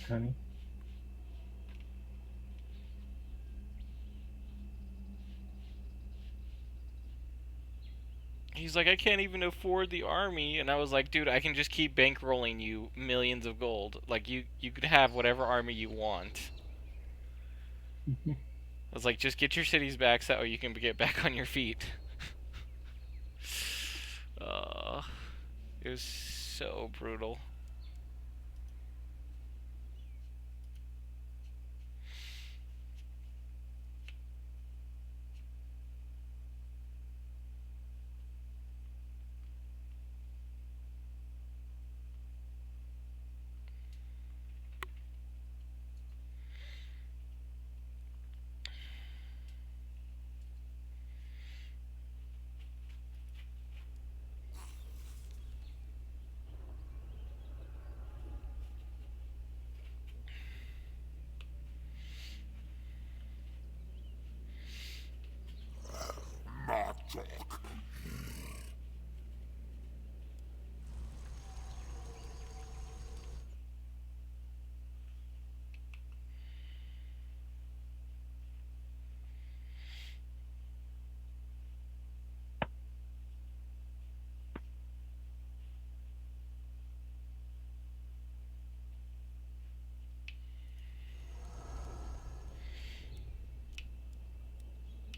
Honey. He's like, I can't even afford the army, and I was like, dude, I can just keep bankrolling you millions of gold. Like you could have whatever army you want. I was like, just get your cities back so you can get back on your feet. It was so brutal.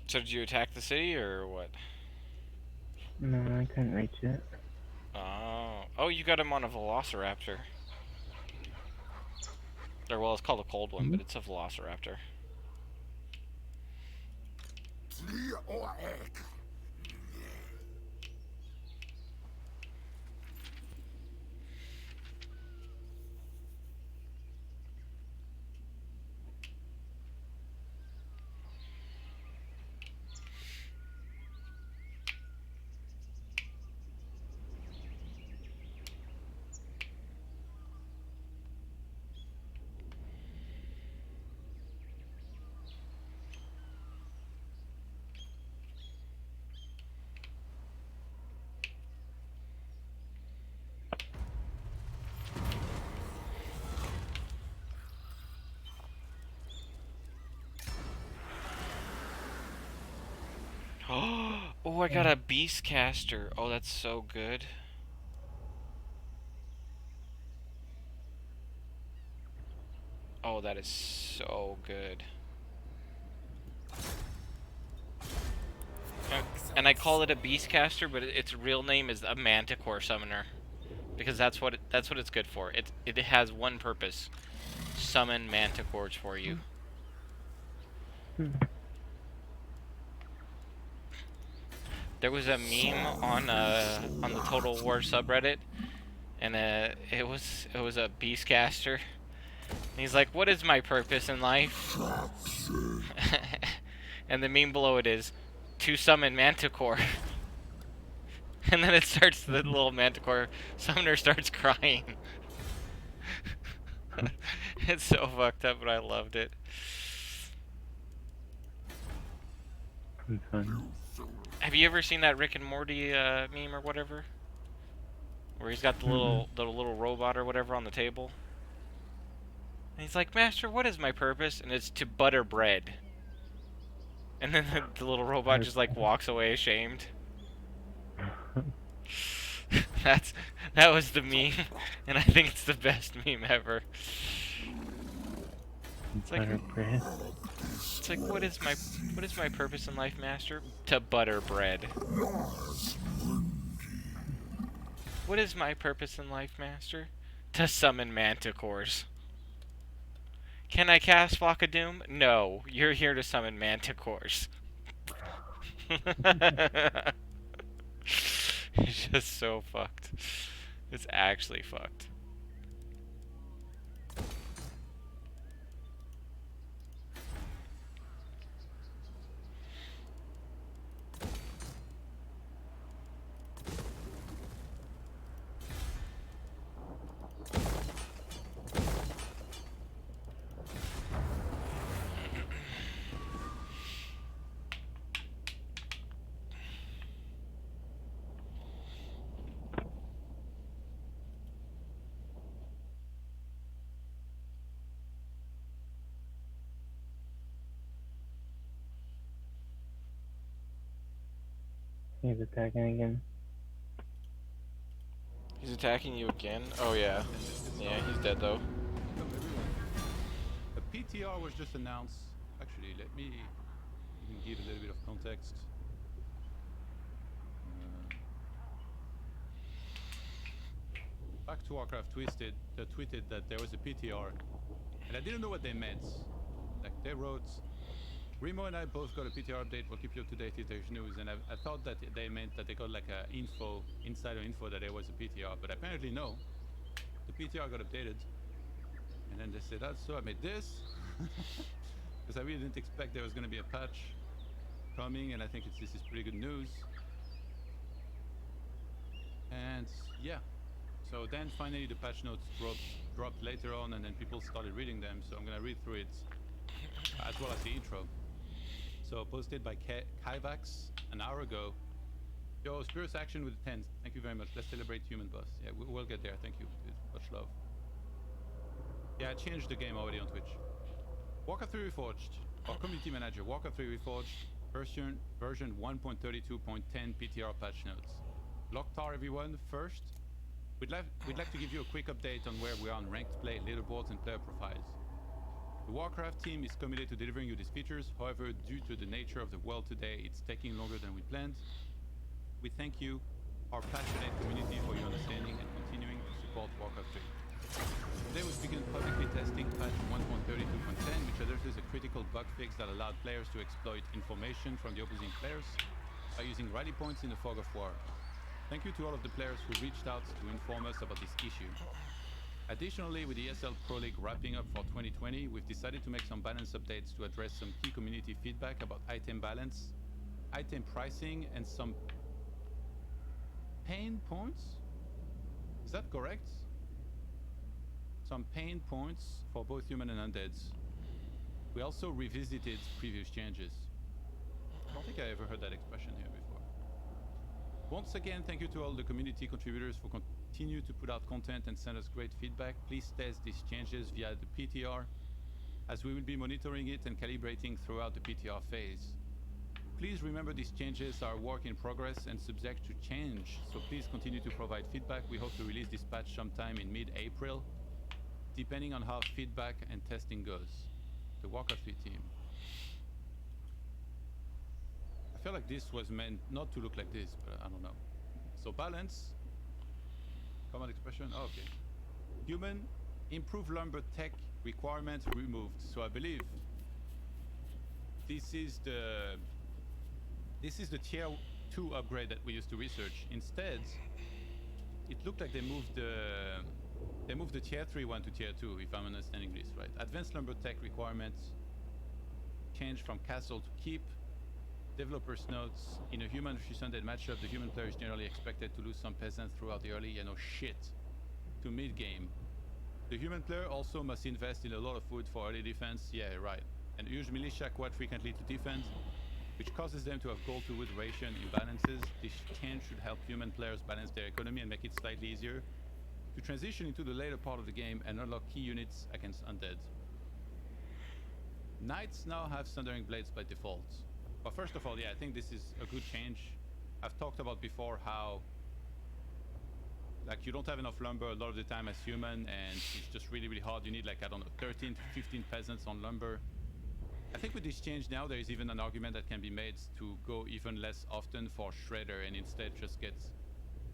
So did you attack the city or what? No, I couldn't reach it. Oh, you got him on a velociraptor. Or well, it's called a cold one, but it's a velociraptor. Oh, I got a beast caster. Oh, that's so good. Oh, that is so good. And I call it a beast caster, but its real name is a manticore summoner, because that's what it's good for. It has one purpose: summon manticores for you. There was a meme on the Total War subreddit, and it was a beastcaster. And he's like, "What is my purpose in life?" And the meme below it is, "To summon Manticore." And then it starts, the little Manticore summoner starts crying. It's so fucked up, but I loved it. Have you ever seen that Rick and Morty meme or whatever? Where he's got the little robot or whatever on the table? And he's like, "Master, what is my purpose?" And it's to butter bread. And then the little robot just like walks away ashamed. That was the meme, and I think it's the best meme ever. It's like, Butter bread. it's like, what is my purpose in life, master? To butter bread. What is my purpose in life, master? To summon manticores. Can I cast Flock of Doom? No, you're here to summon manticores. It's just so fucked. It's actually fucked. He's attacking again. He's attacking you again? Oh yeah. Yeah, he's dead though. Welcome everyone. A PTR was just announced. Actually, let me even give a little bit of context. Back to Warcraft tweeted that there was a PTR, and I didn't know what they meant. Like they wrote, Remo and I both got a PTR update. We'll keep you up to date if there's news. And I thought that they meant that they got like a insider info that there was a PTR, but apparently no. The PTR got updated, and then they said, "Oh, so I made this," because I really didn't expect there was going to be a patch coming, and I think this is pretty good news. And yeah, so then finally the patch notes dropped later on, and then people started reading them. So I'm going to read through it as well as the intro. So posted by Kyvax an hour ago. Yo, Spirits Action with the 10. Thank you very much. Let's celebrate Human Boss. Yeah, we'll get there. Thank you. Much love. Yeah, I changed the game already on Twitch. Warcraft 3 Reforged. Our community manager, Warcraft 3 Reforged, version 1.32.10 PTR patch notes. Locktar everyone. First, we'd like to give you a quick update on where we are on ranked play, leaderboards, and player profiles. The Warcraft team is committed to delivering you these features. However, due to the nature of the world today, it's taking longer than we planned. We thank you, our passionate community, for your understanding and continuing to support Warcraft 3. Today we began publicly testing patch 1.32.10, which addresses a critical bug fix that allowed players to exploit information from the opposing players by using rally points in the fog of war. Thank you to all of the players who reached out to inform us about this issue. Additionally, with the ESL Pro League wrapping up for 2020, we've decided to make some balance updates to address some key community feedback about item balance, item pricing, and some pain points? Is that correct? Some pain points for both human and undeads. We also revisited previous changes. I don't think I ever heard that expression here before. Once again, thank you to all the community contributors for continue to put out content and send us great feedback. Please test these changes via the PTR, as we will be monitoring it and calibrating throughout the PTR phase. Please remember these changes are a work in progress and subject to change, so please continue to provide feedback. We hope to release this patch sometime in mid-April, depending on how feedback and testing goes. The Warcraft 3 team. I feel like this was meant not to look like this, but I don't know. So balance. Common expression. Oh, okay. Human, improved lumber tech requirements removed. So I believe this is the tier 2 upgrade that we used to research. Instead, it looked like they moved the tier 3 one to tier 2, if I'm understanding this right. Advanced lumber tech requirements changed from castle to keep. Developers notes, in a human versus undead matchup, the human player is generally expected to lose some peasants throughout the early, to mid-game. The human player also must invest in a lot of food for early defense, yeah, right, and use militia quite frequently to defend, which causes them to have gold to wood ration imbalances. This change should help human players balance their economy and make it slightly easier to transition into the later part of the game and unlock key units against undead. Knights now have Sundering Blades by default. But first of all, yeah, I think this is a good change. I've talked about before how Like you don't have enough lumber a lot of the time as human, and it's just really, really hard. You need like, I don't know, 13 to 15 peasants on lumber. I think with this change now, there is even an argument that can be made to go even less often for shredder and instead just get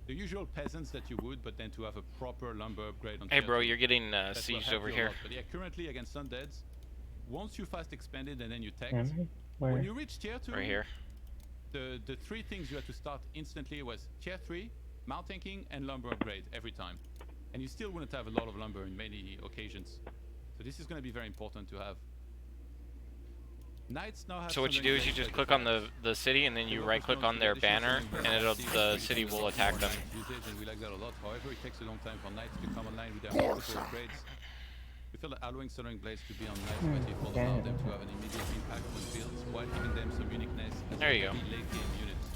the usual peasants that you would, but then to have a proper lumber upgrade on Hey, bro, tier 2. you're getting That will sieged help over you a here. lot. But yeah, currently against undeads, once you fast expanded and then you teched, Am I? when Where? you reach tier 2, Right here. the 3 things you had to start instantly was tier 3, mount tanking, and lumber upgrade every time. And you still wouldn't have a lot of lumber in many occasions. So this is going to be very important to have. Knights now have So what you do is you just click on the city and then you right click on their banner and the city will attack them. Usage, and we like that a lot. However, it takes a long time for knights to come online with their multiple upgrades. We feel that allowing Sundering Blades to be on knights by default allows them to have an immediate impact on fields while giving them some uniqueness as There you go. late game units.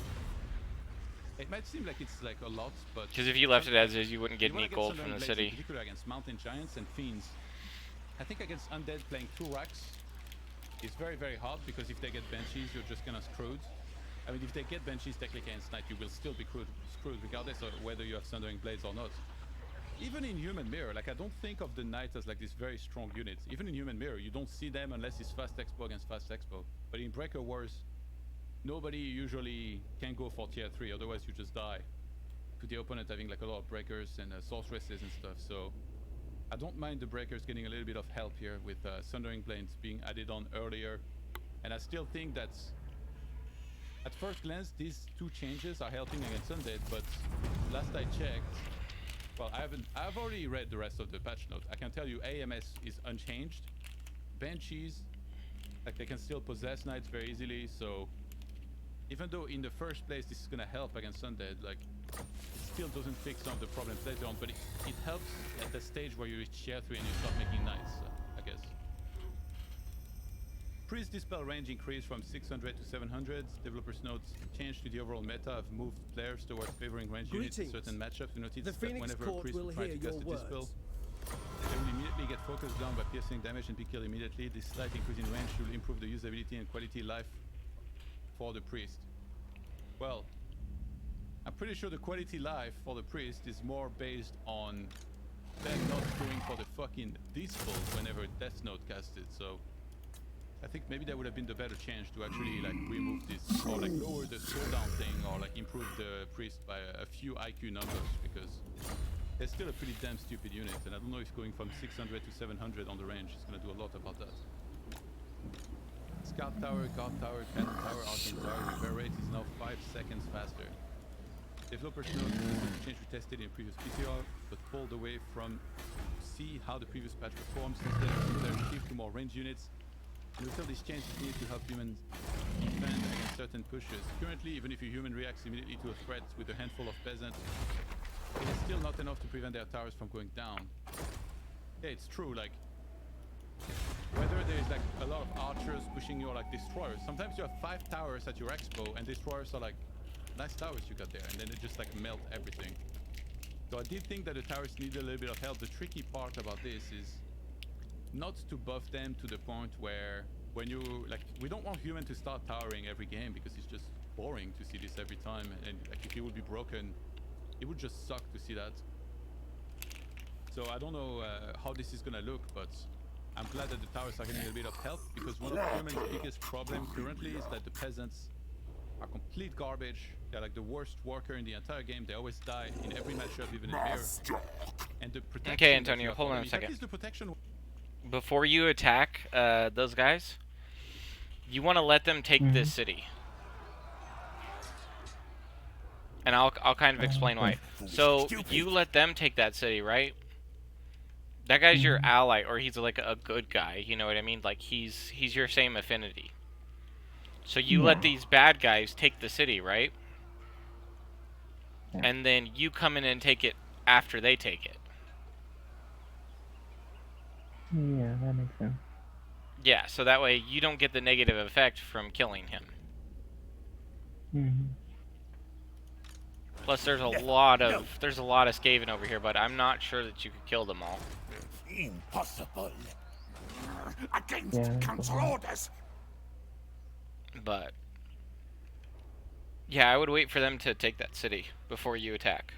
It might seem like it's like a lot, but Because if you left it as is, you wouldn't get you wanna any gold Sundering from the Blades in city. particular against mountain giants and fiends. I think against undead playing 2 racks is very, very hard, because if they get banshees, you're just gonna screwed. I mean, if they get banshees technically against knight, you will still be screwed regardless of whether you have Sundering Blades or not. Even in Human Mirror, like I don't think of the knight as like this very strong unit. Even in Human Mirror, you don't see them unless it's fast expo against fast expo. But in Breaker Wars, nobody usually can go for tier 3, otherwise you just die to the opponent having like a lot of breakers and sorceresses and stuff. So I don't mind the breakers getting a little bit of help here with Sundering Blades being added on earlier. And I still think that at first glance these 2 changes are helping against undead, but last I checked, well, I've already read the rest of the patch note. I can tell you AMS is unchanged. Banshees, like they can still possess knights very easily, so even though in the first place this is gonna help against undead, like it still doesn't fix some of the problems later on, but it helps at the stage where you reach tier 3 and you start making knights, I guess. Priest Dispel range increased from 600 to 700. Developers note change to the overall meta have moved players towards favoring range units in certain matchups. We noticed that whenever a priest will try to cast a Dispel, they will immediately get focused down by piercing damage and be killed immediately. This slight increase in range should improve the usability and quality of life for the priest. Well, I'm pretty sure the quality life for the priest is more based on them not going for the fucking Dispel whenever Death Note casted, so I think maybe that would have been the better change to actually like remove this, or like lower the slowdown thing, or like improve the priest by a few IQ numbers, because they're still a pretty damn stupid unit, and I don't know if going from 600 to 700 on the range is going to do a lot about that. Scout Tower, Guard Tower, Cannon Tower, Arcane Tower, repair rate is now 5 seconds faster. Developers note this change we tested in previous PTR, but pulled away from see how the previous patch performs. Instead, their shift to more range units. And we feel this change is needed to help humans defend against certain pushes. Currently, even if a human reacts immediately to a threat with a handful of peasants, it is still not enough to prevent their towers from going down. Yeah, it's true, like, whether there is like a lot of archers pushing your like destroyers, sometimes you have 5 towers at your expo, and destroyers are like, nice towers you got there, and then it just like melt everything. So I did think that the towers need a little bit of help. The tricky part about this is not to buff them to the point where when you like, we don't want human to start towering every game, because it's just boring to see this every time, and like if it would be broken, it would just suck to see that. So I don't know how this is gonna look, but I'm glad that the towers are getting a bit of help, because one of human's biggest problem currently is that the peasants are complete garbage. They're like the worst worker in the entire game. They always die in every matchup, even in mirror. And the protection. Okay, Antonio, hold on a second. The protection. Before you attack those guys, you want to let them take this city. And I'll kind of explain why. So you let them take that city, right? That guy's your ally, or he's like a good guy, you know what I mean? Like he's your same affinity. So you let these bad guys take the city, right? And then you come in and take it after they take it. Yeah, that makes sense. Yeah, so that way you don't get the negative effect from killing him. Plus, there's a lot of Skaven over here, but I'm not sure that you could kill them all. Impossible. Against council orders. But yeah, I would wait for them to take that city before you attack.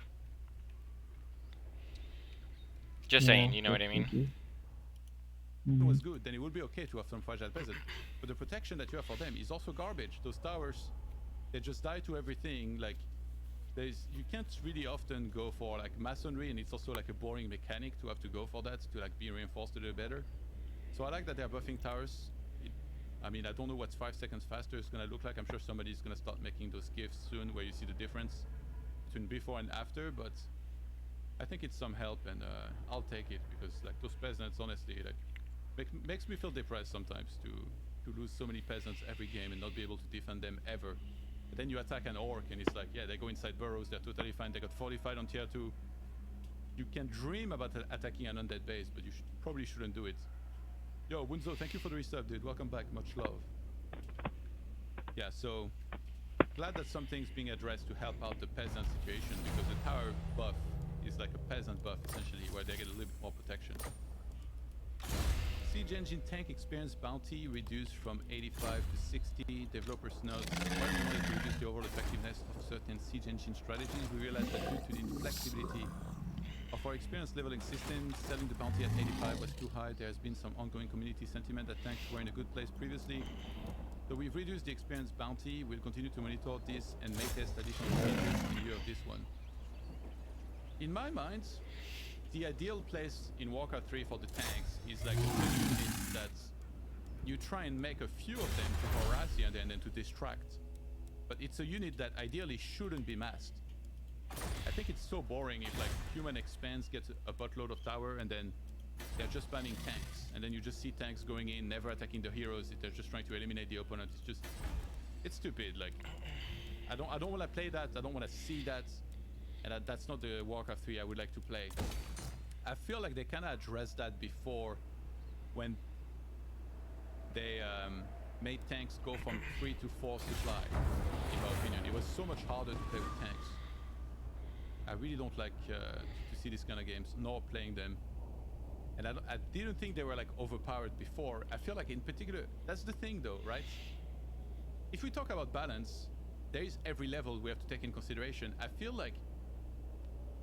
Just saying, you know what I mean? It was good, then it would be okay to have some fragile peasant. But the protection that you have for them is also garbage. Those towers, they just die to everything. Like, you can't really often go for like masonry, and it's also like a boring mechanic to have to go for that to like be reinforced a little better. So I like that they're buffing towers. I mean, I don't know what 5 seconds faster is gonna look like. I'm sure somebody's gonna start making those gifs soon where you see the difference between before and after, but I think it's some help, and I'll take it, because like those peasants, honestly, like makes me feel depressed sometimes to lose so many peasants every game and not be able to defend them ever. But then you attack an orc and it's like, yeah, they go inside burrows, they're totally fine, they got fortified on tier 2. You can dream about attacking an undead base, but you probably shouldn't do it. Yo, Wunzo, thank you for the resub, dude. Welcome back, much love. Yeah, so glad that something's being addressed to help out the peasant situation, because the tower buff is like a peasant buff essentially, where they get a little bit more protection. Siege engine tank experience bounty reduced from 85 to 60. Developers note to reduce the overall effectiveness of certain siege engine strategies. We realized that due to the inflexibility of our experience leveling system, selling the bounty at 85 was too high. There has been some ongoing community sentiment that tanks were in a good place previously. So we've reduced the experience bounty. We'll continue to monitor this and may test additional changes in lieu of this one. In my mind, the ideal place in Warcraft 3 for the tanks is like a unit that you try and make a few of them to harass the undead and then to distract. But it's a unit that ideally shouldn't be masked. I think it's so boring if like human expanse gets a buttload of tower and then they're just spamming tanks, and then you just see tanks going in, never attacking the heroes. They're just trying to eliminate the opponent. It's stupid. Like, I don't want to play that. I don't want to see that, and that's not the Warcraft 3 I would like to play. I feel like they kind of addressed that before, when they made tanks go from 3 to 4 supply. In my opinion, it was so much harder to play with tanks. I really don't like to see these kind of games, nor playing them. And I didn't think they were like overpowered before. I feel like in particular, that's the thing though, right? If we talk about balance, there is every level we have to take in consideration. I feel like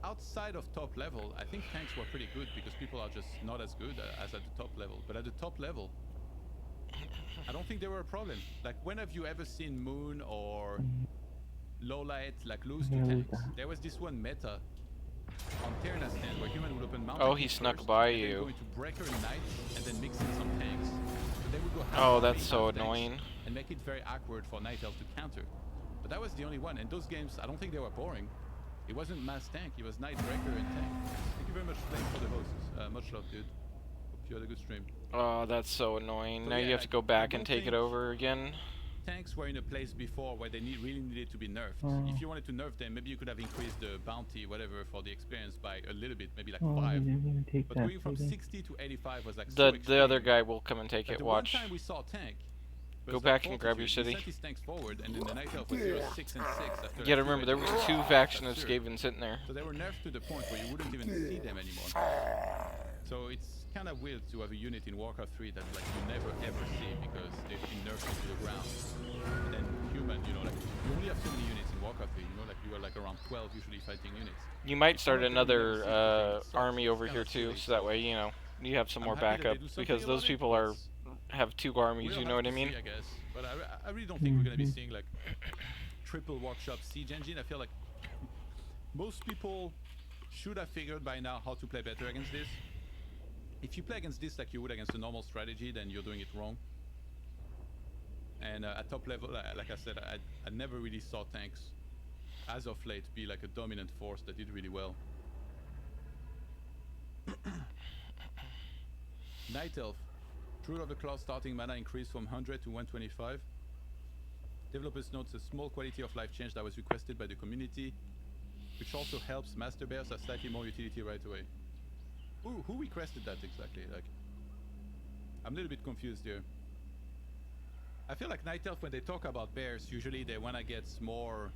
outside of top level, I think tanks were pretty good because people are just not as good as at the top level. But at the top level, I don't think they were a problem. Like, when have you ever seen Moon or Lowlight like lose to tanks? There was this one meta on Terra's stand where human would open mountain. Oh, he snuck by you. Go into Breaker and Knight and then mix in some tanks. So they would go oh, that's so annoying. And make it very awkward for Night Elf to counter. But that was the only one. And those games, I don't think they were boring. It wasn't mass tank, it was Knight, Breaker, and tank. Thank you very much, Flame, for the hosts. Much love, dude. Hope you had a good stream. Oh, that's so annoying. So now yeah, you have to go back and take it over again. Tanks were in a place before where they really needed to be nerfed. If you wanted to nerf them, maybe you could have increased the bounty, whatever, for the experience by a little bit, maybe like 5. But going from 60 to 85 was like the other guy will come and take it. Watch. The one time we saw tank, go back and grab your city. He sent his tanks forward, and then the Night Elf was 0, 6, and 6. After Yeah, remember there was 2 faction of Skaven sitting there. So they were nerfed to the point where you wouldn't even see them anymore. So it's kind of weird to have a unit in Warcraft 3 that like you never ever see because they've been nerfed into the ground. And then human, you know, like you only have so many units in Warcraft 3, you know, like you are like around 12 usually fighting units. You might start another army over here too, so that way, you know, you have some more backup, because those people have 2 armies, you know what I mean? I guess, but I really don't think we're gonna be seeing like triple workshop siege engine. I feel like most people should have figured by now how to play better against this. If you play against this like you would against a normal strategy, then you're doing it wrong. And at top level, like I said, I never really saw tanks as of late be like a dominant force that did really well. Night Elf, Truth of the Claw starting mana increased from 100 to 125. Developers notes a small quality of life change that was requested by the community, which also helps Master Bears have slightly more utility right away. Ooh, who requested that exactly? Like, I'm a little bit confused here. I feel like Night Elf, when they talk about bears, usually they want to get more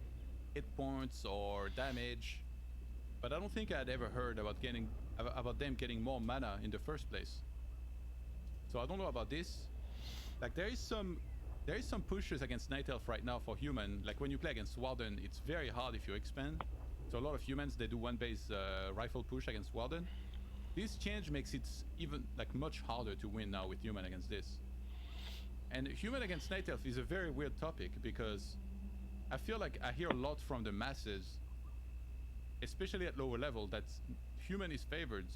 hit points or damage, but I don't think I'd ever heard about them getting more mana in the first place. So I don't know about this. Like, there is some pushes against Night Elf right now for human. Like when you play against Warden, it's very hard if you expand. So a lot of humans, they do one base rifle push against Warden. this change makes it even like much harder to win now with human against this. And human against night elf is a very weird topic because I feel like I hear a lot from the masses, especially at lower level, that human is favored,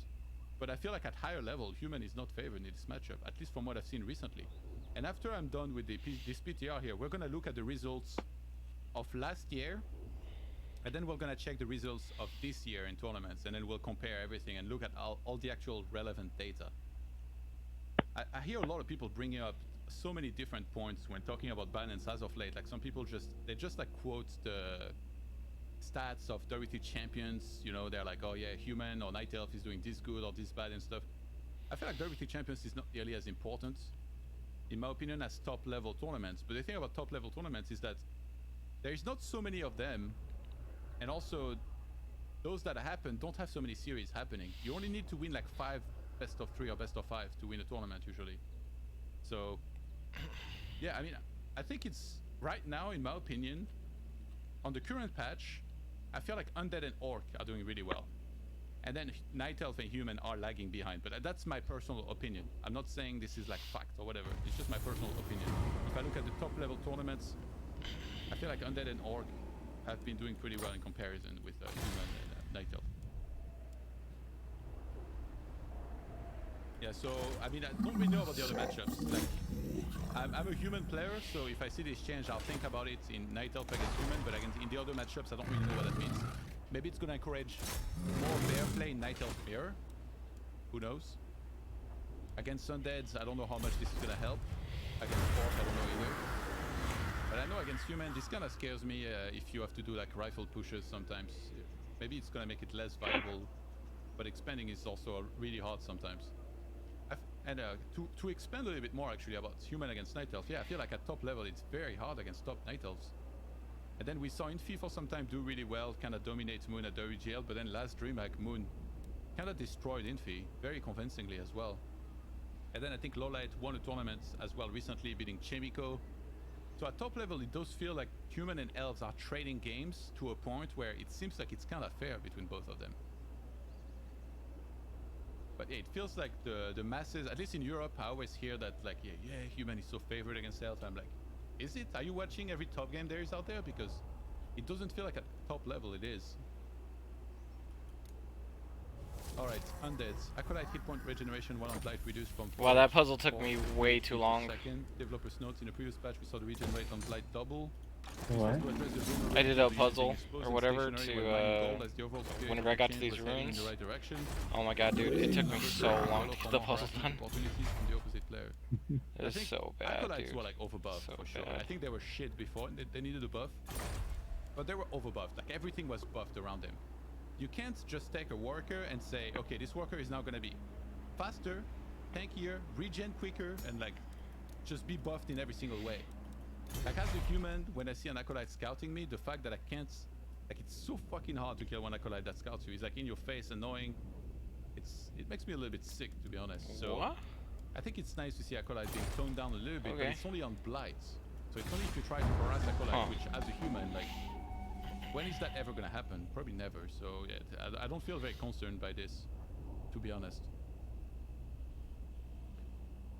but I feel like at higher level human is not favored in this matchup, at least from what I've seen recently. And after I'm done with this PTR here, we're gonna look at the results of last year, and then we're gonna check the results of this year in tournaments, and then we'll compare everything and look at all the actual relevant data. I hear a lot of people bringing up so many different points when talking about balance as of late. Like some people they just like quote the stats of WT champions, you know, they're like, oh yeah, human or night elf is doing this good or this bad and stuff. I feel like WT champions is not nearly as important, in my opinion, as top level tournaments. But the thing about top level tournaments is that there's not so many of them, and also those that happen don't have so many series happening. You only need to win like 5 best of 3 or best of 5 to win a tournament usually. So yeah, I mean, I think it's right now, in my opinion, on the current patch, I feel like Undead and Orc are doing really well. And then Night Elf and Human are lagging behind. But that's my personal opinion. I'm not saying this is like fact or whatever. It's just my personal opinion. If I look at the top level tournaments, I feel like Undead and Orc have been doing pretty well in comparison with Human and Night Elf. Yeah, so, I mean, I don't really know about the other matchups. Like, I'm a human player, so if I see this change, I'll think about it in Night Elf against human, but against, in the other matchups, I don't really know what that means. Maybe it's gonna encourage more bear play in Night Elf mirror. Who knows? Against Undeads, I don't know how much this is gonna help. Against Force, I don't know either. But I know against human, this kind of scares me if you have to do like rifle pushes sometimes. Maybe it's gonna make it less viable, but expanding is also really hard sometimes. And to expand a little bit more actually about human against night elf, yeah, I feel like at top level it's very hard against top night elves. And then we saw Infi for some time do really well, kind of dominate Moon at WGL, but then last DreamHack Moon kind of destroyed Infi very convincingly as well. And then I think Lowlight won a tournament as well recently, beating Chemico. So at top level it does feel like human and elves are trading games to a point where it seems like it's kind of fair between both of them. But yeah, it feels like the masses, at least in Europe, I always hear that like, yeah, human is so favored against elf. I'm like, is it? Are you watching every top game there is out there? Because it doesn't feel like at top level it is. Alright, Undeads. Acolyte hit point regeneration 1 on blight reduced from 4. Wow, that puzzle took me way too long. Second, developers notes in the previous patch we saw the regen rate on blight double. What? I did a puzzle or whatever to whenever I got to these ruins. Oh my god, dude, it took me so long to get the puzzle done. It was so bad, Acolytes dude. were like overbuffed So for sure. bad. I think they were shit before, they needed a buff. But they were overbuffed, like everything was buffed around them. You can't just take a worker and say, okay, this worker is now gonna be faster, tankier, regen quicker, and like just be buffed in every single way. Like as a human, when I see an acolyte scouting me, the fact that I can't, like it's so fucking hard to kill one acolyte that scouts you. He's like in your face, annoying. It makes me a little bit sick, to be honest. So What? I think it's nice to see acolyte being toned down a little bit, but Okay. it's only on blights. So it's only if you try to harass acolyte, which as a human, like, when is that ever gonna happen? Probably never. So yeah, I don't feel very concerned by this, to be honest.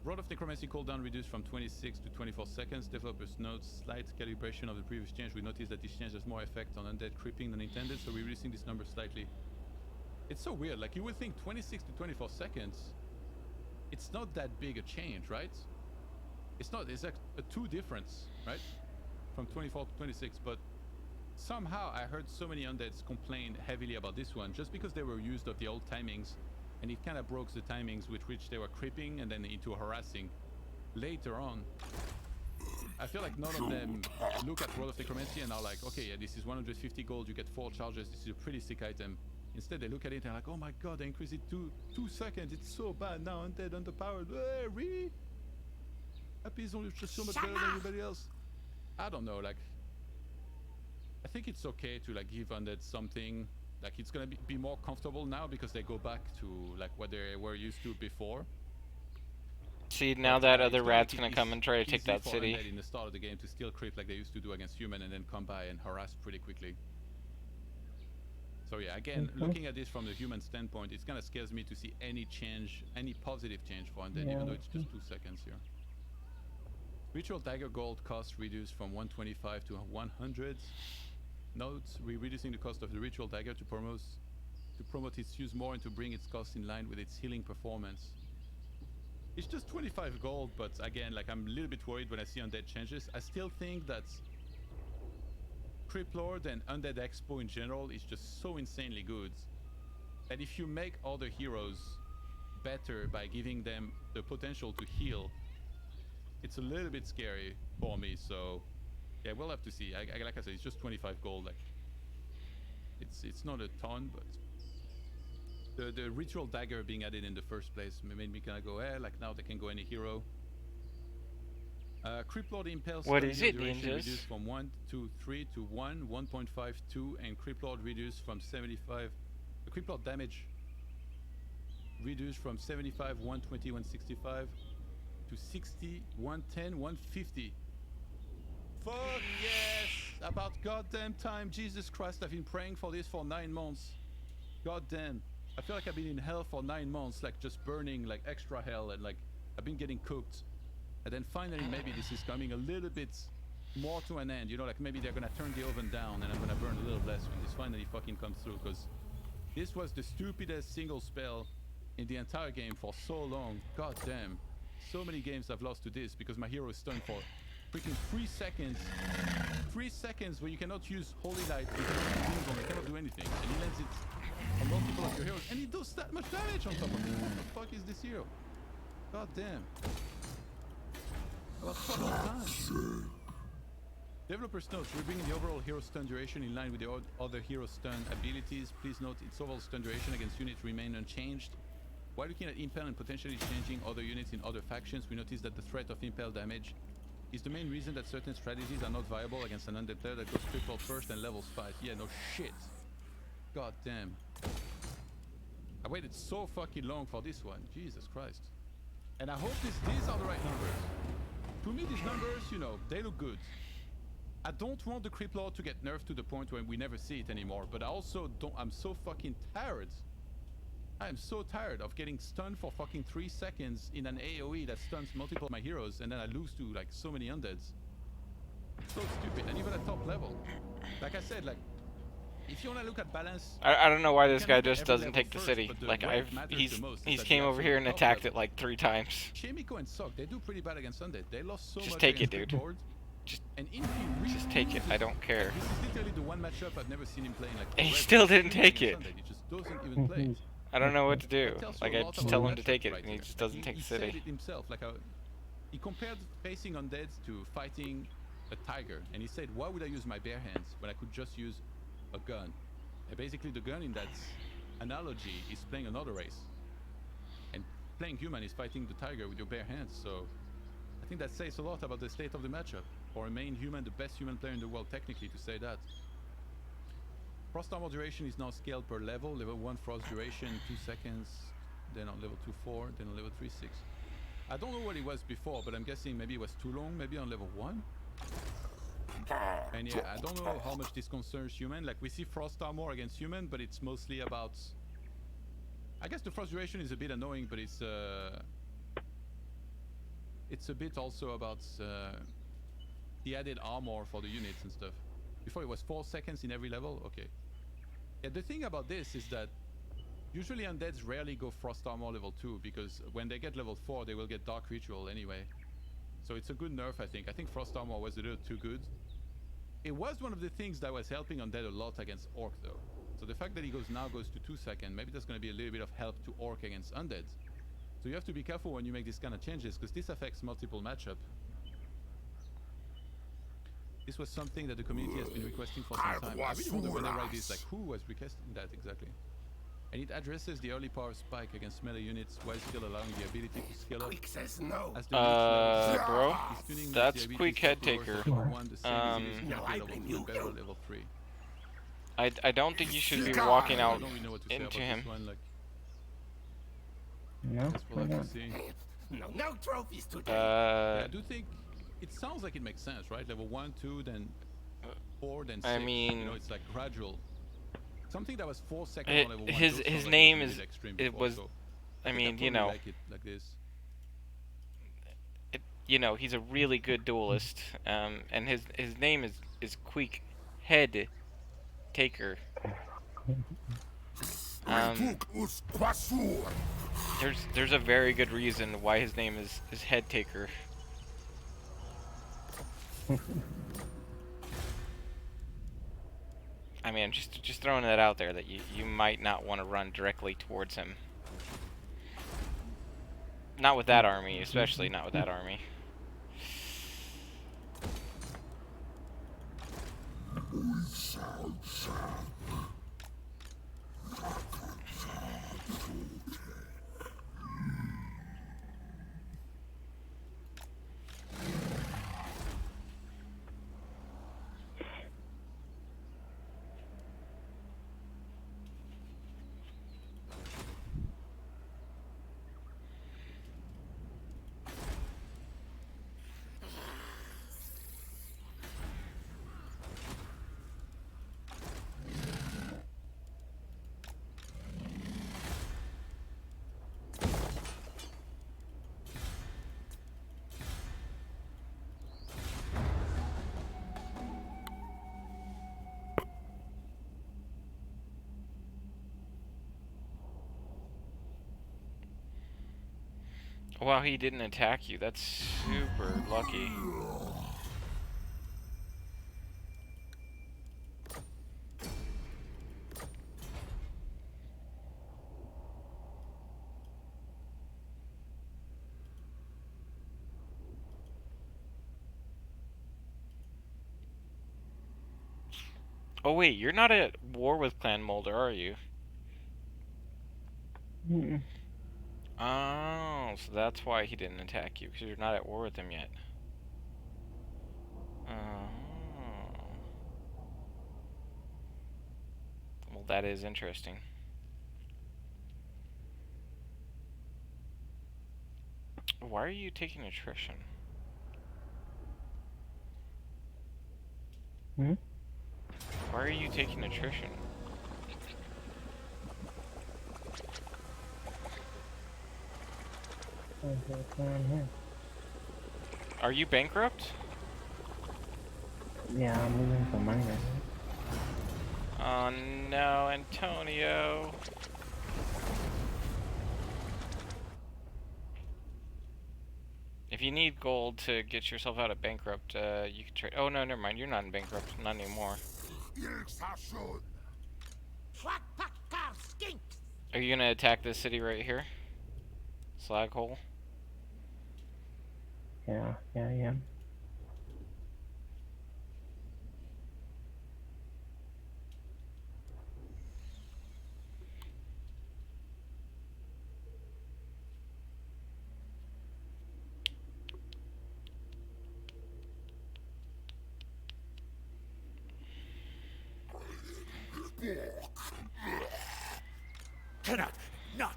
Rod of Necromancy cooldown reduced from 26 to 24 seconds. Developers note slight calibration of the previous change. We noticed that this change has more effect on undead creeping than intended, so we're reducing this number slightly. It's so weird, like you would think 26 to 24 seconds, it's not that big a change, right? It's not, it's like a 2 difference, right? From 24 to 26, but somehow I heard so many undeads complain heavily about this one, just because they were used of the old timings, and it kind of broke the timings with which they were creeping and then into harassing later on. I feel like none of them look at Rod of Necromancy and are like, okay, yeah, this is 150 gold, you get 4 charges, this is a pretty sick item. Instead, they look at it and are like, oh my god, they increased it to 2 seconds, it's so bad now, undead, underpowered, really? Happy is only just so much better than everybody else. I don't know, like, I think it's okay to like give undead something. Like it's gonna be more comfortable now because they go back to like what they were used to before. See, now But, that it's other gonna rat's make it gonna come and try to take easy that for city. undead in the start of the game to still creep like they used to do against human and then come by and harass pretty quickly. So yeah, again, looking at this from the human standpoint, it kind of scares me to see any change, any positive change for undead, even though it's just 2 seconds here. Ritual dagger gold cost reduced from 125 to 100. Notes, we're reducing the cost of the ritual dagger to promote its use more and to bring its cost in line with its healing performance. It's just 25 gold, but again, like I'm a little bit worried when I see undead changes. I still think that Crypt Lord and Undead Expo in general is just so insanely good. And if you make other heroes better by giving them the potential to heal, it's a little bit scary for me. So yeah, we'll have to see. Like I said, it's just 25 gold. Like it's not a ton, but the ritual dagger being added in the first place made me kind of go, like now they can go any hero. Crypt Lord Impale What is it, duration ninjas? reduced from 1 to 3 to 1, 1.5, 2, and Crypt Lord reduced from 75. The Crypt Lord damage reduced from 75, 120, 165 to 60, 110, 150. Fuck yes! About goddamn time, Jesus Christ! I've been praying for this for 9 months. Goddamn! I feel like I've been in hell for 9 months, like just burning like extra hell, and like I've been getting cooked. And then finally, maybe this is coming a little bit more to an end. You know, like maybe they're gonna turn the oven down and I'm gonna burn a little less when this finally fucking comes through. Because this was the stupidest single spell in the entire game for so long. God damn. So many games I've lost to this because my hero is stunned for freaking 3 seconds. 3 seconds where you cannot use Holy Light, you cannot use Beams on, you cannot do anything. And he lands it on multiple of your heroes. And he does that much damage on top of it. What the fuck is this hero? God damn. About fucking time. Developers note, we're bringing the overall hero stun duration in line with the other hero stun abilities. Please note its overall stun duration against units remain unchanged. While looking at Impale and potentially changing other units in other factions, we notice that the threat of Impale damage is the main reason that certain strategies are not viable against an undead player that goes critical first and levels 5. Yeah, no shit. God damn. I waited so fucking long for this one. Jesus Christ. And I hope these are the right numbers. To me, these numbers, you know, they look good. I don't want the Crypt Lord to get nerfed to the point where we never see it anymore, but I also don't, I'm so fucking tired. I am so tired of getting stunned for fucking 3 seconds in an AoE that stuns multiple of my heroes, and then I lose to like so many undeads. So stupid, and even at top level. Like I said, like, if you want to look at balance, I don't know why this can guy look at just every doesn't level take the first, city. but the Like way it matters the most is he's that came the over here and absolute top attacked level. it like 3 times. Shamiko and Sok, they do pretty bad against undead. They lost so Just much take it, against dude. Lord. Just- And if he Just take it. I don't care. This is literally the one matchup I've never seen him playing like. And he forever. still didn't Shooting take against it. undead, He just doesn't even play it. I don't know what to do. That tells you Like a I lot just about tell the him to take matchup it, right and he here. just Like, doesn't take the he said city. it himself. Like he compared facing undead to fighting a tiger, and he said, "Why would I use my bare hands when I could just use a gun?" And basically, the gun in that analogy is playing another race, and playing human is fighting the tiger with your bare hands. So I think that says a lot about the state of the matchup. For a main human, the best human player in the world, technically, to say that. Frost armor duration is now scaled per level. Level 1 frost duration 2 seconds, then on level 2 4, then on level 3 6. I don't know what it was before, but I'm guessing maybe it was too long, maybe on level 1. And yeah, I don't know how much this concerns human. Like we see frost armor against human, but it's mostly about, I guess the frost duration is a bit annoying, but it's a bit also about the added armor for the units and stuff. Before it was 4 seconds in every level. Okay. Yeah, the thing about this is that usually undeads rarely go frost armor level 2 because when they get level 4 they will get dark ritual anyway. So it's a good nerf, I think. I think frost armor was a little too good. It was one of the things that was helping undead a lot against orc though. So the fact that he now goes to 2 seconds, maybe that's going to be a little bit of help to orc against undead. So you have to be careful when you make this kind of changes because this affects multiple matchup. This was something that the community has been requesting for some time. I really wonder when I write this, like who was requesting that exactly? And it addresses the early power spike against melee units while still allowing the ability to scale up. Says no. As the units level Bro, is tuning that's the quick abilities head to lowers taker. level 1, the same as it is No, I level blame 2 you. and better level 3. I don't think you should be God. walking I out don't really know what to say into about him. this one, like, No, guess we'll have to see. No trophies today. Yeah, I do think it sounds like it makes sense, right? Level 1, 2, then 4, then 6. I mean- you know, it's like gradual. something that was 4 seconds on level 1. His those sounds like name really is extreme it before, was. so I think mean, probably you know, like it like this. he's a really good duelist. And his name is Queek Head Taker. There's a very good reason why his name is Head Taker. I mean, just throwing that out there that you might not want to run directly towards him. Not with that army, especially not with that army. Wow, he didn't attack you. That's super lucky. Oh wait, you're not at war with Clan Mulder, are you? Mm-mm. Oh, so that's why he didn't attack you, because you're not at war with him yet. Oh. Well, that is interesting. Why are you taking attrition? Hmm? Why are you taking attrition? What's going on here? Are you bankrupt? Yeah, I'm losing some money right Oh no, Antonio. If you need gold to get yourself out of bankrupt, you can trade. Oh no, never mind. You're not in bankrupt, not anymore. Are you gonna attack this city right here? Slag hole. now. Yeah. Cannot, not.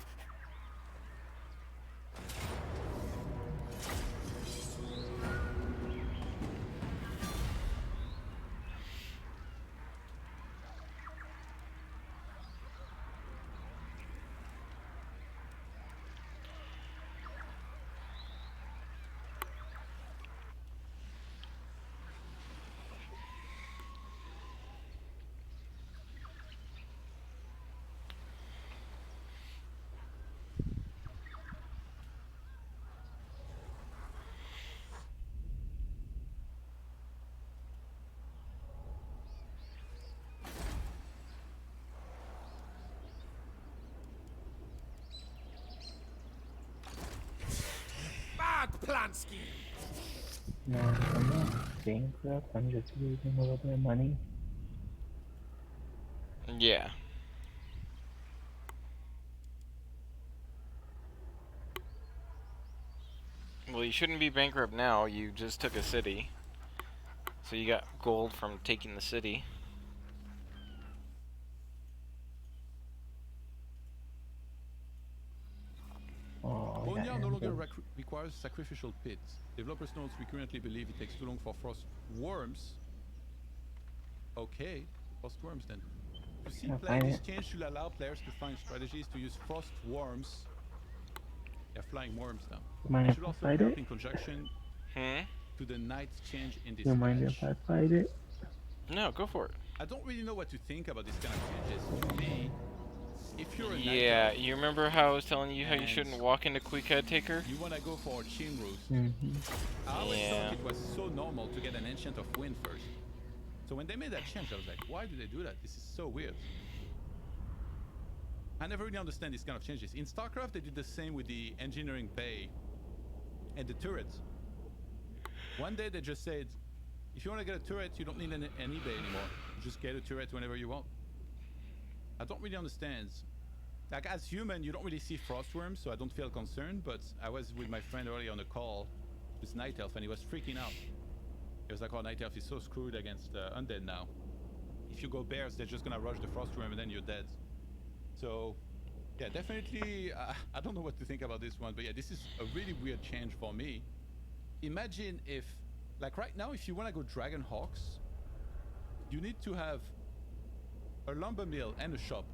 Bad Plansky. No, I'm not bankrupt. I'm just losing a little bit of money. Yeah. Well, you shouldn't be bankrupt now. You just took a city. So you got gold from taking the city. Oh, Bonya no longer that requires sacrificial pits. Developers notes we currently believe it takes too long for frost worms. Okay, frost worms then. To see I'll play, find this it. change should allow players to find strategies to use frost worms. Yeah, flying worms now. Mind It if should I also fight help it? in conjunction Hmm? to the night change in this You mind patch. if I fight it? No, go for it. I don't really know what to think about this kind of changes. To me, if you're a night Yeah, elf you remember how I was telling you how you and shouldn't walk into Quick Head Taker? you want to go for a chain roost, Mm-hmm. I always Yeah. thought it was so normal to get an Ancient of Wind first. So when they made that change, I was like, why do they do that? This is so weird. I never really understand these kind of changes. In StarCraft, they did the same with the engineering bay and the turrets. One day they just said, if you want to get a turret, you don't need any bay anymore. You just get a turret whenever you want. I don't really understand. Like, as human, you don't really see frostworms, so I don't feel concerned, but I was with my friend earlier on a call with Night Elf, and he was freaking out. He was like, oh, Night Elf is so screwed against undead now. If you go bears, they're just gonna rush the frostworm and then you're dead. So, yeah, definitely, I don't know what to think about this one, but yeah, this is a really weird change for me. Imagine if, like right now, if you want to go Dragon Hawks, you need to have a lumber mill and a shop.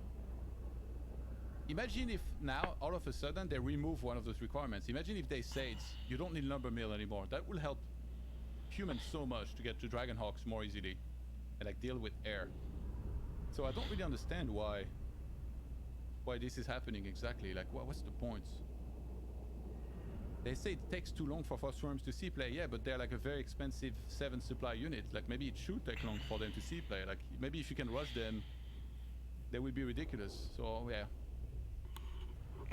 Imagine if now, all of a sudden, they remove one of those requirements. Imagine if they said, you don't need lumber mill anymore. That will help humans so much to get to Dragon Hawks more easily and like deal with air. So I don't really understand why this is happening exactly. Like, what's the point? They say it takes too long for frostworms to see play. Yeah, but they're like a very expensive 7 supply unit. Like, maybe it should take long for them to see play. Like, maybe if you can rush them, they would be ridiculous. So, yeah.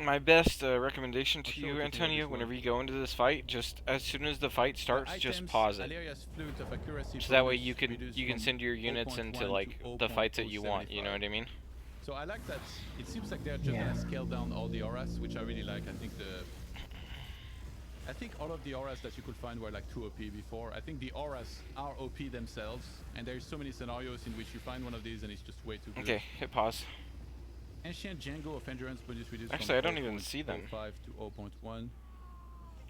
My best recommendation to I'll show you, what you think of Antonio, this one. whenever you go into this fight, just as soon as the fight starts, just Items, pause it. Aleria's Flute of Accuracy So that way bonus you can reduced send your from units 0.1 into to like the fights that you want. You know 0.075. what I mean? So I like that. It seems like they're just Yeah. gonna scale down all the auras, which I really like. I think all of the auras that you could find were like too OP before. I think the auras are OP themselves, and there's so many scenarios in which you find one of these and it's just way too good. Okay, hit pause. Ancient Django of Endurance bonus reduced Actually, from I don't even see them. 0.05 to 0.1.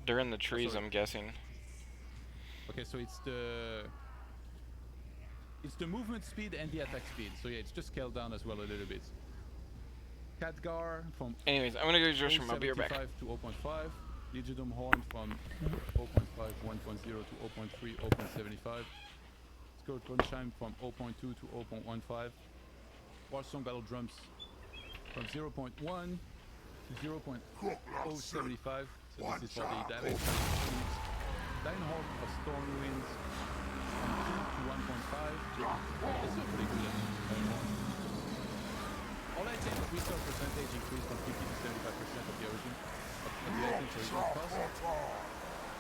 They're in the trees, sorry. I'm guessing. Okay, so it's the movement speed and the attack speed. So yeah, it's just scaled down as well a little bit. Khadgar from Anyways, I'm gonna go just from my beer back. 0.75 to 0.5. Legidum Horn from 0.5, 1.0 to 0.3, 0.75. Scourge Bronstein from 0.2 to 0.15. Warsong Battle Drums from 0.1 to 0.075. So this is for the damage. Linehawk of Storm Winds from 2 to 1.5. This is pretty good. All items retail percentage increased from 50 to 75% of the origin of the item's original cost.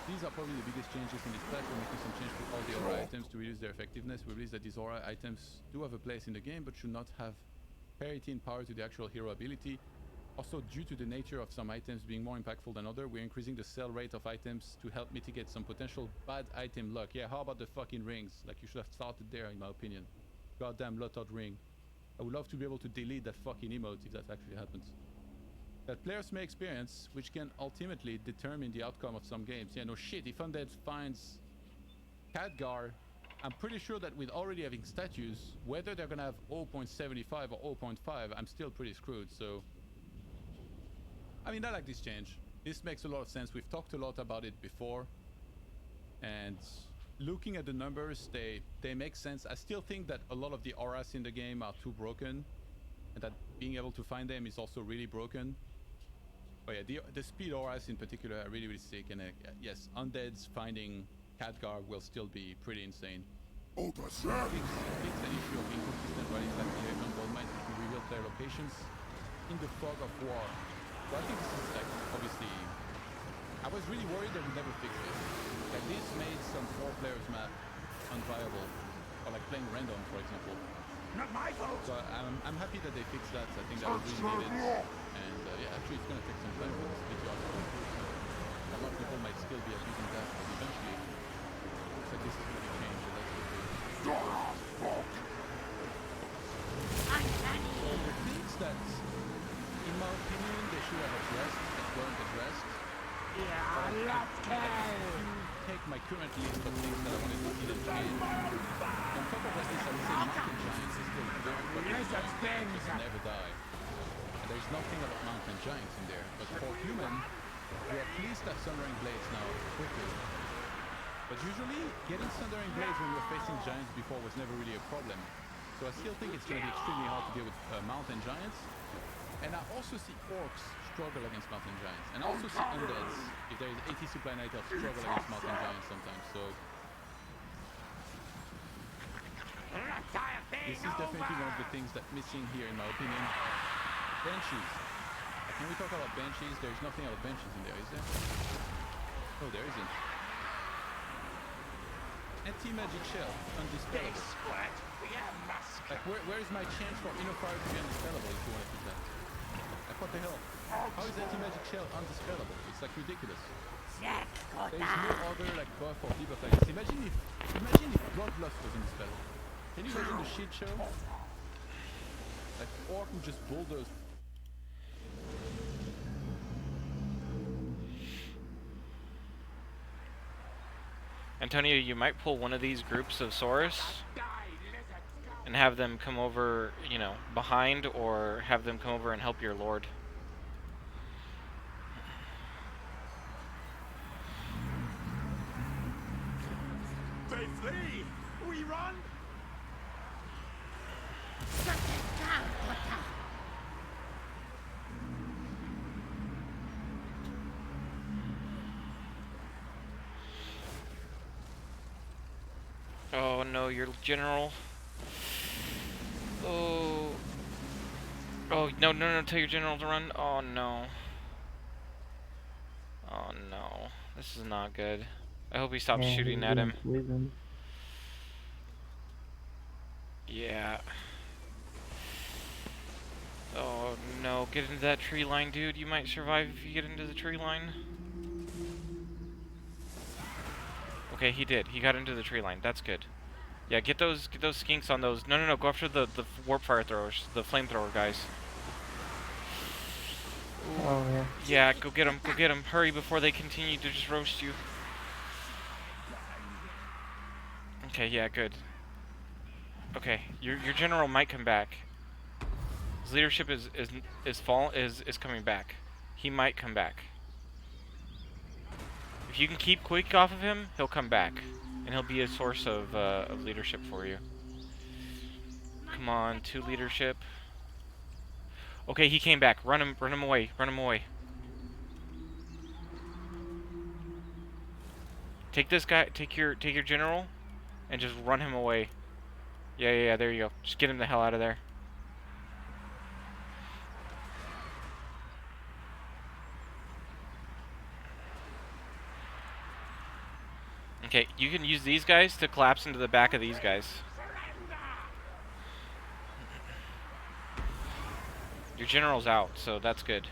These are probably the biggest changes in this patch. We're making some change to all the aura items to reduce their effectiveness. We realize that these aura items do have a place in the game, but should not have parity in power to the actual hero ability. Also, due to the nature of some items being more impactful than others, we're increasing the sell rate of items to help mitigate some potential bad item luck. Yeah, how about the fucking rings? Like, you should have started there, in my opinion. Goddamn Lotard ring. I would love to be able to delete that fucking emote if that actually happens. That players may experience, which can ultimately determine the outcome of some games. Yeah, no shit, if Undead finds Khadgar, I'm pretty sure that with already having statues, whether they're gonna have 0.75 or 0.5, I'm still pretty screwed, so... I mean, I like this change. This makes a lot of sense. We've talked a lot about it before. And looking at the numbers, they make sense. I still think that a lot of the auras in the game are too broken. And that being able to find them is also really broken. But yeah, the speed auras in particular are really, really sick. And yes, Undeads finding Khadgar will still be pretty insane. It's an issue of inconsistent rallies like the Aegon Gold Mines, which will reveal their locations in the fog of war. So I think this is like, obviously, I was really worried they would never fix this. Like, this made some 4 players map unviable, or like playing random, for example. Not my fault. So I'm happy that they fixed that. I think that was really needed. And yeah, actually it's gonna take some time for this video to improve. A lot of people might still be abusing that, but eventually, looks like this is gonna be changed, and that's good. So the things that, in my opinion, they should have addressed that weren't addressed. Take my current list of things that I wanted to see them change. On top of that, I would say Mountain Giants is still very, but never die. And there's nothing about mountain giants in there. But for human, we at least have Sundering Blades now, quickly. But usually, getting Sundering Blades when you're facing giants before was never really a problem. So I still think it's going to be extremely hard to deal with mountain giants. And I also see orcs struggle against mountain giants. And I also see undeads. If there is 80 supply knight elves struggle against mountain giants sometimes. So this is definitely one of the things that's missing here in my opinion. Banshees. Can we talk about Banshees? There's nothing about Banshees in there, is there? Oh, there isn't. Anti-magic shell, undispellable. Like, where is my chance for inner fire to be undispellable if you want to put that? Like, what the hell? How is anti-magic shell undispellable? It's like ridiculous. There's no other like buff or debuff like this. Imagine if Bloodlust was undispellable. Can you imagine the shit show? Like, Orc would just bulldoze. Antonio, you might pull one of these groups of Saurus and have them come over, you know, behind, or have them come over and help your lord. They flee! We run! Oh no, your general. Oh. Oh, no, tell your general to run. Oh no. Oh no. This is not good. I hope he stops shooting at him. Yeah. Oh no, get into that tree line, dude. You might survive if you get into the tree line. Okay, he did. He got into the tree line. That's good. Yeah, get those skinks on those. No, go after the warp fire throwers, the flamethrower guys. Oh yeah. Yeah, go get them. Hurry before they continue to just roast you. Okay, yeah, good. Okay, your general might come back. His leadership is coming back. He might come back. If you can keep Quake off of him, he'll come back, and he'll be a source of leadership for you. Come on, 2 leadership. Okay, he came back. Run him away. Run him away. Take this guy. Take your general, and just run him away. Yeah. There you go. Just get him the hell out of there. Okay, you can use these guys to collapse into the back of these guys. Your general's out, so that's good.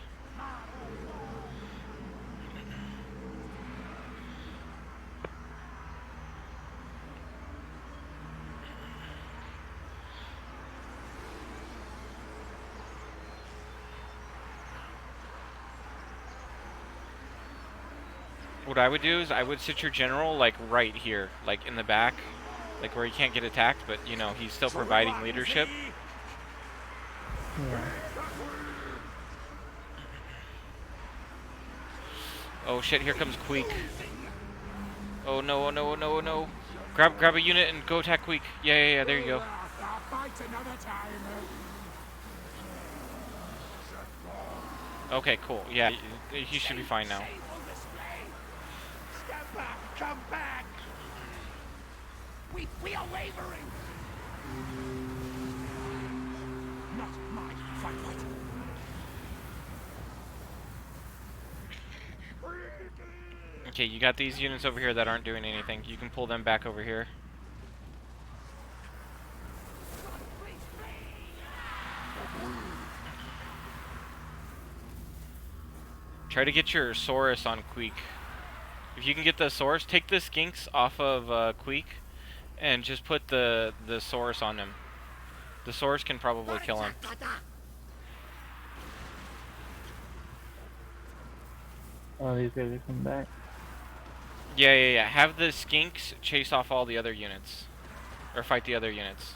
What I would do is I would sit your general like right here, like in the back, like where he can't get attacked, but you know, he's still providing leadership. Yeah. Oh shit, here comes Queek. Oh no. Grab a unit and go attack Queek. Yeah, there you go. Okay, cool. Yeah, he should be fine now. Step back! Come back! We are wavering! Not my fight. Okay, you got these units over here that aren't doing anything. You can pull them back over here. Try to get your Saurus on Queek. If you can get the Saurus, take the skinks off of Queek and just put the Saurus on him. The Saurus can probably kill him. Oh, these guys are coming back. Yeah. Have the skinks chase off all the other units. Or fight the other units.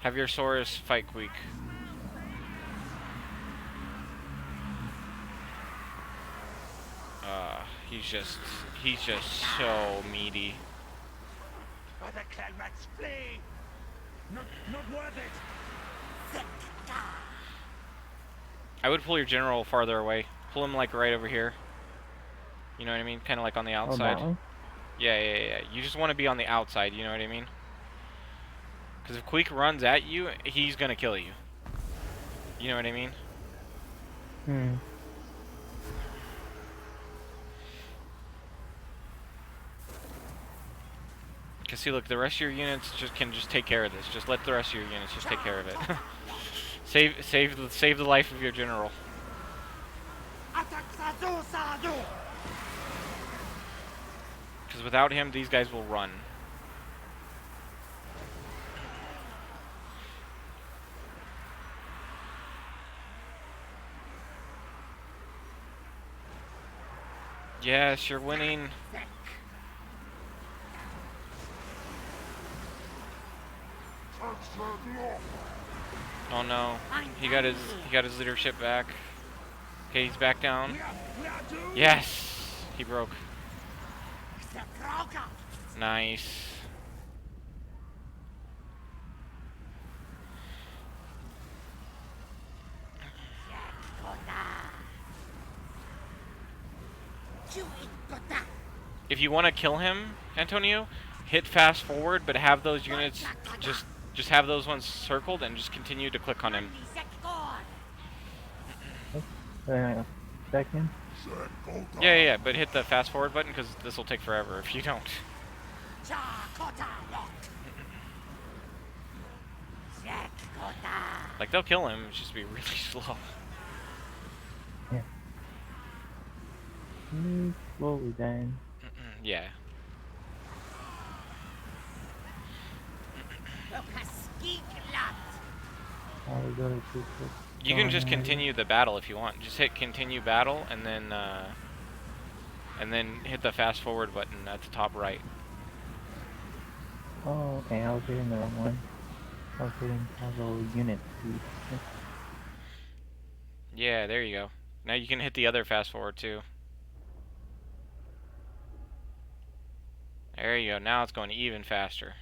Have your Saurus fight Queek. He's just so meaty. Other clan rats flee! Not worth it! I would pull your general farther away. Pull him like right over here. You know what I mean? Kind of like on the Oh, outside. that one? Yeah. You just want to be on the outside, you know what I mean? Because if Queek runs at you, he's gonna kill you. You know what I mean? Hmm. Because see, look, the rest of your units can take care of this. Just let the rest of your units just take care of it. save the life of your general. Because without him, these guys will run. Yes, you're winning. Oh no, he got his leadership back. Okay, he's back down. Yes, he broke. Nice. If you want to kill him, Antonio, hit fast forward, but have those units just have those ones circled and just continue to click on him. Second? Yeah, but hit the fast forward button because this will take forever if you don't. Like, they'll kill him, it's just be really slow. Yeah. Slowly then. Yeah. You can just continue the battle if you want. Just hit continue battle and then hit the fast forward button at the top right. Oh, okay, I was hitting the wrong one. I was hitting several units. Yeah, there you go. Now you can hit the other fast forward too. There you go. Now it's going even faster.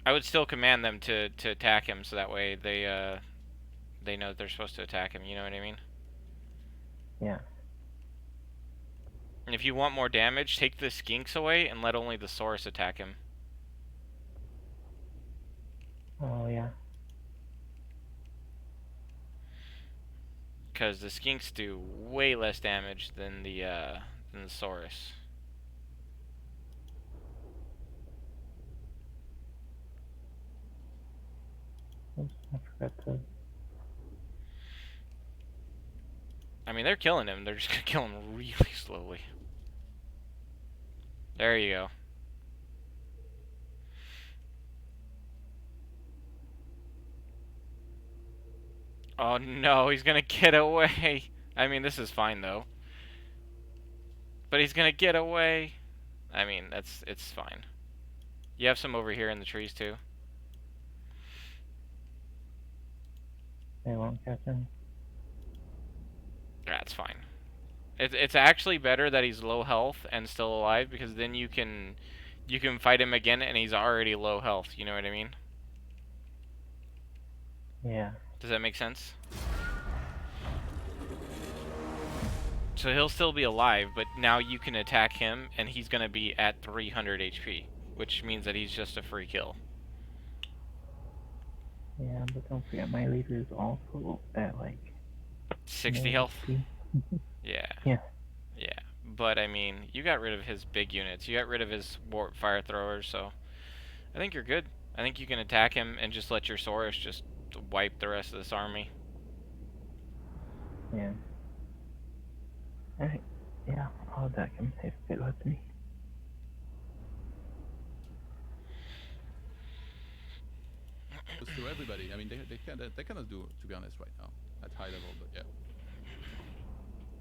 I would still command them to attack him, so that way they know that they're supposed to attack him. You know what I mean? Yeah. And if you want more damage, take the skinks away and let only the Saurus attack him. Oh yeah. Because the skinks do way less damage than the Saurus. Oops, I forgot to. I mean, they're killing him. They're just gonna kill him really slowly. There you go. Oh no, he's gonna get away. I mean, this is fine though. But he's gonna get away. I mean, it's fine. You have some over here in the trees too. They won't catch him. That's fine. It's actually better that he's low health and still alive, because then you can fight him again and he's already low health. You know what I mean? Yeah. Does that make sense? So he'll still be alive, but now you can attack him and he's gonna be at 300 HP, which means that he's just a free kill. Yeah, but don't forget my leader is also at like 60 health. Yeah. Yeah. Yeah. But I mean, you got rid of his big units. You got rid of his warp fire throwers, so I think you're good. I think you can attack him and just let your Saurus just wipe the rest of this army. Yeah. Alright. Yeah, I'll attack him if it lets me. Goes through everybody. I mean, they cannot do, to be honest, right now at high level. But yeah,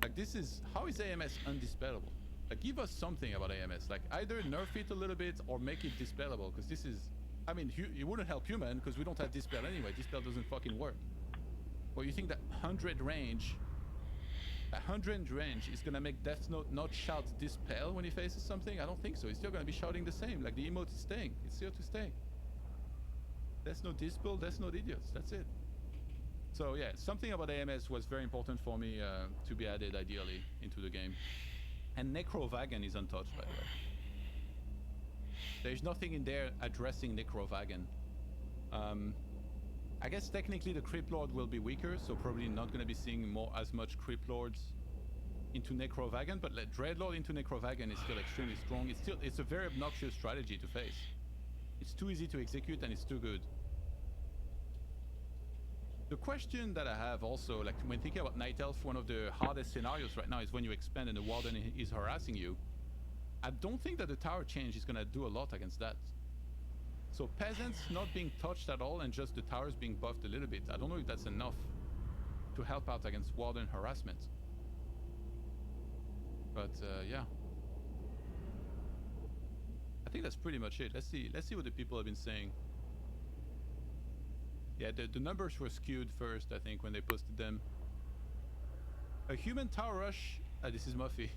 like this is how is AMS undispellable? Like, give us something about AMS. Like, either nerf it a little bit or make it dispellable, because this is... I mean, it wouldn't help human, because we don't have dispel anyway. Dispel doesn't fucking work. Well, you think that 100 range... 100 range is gonna make Death Note not shout dispel when he faces something? I don't think so. He's still gonna be shouting the same. Like, the emote is staying. It's here to stay. Death Note dispel, Death Note idiots. That's it. So yeah, something about AMS was very important for me to be added ideally into the game. And Necrovagan is untouched, by the way. There's nothing in there addressing Necrovagan. I guess technically the Crypt Lord will be weaker, so probably not going to be seeing as much Crypt Lords into Necrovagan, but Dreadlord into Necrovagan is still extremely strong. It's a very obnoxious strategy to face. It's too easy to execute and it's too good. The question that I have also, like when thinking about Night Elf, one of the hardest scenarios right now is when you expand and the Warden is harassing you. I don't think that the tower change is going to do a lot against that. So peasants not being touched at all and just the towers being buffed a little bit, I don't know if that's enough to help out against Warden harassment. But yeah. I think that's pretty much it. Let's see what the people have been saying. Yeah, the numbers were skewed first, I think, when they posted them. A human tower rush... this is Muffy.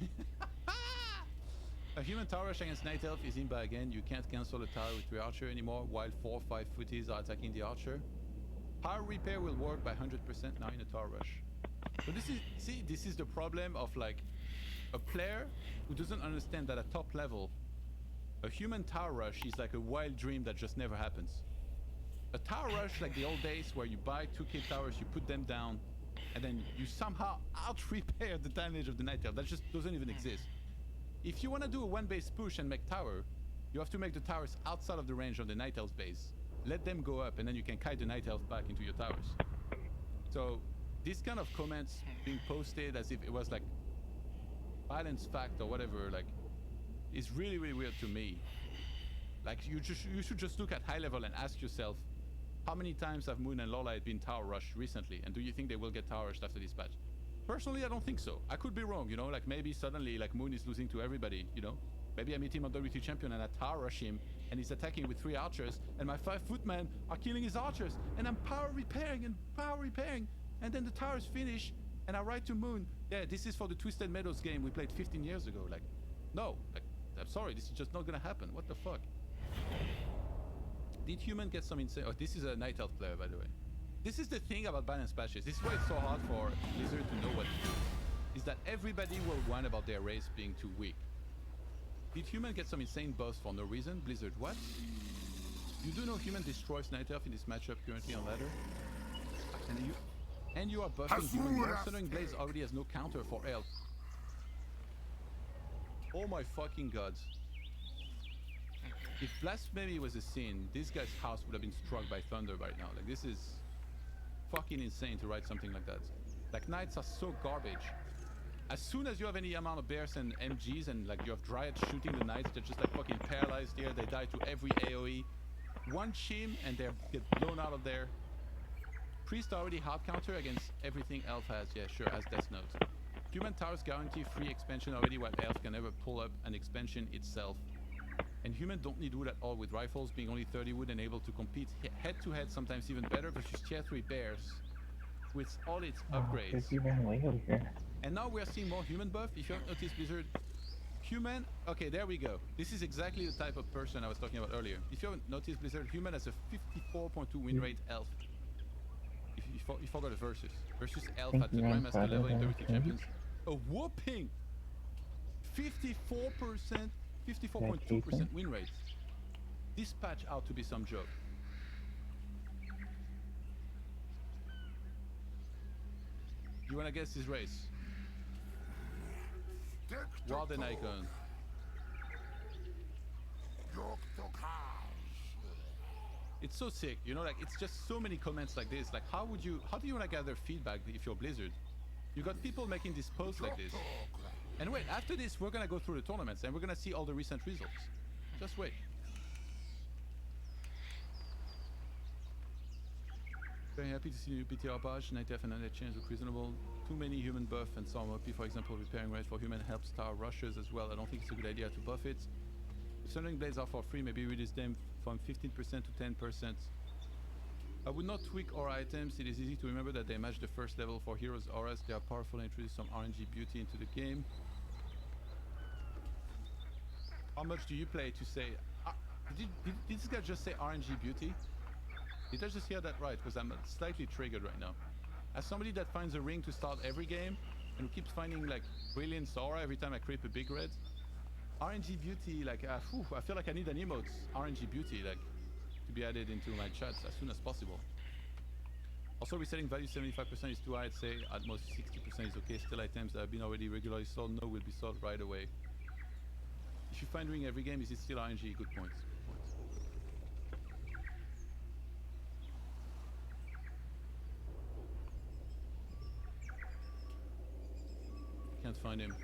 A human tower rush against Night Elf is imba again. You can't cancel the tower with 3 archer anymore, while 4 or 5 footies are attacking the archer. Power repair will work by 100% now in a tower rush. So this is the problem of like a player who doesn't understand that at top level, a human tower rush is like a wild dream that just never happens. A tower rush like the old days where you buy 2k towers, you put them down, and then you somehow out-repair the damage of the Night Elf. That just doesn't even exist. If you want to do a one-base push and make tower, you have to make the towers outside of the range of the Night Elf's base. Let them go up, and then you can kite the Night Elf back into your towers. So, this kind of comments being posted as if it was like balance fact or whatever, like, is really, really weird to me. Like, you should just look at high level and ask yourself, how many times have Moon and Lolite been tower rushed recently? And do you think they will get tower rushed after this patch? Personally, I don't think so. I could be wrong, you know, like maybe suddenly like Moon is losing to everybody, you know? Maybe I meet him on WT Champion and I tower rush him and he's attacking with 3 archers and my 5-footmen are killing his archers and I'm power repairing and then the towers finish and I write to Moon, yeah, this is for the Twisted Meadows game we played 15 years ago. Like, no, like, I'm sorry, this is just not gonna happen. What the fuck? Did human get some insane... Oh, this is a Night Elf player, by the way. This is the thing about balance patches. This is why it's so hard for Blizzard to know what to do. Is that everybody will whine about their race being too weak. Did human get some insane buffs for no reason? Blizzard, what? You do know human destroys Night Elf in this matchup currently on ladder? And you are buffing human. You know, Sundering Blaze already has no counter for Elf. Oh my fucking gods. If blasphemy was a sin, this guy's house would have been struck by thunder right now. Like, this is fucking insane to write something like that. Like, knights are so garbage. As soon as you have any amount of bears and MGs and like you have dryads shooting the knights, they're just like fucking paralyzed here. They die to every AoE. One shim and they get blown out of there. Priest already hard counter against everything Elf has. Yeah, sure, as Death Note. Human towers guarantee free expansion already, while Elf can never pull up an expansion itself. And human don't need wood at all, with rifles being only 30 wood and able to compete head to head, sometimes even better versus tier 3 bears with all its upgrades. And now we are seeing more human buff. If you haven't noticed, Blizzard, human, okay, there we go. This is exactly the type of person I was talking about earlier. If you haven't noticed, Blizzard, human has a 54.2 win rate Elf. You forgot the versus. Versus Elf at the Grandmaster level in WT Champions. A whooping 54%. 54.2% win rate. This patch ought to be some joke. You wanna guess his race? Warden icon. It's so sick, you know, like it's just so many comments like this. Like how do you wanna gather feedback if you're Blizzard? You got people making this post like this. And wait, after this, we're gonna go through the tournaments and we're gonna see all the recent results. Just wait. Very happy to see the new PTR patch. Night Elf and Undead change look reasonable. Too many human buff and some OP, for example, repairing rates for human helps star rushes as well. I don't think it's a good idea to buff it. If Sundering Blades are for free, maybe reduce them from 15% to 10%. I would not tweak aura items. It is easy to remember that they match the first level for heroes' auras. They are powerful and introduce some RNG beauty into the game. How much do you play to say... did this guy just say RNG beauty? Did I just hear that right? Because I'm slightly triggered right now. As somebody that finds a ring to start every game and keeps finding like brilliant aura every time I creep a big red, RNG beauty, like, I feel like I need an emote, RNG beauty, like, to be added into my chats as soon as possible. Also, resetting value 75% is too high. I'd say at most 60% is okay. Still, items that have been already regularly sold, no, will be sold right away. If you find ring every game, is it still RNG? Good point. Can't find him.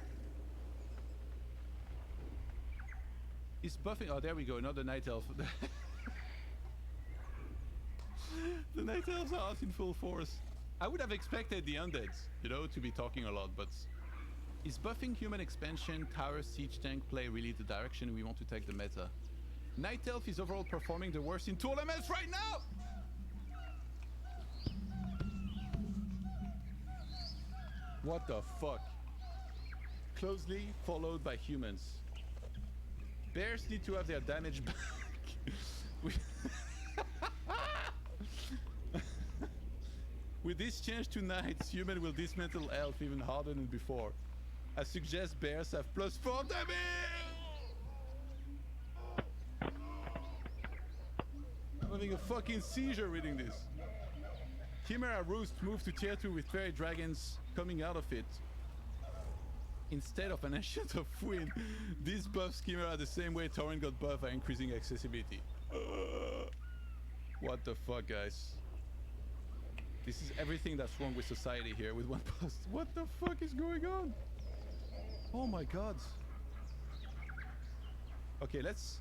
He's buffing. Oh, there we go. Another night elf. The night elves are out in full force. I would have expected the undeads, you know, to be talking a lot, but is buffing human expansion, tower, siege tank play really the direction we want to take the meta? Night elf is overall performing the worst in tournaments right now. What the fuck? Closely followed by humans. Bears need to have their damage back. With this change to knights, human will dismantle elf even harder than before. I suggest bears have +4 damage! I'm having a fucking seizure reading this. Chimera Roost moved to tier 2 with fairy dragons coming out of it. Instead of an Ancient of Wind, these buffs Chimera the same way Torrent got buff by increasing accessibility. What the fuck, guys? This is everything that's wrong with society here with one post. What the fuck is going on? Oh my god. Okay, let's...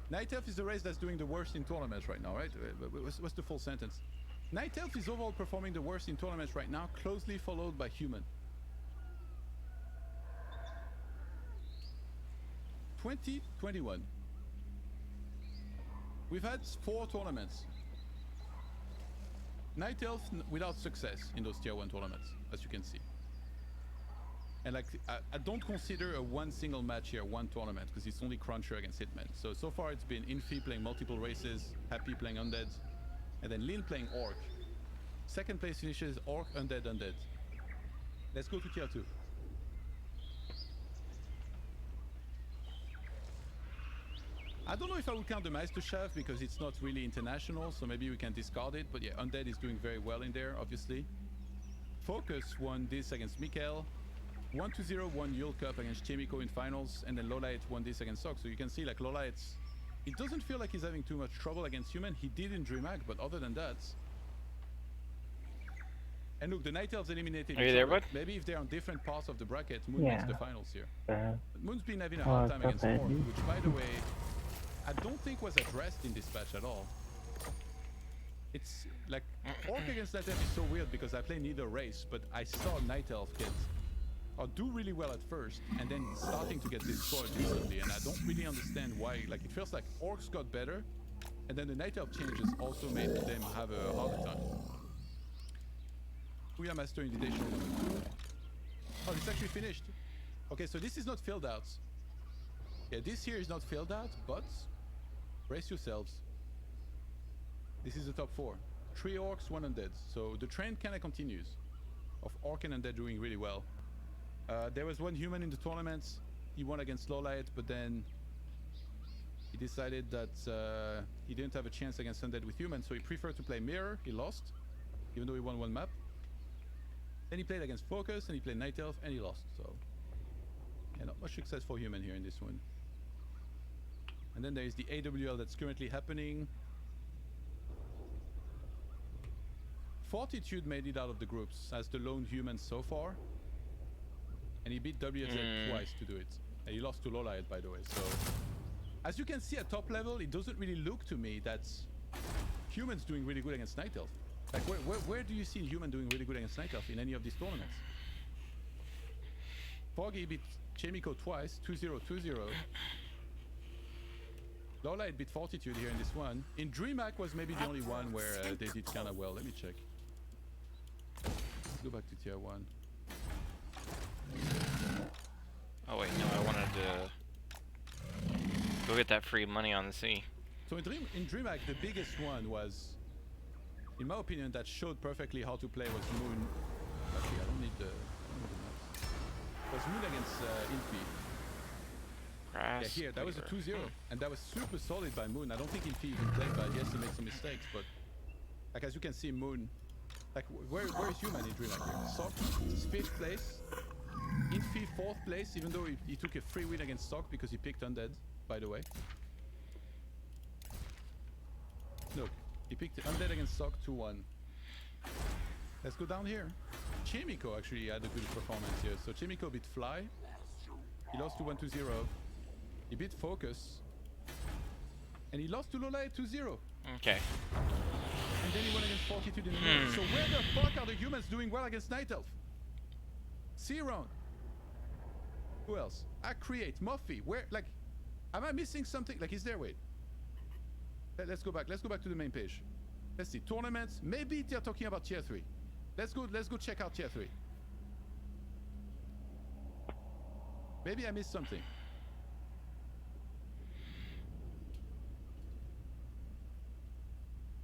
Night Elf is the race that's doing the worst in tournaments right now, right? What's the full sentence? Night Elf is overall performing the worst in tournaments right now, closely followed by human. 2021. We've had 4 tournaments. Night Elf without success in those tier 1 tournaments, as you can see. And like, I don't consider a one single match here one tournament, because it's only Cruncher against Hitman. So far it's been Infi playing multiple races, Happy playing Undead, and then Lin playing Orc. Second place finishes Orc, Undead, Undead. Let's go to tier 2. I don't know if I would count the Meisterschaft because it's not really international, so maybe we can discard it. But yeah, Undead is doing very well in there, obviously. Focus won this against Mikkel. 1-0 won Yule Cup against Chemico in finals, and then Lolite won this against Sock. So you can see, like, Lolite's... It doesn't feel like he's having too much trouble against human. He did in DreamHack, but other than that... And look, the Night Elves eliminated Are you there, bud? Maybe if they're on different parts of the bracket, Moon Yeah. makes the finals here. But Moon's been having a hard time against okay. Orc, which, by the way, I don't think was addressed in this patch at all. It's like Orc against Night Elf is so weird because I play neither race, but I saw Night Elf get or do really well at first and then starting to get destroyed recently, and I don't really understand why. Like, it feels like Orcs got better, and then the Night Elf changes also made them have a harder time. We are Master Invitation number 2. Oh, it's actually finished. Okay, so this is not filled out. Yeah, this here is not filled out, but brace yourselves. This is the top 4. 3 Orcs, 1 Undead. So the trend kind of continues of Orc and Undead doing really well. There was 1 human in the tournaments. He won against Lowlight, but then he decided that he didn't have a chance against Undead with humans, so he preferred to play Mirror. He lost, even though he won 1 map. Then he played against Focus, and he played Night Elf, and he lost. So yeah, not much success for human here in this one. And then there is the AWL that's currently happening. Fortitude made it out of the groups as the lone human so far. And he beat WZ twice to do it. And he lost to Lolite, by the way. So, as you can see at top level, it doesn't really look to me that humans doing really good against Night Elf. Like, where do you see human doing really good against Night Elf in any of these tournaments? Foggy beat Chemico twice, 2-0, 2-0. Lola had beat Fortitude here in this one. In DreamHack was maybe the only one where they did kind of well. Let me check. Go back to tier 1. Oh wait, no, I wanted to go get that free money on the sea. So in DreamHack, the biggest one was, in my opinion, that showed perfectly how to play was Moon. Actually, I don't need the maps. Was Moon against Infi. Grass, Yeah, here, that was a cleaver. 2-0. And that was super solid by Moon. I don't think Infi even played bad. Yes, he made some mistakes, but like as you can see, Moon, like where is Human in DreamHack here? Sock, 5th place. Infi 4th place, even though he took a free win against Sock because he picked Undead, by the way. Look, he picked Undead against Sock 2-1. Let's go down here. Chemico actually had a good performance here. So Chemico beat Fly. He lost to 1-2-0. He beat Focus. And he lost to Lola 2-0. Okay. And then he won against Fortitude in the middle. So where the fuck are the humans doing well against Night Elf? C-Round. Who else? I create Muffy. Where, like, am I missing something? Like, is there? Wait. Let's go back. Let's go back to the main page. Let's see. Tournaments. Maybe they're talking about tier 3. Let's go check out tier 3. Maybe I missed something.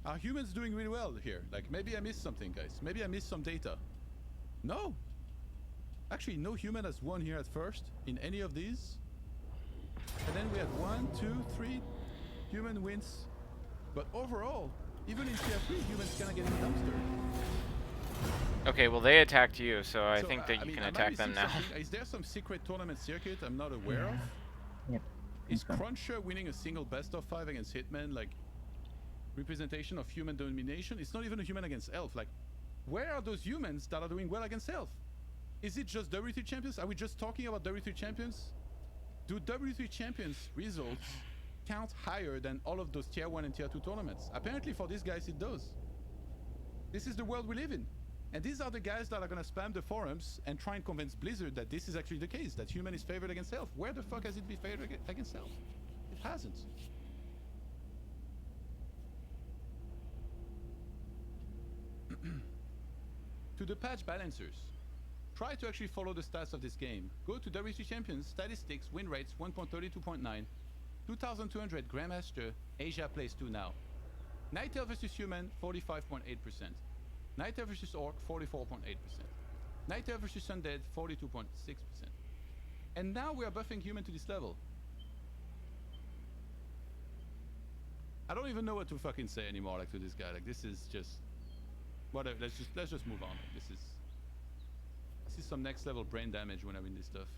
Are humans doing really well here? Like, maybe I missed something, guys. Maybe I missed some data. No. Actually, no human has won here at first in any of these. And then we had 1, 2, 3 human wins. But overall, even in tier 3, humans kind of getting dumpstered. Okay, well they attacked you, so I think that you can attack them now. Is there some secret tournament circuit I'm not aware of? Yep. Is Cruncher winning a single best of 5 against Hitman, like representation of human domination? It's not even a human against elf. Like, where are those humans that are doing well against elf? Is it just W3 champions? Are we just talking about W3 champions? Do W3 champions results count higher than all of those tier 1 and tier 2 tournaments? Apparently for these guys it does. This is the world we live in. And these are the guys that are gonna spam the forums and try and convince Blizzard that this is actually the case, that human is favored against elf. Where the fuck has it been favored against elf? It hasn't. To the patch balancers, try to actually follow the stats of this game. Go to W3 Champions, statistics, win rates 1.32.9, 2200 Grandmaster, Asia plays 2 now. Night Elf versus Human, 45.8%. Night Elf versus Orc, 44.8%. Night Elf versus Undead, 42.6%. And now we are buffing Human to this level. I don't even know what to fucking say anymore, like, to this guy. Like, this is just whatever. Let's just move on. This is some next level brain damage when I win this stuff.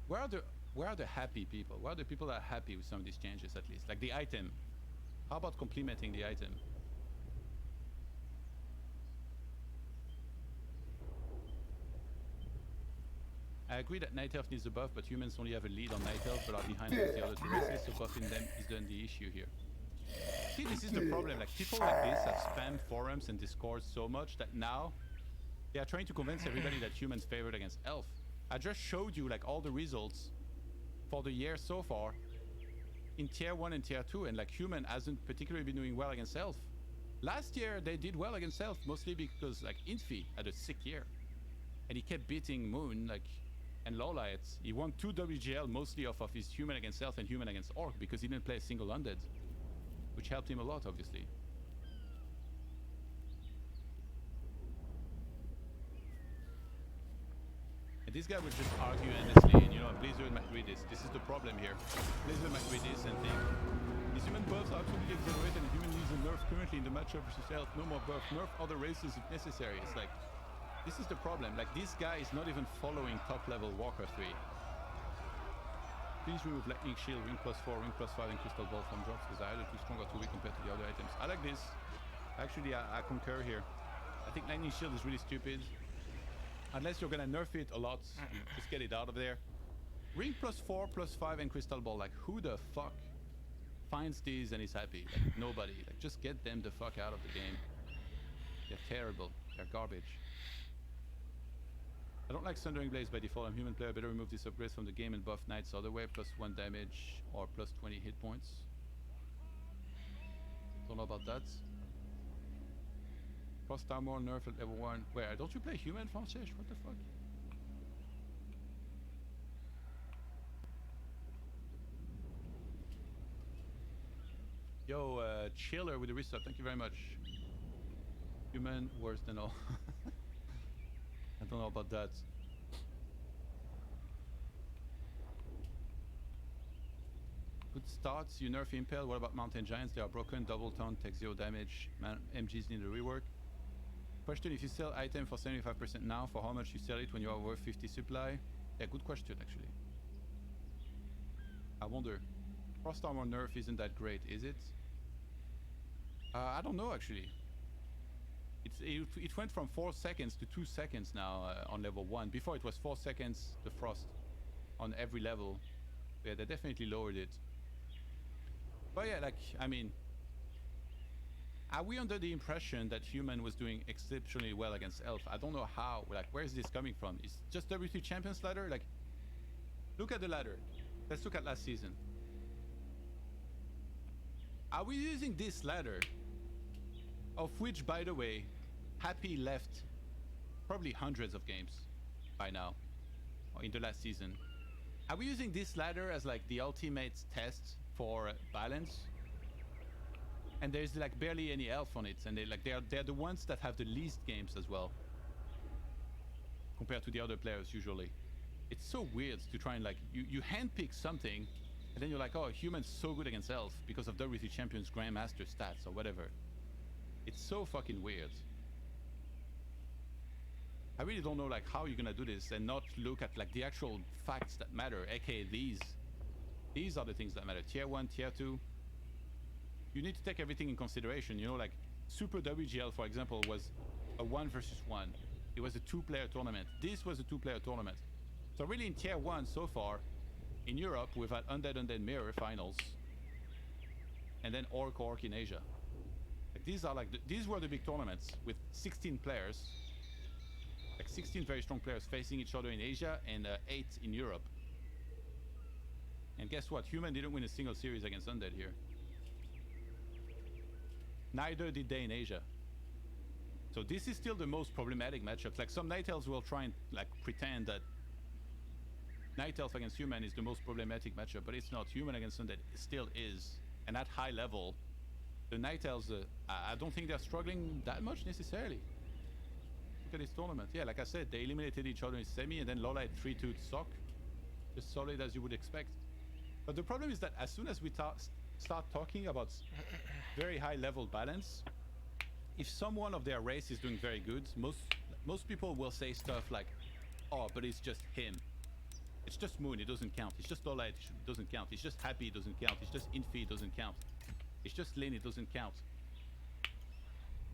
Where are the happy people? Where are the people that are happy with some of these changes, at least? Like the item. How about complimenting the item? I agree that Night Elf needs a buff, but humans only have a lead on Night Elf, but are behind the other two races, so buffing them is then the issue here. See, this is the problem. Like, people like this have spammed forums and Discord so much that now they are trying to convince everybody that humans favored against elf. I just showed you like all the results for the year so far in tier 1 and tier 2, and like human hasn't particularly been doing well against elf. Last year they did well against elf, mostly because like Infi had a sick year and he kept beating Moon like and Lowlights. He won 2 WGL mostly off of his human against elf and human against orc because he didn't play a single undead, which helped him a lot, obviously. And this guy would just argue endlessly, and you know, Blizzard might read this. This is the problem here. Blizzard might read this and think, these human buffs are absolutely exaggerated and human needs a nerf currently in the matchup versus elf. No more buff. Nerf other races if necessary. It's like, this is the problem. Like, this guy is not even following top level Warcraft 3. Please remove Lightning Shield, Ring +4, Ring +5, and Crystal Ball from drops because they're either too strong or too weak compared to the other items. I like this. Actually, I concur here. I think Lightning Shield is really stupid. Unless you're gonna nerf it a lot, just get it out of there. Ring +4, +5, and Crystal Ball. Like, who the fuck finds these and is happy? Like, nobody. Like, just get them the fuck out of the game. They're terrible. They're garbage. I don't like Sundering Blaze by default. I'm human player. Better remove these upgrades from the game and buff Knights other way. +1 damage or +20 hit points. Don't know about that. Frost armor nerf at level 1. Where? Don't you play human, Frances? What the fuck? Yo, Chiller with the resub. Thank you very much. Human, worse than all. I don't know about that. Good starts. You nerf Impale. What about Mountain Giants? They are broken. Double tone, take 0 damage. MGs need a rework. Question: if you sell item for 75% now, for how much you sell it when you are worth 50 supply? Yeah, good question actually. I wonder. Frost armor nerf isn't that great, is it? I don't know actually. It went from 4 seconds to 2 seconds now on level 1. Before it was 4 seconds, the frost on every level. Yeah, they definitely lowered it. But yeah, like, I mean, are we under the impression that human was doing exceptionally well against elf? I don't know how, like, where is this coming from? Is just W3 Champions ladder? Like, look at the ladder. Let's look at last season. Are we using this ladder? Of which, by the way, Happy left probably hundreds of games by now, or in the last season. Are we using this ladder as like the ultimate test for balance? And there's like barely any elf on it, and they're the ones that have the least games as well, compared to the other players usually. It's so weird to try and like you handpick something, and then you're like, oh, human's so good against elf because of W3 Champions Grandmaster stats or whatever. It's so fucking weird. I really don't know like how you're gonna do this and not look at like the actual facts that matter, aka these are the things that matter. Tier 1, tier 2. You need to take everything in consideration, you know, like Super WGL for example was a 1 versus 1. It was a 2-player tournament. This was a 2-player tournament. So really in tier 1 so far, in Europe we've had Undead Mirror finals, and then Orc in Asia. Like these are like these were the big tournaments with 16 players, like 16 very strong players facing each other in Asia and 8 in Europe. And guess what? Human didn't win a single series against Undead here. Neither did they in Asia. So this is still the most problematic matchup. Like some Night Elves will try and like pretend that Night Elf against Human is the most problematic matchup, but it's not. Human against Undead still is. And at high level, the Night Elves, I don't think they're struggling that much necessarily. Look at this tournament. Yeah, like I said, they eliminated each other in semi, and then Lola 3-2 Sock. Just solid as you would expect. But the problem is that as soon as we start talking about very high level balance, if someone of their race is doing very good, most people will say stuff like, oh, but it's just him. It's just Moon, it doesn't count. It's just Lola, it doesn't count. It's just Happy, it doesn't count. It's just Infi, it doesn't count. It's just Lin, it doesn't count.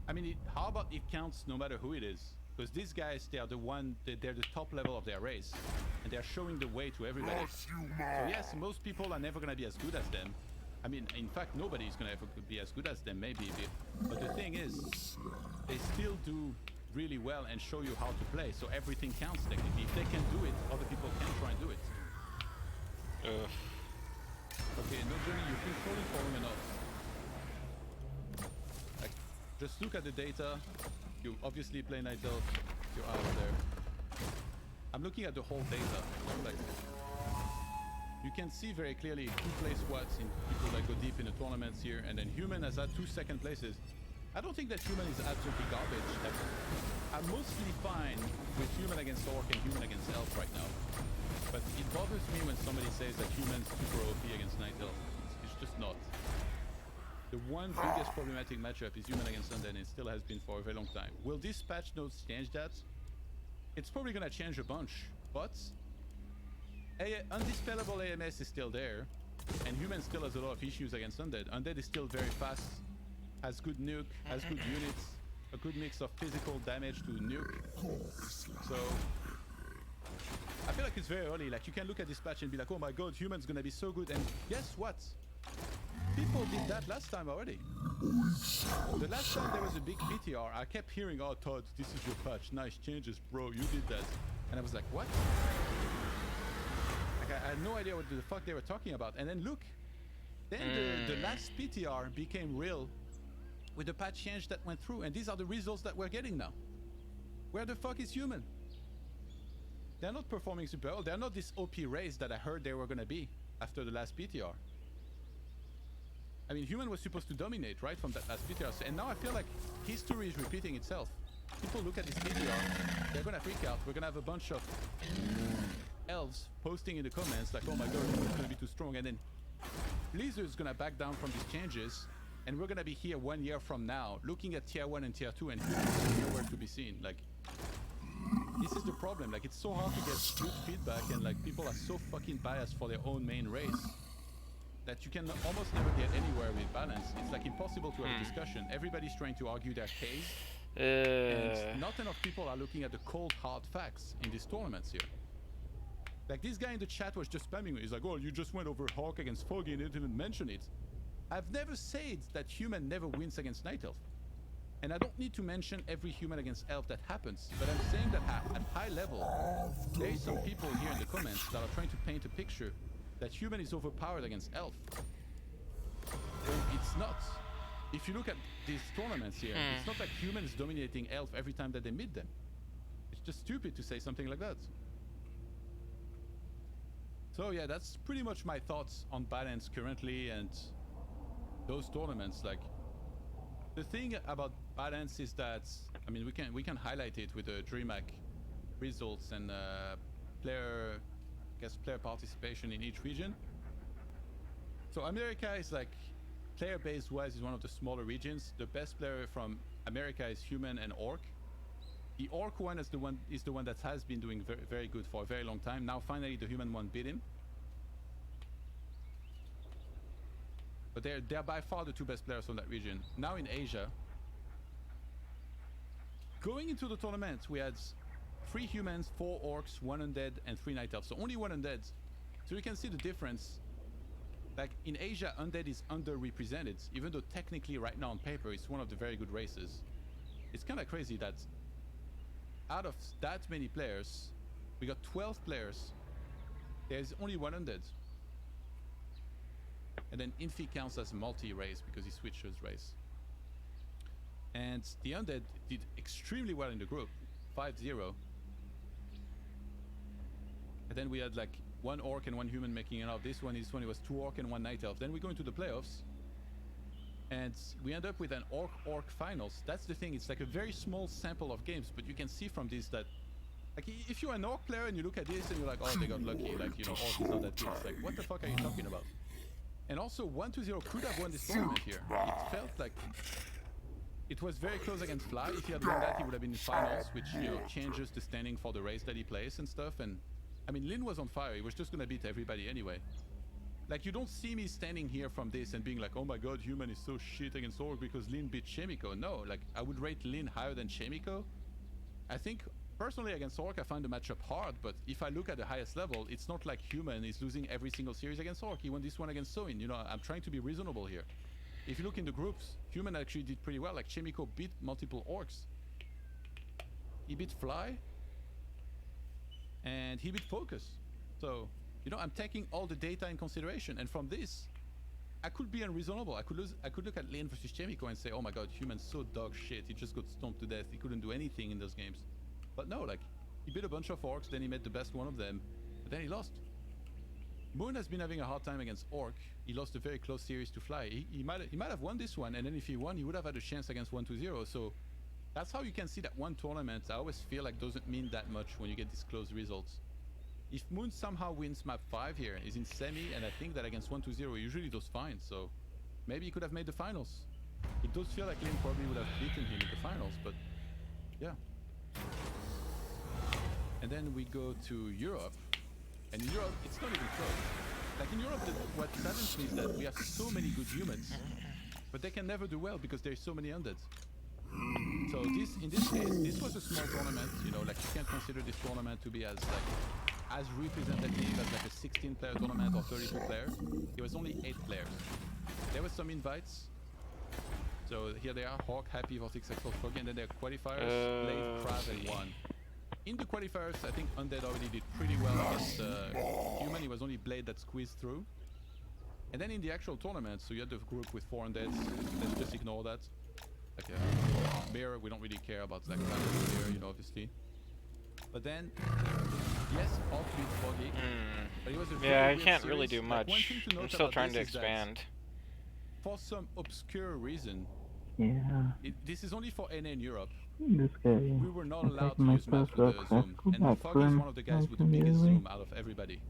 I mean, how about it counts no matter who it is? Because these guys, they're the top level of their race, and they're showing the way to everybody. So yes, most people are never gonna be as good as them. I mean, in fact, nobody is gonna ever be as good as them, maybe. But the thing is, they still do really well and show you how to play. So everything counts technically. If they can do it, other people can try and do it. Okay, no journey, you've been falling for long enough. Like, just look at the data. You obviously play Night Elf, you're out there. I'm looking at the whole data. Like, you can see very clearly who plays what in people that go deep in the tournaments here, and then Human has had 2 second places. I don't think that Human is absolutely garbage. Like, I'm mostly fine with Human against Orc and Human against Elf right now. But it bothers me when somebody says that Human's super OP against Night Elf. It's just not. The one biggest problematic matchup is Human against Undead, and it still has been for a very long time. Will this patch notes change that? It's probably gonna change a bunch, but Undispellable AMS is still there, and Human still has a lot of issues against Undead. Undead is still very fast, has good nuke, has good units, a good mix of physical damage to nuke. So I feel like it's very early. Like, you can look at this patch and be like, oh my god, humans gonna be so good. And guess what? People did that last time already. The last time there was a big PTR, I kept hearing, oh Todd, this is your patch. Nice changes, bro. You did that. And I was like, what? Like, I had no idea what the fuck they were talking about. And then look. Then the last PTR became real with the patch change that went through. And these are the results that we're getting now. Where the fuck is human? They're not performing super well. They're not this OP race that I heard they were gonna be after the last PTR. I mean, human was supposed to dominate, right, from that last PTR. And now I feel like history is repeating itself. People look at this PTR, they're gonna freak out. We're gonna have a bunch of elves posting in the comments like, oh my god, it's gonna be too strong. And then Blizzard's gonna back down from these changes. And we're gonna be here 1 year from now, looking at tier 1 and tier 2 and nowhere to be seen. Like, this is the problem. Like, it's so hard to get good feedback, and like, people are so fucking biased for their own main race that you can almost never get anywhere with balance. It's like impossible to have a discussion. Everybody's trying to argue their case, and not enough people are looking at the cold hard facts in these tournaments here. Like, this guy in the chat was just spamming me. He's like, oh, you just went over Hawk against Foggy and didn't even mention it. I've never said that human never wins against Night Elf. And I don't need to mention every human against elf that happens, but I'm saying that at high level, there is some people here in the comments that are trying to paint a picture that human is overpowered against elf. When it's not. If you look at these tournaments here, it's not like human is dominating elf every time that they meet them. It's just stupid to say something like that. So yeah, that's pretty much my thoughts on balance currently and those tournaments. Like, the thing about balance is that, I mean, we can highlight it with the DreamHack results and player participation in each region. So America is like, player base wise, is one of the smaller regions. The best player from America is human and orc. The orc one is the one that has been doing very, very good for a very long time. Now finally the human one beat him. But they're by far the two best players from that region. Now in Asia, going into the tournament, we had 3 humans, 4 orcs, 1 undead, and 3 night elves. So only 1 undead. So you can see the difference. Like, in Asia, undead is underrepresented, even though technically right now on paper it's one of the very good races. It's kind of crazy that out of that many players, we got 12 players, there's only 1 undead. And then Infi counts as multi-race because he switches race. And the undead did extremely well in the group, 5-0. And then we had like 1 orc and 1 human making it out. This one it was 2 orc and 1 night elf. Then we go into the playoffs, and we end up with an orc finals. That's the thing. It's like a very small sample of games, but you can see from this that, like, if you're an orc player and you look at this and you're like, oh, they got lucky. Like, you know, orc is not that good. It's like, what the fuck are you talking about? And also 1-2-0 could have won this tournament here. It felt like it was very close against Fly. If he had won that, he would have been in finals, which, you know, changes the standing for the race that he plays and stuff. And I mean, Lin was on fire. He was just gonna beat everybody anyway. Like, you don't see me standing here from this and being like, oh my god, human is so shit against orc because Lin beat Shemiko. No, like, I would rate Lin higher than Shemiko. I think personally against orc I find the matchup hard, but if I look at the highest level, it's not like human is losing every single series against orc. He won this one against Soin. You know, I'm trying to be reasonable here. If you look in the groups, human actually did pretty well. Like, Shemiko beat multiple orcs. He beat Fly, and he beat Focus. So, you know, I'm taking all the data in consideration, and from this, I could be unreasonable. I could look at Lin versus Shemiko and say, oh my god, human's so dog shit. He just got stomped to death. He couldn't do anything in those games. But no, like, he beat a bunch of orcs, then he made the best one of them, but then he lost. Moon has been having a hard time against orc. He lost a very close series to Fly. He might have won this one, and then if he won, he would have had a chance against 1-2-0. So that's how you can see that one tournament, I always feel like, doesn't mean that much when you get these close results. If Moon somehow wins map 5 here, he's in semi, and I think that against 1-2-0 he usually does fine, so maybe he could have made the finals. It does feel like Lin probably would have beaten him in the finals, but yeah. And then we go to Europe, and in Europe it's not even close. Like, in Europe, what saddens me is that we have so many good humans, but they can never do well because there's so many undeads. So in this case, this was a small tournament, you know, like, you can't consider this tournament to be as, like, as representative as like a 16-player tournament or 32 players. It was only 8 players. There were some invites. So here they are, Hawk, Happy, Vortex, Axel, Foggy, and then their qualifiers, Blade, Crab, and 1. In the qualifiers, I think Undead already did pretty well against Human. It was only Blade that squeezed through. And then in the actual tournament, so you had the group with 4 Undeads. Let's just ignore that. Like Mirror, we don't really care about like Mirror, you know, obviously. But then, yes, Hawk beat Foggy. But it was a very Yeah, I weird can't really series. do Like, one much. thing to note I'm still about trying to this is that expand. for some obscure reason, Yeah. this is only for NA in Europe. This guy. We were not allowed to attacking use maps myself, with the so I have zoom. to go And back Foggy for is him one of the guys nice with the and biggest easily. zoom out of everybody.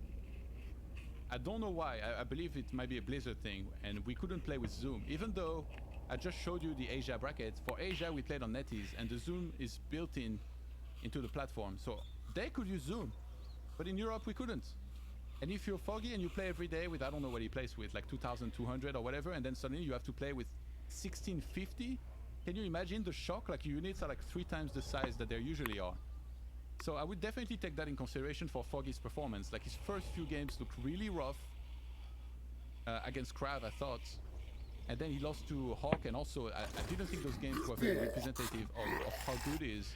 I don't know why. I believe it might be a Blizzard thing, and we couldn't play with zoom. Even though I just showed you the Asia bracket. For Asia, we played on NetEase, and the zoom is built into the platform. So they could use zoom, but in Europe, we couldn't. And if you're Foggy and you play every day with, I don't know what he plays with, like 2,200 or whatever, and then suddenly you have to play with 1650, can you imagine the shock? Like, your units are like 3 times the size that they usually are. So I would definitely take that in consideration for Foggy's performance. Like, his first few games looked really rough against Krav, I thought. And then he lost to Hawk, and also I didn't think those games were very representative of how good he is.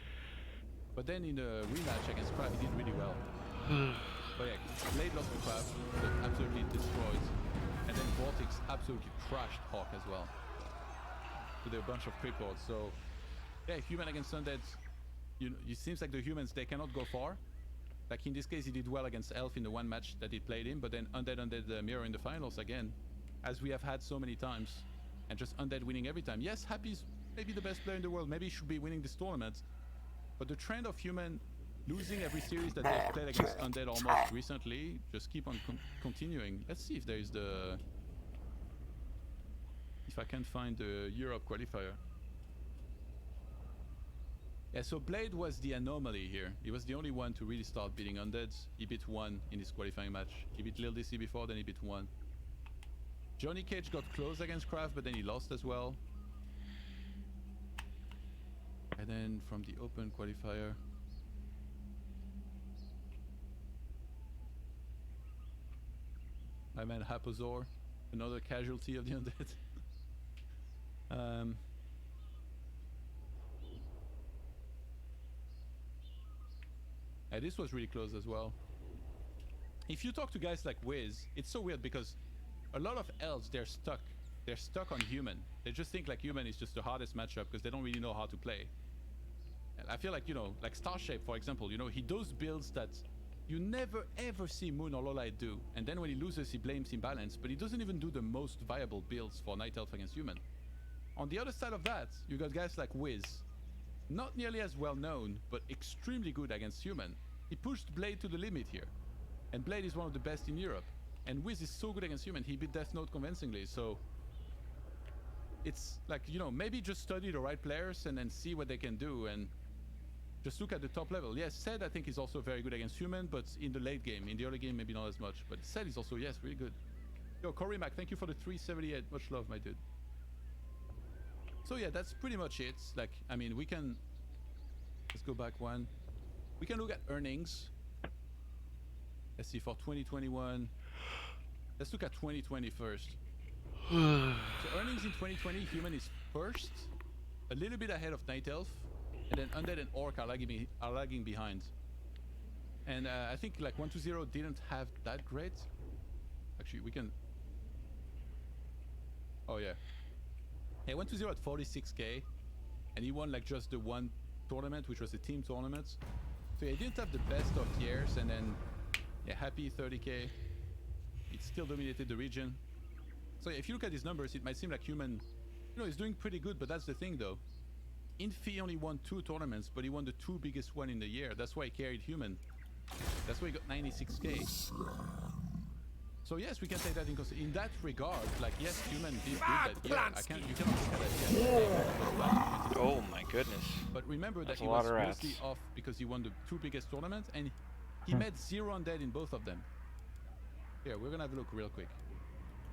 But then in the rematch against Krav, he did really well. But yeah, Blade lost to Krav, but absolutely destroyed. And then Vortex absolutely crushed Hawk as well. With a bunch of cripples. So yeah, Human against Undead, you know, it seems like the humans, they cannot go far. Like in this case, he did well against Elf in the one match that he played in, but then Undead Mirror in the finals again, as we have had so many times, and just Undead winning every time. Yes, Happy's maybe the best player in the world, maybe he should be winning this tournament, but the trend of Human losing every series that they've played against Undead almost recently just keep on continuing. Let's see if there is if I can find the Europe qualifier. Yeah, so Blade was the anomaly here. He was the only one to really start beating Undeads. He beat 1 in his qualifying match. He beat Lil DC before, then he beat 1. Johnny Cage got close against Kraft, but then he lost as well. And then from the open qualifier, my man Hapozor, another casualty of the Undead. And this was really close as well. If you talk to guys like Wiz, it's so weird because a lot of elves, they're stuck. They're stuck on Human. They just think like Human is just the hardest matchup because they don't really know how to play. And I feel like, you know, like Starshape, for example, you know, he does builds that you never ever see Moon or Lolite do. And then when he loses, he blames imbalance, but he doesn't even do the most viable builds for Night Elf against Human. On the other side of that, you got guys like Wiz, not nearly as well known, but extremely good against Human. He pushed Blade to the limit here. And Blade is one of the best in Europe. And Wiz is so good against Human, he beat Death Note convincingly, so... It's like, you know, maybe just study the right players and then see what they can do and just look at the top level. Yes, Sed I think is also very good against Human, but in the late game. In the early game, maybe not as much. But Sed is also, yes, really good. Yo, Corey Mac, thank you for the 378. Much love, my dude. So yeah, that's pretty much it. Like, I mean, we can... Let's go back one. We can look at earnings. Let's see, for 2021. Let's look at 2020 first. So earnings in 2020, Human is first, a little bit ahead of Night Elf, and then Undead and Orc are lagging behind. And I think like 120 didn't have that great. Actually, we can... Oh yeah. Hey, 120 at 46k, and he won like just the one tournament, which was the team tournament. So yeah, he didn't have the best of years, and then yeah, Happy 30k. It still dominated the region. So yeah, if you look at his numbers, it might seem like Human, you know, he's doing pretty good, but that's the thing though. Infi only won 2 tournaments, but he won the 2 biggest one in the year. That's why he carried Human. That's why he got 96k. So yes, we can take that in that regard. Like yes, Human did good that year. You cannot look at that yet. Oh my goodness. But remember that That's he a was lot of rats. mostly off because he won the 2 biggest tournaments, and he made 0 undead in both of them. Here, we're gonna have a look real quick.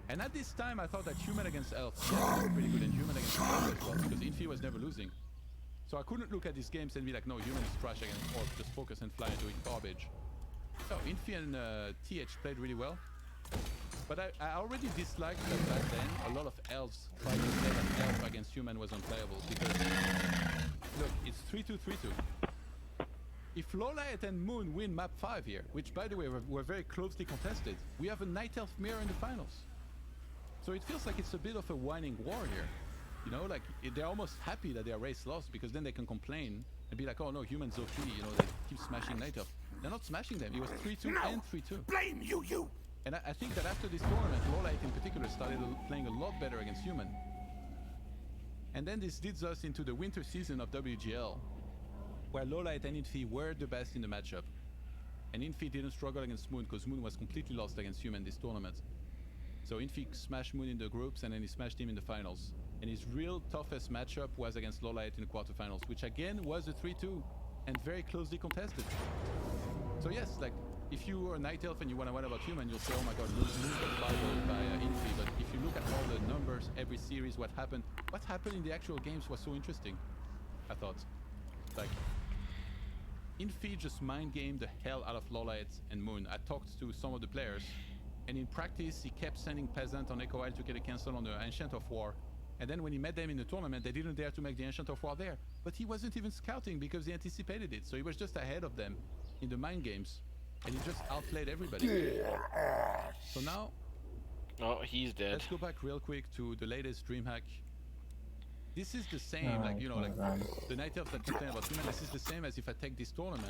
And at this time, I thought that Human against Elf was pretty good, and Human against Elf as well, because Infi was never losing. So I couldn't look at these games and be like, no, Human is trash against Orc, just focus and fly and doing garbage. No, Infi and TH played really well. But I already disliked that back then a lot of elves tried to say that elf against human was unplayable because look, it's 3-2-3-2. If Lowlight and Moon win map 5 here, which by the way were very closely contested, we have a Night Elf mirror in the finals. So it feels like it's a bit of a whining war here. You know, like they're almost happy that their race lost because then they can complain and be like, oh no, humans OP, you know, they keep smashing Night Elf. They're not smashing them, it was 3-2 and 3-2. Blame you! And I think that after this tournament, Lowlight in particular started playing a lot better against human. And then this leads us into the winter season of WGL, where Lowlight and Infi were the best in the matchup. And Infi didn't struggle against Moon because Moon was completely lost against human this tournament. So Infi smashed Moon in the groups and then he smashed him in the finals. And his real toughest matchup was against Lowlight in the quarterfinals, which again was a 3-2 and very closely contested. So yes, like if you are a Night Elf and you want to write about human, you'll say, oh my god, Moon got fireballed by Infi. But if you look at all the numbers, every series, what happened in the actual games was so interesting, I thought. Like, Infi just mind gamed the hell out of Lowlight and Moon. I talked to some of the players, and in practice, he kept sending Peasant on Echo Isle to get a cancel on the Ancient of War. And then when he met them in the tournament, they didn't dare to make the Ancient of War there. But he wasn't even scouting because he anticipated it. So he was just ahead of them in the mind games. And he just outplayed everybody. So now, Oh, he's dead. let's go back real quick to the latest DreamHack. This is the same, like, you know, like the Night Elves that complain about human, this is the same as if I take this tournament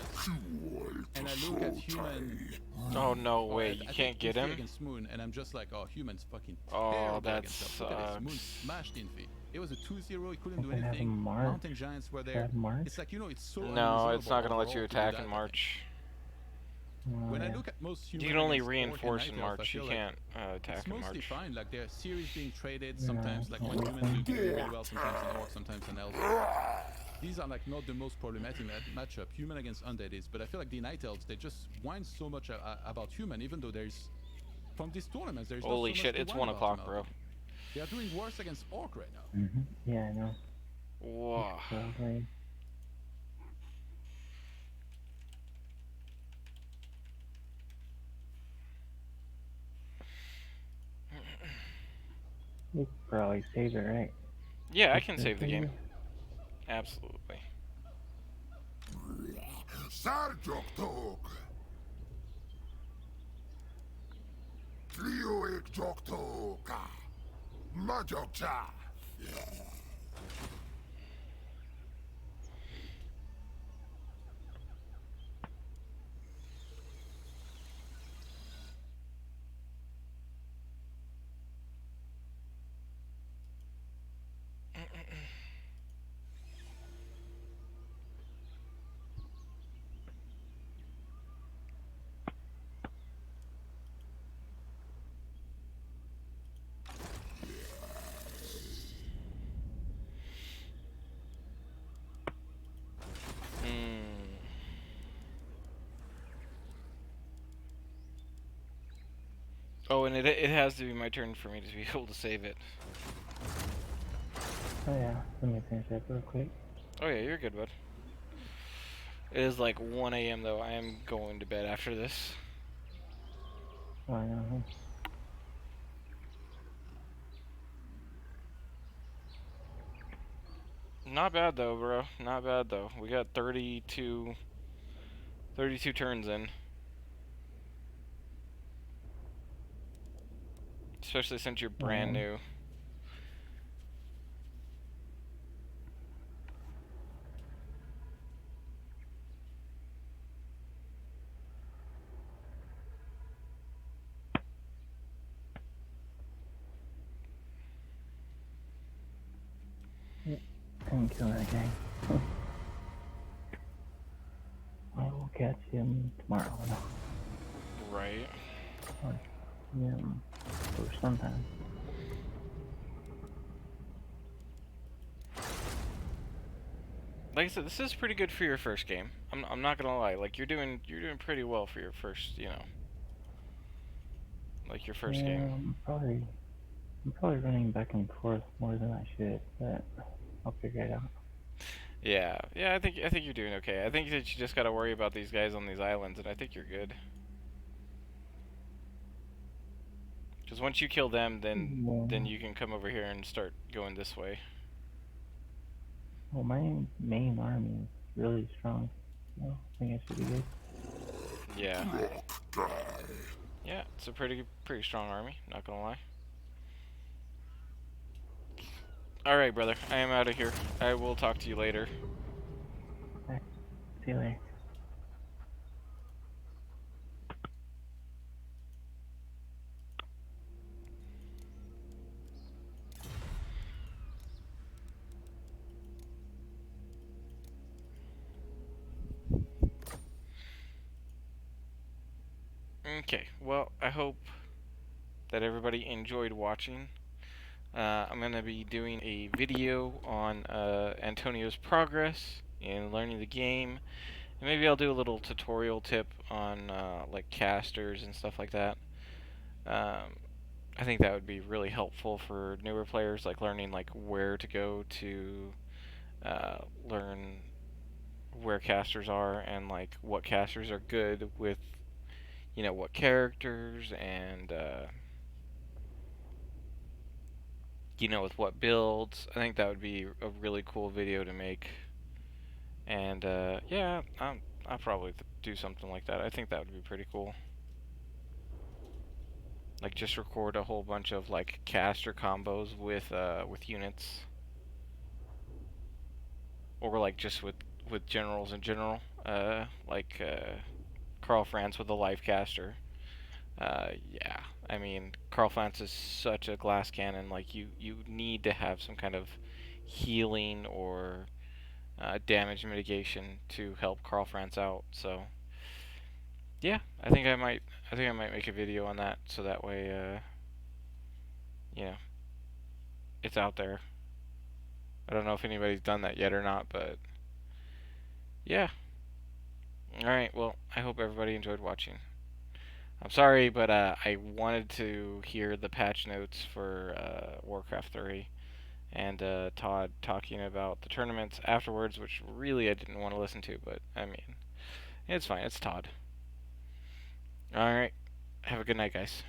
and I look at human. Oh no way, you can't get him? Against Moon, and I'm just like, oh, human's fucking Oh, terrible that against us. Look at this. Moon sucks. smashed Infi. It was a 2-0, he couldn't do They have anything. March. Mountain Giants were there. It's like, you know, it's so No, it's not gonna let unresolvable you overall to do attack that. in March. When I look at most human You can only against Orc and reinforce Night in Elf, I March. You feel like can't attack it's in mostly March. fine, like there are series being traded sometimes, like when humans do really well, sometimes an orc, sometimes an elf. These are like not the most problematic matchup. Human against undead is, but I feel like the Night Elves, they just whine so much about human, even though there's, from these tournaments, there's Holy not so shit, much to it's whine 1 about o'clock, them bro. out. They are doing worse against orc right now. Yeah, I know. Whoa. Probably. You could probably save it, right? Yeah, I can save the game. Absolutely. Sarjoktok! Klioik Joktoka! Majokcha! Oh, and it has to be my turn for me to be able to save it. Oh yeah, let me finish that real quick. Oh yeah, you're good, bud. It is like 1 a.m. though. I am going to bed after this. Oh, I know. Not bad though, bro. Not bad though. We got 32 turns in. Especially since you're brand new. Couldn't kill that guy. I will catch him tomorrow. Right. Or, yeah, or sometime. Like I said, this is pretty good for your first game. I'm not gonna lie. Like you're doing pretty well for your first, you know, like your first game. I'm probably running back and forth more than I should, but I'll figure it out. Yeah, yeah. I think you're doing okay. I think that you just gotta worry about these guys on these islands, and I think you're good. Because once you kill them, then Yeah. you can come over here and start going this way. Well, my main army is really strong. So I think I should be good. Yeah, Drop yeah. It's a pretty strong army. Not gonna lie. All right, brother. I am out of here. I will talk to you later. See you later. Okay. Well, I hope that everybody enjoyed watching. I'm going to be doing a video on Antonio's progress in learning the game. And maybe I'll do a little tutorial tip on like casters and stuff like that. I think that would be really helpful for newer players, like learning like where to go to learn where casters are and like what casters are good with, what characters and with what builds. I think that would be a really cool video to make. And yeah, I'll probably do something like that. I think that would be pretty cool. Like just record a whole bunch of like caster combos with units, or like just with generals in general. Like Carl Franz with a life caster. Yeah, I mean Carl Franz is such a glass cannon. Like you need to have some kind of healing or damage mitigation to help Carl Franz out. So yeah, I think I might make a video on that so that way you know it's out there. I don't know if anybody's done that yet or not, but yeah. All right. Well, I hope everybody enjoyed watching. I'm sorry, but I wanted to hear the patch notes for Warcraft 3 and Todd talking about the tournaments afterwards, which really I didn't want to listen to, but I mean, it's fine. It's Todd. All right. Have a good night, guys.